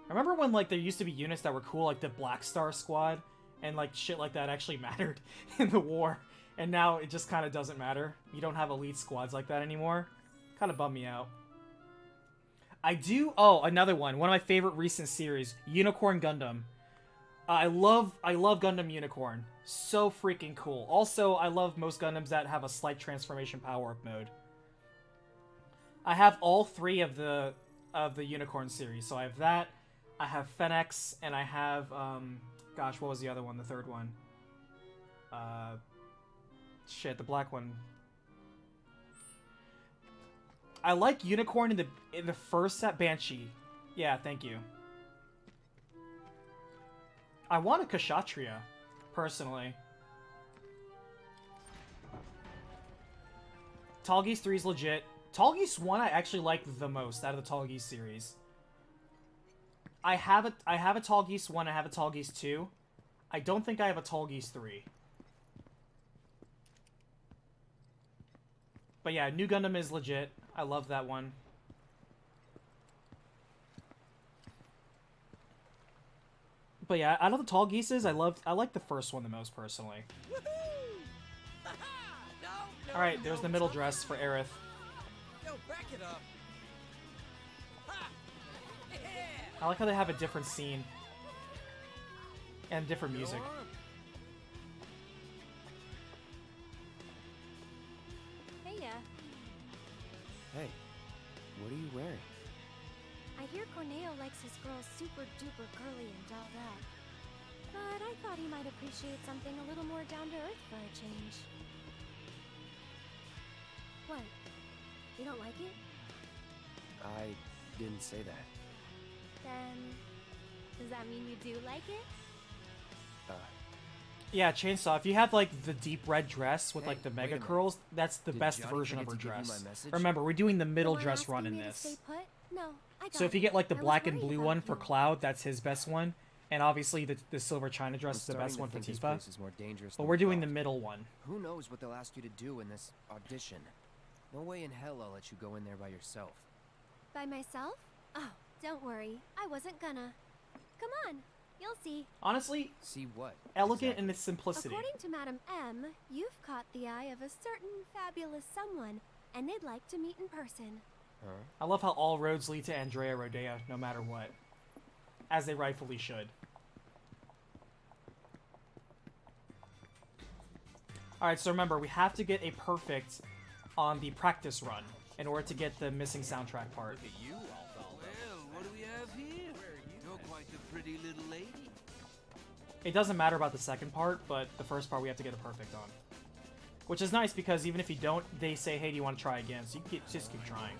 Remember when like there used to be units that were cool, like the Black Star Squad, and like shit like that actually mattered in the war, and now it just kind of doesn't matter. You don't have elite squads like that anymore. Kind of bummed me out. I do. Oh, another one. One of my favorite recent series, Unicorn Gundam. I love Gundam Unicorn. So freaking cool. Also, I love most Gundams that have a slight transformation power-up mode. I have all three of the Unicorn series. So I have that, I have Fennex, and I have gosh, what was the other one? The third one. Shit, the black one. I like Unicorn in the first set. Banshee. Yeah, thank you. I want a Kshatriya, personally. Tall Geese 3 is legit. Tall Geese 1 I actually like the most out of the Tall Geese series. I have a Tall Geese 1, I have a Tall Geese 2. I don't think I have a Tall Geese 3. But yeah, New Gundam is legit. I love that one. But yeah, out of the Tall Geeses, I like the first one the most, personally. Alright, there's the middle dress for Aerith. Yo, back it up. I like how they have a different scene. And different music. Hey, yeah. Hey, what are you wearing? I hear Corneo likes his girls super duper curly and dolled up. But I thought he might appreciate something a little more down to earth for a change. What? You don't like it? I didn't say that. Then, does that mean you do like it? Yeah, Chainsaw, if you have like the deep red dress with like the Hey, mega wait a curls, that's the Did best Johnny version of her forget to give you dress. my message? Remember, we're doing the middle The one dress asking run in me to this. stay put? No, I got So if you get like the I was black and worried blue about one for you. Cloud, that's his best one. And obviously the silver china dress I'm is the starting best to one for think this Tifa. place is more dangerous But than we're we doing thought. the middle one. Who knows what they'll ask you to do in this audition? No way in hell I'll let you go in there by yourself. By myself? Oh, don't worry. I wasn't gonna. Come on, you'll see. Honestly, see what? Elegant in its simplicity. According to Madam M, you've caught the eye of a certain fabulous someone, and they'd like to meet in person. Huh? I love how all roads lead to Andrea Rodea, no matter what. As they rightfully should. Alright, so remember, we have to get a perfect on the practice run in order to get the missing soundtrack part. Look at you, Alfalfa. Well, what do we have here? You're quite the pretty little lady. It doesn't matter about the second part, but the first part we have to get a perfect on. Which is nice because even if you don't, they say, hey, do you want to try again? So you can just keep trying.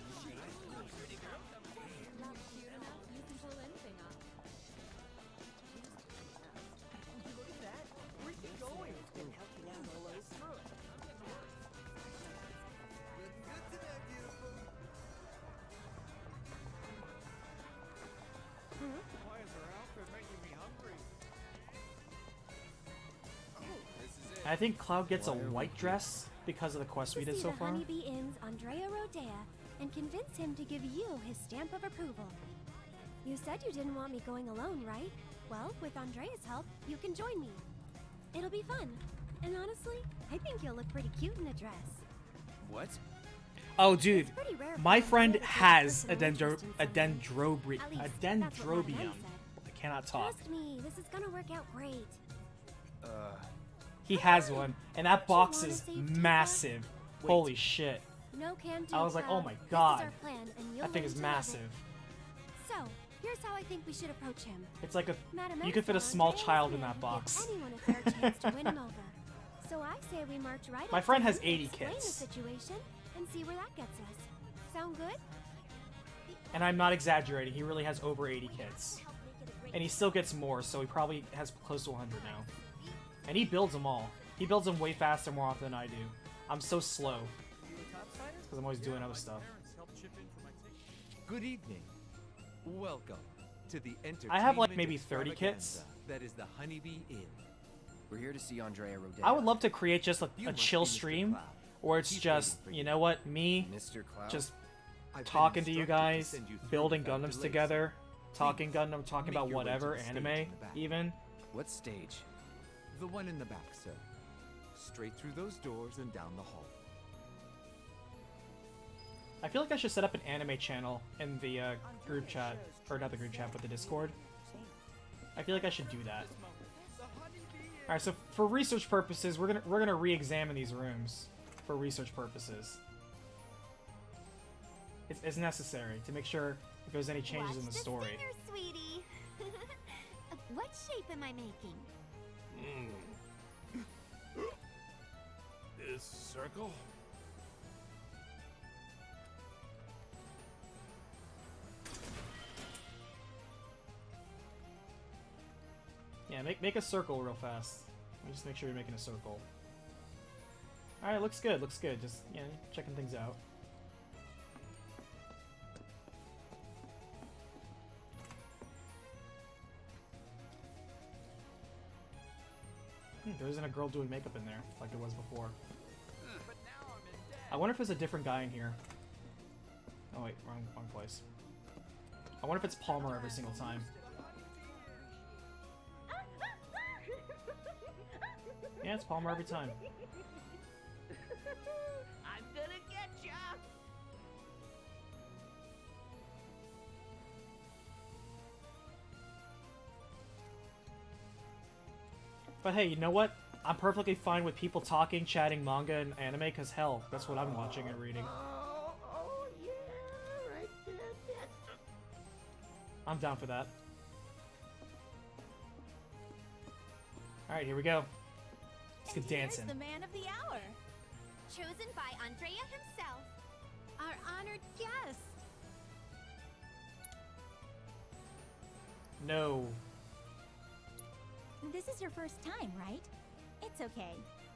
I think Cloud gets a white dress because of the quest we did so far. Honeybee Inn's Andrea Rodea and convince him to give you his stamp of approval. You said you didn't want me going alone, right? Well, with Andrea's help, you can join me. It'll be fun. And honestly, I think you'll look pretty cute in a dress. What? Oh, dude, pretty rare my for friend Andrea to take has a personal interest in someone. dendrobium. At least, that's what Madam M said. cannot talk. Trust me, this is gonna work out great. He has one, and that box is massive. Holy shit. No can do. I was like, oh my This is god. our plan, and you'll That thing learn is to love it. massive. So, here's how I think we should approach him. It's like Madam you could fit a Exxon, small Andrea child is in the that man who box. gives anyone a fair chance to win him over. So I say we march right My up friend to has him and 80 explain kids. the situation and see where that gets us. Sound good? And I'm not exaggerating, he really has over 80 kids. And he still gets more, so he probably has close to 100 now. And he builds them all. He builds them way faster more often than I do. I'm so slow. Because I'm always doing other stuff. Good evening. Welcome to the entertainment I have like maybe 30 kits. extravaganza that is the Honeybee Inn. We're here to see Andrea Rodea. I would love to create just a You must chill be Mr. stream Cloud. where it's He's just, waiting for you know what, me Mr. Cloud? just I've been talking to you instructed to guys, send you through building without Gundams delays. together, talking Please, Gundam, talking make about your way to whatever, the stage anime, in the back. even. What stage? The one in the back, sir. Straight through those doors and down the hall. I feel like I should set up an anime channel in the group chat, or not the group chat, but the Discord. I feel like I should do that. All right, so for research purposes, we're gonna re-examine these rooms for research purposes. It's necessary to make sure if there's any changes Watch in the the story. spinner, sweetie. What shape am I making? This circle? Yeah, make a circle real fast. Let me just make sure you're making a circle. Alright, looks good, looks good. Just, you know, checking things out. There isn't a girl doing makeup in there, like there was before. I wonder if there's a different guy in here. Oh wait, wrong place. I wonder if it's Palmer every single time. Yeah, it's Palmer every time. I'm gonna get ya! But hey, you know what? I'm perfectly fine with people talking, chatting manga and anime, because hell, that's what I'm watching and reading. Oh, yeah, right there. I'm down for that. Alright, here we go. Let's get dancing. Here's the man of the hour. Chosen by Andrea himself, our honored guest. No. This is your first time, right? It's okay.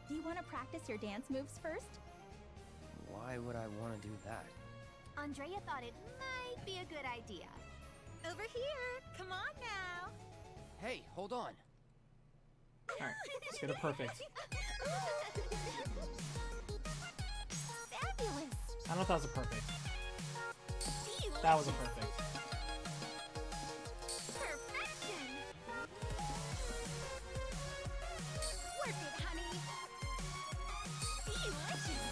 Do you want to practice your dance moves first? Why would I want to do that? Andrea thought it might be a good idea. Over here, come on now. Hey, hold on. Alright, let's get it perfect. Fabulous. I don't know if that was a perfect. That was a perfect. Perfection. Work it, honey. Delicious.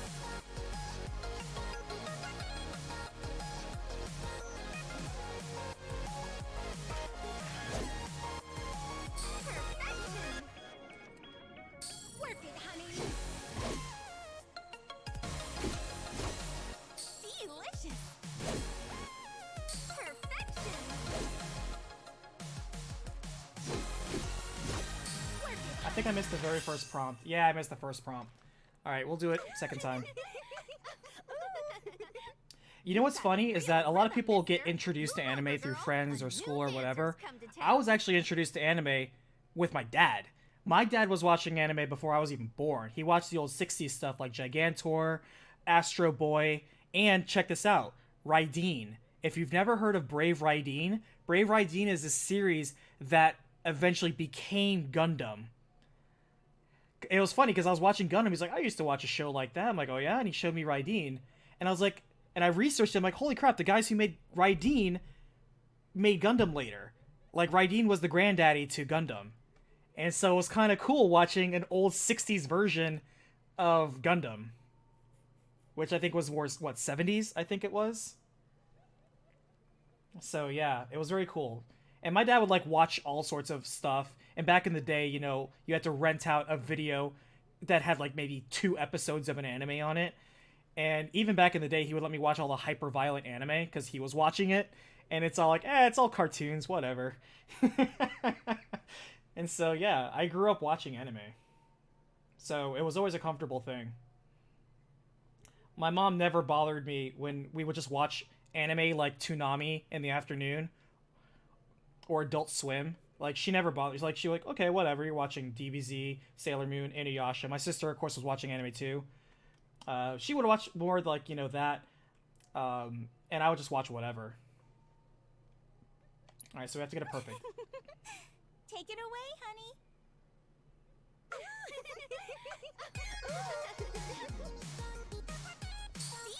Perfection. Work it, honey. Delicious. Perfection. Work it. I think I missed the very first prompt. Yeah, I missed the first prompt. Alright, we'll do it second time. You know what's funny is that a lot of people get introduced to anime through friends or school or whatever. I was actually introduced to anime with my dad. My dad was watching anime before I was even born. He watched the old 60s stuff like Gigantor, Astro Boy, and check this out, Raideen. If you've never heard of Brave Raideen, Brave Raideen is a series that eventually became Gundam. It was funny because I was watching Gundam. He's like, I used to watch a show like that. I'm like, oh yeah? And he showed me Raideen. And I was like, and I researched it. I'm like, holy crap, the guys who made Raideen made Gundam later. Like, Raideen was the granddaddy to Gundam. And so it was kind of cool watching an old 60s version of Gundam. Which I think was more, what, 70s? I think it was? So yeah, it was very cool. And my dad would like watch all sorts of stuff. And back in the day, you know, you had to rent out a video that had like maybe 2 episodes of an anime on it. And even back in the day, he would let me watch all the hyper violent anime because he was watching it. And it's all like, it's all cartoons, whatever. And so, yeah, I grew up watching anime. So it was always a comfortable thing. My mom never bothered me when we would just watch anime like Toonami in the afternoon or Adult Swim. Like, she never bothers. Like, she like, okay, whatever, you're watching DBZ, Sailor Moon, Inuyasha. My sister, of course, was watching anime too. She would watch more like, you know, that. And I would just watch whatever. Alright, so we have to get it perfect. Take it away, honey.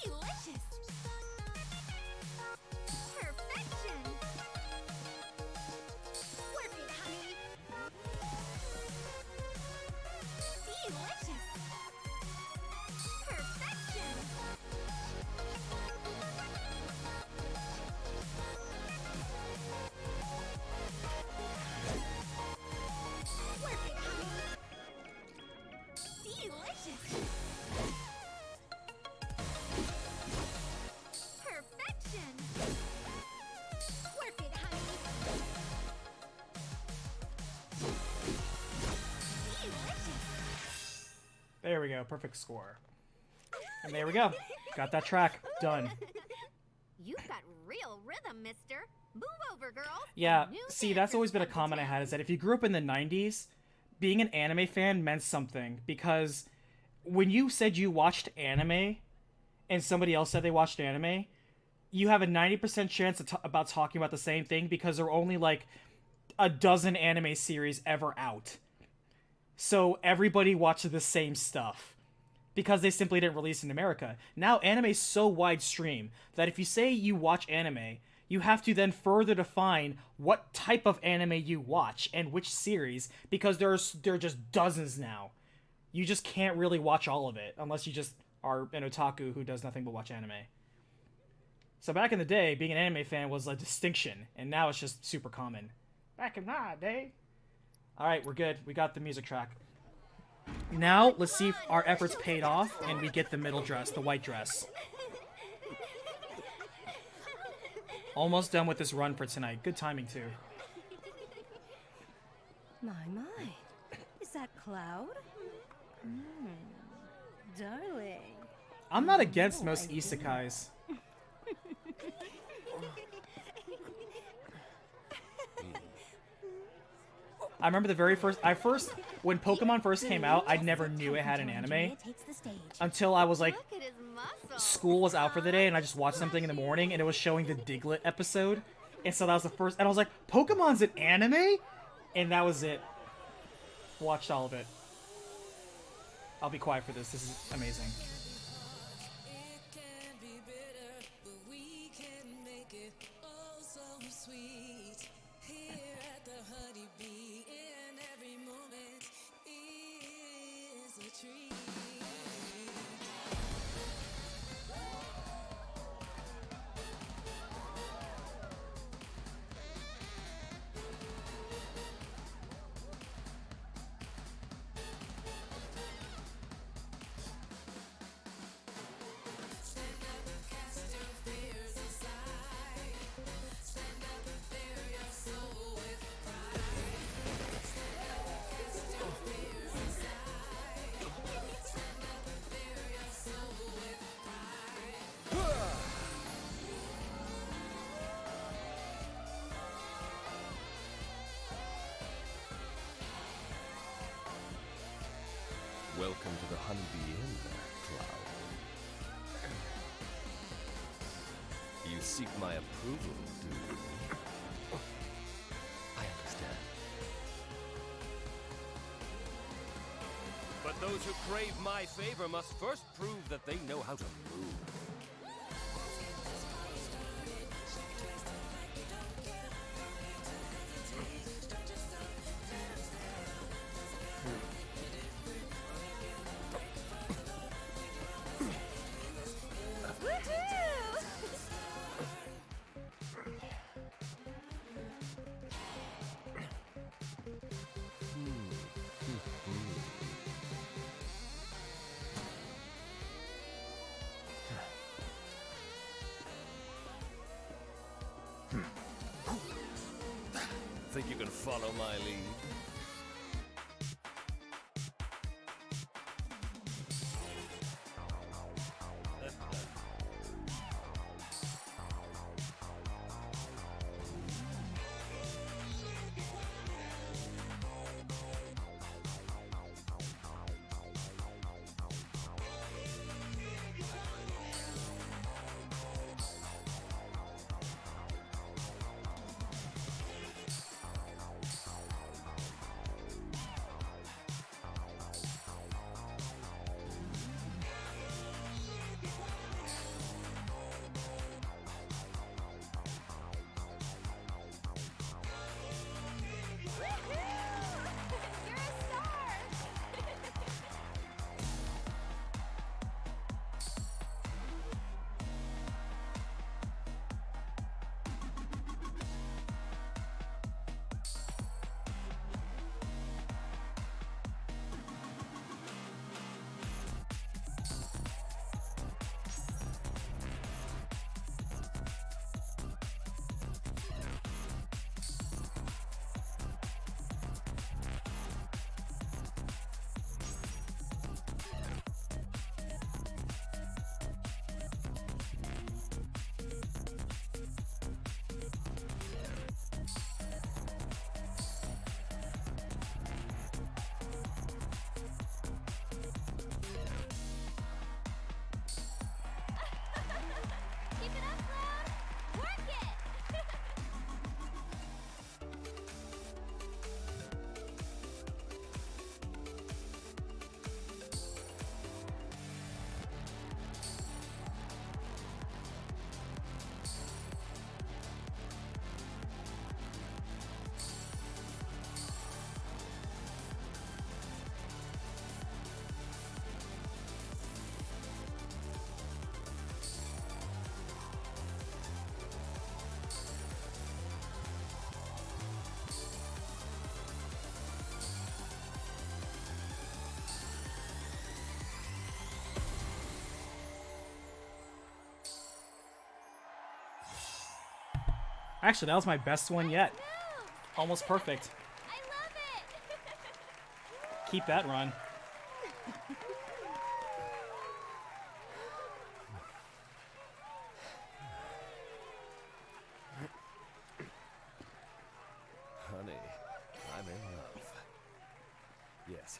Delicious. Perfection. Work it, honey. Delicious. Perfection. Work it, honey. Delicious. Perfection. Work it, honey. Delicious. There we go, perfect score. And there we go. Got that track. Done. You've got real rhythm, mister. Move over, girls. Yeah, see, that's always been a comment I had, is that if you grew up in the 90s, being an anime fan meant something, because when you said you watched anime, and somebody else said they watched anime, you have a 90% chance about talking about the same thing, because there are only, like, a dozen anime series ever out. So everybody watched the same stuff, because they simply didn't release in America. Now, anime is so widestream, that if you say you watch anime, you have to then further define what type of anime you watch and which series, because there are just dozens now. You just can't really watch all of it unless you just are an otaku who does nothing but watch anime. So back in the day, being an anime fan was a distinction, and now it's just super common. Back in my day. Alright, we're good. We got the music track. Now, let's see if our efforts paid off and we get the middle dress, the white dress. Almost done with this run for tonight. Good timing, too. My. Is that Cloud? Darling. I'm not against most isekais. I remember the very first, when Pokemon first came out, I never knew it had an anime. Until I was like, school was out for the day and I just watched something in the morning and it was showing the Diglett episode. And so that was the first, and I was like, Pokemon's an anime? And that was it. Watched all of it. I'll be quiet for this. This is amazing. Welcome to the Honeybee Inn, Cloud. You seek my approval, do you? I understand. But those who crave my favor must first prove that they know how to move. think you can follow my lead? Keep it up, Cloud! Work it! Actually, that was my best one yet. Almost perfect. I love it! Keep that run. Honey, I'm in love. Yes.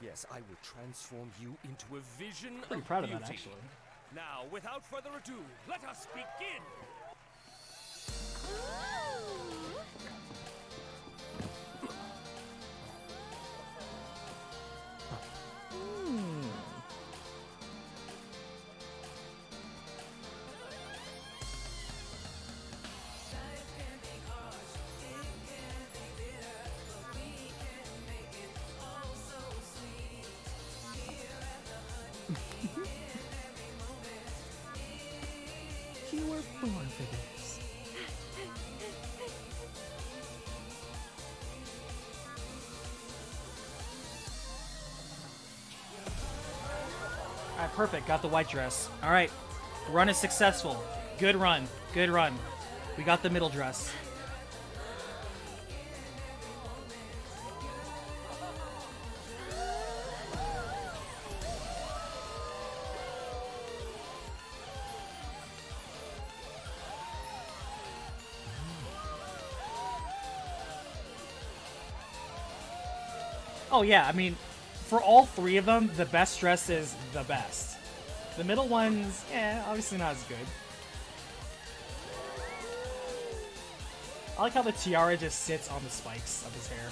Yes, I will transform you into a vision Pretty of proud of beauty. that, actually. Now, without further ado, let us begin! You were born for this. Alright, perfect. Got the white dress. Alright. Run is successful. Good run. Good run. We got the middle dress. Oh yeah, I mean, for all three of them, the best dress is the best. The middle one's, obviously not as good. I like how the tiara just sits on the spikes of his hair.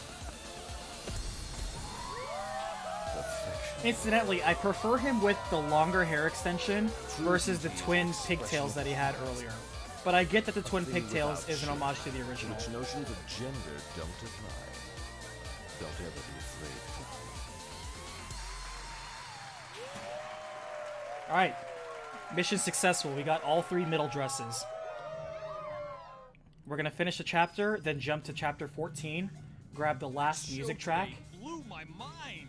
Incidentally, I prefer him with the longer hair extension versus the twin pigtails that he had earlier. But I get that the twin pigtails is an homage to the original. Which notions of gender don't apply. Don't ever be afraid to try. Alright. Mission successful. We got all three middle dresses. We're gonna finish the chapter, then jump to chapter 14, grab the last music track, Blew my mind.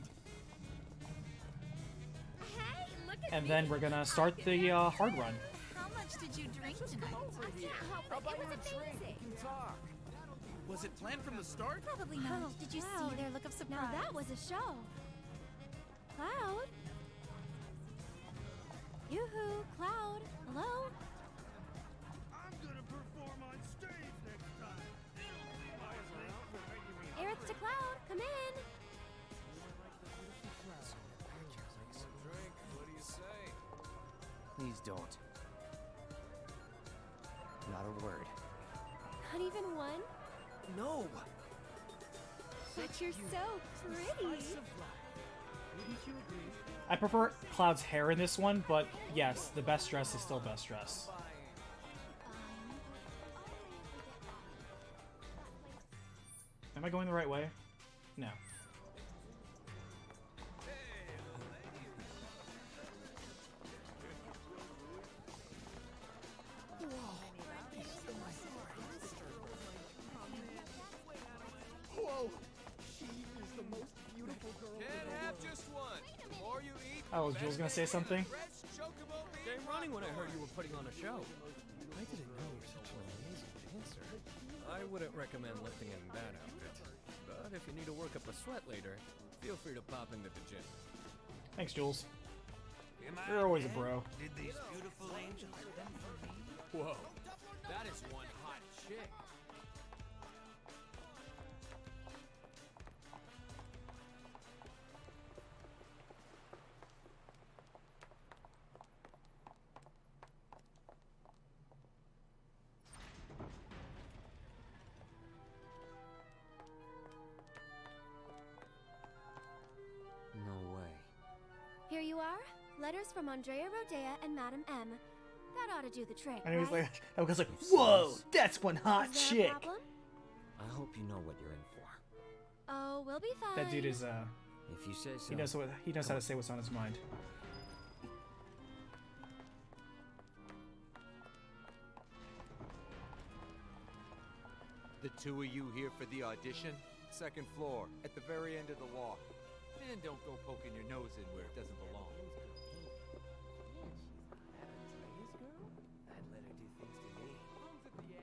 and then we're gonna start the hard run. How much did you drink tonight? I can't help it. It was amazing. Was it planned from the start? Probably not. Oh, Did you Cloud. see their look of surprise? Now that was a show. Cloud? Yoo-hoo, Cloud. Hello? I'm gonna perform on stage next time. It'll be my turn. Aerith to Cloud, come in. Drink, what do you say? Please don't. Not a word. Not even one? No! But you're so pretty. I prefer Cloud's hair in this one, but yes, the best dress is still best dress. Am I going the right way? No. Whoa! She is the most beautiful girl in the Can't world. have just one. The more you eat, Oh, was Jules gonna say something? Came running when I heard you were putting on a show. I didn't know you were such an amazing dancer. I wouldn't recommend lifting in that outfit. But if you need to work up a sweat later, feel free to pop into the gym. Thanks, Jules. Am I You're always a dead? bro. Did these beautiful angels come for me? Whoa, that is one hot chick. No way. Here you are. Letters from Andrea Rodea and Madam M. That ought to do the trick, And he was right? like, I was like, whoa, that's one hot Is there a chick. problem? I hope you know what you're in for. Oh, we'll be fine. That dude is If you say so. he knows how to say what's on his mind. The two of you here for the audition? Second floor, at the very end of the walk. And don't go poking your nose in where it doesn't belong. I'd let her do things to me.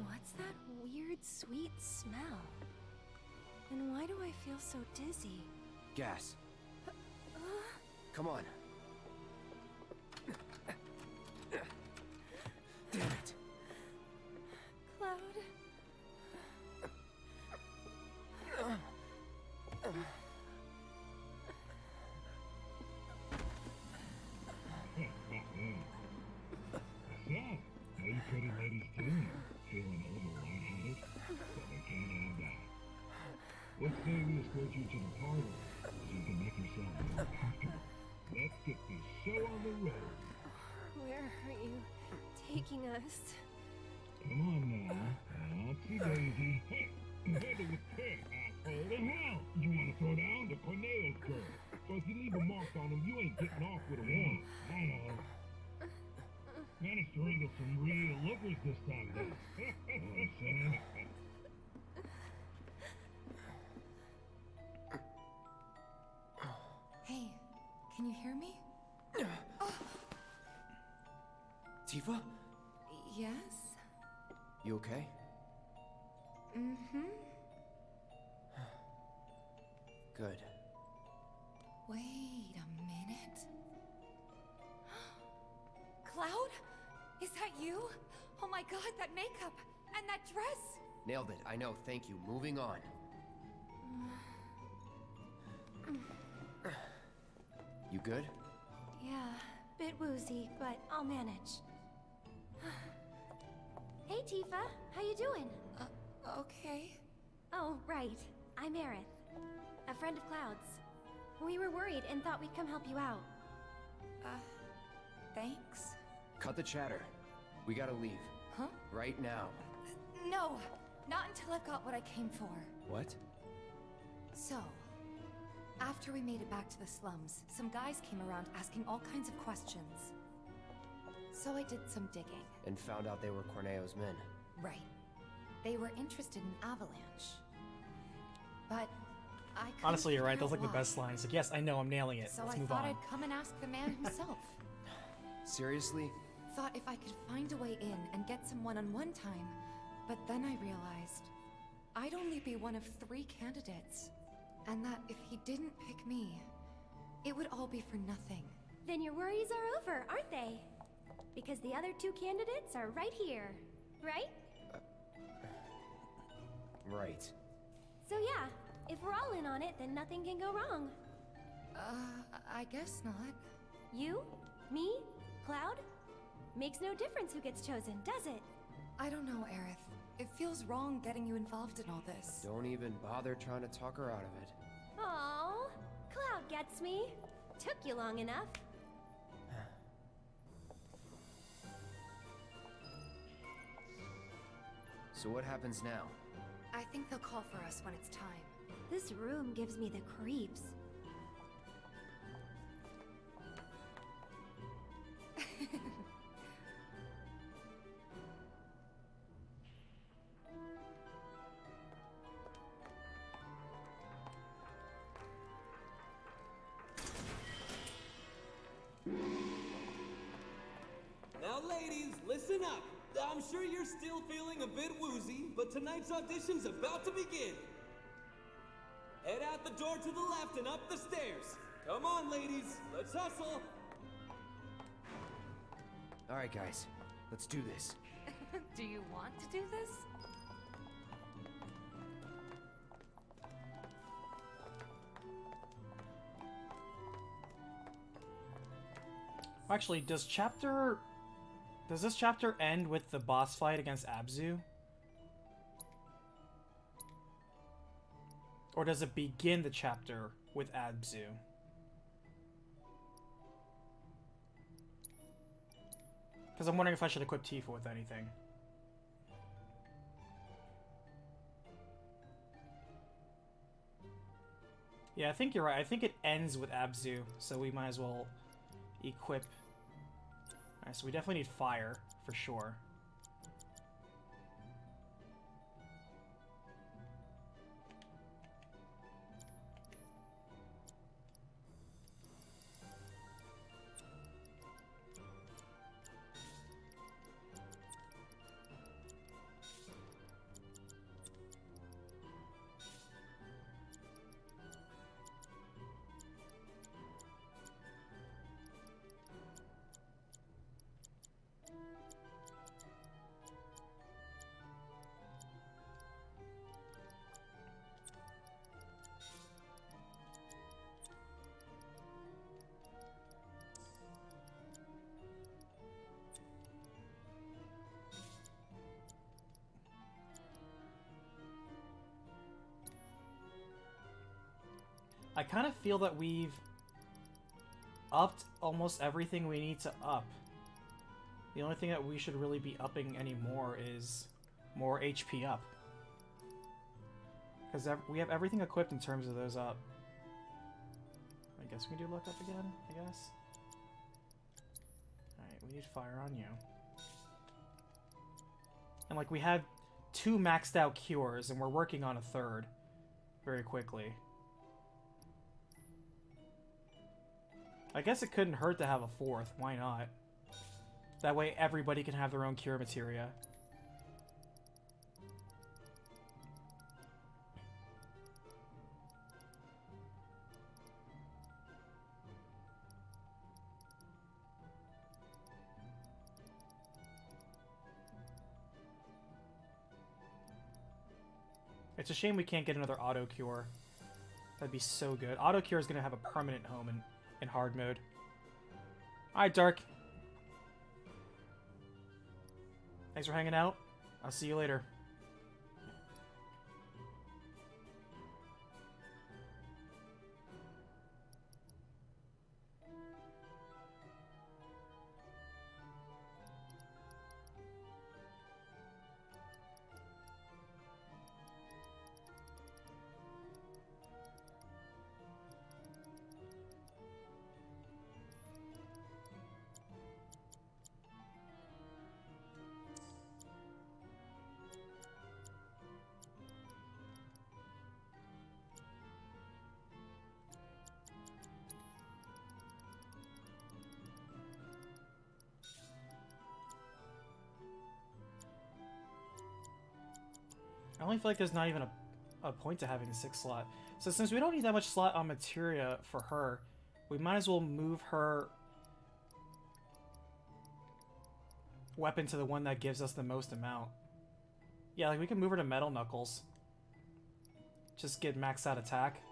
What's that weird, sweet smell? And why do I feel so dizzy? Gas. Come on. Damn it. Cloud? So, how you pretty ladies doing? Feeling a little lightheaded? Well, we can't have that. Let's say we escort you to the parlor so you can make yourself more comfortable. Let's get this show on the road. Where are you taking us? Come on now. Oopsie daisy. Hey, handle with care, asshole. The hell? You want to throw down the Cornelius girl? So if you leave a mark on him, you ain't getting off with a one. I know. Managed to wrangle some real lookers this time, though. You know what I'm saying? Hey, can you hear me? Tifa? Yes? You okay? Mm-hmm. Good. Wait a minute. Cloud? Is that you? Oh my god, that makeup! And that dress! Nailed it. I know. Thank you. Moving on. You good? Yeah, bit woozy, but I'll manage. Hey, Tifa. How you doing? Okay. Oh, right. I'm Aerith. A friend of Cloud's. We were worried and thought we'd come help you out. Thanks? Cut the chatter. We gotta leave. Huh? Right now. No! Not until I've got what I came for. What? So, after we made it back to the slums, some guys came around asking all kinds of questions. So I did some digging. And found out they were Corneo's men. Right. They were interested in Avalanche. But I couldn't Honestly, you're right. figure Those out like the why. best lines. Like, yes, I know, I'm nailing it. So Let's I move thought on. I'd come and ask the man himself. Seriously? Thought if I could find a way in and get some one-on-one time, but then I realized I'd only be one of 3 candidates, and that if he didn't pick me, it would all be for nothing. Then your worries are over, aren't they? Because the other 2 candidates are right here, right? Right. So yeah, if we're all in on it, then nothing can go wrong. I guess not. You? Me? Cloud? Makes no difference who gets chosen, does it? I don't know, Aerith. It feels wrong getting you involved in all this. Don't even bother trying to talk her out of it. Aww, Cloud gets me. Took you long enough. So what happens now? I think they'll call for us when it's time. This room gives me the creeps. Now, ladies, listen up. I'm sure you're still feeling a bit woozy, but tonight's audition's about to begin. Head out the door to the left and up the stairs. Come on, ladies, let's hustle. All right, guys, let's do this. Do you want to do this? Actually, does this chapter end with the boss fight against Abzu? Or does it begin the chapter with Abzu? Because I'm wondering if I should equip Tifa with anything. Yeah, I think you're right. I think it ends with Abzu, so we might as well equip. Alright, so we definitely need fire, for sure. I kind of feel that we've upped almost everything we need to up. The only thing that we should really be upping anymore is more HP up. Because we have everything equipped in terms of those up. I guess we can do luck up again, I guess. Alright, we need fire on you. And like, we have 2 maxed out cures, and we're working on a 3rd very quickly. I guess it couldn't hurt to have a 4th. Why not? That way everybody can have their own cure materia. It's a shame we can't get another auto cure. That'd be so good. Auto cure is going to have a permanent home in hard mode. Alright, Dark. Thanks for hanging out. I'll see you later. I only feel like there's not even a point to having a 6 slot. So since we don't need that much slot on materia for her, we might as well move her weapon to the one that gives us the most amount. Yeah, like we can move her to Metal Knuckles. Just get maxed out attack.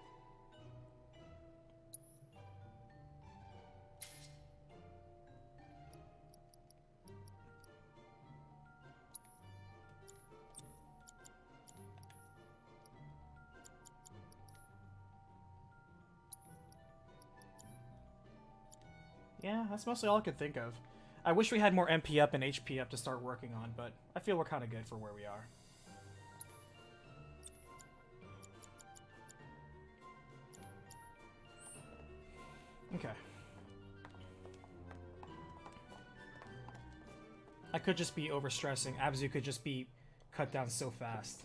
Yeah, that's mostly all I could think of. I wish we had more MP up and HP up to start working on, but I feel we're kind of good for where we are. Okay. I could just be overstressing. Abzu could just be cut down so fast.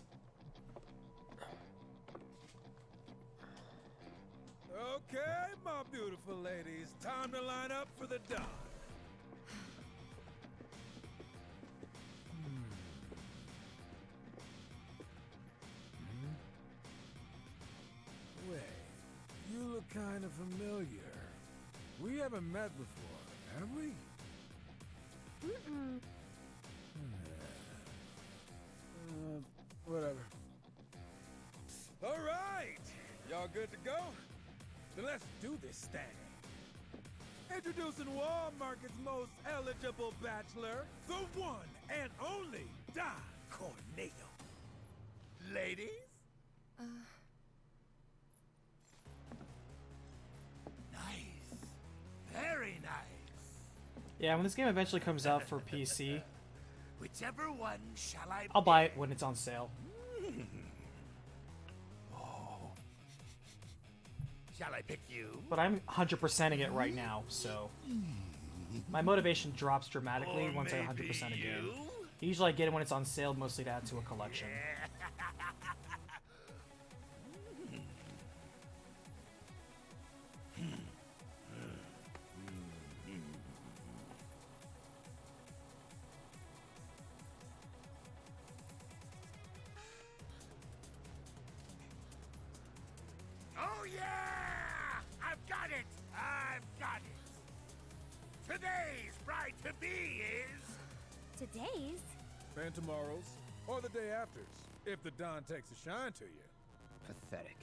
Okay, my beautiful ladies, time to line up for the dawn. Wait, you look kind of familiar. We haven't met before, have we? Mm-mm. Whatever. All right, y'all good to go? Then let's do this thing. Introducing Wall Market's most eligible bachelor, the one and only Don Corneo. Ladies? Nice. Very nice. Yeah, when this game eventually comes out for PC, Whichever one shall I I'll buy it when it's on sale. Shall I pick you? But I'm 100%ing it right now, so my motivation drops dramatically once I 100% a game. Usually I get it when it's on sale, mostly to add to a collection. Oh yeah! I've got it! I've got it! Today's bride-to-be is... Today's? And tomorrow's, or the day after's, if the Don takes a shine to you. Pathetic.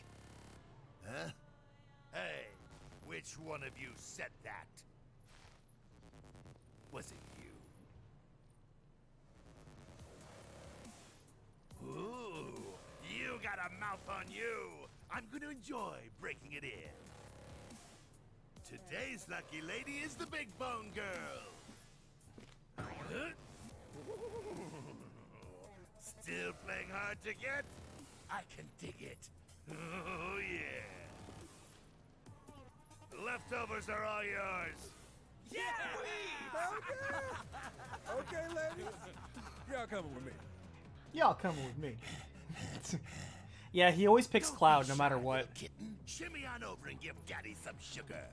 Huh? Hey, which one of you said that? Was it you? Ooh, you got a mouth on you! I'm gonna enjoy breaking it in. Today's lucky lady is the Big Bone Girl. Huh? Still playing hard to get? I can dig it. Oh, yeah. Leftovers are all yours. Yeah! Okay, ladies. Y'all coming with me. Y'all coming with me. Yeah, he always picks Cloud no matter what. Kitten, shimmy on over and give Daddy some sugar.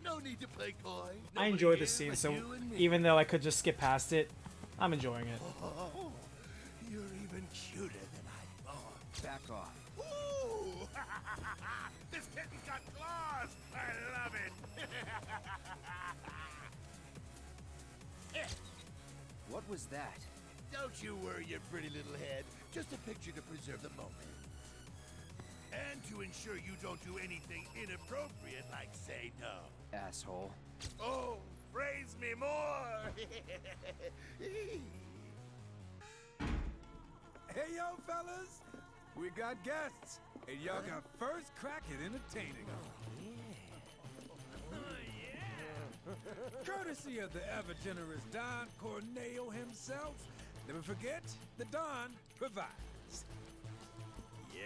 No need to play coy. I enjoy this scene, so even though I could just skip past it, I'm enjoying it. Oh, you're even cuter than I thought. Back off. Ooh! This kitten's got claws! I love it! What was that? Don't you worry your pretty little head. Just a picture to preserve the moment. And to ensure you don't do anything inappropriate like say no. Asshole. Oh, praise me more! Hey, yo, fellas. We got guests, and y'all got first crack at entertaining them. Courtesy of the ever-generous Don Corneo himself. Never forget, the Don provides. Yeah.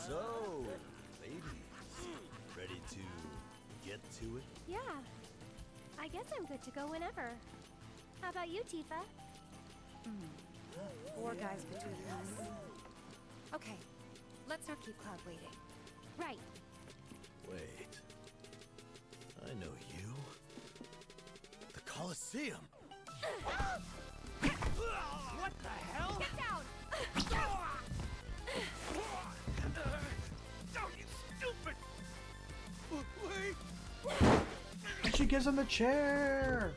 So, ladies, ready to get to it? Yeah. I guess I'm good to go whenever. How about you, Tifa? 4 guys could do this. Okay, let's not keep Cloud waiting. Right. Wait. I know you. Coliseum. What the hell? Get down! Oh, you stupid! Wait! And she gives him the chair!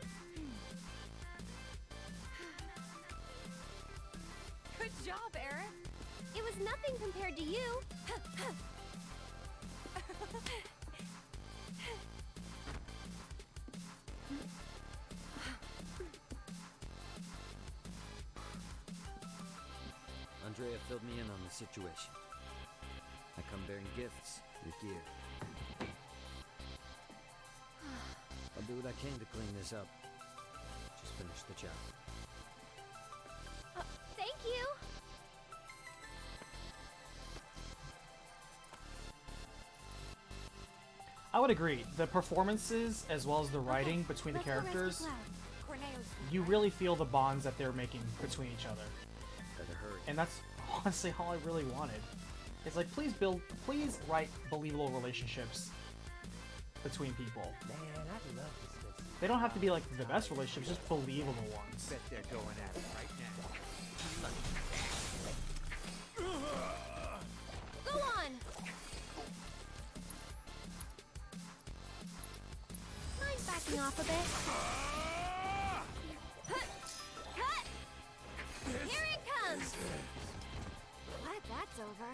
Good job, Eric. It was nothing compared to you. Andrea filled me in on the situation. I come bearing gifts with gear. I'll do what I can to clean this up. Just finish the job. Thank you. I would agree. The performances, as well as the writing between the characters, you really feel the bonds that they're making between each other. Better hurry. And that's honestly all I really wanted. It's like, please write believable relationships between people. Man, I love this. They don't have to be like the best relationships, just believable ones. Bet they're going at it right now. Go on. Mind backing off a bit? Cut! Here it comes! Glad that's over.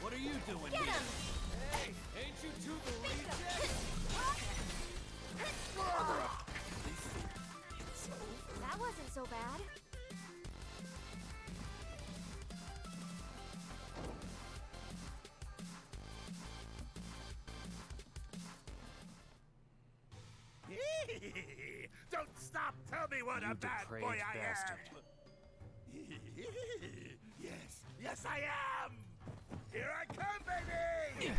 What are you doing Get here? him! Hey, ain't you two the rejects? That wasn't so bad. Don't stop! Tell me what You a bad depraved boy I bastard. am! Yes, yes I am! Here I come, baby!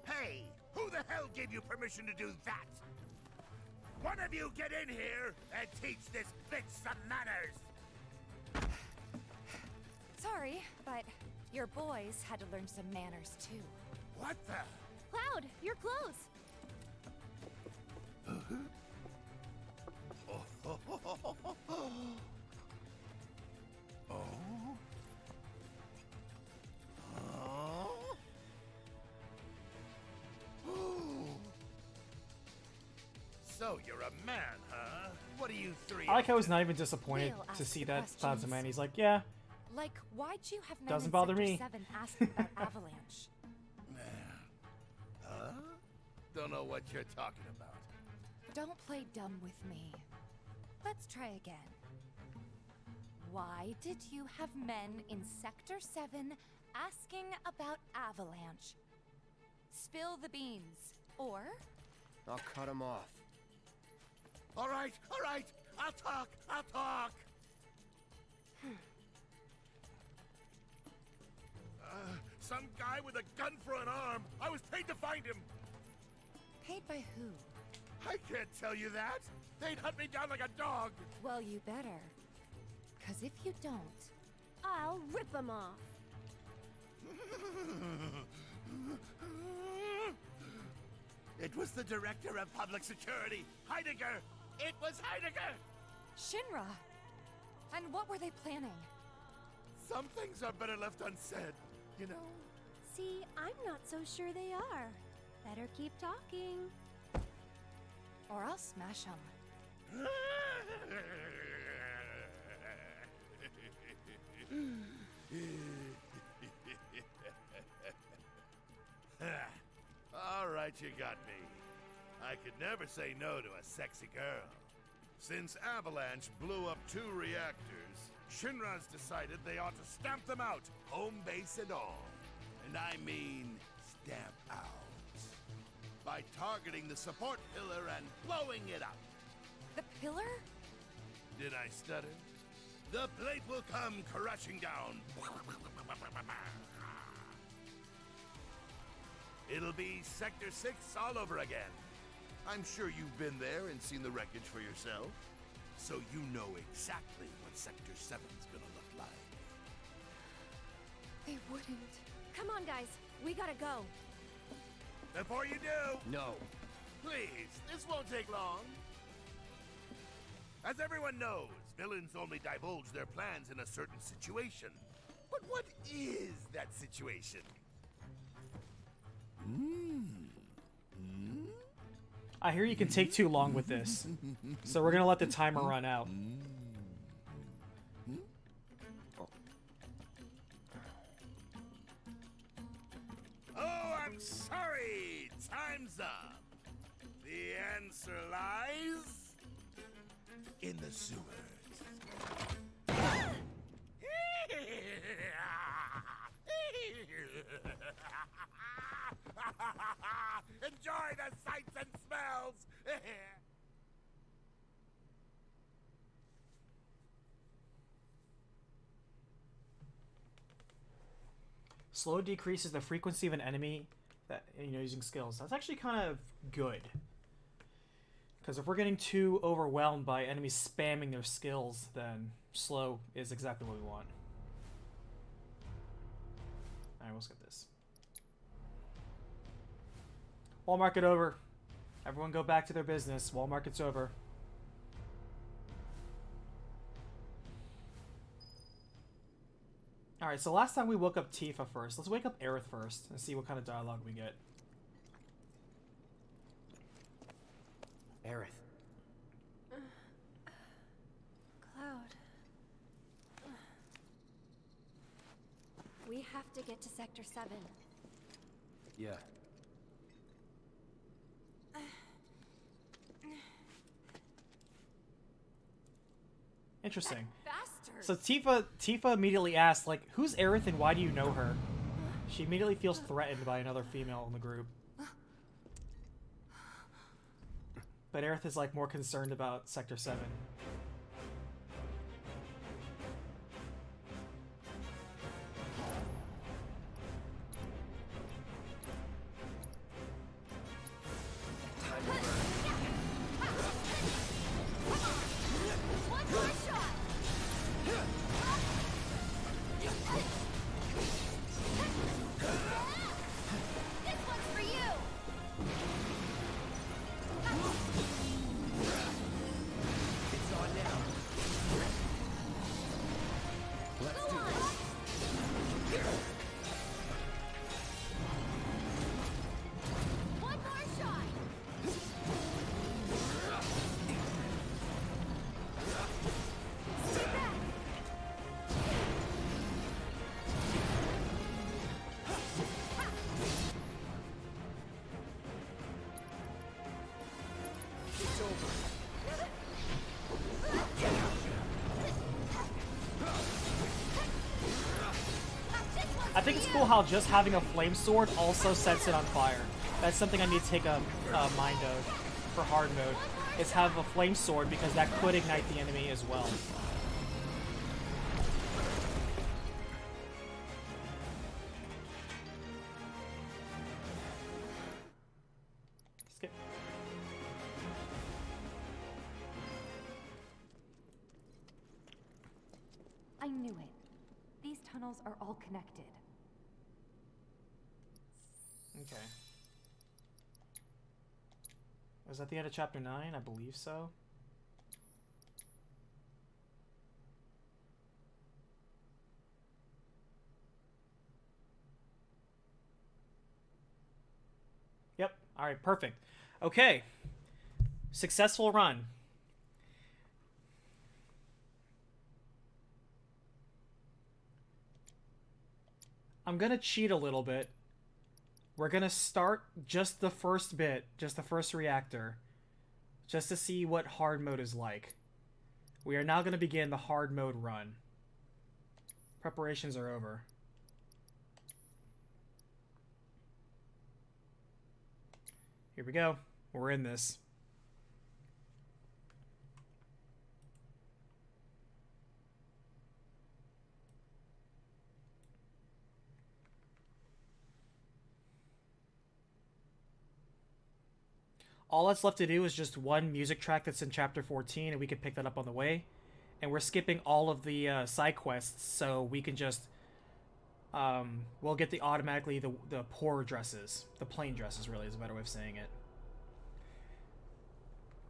Hey, who the hell gave you permission to do that? One of you get in here and teach this bitch some manners! Sorry, but your boys had to learn some manners too. What the? Cloud, your clothes. So you're a man, huh? What are you three? I like how he's not even disappointed We'll to ask see the that Cloud's a man. He's like, yeah, Like, why'd you have men Doesn't in bother Sector me. 7 asking about Avalanche? Huh? Don't know what you're talking about. Don't play dumb with me. Let's try again. Why did you have men in Sector 7 asking about Avalanche? Spill the beans, or... I'll cut him off. All right, I'll talk. Some guy with a gun for an arm. I was paid to find him. Paid by who? I can't tell you that. They'd hunt me down like a dog. Well, you better. 'Cause if you don't... I'll rip them off. It was the director of public security, Heidegger. It was Heidegger. Shinra! And what were they planning? Some things are better left unsaid, you know? See, I'm not so sure they are. Better keep talking. Or I'll smash them. All right, you got me. I could never say no to a sexy girl. Since Avalanche blew up 2 reactors, Shinra's decided they ought to stamp them out, home base and all. And I mean stamp out. By targeting the support pillar and blowing it up. The pillar? Did I stutter? The plate will come crashing down. It'll be Sector 6 all over again. I'm sure you've been there and seen the wreckage for yourself, so you know exactly what Sector 7's gonna look like. They wouldn't. Come on, guys. We gotta go. Before you do... No. Please, this won't take long. As everyone knows, villains only divulge their plans in a certain situation. But what is that situation? I hear you can take too long with this, so we're gonna let the timer run out. Oh, I'm sorry! Time's up! The answer lies... in the sewers. Enjoy the sights and smells! Slow decreases the frequency of an enemy that using skills. That's actually kind of good. Because if we're getting too overwhelmed by enemies spamming their skills, then slow is exactly what we want. Alright, we'll skip this. Wall market over. Everyone go back to their business. Wall market's over. Alright, so last time we woke up Tifa first. Let's wake up Aerith first and see what kind of dialogue we get. Aerith. Cloud. We have to get to Sector 7. Yeah. Interesting. Bastard. So Tifa immediately asks, like, who's Aerith and why do you know her? She immediately feels threatened by another female in the group. But Aerith is, like, more concerned about Sector 7. I think it's cool how just having a flame sword also sets it on fire. That's something I need to take a mind of for hard mode, is have a flame sword because that could ignite the enemy as well. Skip. I knew it. These tunnels are all connected. Okay. Was that the end of chapter 9? I believe so. Yep. Alright, perfect. Okay. Successful run. I'm gonna cheat a little bit. We're gonna start just the first bit, just the first reactor, just to see what hard mode is like. We are now gonna begin the hard mode run. Preparations are over. Here we go. We're in this. all that's left to do is just one music track that's in chapter 14, and we can pick that up on the way. And we're skipping all of the side quests, so we can just we'll get the automatically the poor dresses, the plain dresses. Really is a better way of saying it.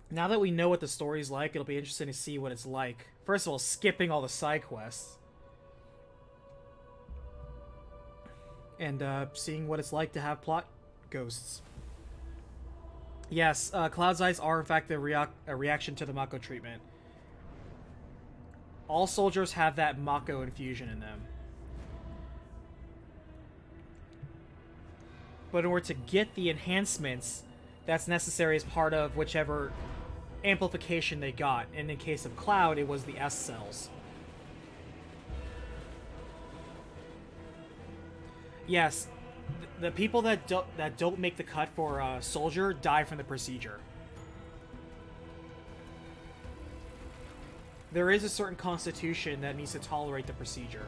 Now that we know what the story's like, it'll be interesting to see what it's like. First of all, skipping all the side quests. And seeing what it's like to have plot ghosts. Yes, Cloud's eyes are in fact a reaction to the Mako treatment. All soldiers have that Mako infusion in them. But in order to get the enhancements that's necessary as part of whichever amplification they got, and in case of Cloud, it was the S cells. Yes, the people that don't make the cut for Soldier die from the procedure. There is a certain constitution that needs to tolerate the procedure.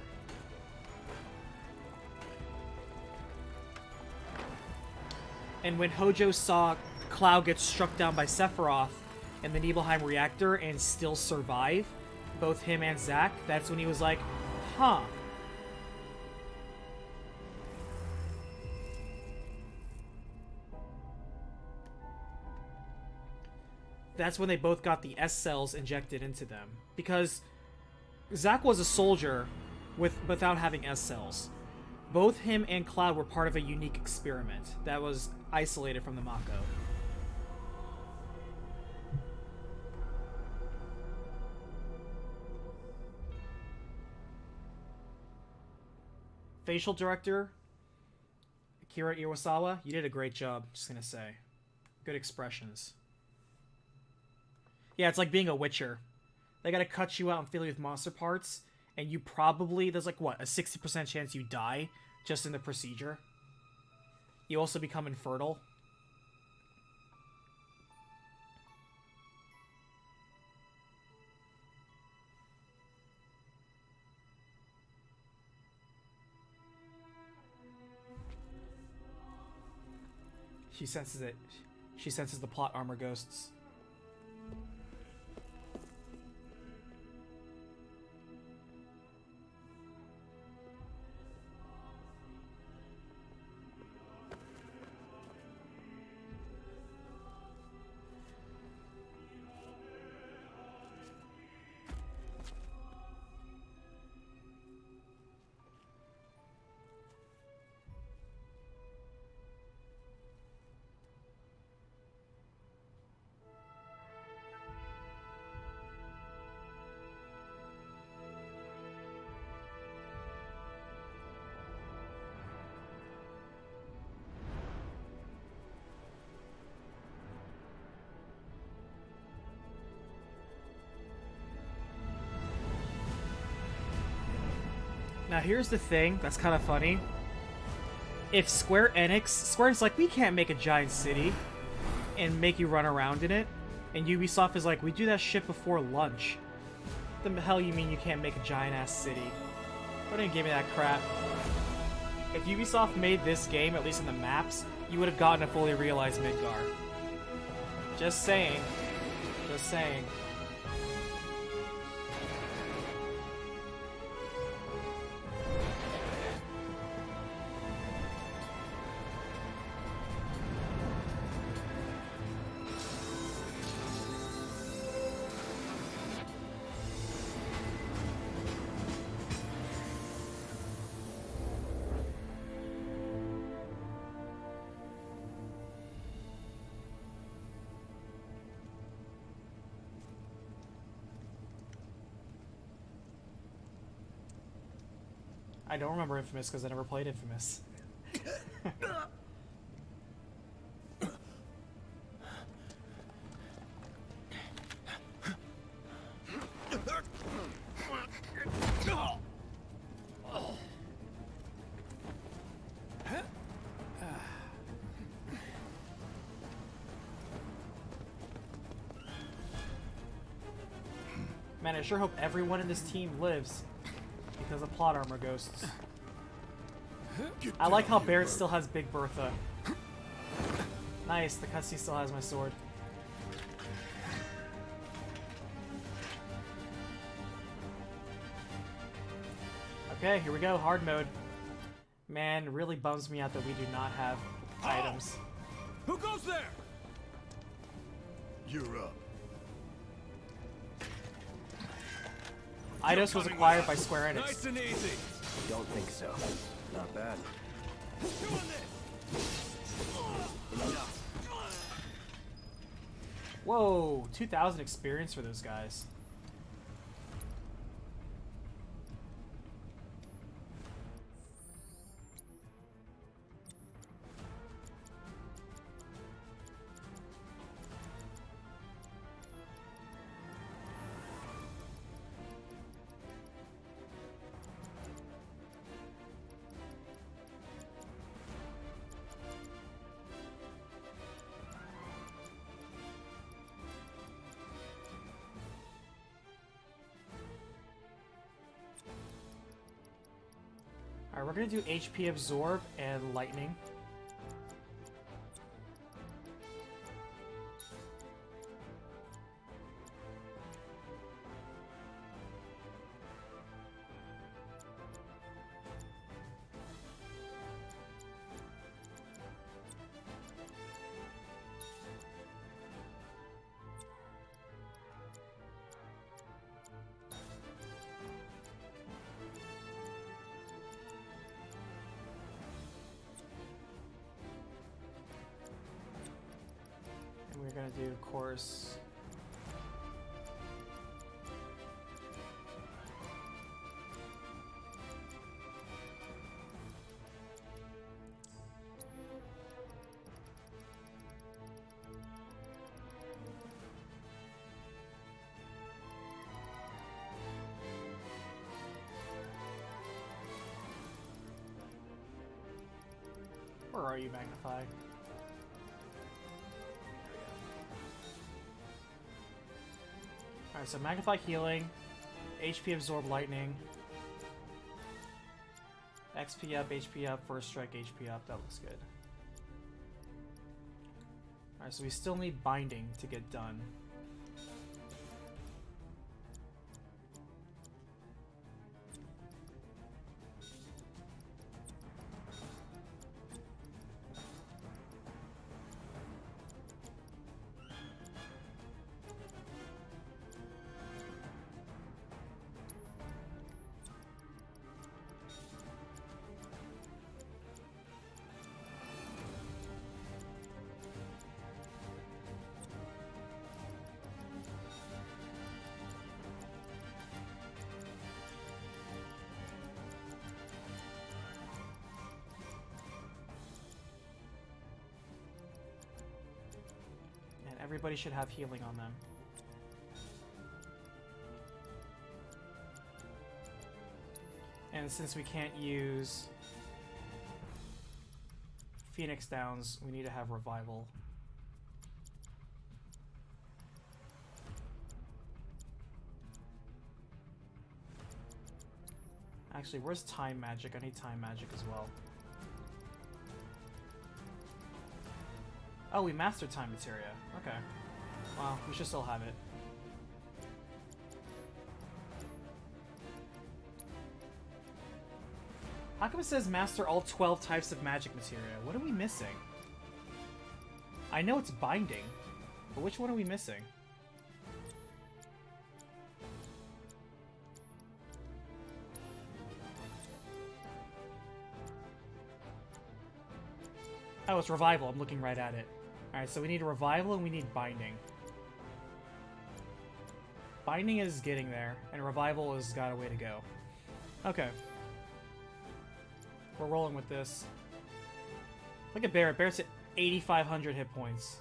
And when Hojo saw Cloud get struck down by Sephiroth in the Nibelheim reactor and still survive, both him and Zack, that's when he was like, huh. That's when they both got the S cells injected into them. Because Zack was a soldier without having S cells. Both him and Cloud were part of a unique experiment that was isolated from the Mako. Facial director, Akira Iwasawa, you did a great job, just gonna say. Good expressions. Yeah, it's like being a Witcher. They gotta cut you out and fill you with monster parts, and you probably, there's like, what, a 60% chance you die just in the procedure? You also become infertile. She senses it. She senses the plot armor ghosts. Now here's the thing that's kind of funny. If Square Enix like, we can't make a giant city and make you run around in it, and Ubisoft is like, we do that shit before lunch. What the hell you mean you can't make a giant ass city? Don't even give me that crap. If Ubisoft made this game, at least in the maps, you would have gotten a fully realized Midgar. Just saying. Just saying. I don't remember Infamous because I never played Infamous. Man, I sure hope everyone in this team lives. Because of plot armor ghosts. I like how Barrett still has Big Bertha. Nice, the cutscene still has my sword. Okay, here we go, hard mode. Man, it really bums me out that we do not have items. Who goes there? You're up. Eidos was acquired by Square Enix. Nice and easy. Don't think so. Not bad. Doing this. Whoa, 2,000 experience for those guys. Alright, we're gonna do HP Absorb and Lightning. We're gonna do, of course, where are you, Magnify? Alright, so Magnify Healing, HP Absorb Lightning, XP up, HP up, First Strike, HP up, that looks good. Alright, so we still need Binding to get done. Everybody should have healing on them. And since we can't use Phoenix Downs, we need to have Revival. Actually, where's Time Magic? I need Time Magic as well. Oh, we mastered Time Materia. Okay. Well, we should still have it. How come it says master all 12 types of magic materia? What are we missing? I know it's binding, but which one are we missing? Oh, it's revival. I'm looking right at it. Alright, so we need a revival and we need binding. Binding is getting there, and revival has got a way to go. Okay. We're rolling with this. Look at Barrett. Barrett's at 8,500 hit points.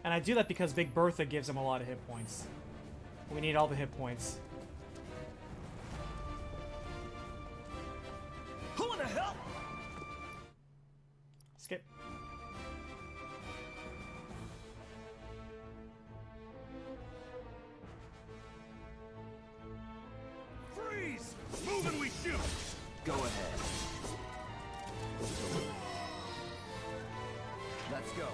And I do that because Big Bertha gives him a lot of hit points. We need all the hit points. Who in the hell? Skip. Go ahead. Let's go.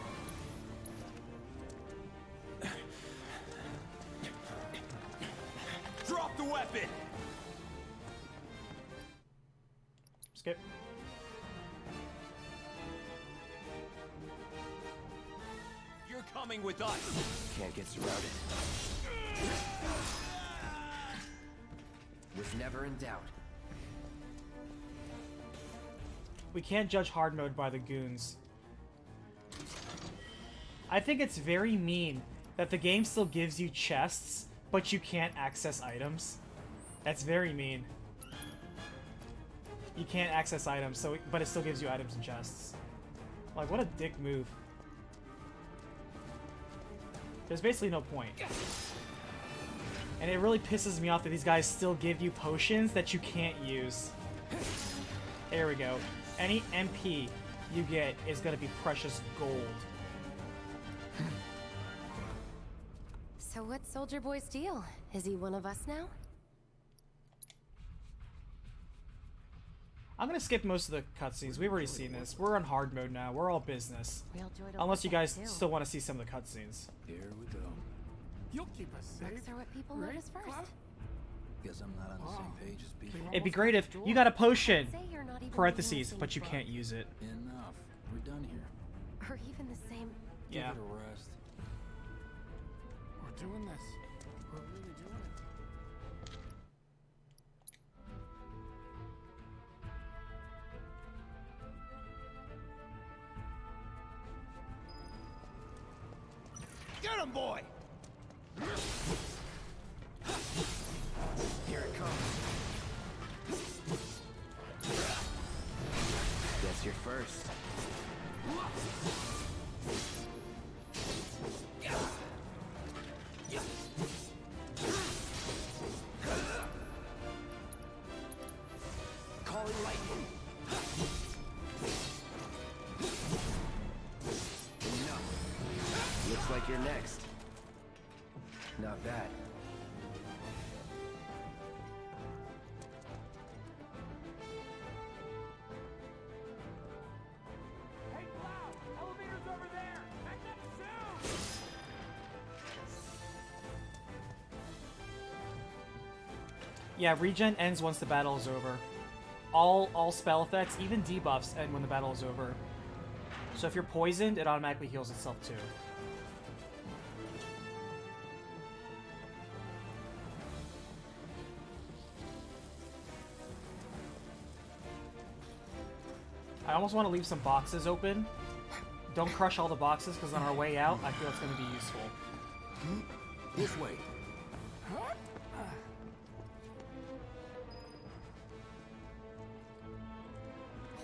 Drop the weapon! Skip. You're coming with us! Can't get surrounded. Was never in doubt. We can't judge hard mode by the goons. I think it's very mean that the game still gives you chests, but you can't access items. That's very mean. You can't access items, so but it still gives you items and chests. Like, what a dick move. There's basically no point. And it really pisses me off that these guys still give you potions that you can't use. There we go. Any MP you get is gonna be precious gold. So what's Soldier Boy's deal? Is he one of us now? I'm gonna skip most of the cutscenes. We've already seen this. We're on hard mode now. We're all business. Unless you guys still want to see some of the cutscenes. Here we go. You'll keep us safe. Looks are what people notice first. Guess I'm not on the same page as people. It'd be great if you got a potion, Say you're not even parentheses, using but you book. can't use it. Enough. We're done here. Or even the same. Yeah. Give it a rest. We're doing this. We're really doing it. Get him, boy! Here it comes. Guess you're first. Calling lightning. Enough. Looks like you're next. Not bad. Hey, Cloud! Elevator's over there! Back up soon! Yeah, regen ends once the battle is over. All spell effects, even debuffs, end when the battle is over. So if you're poisoned, it automatically heals itself too. I almost want to leave some boxes open. Don't crush all the boxes, because on our way out, I feel it's going to be useful. This way.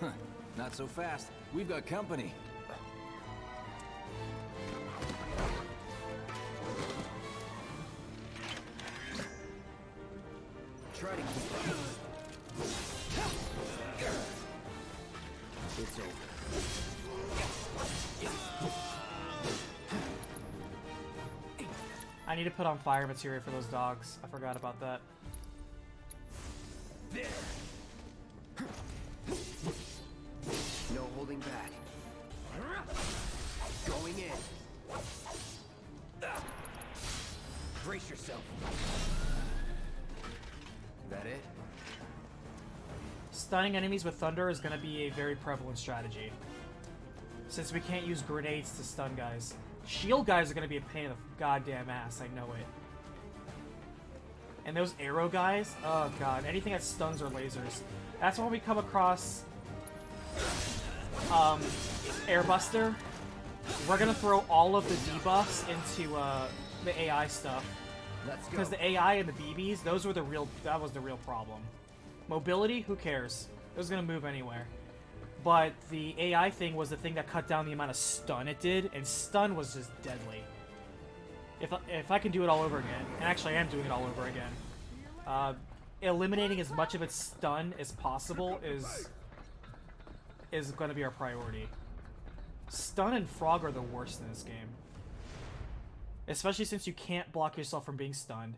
Huh. Not so fast. We've got company. Try to keep up. It's over. I need to put on fire materia for those dogs. I forgot about that. There. No holding back. Going in. Brace yourself. That it? Stunning enemies with thunder is going to be a very prevalent strategy. Since we can't use grenades to stun guys. Shield guys are going to be a pain in the goddamn ass, I know it. And those arrow guys, oh god, anything that stuns or lasers. That's when we come across Airbuster. We're going to throw all of the debuffs into the AI stuff. Because the AI and the BBs, that was the real problem. Mobility, who cares? It was going to move anywhere. But the AI thing was the thing that cut down the amount of stun it did, and stun was just deadly. If I can do it all over again, and actually I am doing it all over again, eliminating as much of its stun as possible is going to be our priority. Stun and Frog are the worst in this game. Especially since you can't block yourself from being stunned.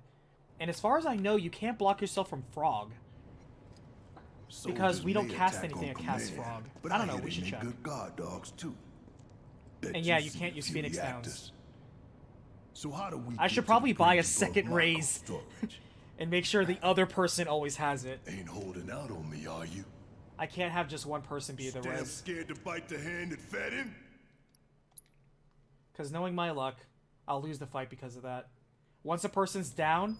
And as far as I know, you can't block yourself from Frog. Because we don't Soldiers may cast attack anything on at Cast command, Frog. but I don't hear know, we they should make check. good guard dogs too. Bet And yeah, you you've seen can't a use few Phoenix reactors. Downs. So how do we I get should to probably the buy a bridge above second Michael's raise storage? and make sure the other person always has it. Ain't holding out on me, are you? I can't have just one person be the Damn res. scared to bite the hand that fed him? Because knowing my luck, I'll lose the fight because of that. Once a person's down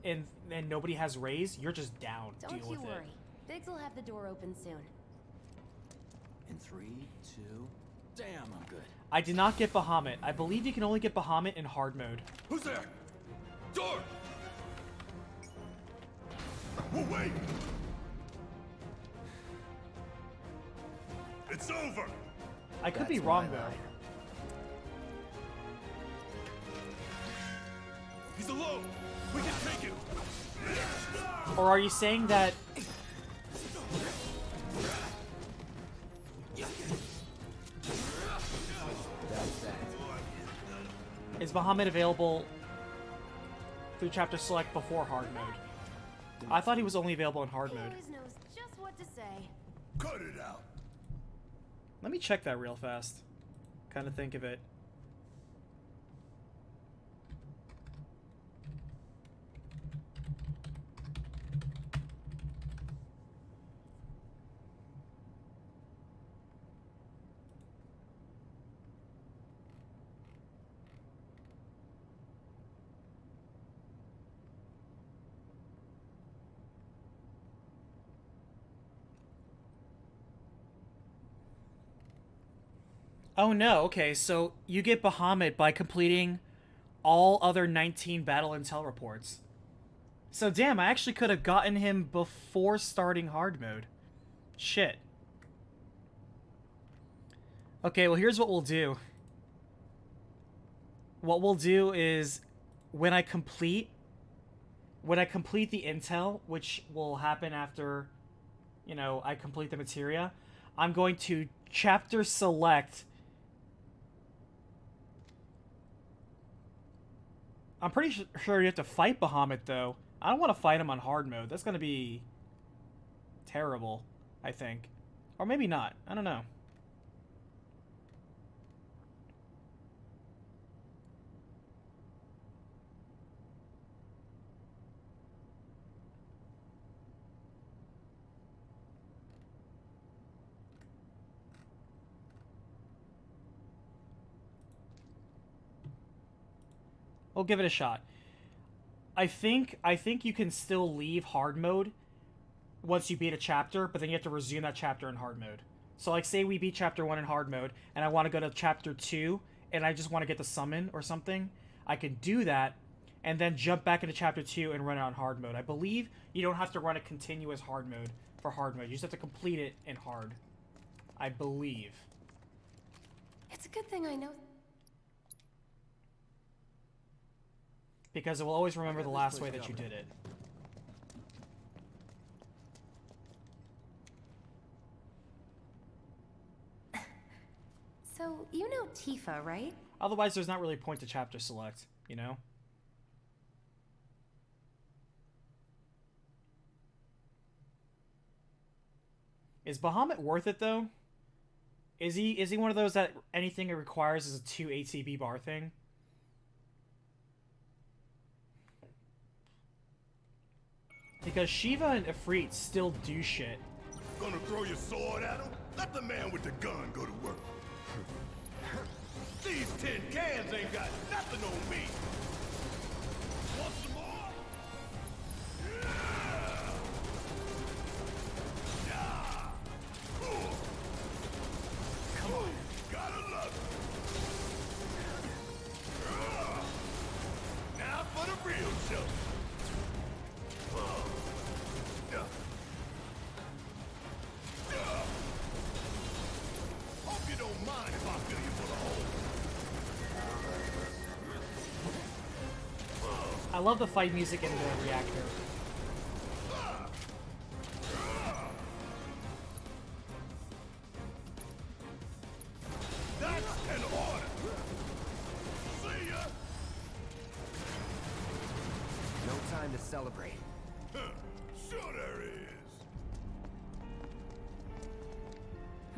and nobody has raise, you're just down. Don't Deal you with worry. Biggs will have the door open soon. In 3, 2... Damn, I'm good. I did not get Bahamut. I believe you can only get Bahamut in hard mode. Who's there? Door! Well, wait! It's over! I could be That's wrong, my though. line. He's alone! We can take him! Or are you saying that... That's that. Is Bahamut available through chapter select before hard mode? I thought he was only available in hard He mode. always knows just what to say. Cut it out! Let me check that real fast. Kind of think of it. Oh no, okay, so you get Bahamut by completing all other 19 battle intel reports. So damn, I actually could have gotten him before starting hard mode. Shit. Okay, well here's what we'll do. What we'll do is when I complete the intel, which will happen after, you know, I complete the materia, I'm going to chapter select. I'm pretty sure you have to fight Bahamut, though. I don't want to fight him on hard mode. That's going to be terrible, I think. Or maybe not. I don't know. We'll give it a shot. I think you can still leave hard mode once you beat a chapter, but then you have to resume that chapter in hard mode. So like say we beat chapter 1 in hard mode and I want to go to chapter 2 and I just want to get the summon or something, I can do that and then jump back into chapter 2 and run it on hard mode. I believe you don't have to run a continuous hard mode for hard mode. You just have to complete it in hard. I believe. It's a good thing I know. Because it will always remember the last way that you did it. So, you know Tifa, right? Otherwise, there's not really a point to chapter select, you know? Is Bahamut worth it, though? Is he one of those that anything it requires is a 2 ATB bar thing? Because Shiva and Ifrit still do shit. Gonna throw your sword at him? Let the man with the gun go to work. These tin cans ain't got nothing on me. Want some more? Come on, gotta love it. Now for the real show. Hope you don't mind if I fill you full of holes. I love the fight music in the reactor. That's an order. See ya. No time to celebrate. Sure there is.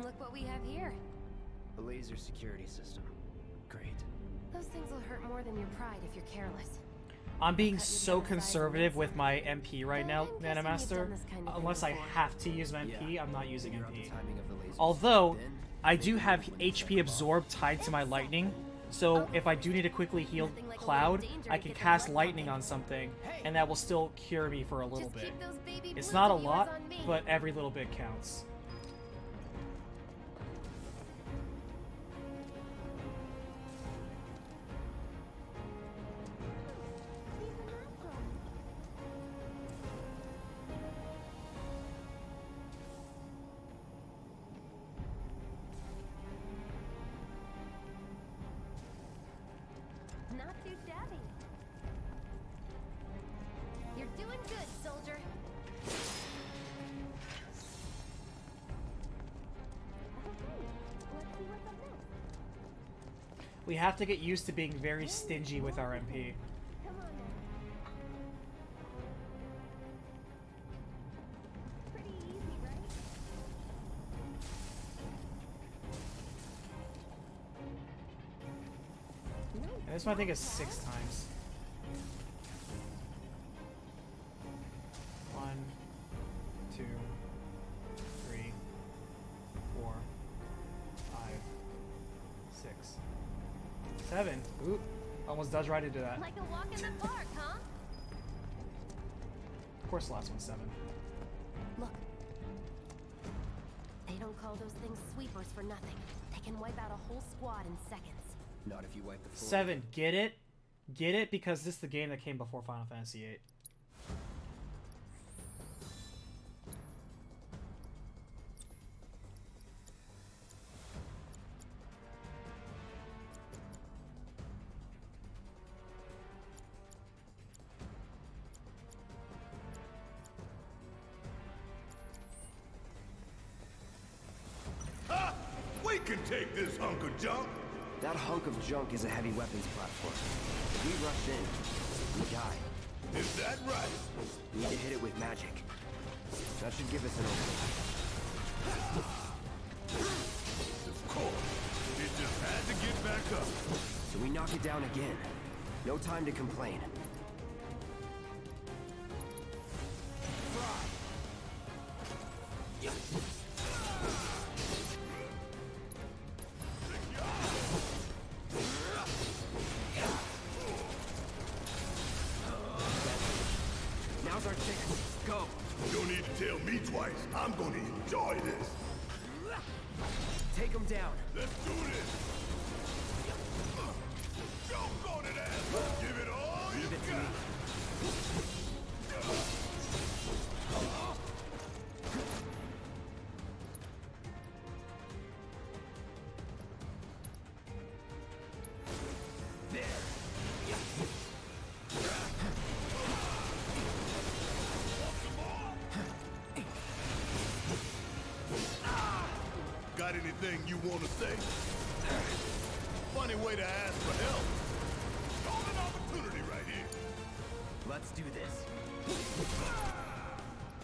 Look what we have here. A laser security system. Great. Those things will hurt more than your pride if you're careless. I'm being so conservative with my MP right now, Nanomaster. Unless I have to use my MP, I'm not using MP. Although, I do have HP Absorb tied to my lightning, so if I do need to quickly heal Cloud, I can cast lightning on something, and that will still cure me for a little bit. It's not a lot, but every little bit counts. Not too shabby. You're doing good, soldier. We have to get used to being very stingy with our MP. And this one I think is 6 times. 1, 2, 3, 4, 5, 6, 7. Oop! Almost does right into that. Like a walk in the park, huh? Of course, the last one's 7. Look. They don't call those things sweepers for nothing. They can wipe out a whole squad in seconds. Not if you wipe the floor. 7. Get it? Get it? Because this is the game that came before Final Fantasy VIII. Ha! We can take this hunk of junk! That hunk of junk is a heavy weapons platform. If we rush in, we die. Is that right? We need to hit it with magic. That should give us an opening. Of course. It just had to get back up. So we knock it down again. No time to complain. Now's our chance. Go. You don't need to tell me twice. I'm gonna enjoy this. Take him down. Let's do this. Jump on it, ass. Give it all Leave you it to got. me. Got anything you want to say? Funny way to ask for help. Golden opportunity right here. Let's do this.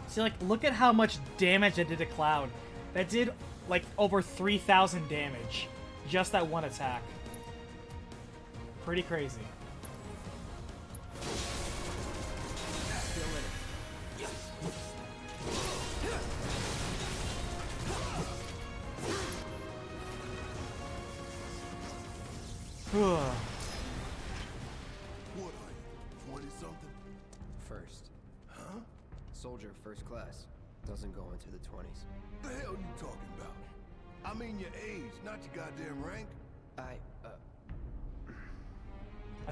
See, like, look at how much damage I did to Cloud. That did, like, over 3,000 damage. Just that one attack. Pretty crazy. What are you, 20-something? First. Huh? Soldier first class. Doesn't go into the 20s. The hell you talking about? I mean your age, not your goddamn rank. I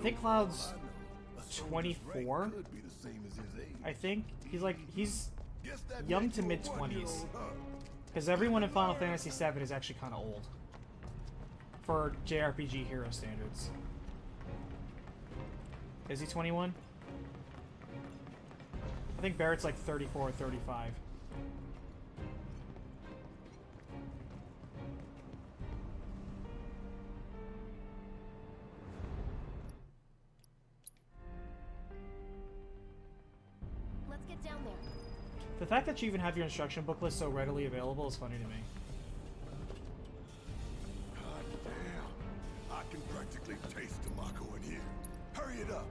think Cloud's 24. Could be the same as his age. I think he's Guess that young makes to you a mid 20s. 1-year-old, huh? Because everyone in Final Fantasy VII is actually kind of old for JRPG hero standards. Is he 21? I think Barrett's like 34 or 35. Let's get down there. The fact that you even have your instruction booklet so readily available is funny to me. it up.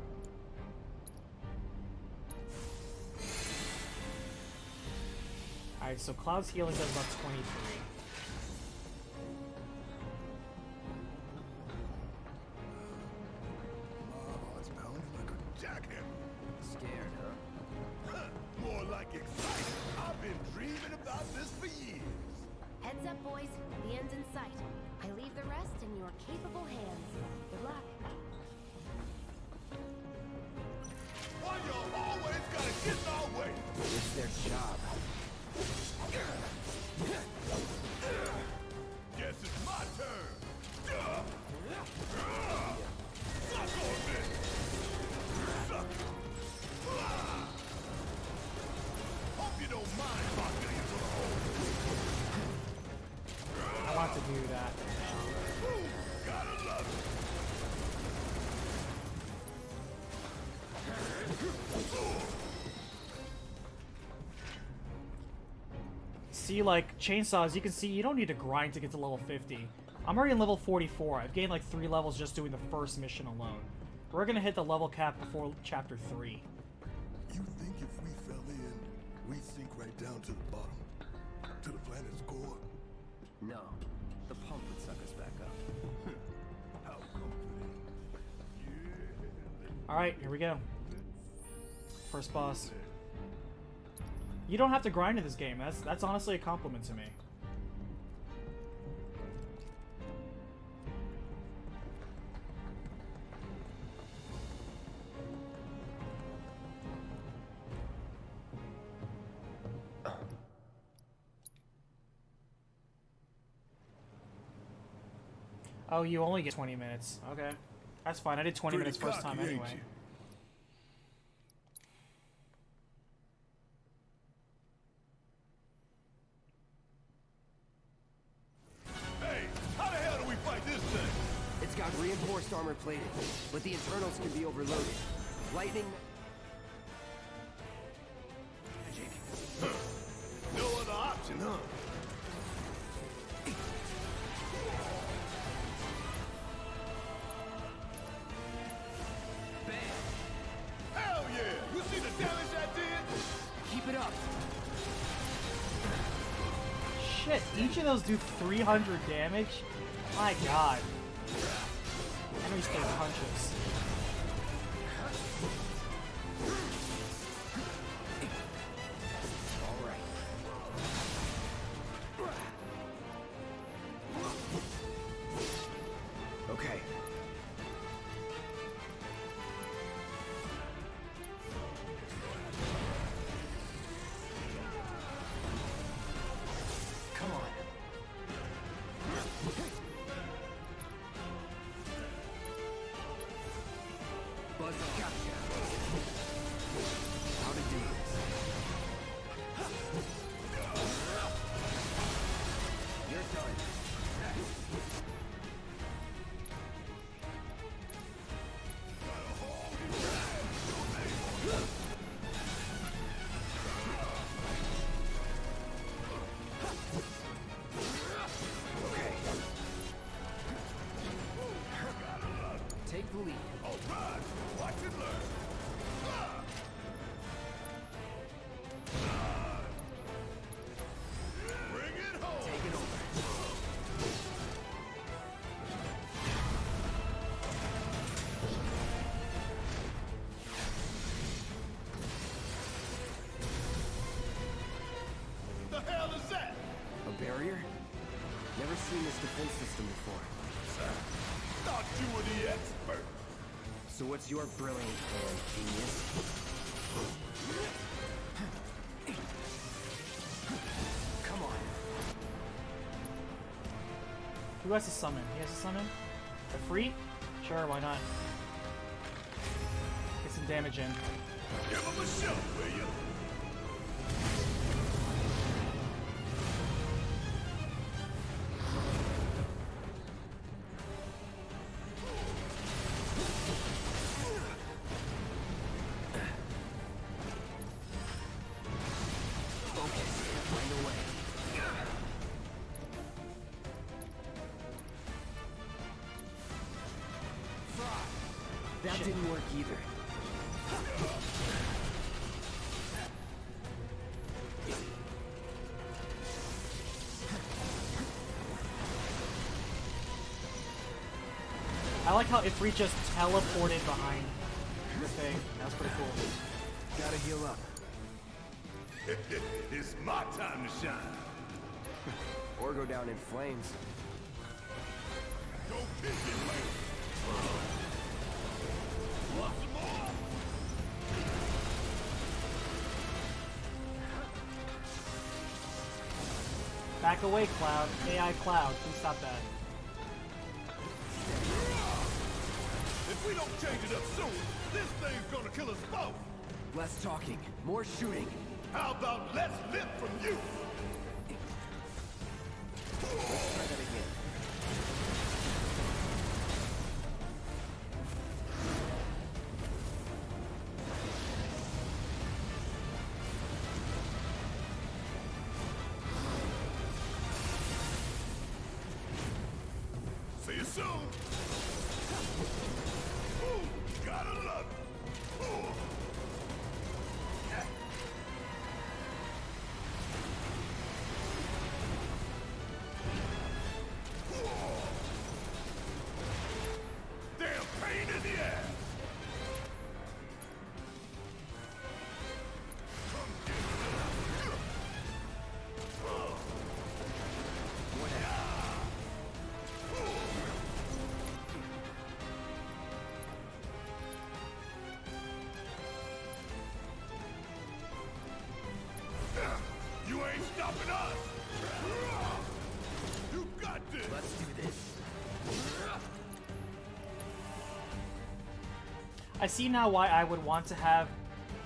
Alright, so Cloud's healing does about 23. It's pounding like a jackhammer. Scared, huh? More like excited. I've been dreaming about this for years. Heads up, boys. The end's in sight. I leave the rest in your capable hands. Good luck. Why you always gotta get in our way? It's their job. Guess it's my turn. Suck on this. Suck. Hope you don't mind if I get into the hole. I want to do that. Gotta love it. See, like, chainsaws, you can see you don't need to grind to get to level 50. I'm already in level 44. I've gained like 3 levels just doing the first mission alone. We're gonna hit the level cap before chapter 3. You think if we fell in, we'd sink right down to the bottom? To the planet's core? No. The pump would suck us back up. How comforting. Alright, here we go. First boss. You don't have to grind in this game. That's honestly a compliment to me. Oh, you only get 20 minutes. Okay. That's fine. I did 20 minutes first time anyway. Hey, how the hell do we fight this thing? It's got reinforced armor plating, but the internals can be overloaded. Lightning... Magic. No other option, huh? Hell yeah! You see the damage I did? Keep it up. Shit, each of those do 300 damage? My god. Enemies throw punches. Alright. Okay. Come on. Buzz gotcha. How to do this. You're done. Okay. Take the lead. All right, watch and learn. Bring it home. Take it over. The hell is that? A barrier? Never seen this defense system before. Thought you were the expert. So what's your brilliant plan, genius? Come on. Who has to summon? He has to summon? For free? Sure, why not? Get some damage in. Give him a show, will you? Focus. Find a way. Fry. That Shit. didn't work either. I like how Ifrit just teleported behind the thing. That was pretty cool. Gotta heal up. It's my time to shine. Or go down in flames. Go kick it, man. Want some more? Back away, Cloud. AI Cloud. Please stop that. If we don't change it up soon, this thing's gonna kill us both. Less talking, more shooting. How about less lip from you? Let's try that again. See you soon. Ooh, gotta love it. Ooh. Damn pain in the ass. Come get it. You ain't stopping us. You got this. Let's do this. I see now why I would want to have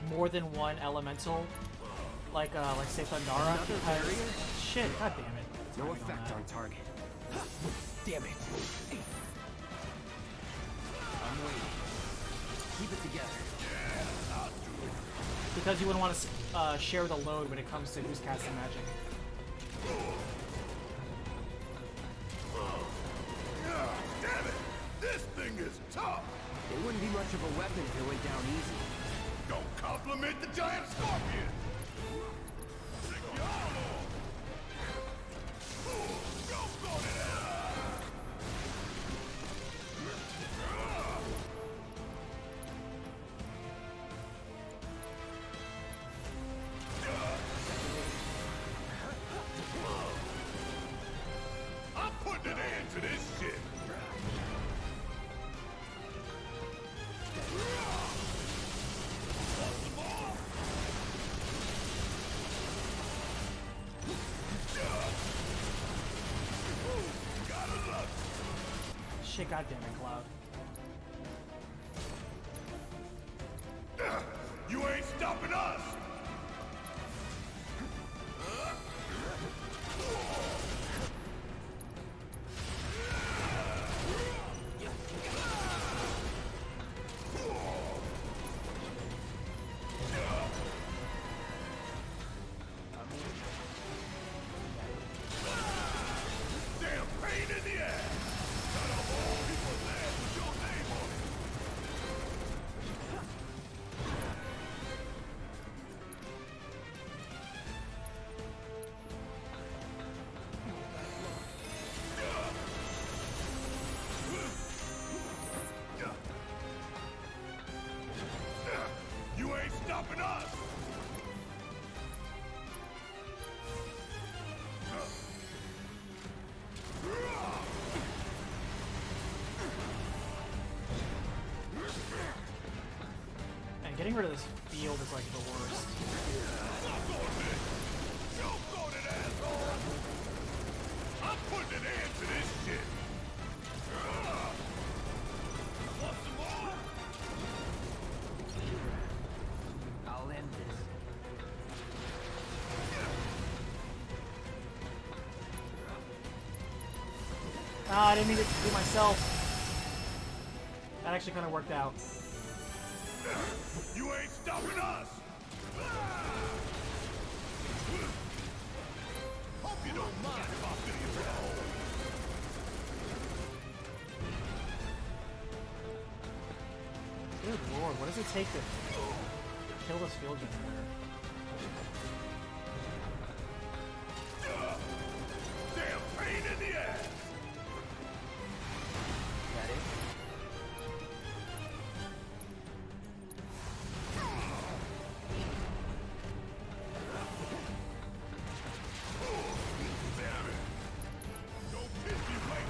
more than one elemental, like say Thundara. Another barrier? Shit, god damn it. No effect on target. Damn it. I'm waiting. Keep it together. Because you wouldn't want to share the load when it comes to who's casting magic. Damn it! This thing is tough. It wouldn't be much of a weapon if it went down easy. Don't compliment the giant scorpion. Stick your arm on. Go for it. I'm putting an end to this shit. Want some more? Gotta love it. Shit, god damn it, Cloud. You ain't stopping us! Damn pain in the ass! Got a whole people's land with your name on it! You ain't stopping us! And getting rid of this field is like the worst. I'm putting an end to this shit! Want some more? I'll end this. Ah, I didn't mean to do myself. That actually kind of worked out. You ain't stopping us! Hope you don't mind if I fill you with a hole. Good lord, what does it take to kill this field generator? Damn pain in the ass! That it? Damn it! Don't kiss me, wait!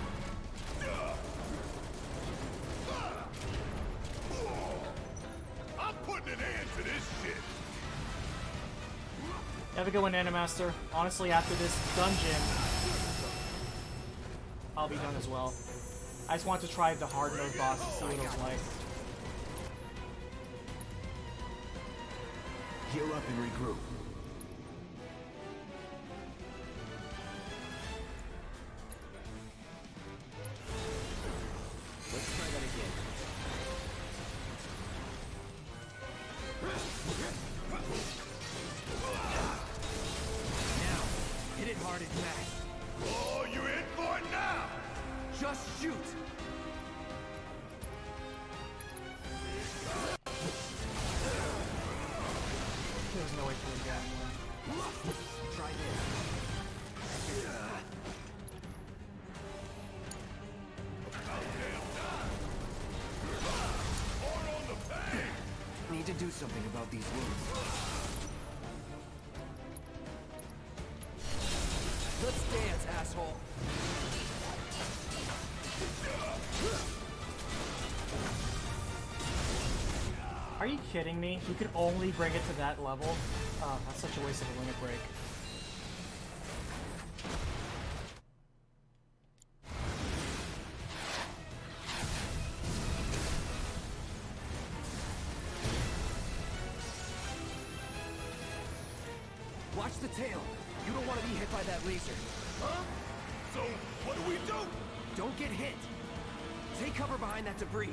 I'm putting an end to this shit! Have a good one, Animaster. Honestly, after this dungeon, I'll be done as well. I just want to try the hard mode boss to see what it was like. Heal up and regroup. Let's try that again. Now, hit it hard and fast. Oh, you in for it now? Just shoot! There's no way to win that. Try this. Need to do something about these wounds. Let's dance, asshole! Are you kidding me? You could only bring it to that level? Oh, that's such a waste of a limit break. Watch the tail! You don't want to be hit by that laser. Huh? So, what do we do? Don't get hit! Take cover behind that debris.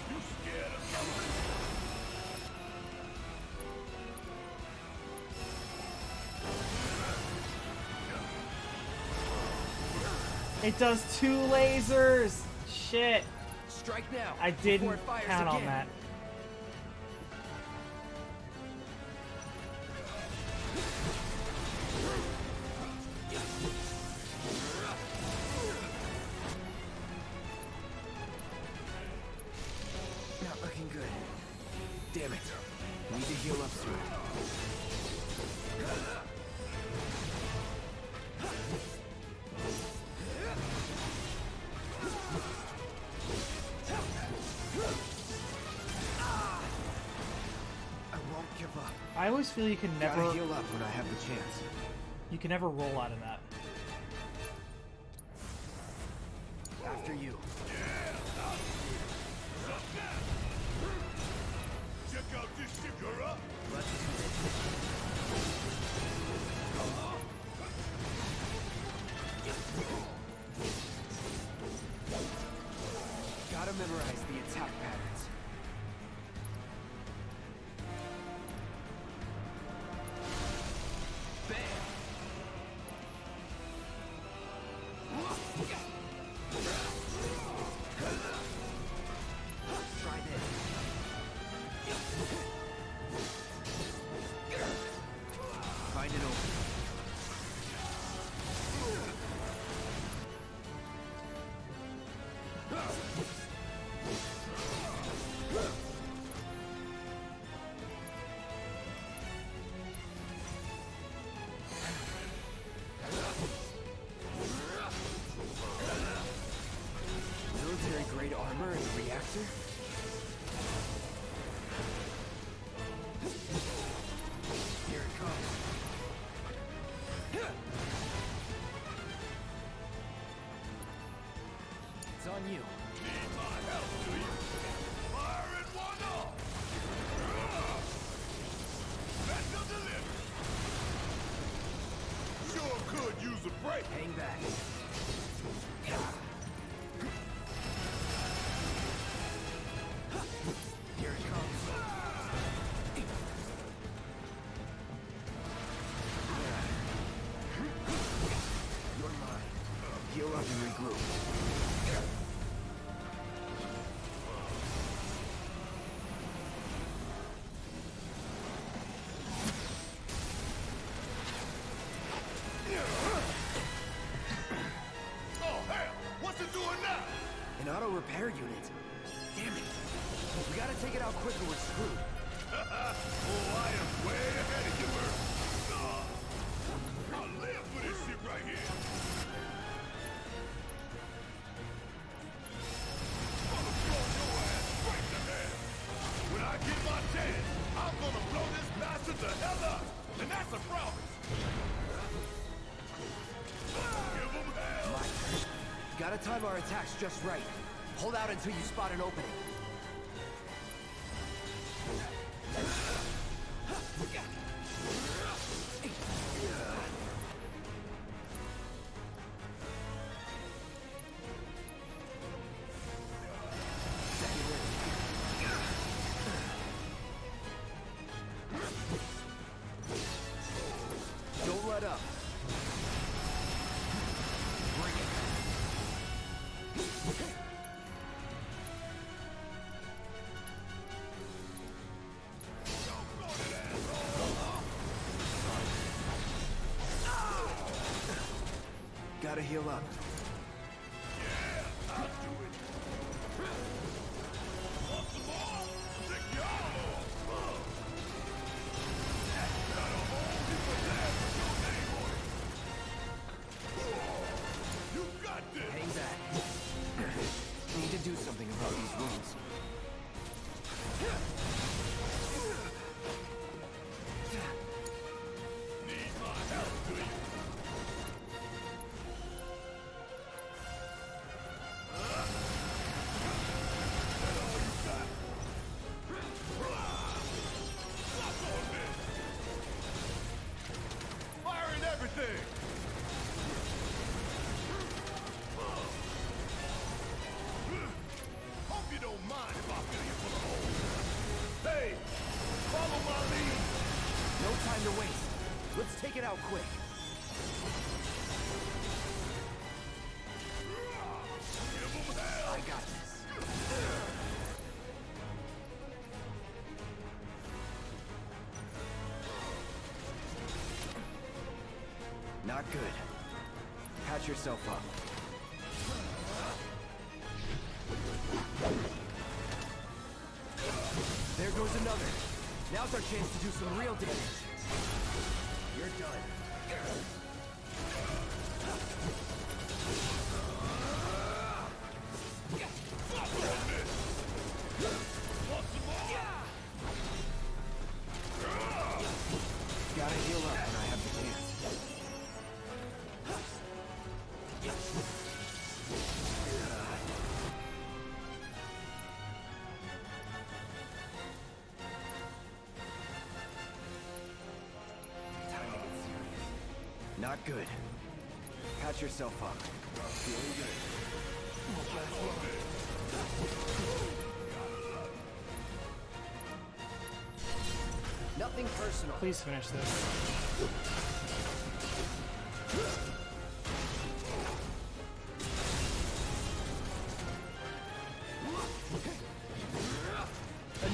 You scared of something? It does 2 lasers! Shit! Strike now! I didn't before it fires count on again. that. Not looking good. Damn it. Need to heal up soon. I won't give up. I always feel you can never Gotta heal up when I have the chance. you can never roll out of that. After you. Check out this shit, you're up! Let's do it. Gotta memorize the attack patterns. Bam! Try this. Find an opening. Military-grade armor and a reactor? Here it comes. It's on you. Need my help, do you? Fire in one off! Special delivery! Sure could use a break! Hang back. Here it comes. You're mine. Heal up and regroup. Oh, hell! What's it doing now? An auto repair unit. Damn it. We gotta take it out quick or we're screwed. Oh, I am way ahead of you, Earth. I'll live for this shit right here. Gonna blow your ass straight to hell. When I get my chance, I'm gonna blow this bastard the hell up. And that's a promise. Give him hell. Mike, gotta time our attacks just right. Hold out until you spot an opening. Don't let up. Bring it. Gotta heal up. Yeah, I'll do it. Want some more? Take your arm off. Got a whole heap of that with your name on it. You got this. Hang back. Need to do something about these wounds. Need my help, do you? Firing everything! Hope you don't mind if I fill you full of holes. Hey, follow my lead! No time to waste. Let's take it out quick. Give 'em hell! I got this. Not good. Patch yourself up. There goes another. Now's our chance to do some real damage. You're done. Gotta heal up when I have the chance. Not good. Patch yourself up. Feeling good. Nothing personal. Please finish this.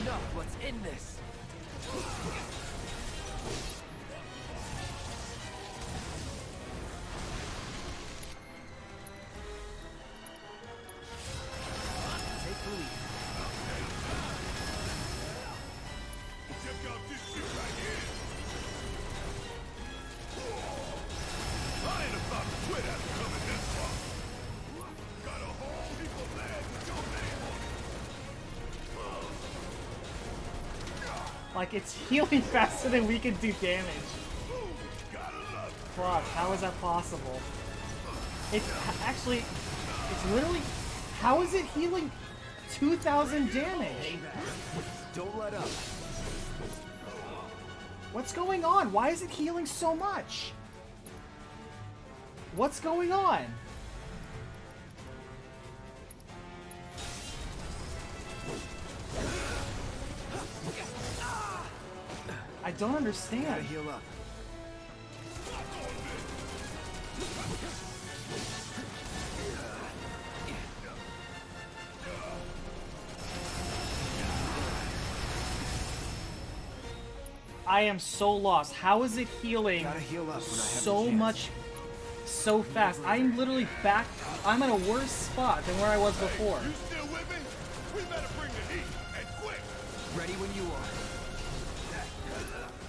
Enough. What's in this? Take the lead. Check out this shit right here! I ain't about to quit after coming this far! Got a whole heap of land with your name on it! Like, it's healing faster than we can do damage. Gotta love it! Fuck, how is that possible? It's actually, it's literally, how is it healing 2,000 damage? Don't let up. What's going on? Why is it healing so much? What's going on? I don't understand. Gotta heal up. I am so lost. How is it healing Gotta heal up when I have the so chance. much, so fast? I'm literally back. I'm in a worse spot than where I was before. You still with me? We better bring the heat, and quick! Ready when you are.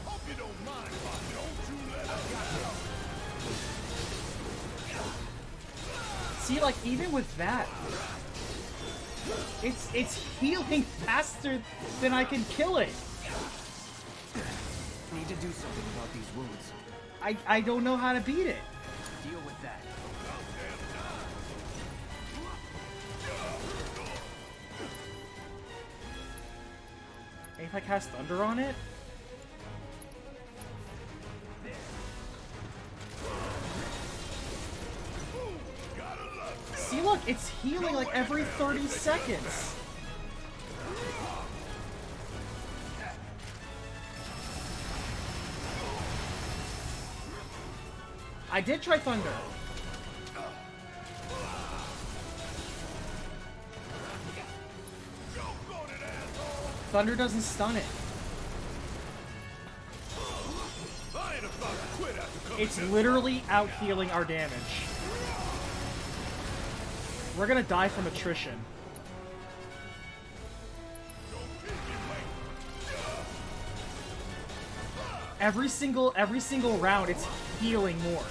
Hope you don't mind, but don't you let us go. See, like, even with that, it's healing faster than I can kill it. Need to do something about these wounds. I don't know how to beat it. Deal with that. If I cast Thunder on it? See, look, it's healing like every 30 seconds. I did try Thunder. Thunder doesn't stun it. It's literally out healing our damage. We're gonna die from attrition. Every single round, it's healing more.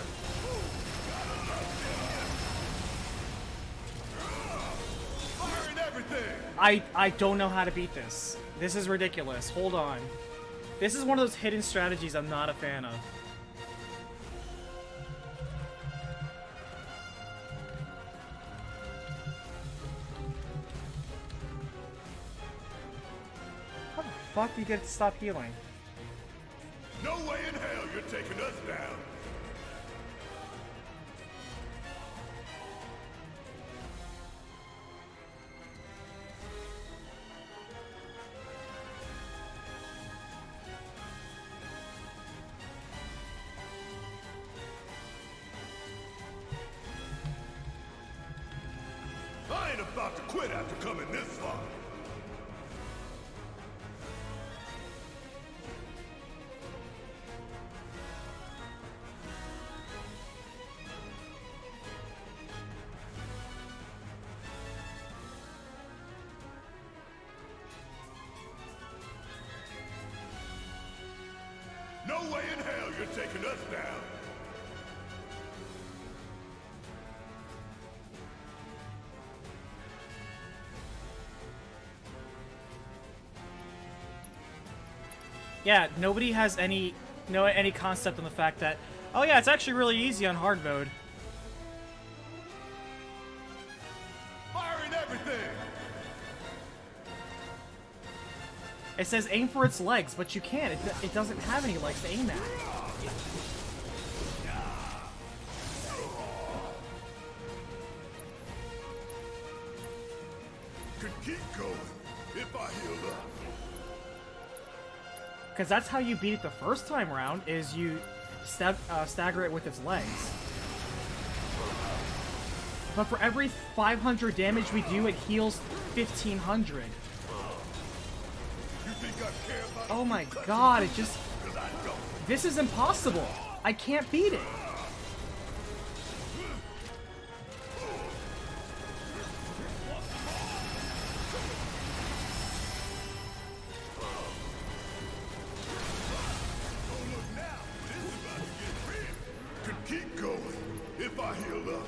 I don't know how to beat this. This is ridiculous. Hold on. This is one of those hidden strategies I'm not a fan of. How the fuck do you get to stop healing? No way in hell you're taking us down. I ain't about to quit after coming this far. No way in hell you're taking us down. Yeah, nobody has any concept on the fact that, oh yeah, it's actually really easy on hard mode. Firing everything. It says aim for its legs, but you can't. It doesn't have any legs to aim at. Could keep going if I heal up. Because that's how you beat it the first time round, is you stagger it with its legs. But for every 500 damage we do, it heals 1500. Oh my god, it just... This is impossible! I can't beat it! Could keep going if I heal up.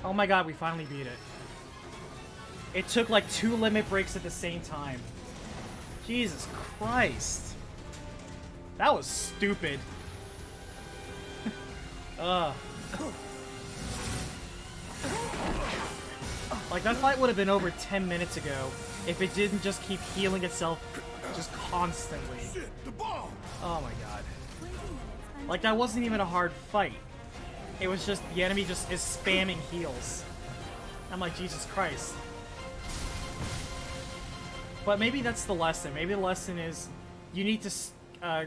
Oh my god, we finally beat it. It took like 2 limit breaks at the same time. Jesus Christ. That was stupid. Ugh. Like, that fight would have been over 10 minutes ago if it didn't just keep healing itself just constantly. Oh my god. Like, that wasn't even a hard fight. It was just, the enemy just is spamming heals. I'm like, Jesus Christ. But maybe that's the lesson. Maybe the lesson is you need to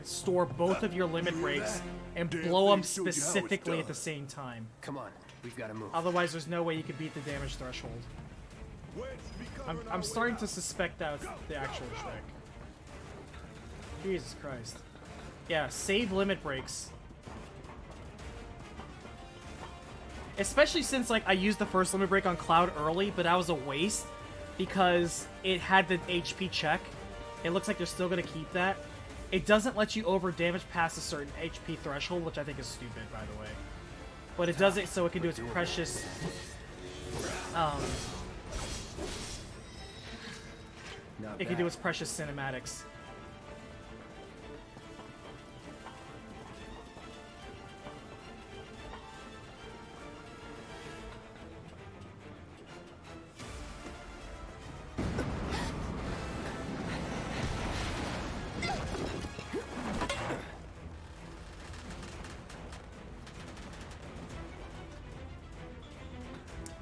store both of your limit breaks and blow them specifically at the same time. Come on, we've got to move. Otherwise, there's no way you could beat the damage threshold. I'm starting to suspect that's the actual trick. Jesus Christ. Yeah, save limit breaks. Especially since, like, I used the first limit break on Cloud early, but that was a waste because it had the HP check. It looks like they're still going to keep that. It doesn't let you over damage past a certain HP threshold, which I think is stupid, by the way. But it does it so it can do its precious... it can do its precious cinematics.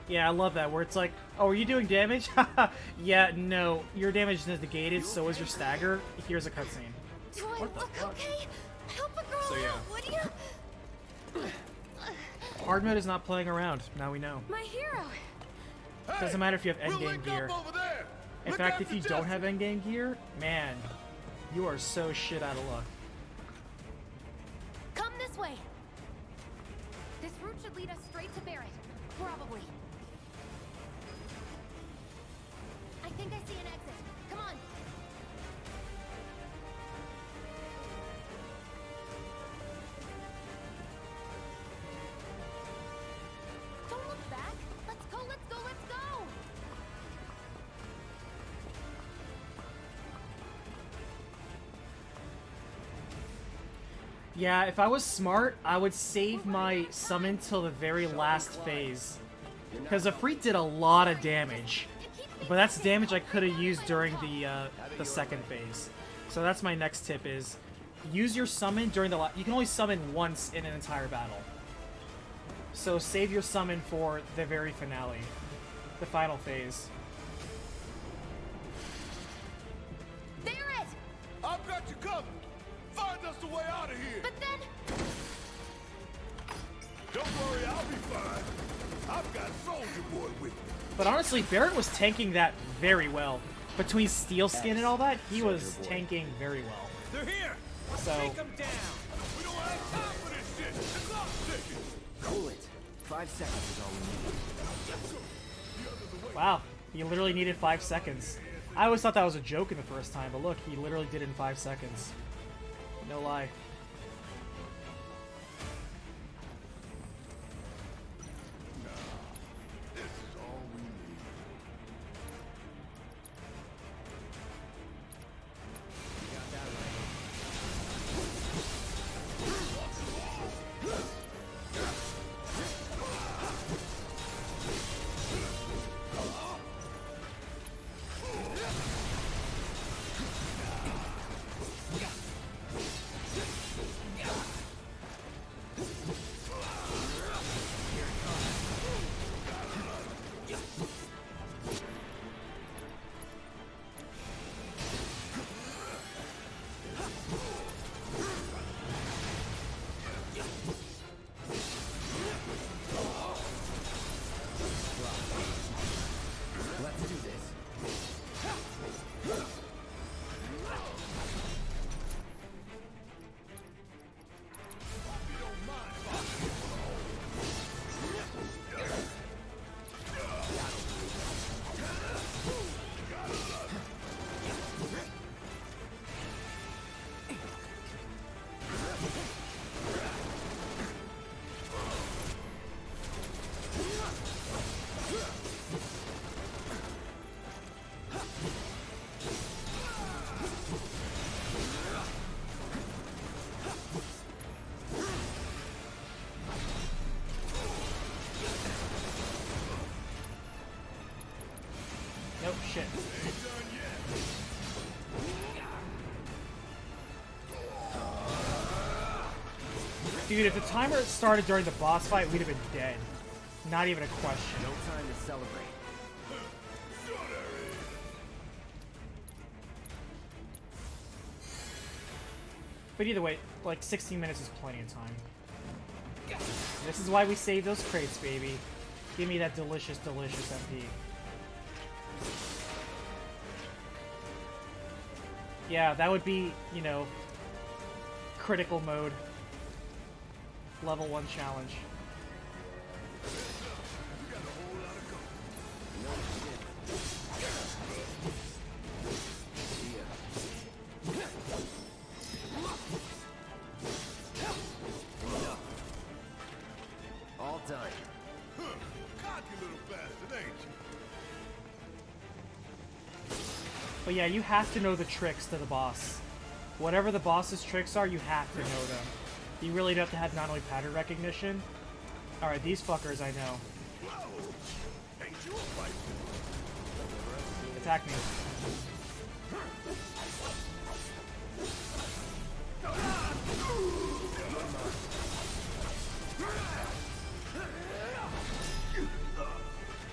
Yeah, I love that, where it's like, oh, are you doing damage? Yeah, no. Your damage is negated, so is your stagger. Here's a cutscene. Do I look okay? Help a girl out, would you? Hard mode is not playing around. Now we know. My hero. Doesn't matter if you have endgame gear. In fact, if you don't have endgame gear, man, you are so shit out of luck. Come this way. This route should lead us straight to Barrett. Probably. I think I see an exit. Come on. Don't look back. Let's go, let's go, let's go. Yeah, if I was smart, I would save my summon till the very last phase. Because Ifrit did a lot of damage. But that's damage I could have used during the second phase. So that's my next tip is, use your summon during the you can only summon once in an entire battle. So save your summon for the very finale. The final phase. Barrett! I've got you covered! Find us the way out of here! But then... Don't worry, I'll be fine. I've got Soldier Boy with me. But honestly, Barrett was tanking that very well. Between Steel Skin and all that, he was tanking very well. They're here! So... Take them down! We don't have time for this shit! The clock's ticking! Cool it. 5 seconds is all we need. Wow, he literally needed 5 seconds. I always thought that was a joke in the first time, but look, he literally did it in 5 seconds. No lie. Nope, shit. Dude, if the timer had started during the boss fight, we'd have been dead. Not even a question. No time to celebrate. But either way, like 16 minutes is plenty of time. This is why we save those crates, baby. Give me that delicious, delicious MP. Yeah, that would be, you know, critical mode. Level 1 challenge. All done. Cocky little bastard, ain't you? But yeah, you have to know the tricks to the boss. Whatever the boss's tricks are, you have to know them. You really do have to have not only pattern recognition. Alright, these fuckers I know. Ain't you a fighter? Attack me.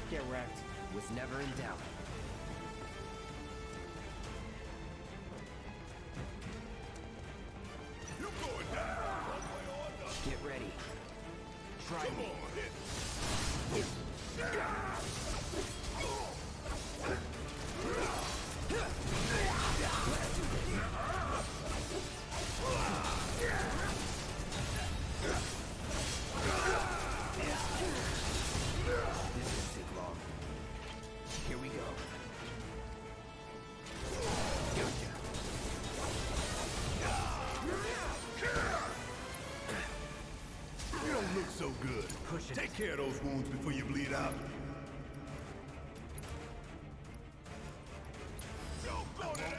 Get wrecked. Was never in doubt. You going down? One way or another. Get ready. Try Come me. on, hit. This won't take long. Here we go. Gotcha. You don't look so good. Push it. Take care of those wounds before you bleed out.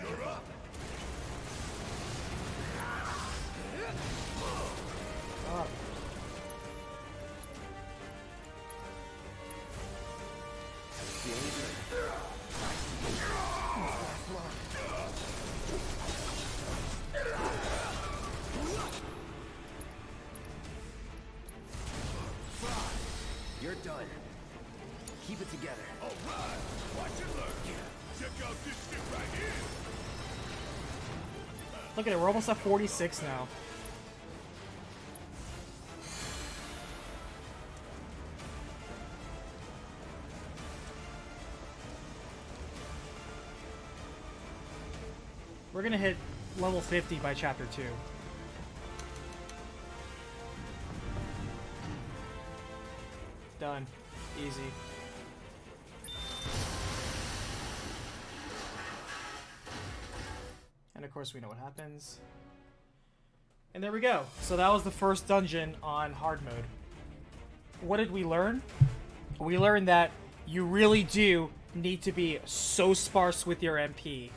You're up. Up. Feeling good. You're done. Keep it together. All right. Watch it learn. Check out this shit right here. Look at it, we're almost at 46 now. We're gonna hit level 50 by chapter 2. Done. Easy. And of course we know what happens. And there we go. So that was the first dungeon on hard mode. What did we learn? We learned that you really do need to be so sparse with your MP.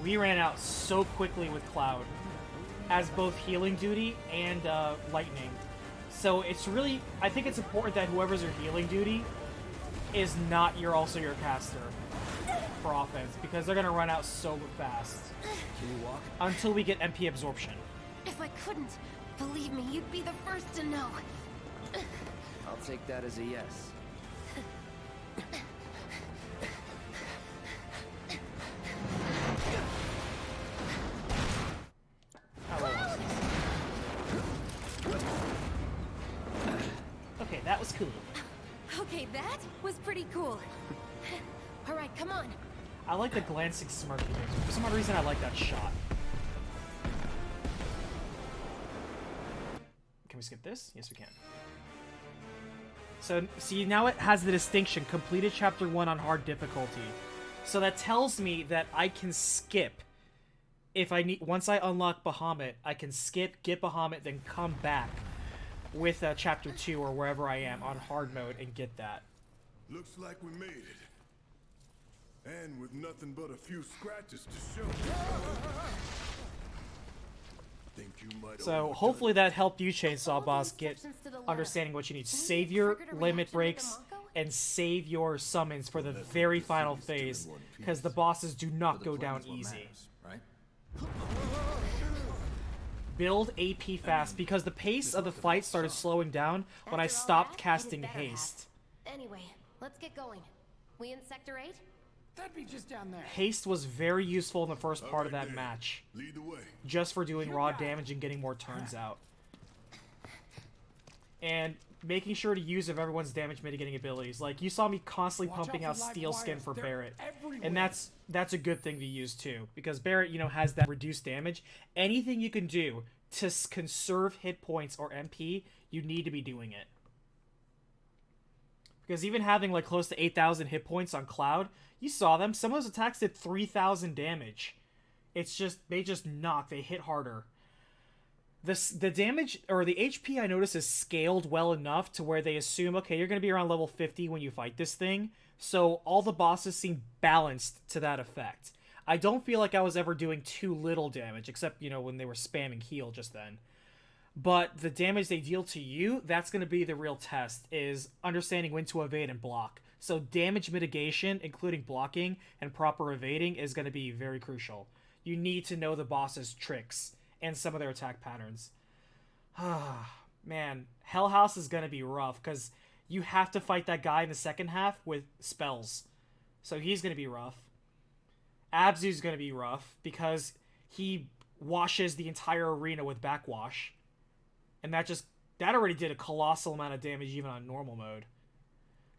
We ran out so quickly with Cloud as both healing duty and lightning. So it's really, I think it's important that whoever's your healing duty is not also your caster for offense, because they're gonna run out so fast. Can you walk? Until we get MP absorption. If I couldn't, believe me, you'd be the first to know. I'll take that as a yes. Okay, that was cool. Okay, that was pretty cool. All right, come on. I like the glancing smirk he makes. For some odd reason, I like that shot. Can we skip this? Yes, we can. So, see, now it has the distinction, completed chapter 1 on hard difficulty. So that tells me that I can skip. If I need, once I unlock Bahamut, I can skip, get Bahamut, then come back with chapter 2 or wherever I am on hard mode and get that. Looks like we made it. And with nothing but a few scratches to show. Think you might So hopefully that helped you, Chainsaw Boss, get understanding what you need. Save your limit breaks and save your summons for the very final phase, because the bosses do not go down easy. Build AP fast, because the pace of the fight started slowing down when I stopped casting haste. Anyway, let's get going. We in Sector 8? That'd be just down there. Haste was very useful in the first part of that match. Lead the way. Just for doing raw damage and getting more turns out. And making sure to use of everyone's damage mitigating abilities. Like, you saw me constantly pumping out Steel Skin for Barrett. And that's a good thing to use too. Because Barrett, you know, has that reduced damage. Anything you can do to conserve hit points or MP, you need to be doing it. Because even having like close to 8,000 hit points on Cloud, you saw them. Some of those attacks did 3,000 damage. It's just, they just knock. They hit harder. The damage, or the HP I notice is scaled well enough to where they assume, okay, you're going to be around level 50 when you fight this thing. So all the bosses seem balanced to that effect. I don't feel like I was ever doing too little damage, except, you know, when they were spamming heal just then. But the damage they deal to you, that's going to be the real test, is understanding when to evade and block. So damage mitigation, including blocking and proper evading, is going to be very crucial. You need to know the boss's tricks and some of their attack patterns. Man, Hell House is going to be rough, because you have to fight that guy in the second half with spells. So he's going to be rough. Abzu's going to be rough, because he washes the entire arena with backwash. And that already did a colossal amount of damage even on normal mode.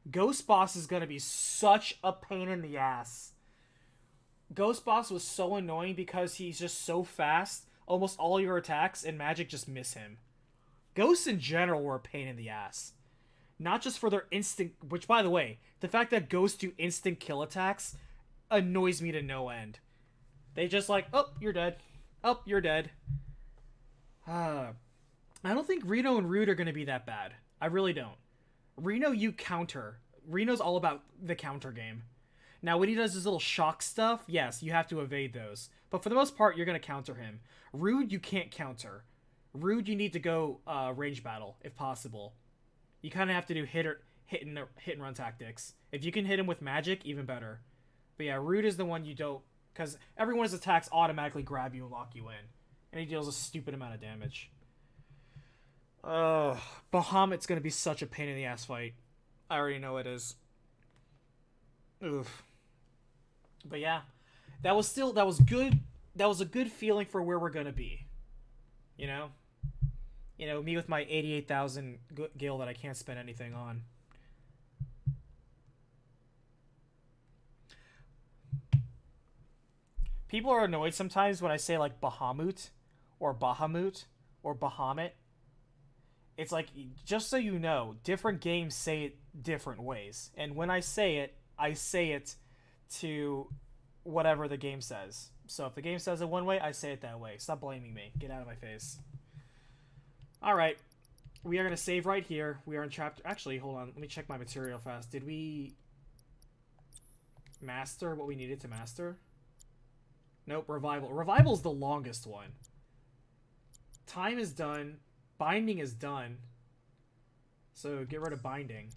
Ghost Boss is going to be such a pain in the ass. Ghost Boss was so annoying because he's just so fast. Almost all your attacks in Magic just miss him. Ghosts in general were a pain in the ass. Not just for their instant... Which, by the way, the fact that ghosts do instant kill attacks annoys me to no end. They just like, oh, you're dead. Oh, you're dead. I don't think Reno and Rude are going to be that bad. I really don't. Reno, you counter. Reno's all about the counter game. Now, when he does his little shock stuff, yes, you have to evade those. But for the most part, you're going to counter him. Rude, you can't counter. Rude, you need to go range battle, if possible. You kind of have to do hit and run tactics. If you can hit him with magic, even better. But yeah, Rude is the one you don't... Because everyone's attacks automatically grab you and lock you in. And he deals a stupid amount of damage. Bahamut's going to be such a pain in the ass fight. I already know it is. Oof. But yeah, that was good. That was a good feeling for where we're gonna be. You know, me with my 88,000 gil that I can't spend anything on. People are annoyed sometimes when I say like Bahamut, or Bahamut, or Bahamut. It's like, just so you know, different games say it different ways, and when I say it to whatever the game says. So if the game says it one way, I say it that way. Stop blaming me. Get out of my face. Alright. We are going to save right here. We are in chapter... Actually, hold on. Let me check my material fast. Did we master what we needed to master? Nope, Revival. Revival's the longest one. Time is done. Binding is done. So get rid of Binding.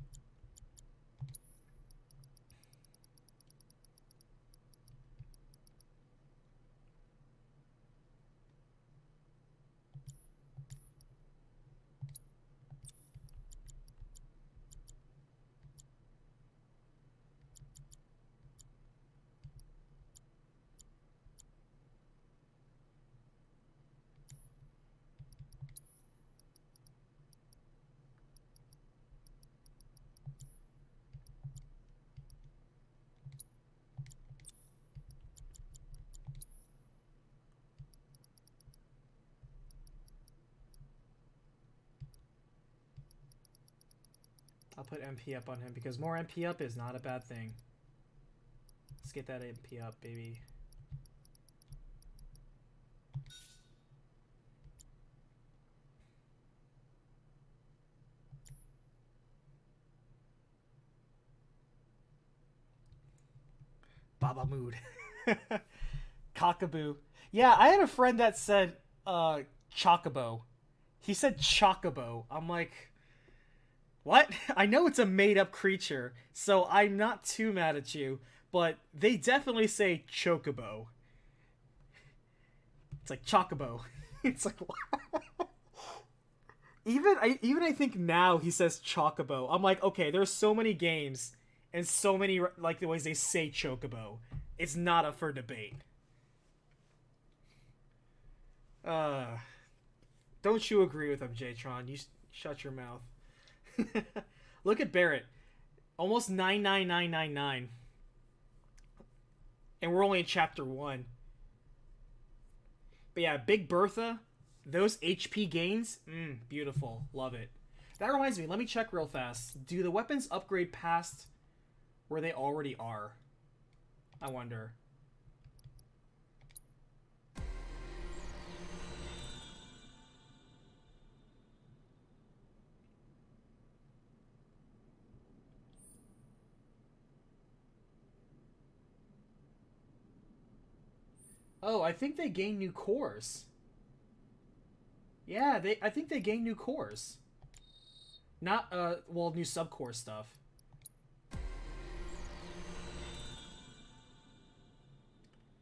I'll put MP up on him because more MP up is not a bad thing. Let's get that MP up, baby. Baba Mood. Cockaboo. Yeah, I had a friend that said Chocobo. He said Chocobo. I'm like, what? I know it's a made-up creature, so I'm not too mad at you, but they definitely say Chocobo. It's like Chocobo. It's like, what? Even I think now he says Chocobo. I'm like, okay, there's so many games and so many, like, the ways they say chocobo. It's not up for debate. Don't you agree with him, Jtron? You shut your mouth. Look at Barrett. Almost 99999. And we're only in chapter 1. But yeah, Big Bertha, those HP gains, beautiful. Love it. That reminds me, let me check real fast. Do the weapons upgrade past where they already are? I wonder. Oh, I think they gain new cores. Yeah, I think they gain new cores. Not, well, new subcore stuff.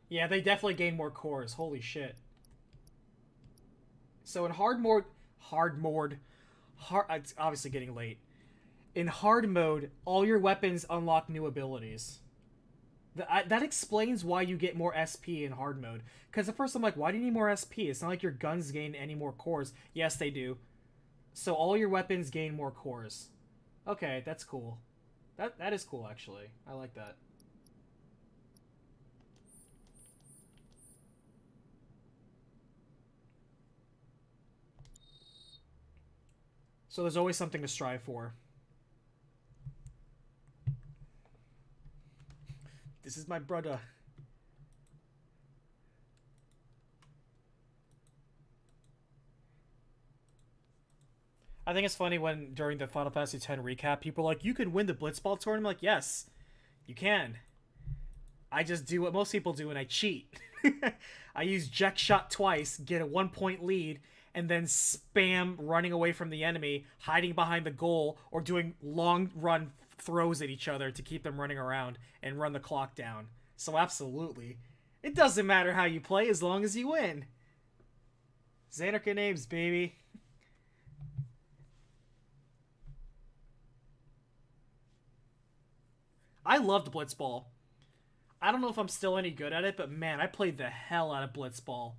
Yeah, they definitely gain more cores. Holy shit. So in it's obviously getting late. In hard mode, all your weapons unlock new abilities. That explains why you get more SP in hard mode. Because at first I'm like, why do you need more SP? It's not like your guns gain any more cores. Yes, they do. So all your weapons gain more cores. Okay, that's cool. That is cool, actually. I like that. So there's always something to strive for. This is my brother. I think it's funny when during the Final Fantasy X recap, people are like, you can win the Blitzball tournament. I'm like, yes, you can. I just do what most people do and I cheat. I use Jack Shot twice, get a 1-point lead, and then spam running away from the enemy, hiding behind the goal, or doing long run throws at each other to keep them running around and run the clock down. So absolutely. It doesn't matter how you play as long as you win. Xanarka names, baby. I loved Blitzball. I don't know if I'm still any good at it, but man, I played the hell out of Blitzball.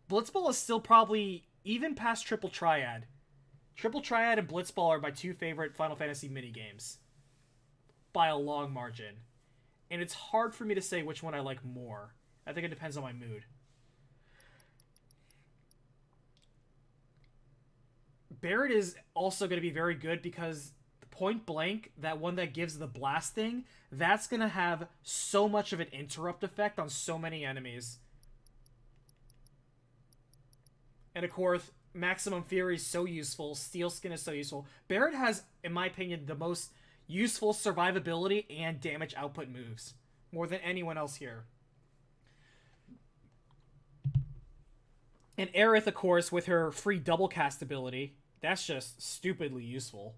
Blitzball is still probably even past Triple Triad. Triple Triad and Blitzball are my two favorite Final Fantasy minigames. By a long margin. And it's hard for me to say which one I like more. I think it depends on my mood. Barrett is also going to be very good because Point Blank, that one that gives the blast thing, that's going to have so much of an interrupt effect on so many enemies. And of course, Maximum Fury is so useful. Steel Skin is so useful. Barrett has, in my opinion, the most useful survivability and damage output moves. More than anyone else here. And Aerith, of course, with her free double cast ability. That's just stupidly useful.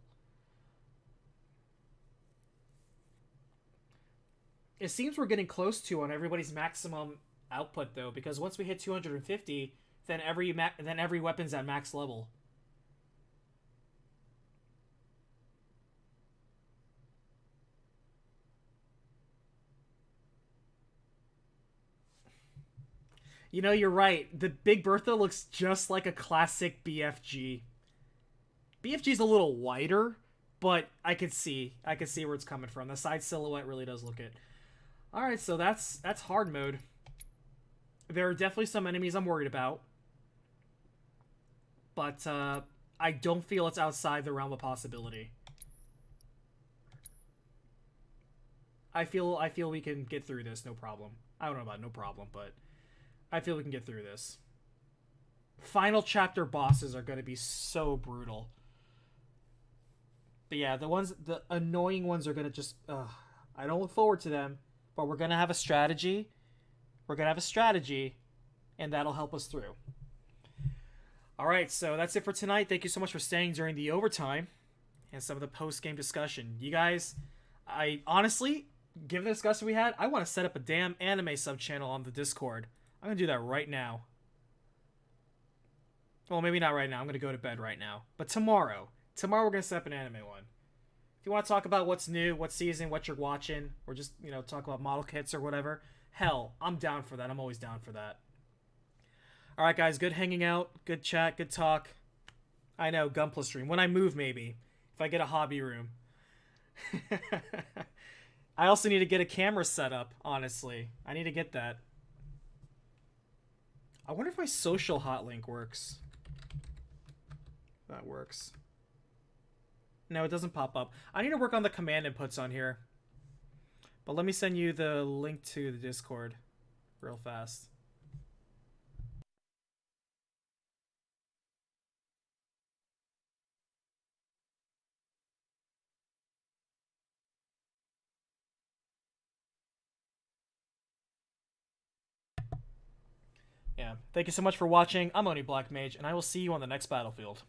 It seems we're getting close to on everybody's maximum output, though, because once we hit 250, then every weapon's at max level. You know, you're right. The Big Bertha looks just like a classic BFG. BFG's a little wider, but I could see where it's coming from. The side silhouette really does look it. All right, so that's hard mode. There are definitely some enemies I'm worried about, but I don't feel it's outside the realm of possibility. I feel we can get through this, no problem. I don't know about no problem, but I feel we can get through this. Final chapter bosses are going to be so brutal. But yeah, the annoying ones are going to just... I don't look forward to them, but we're going to have a strategy. We're going to have a strategy, and that'll help us through. Alright, so that's it for tonight. Thank you so much for staying during the overtime and some of the post-game discussion. You guys, I honestly, given the discussion we had, I want to set up a damn anime sub-channel on the Discord. I'm going to do that right now. Well, maybe not right now. I'm going to go to bed right now. But tomorrow we're going to set up an anime one. If you want to talk about what's new, what season, what you're watching, or just, you know, talk about model kits or whatever, hell, I'm down for that. I'm always down for that. All right, guys, good hanging out, good chat, good talk. I know, Gunpla stream. When I move, maybe. If I get a hobby room. I also need to get a camera set up, honestly. I need to get that. I wonder if my social hotlink works. That works. No, it doesn't pop up. I need to work on the command inputs on here. But let me send you the link to the Discord real fast. Yeah, thank you so much for watching. I'm Oni Black Mage, and I will see you on the next battlefield.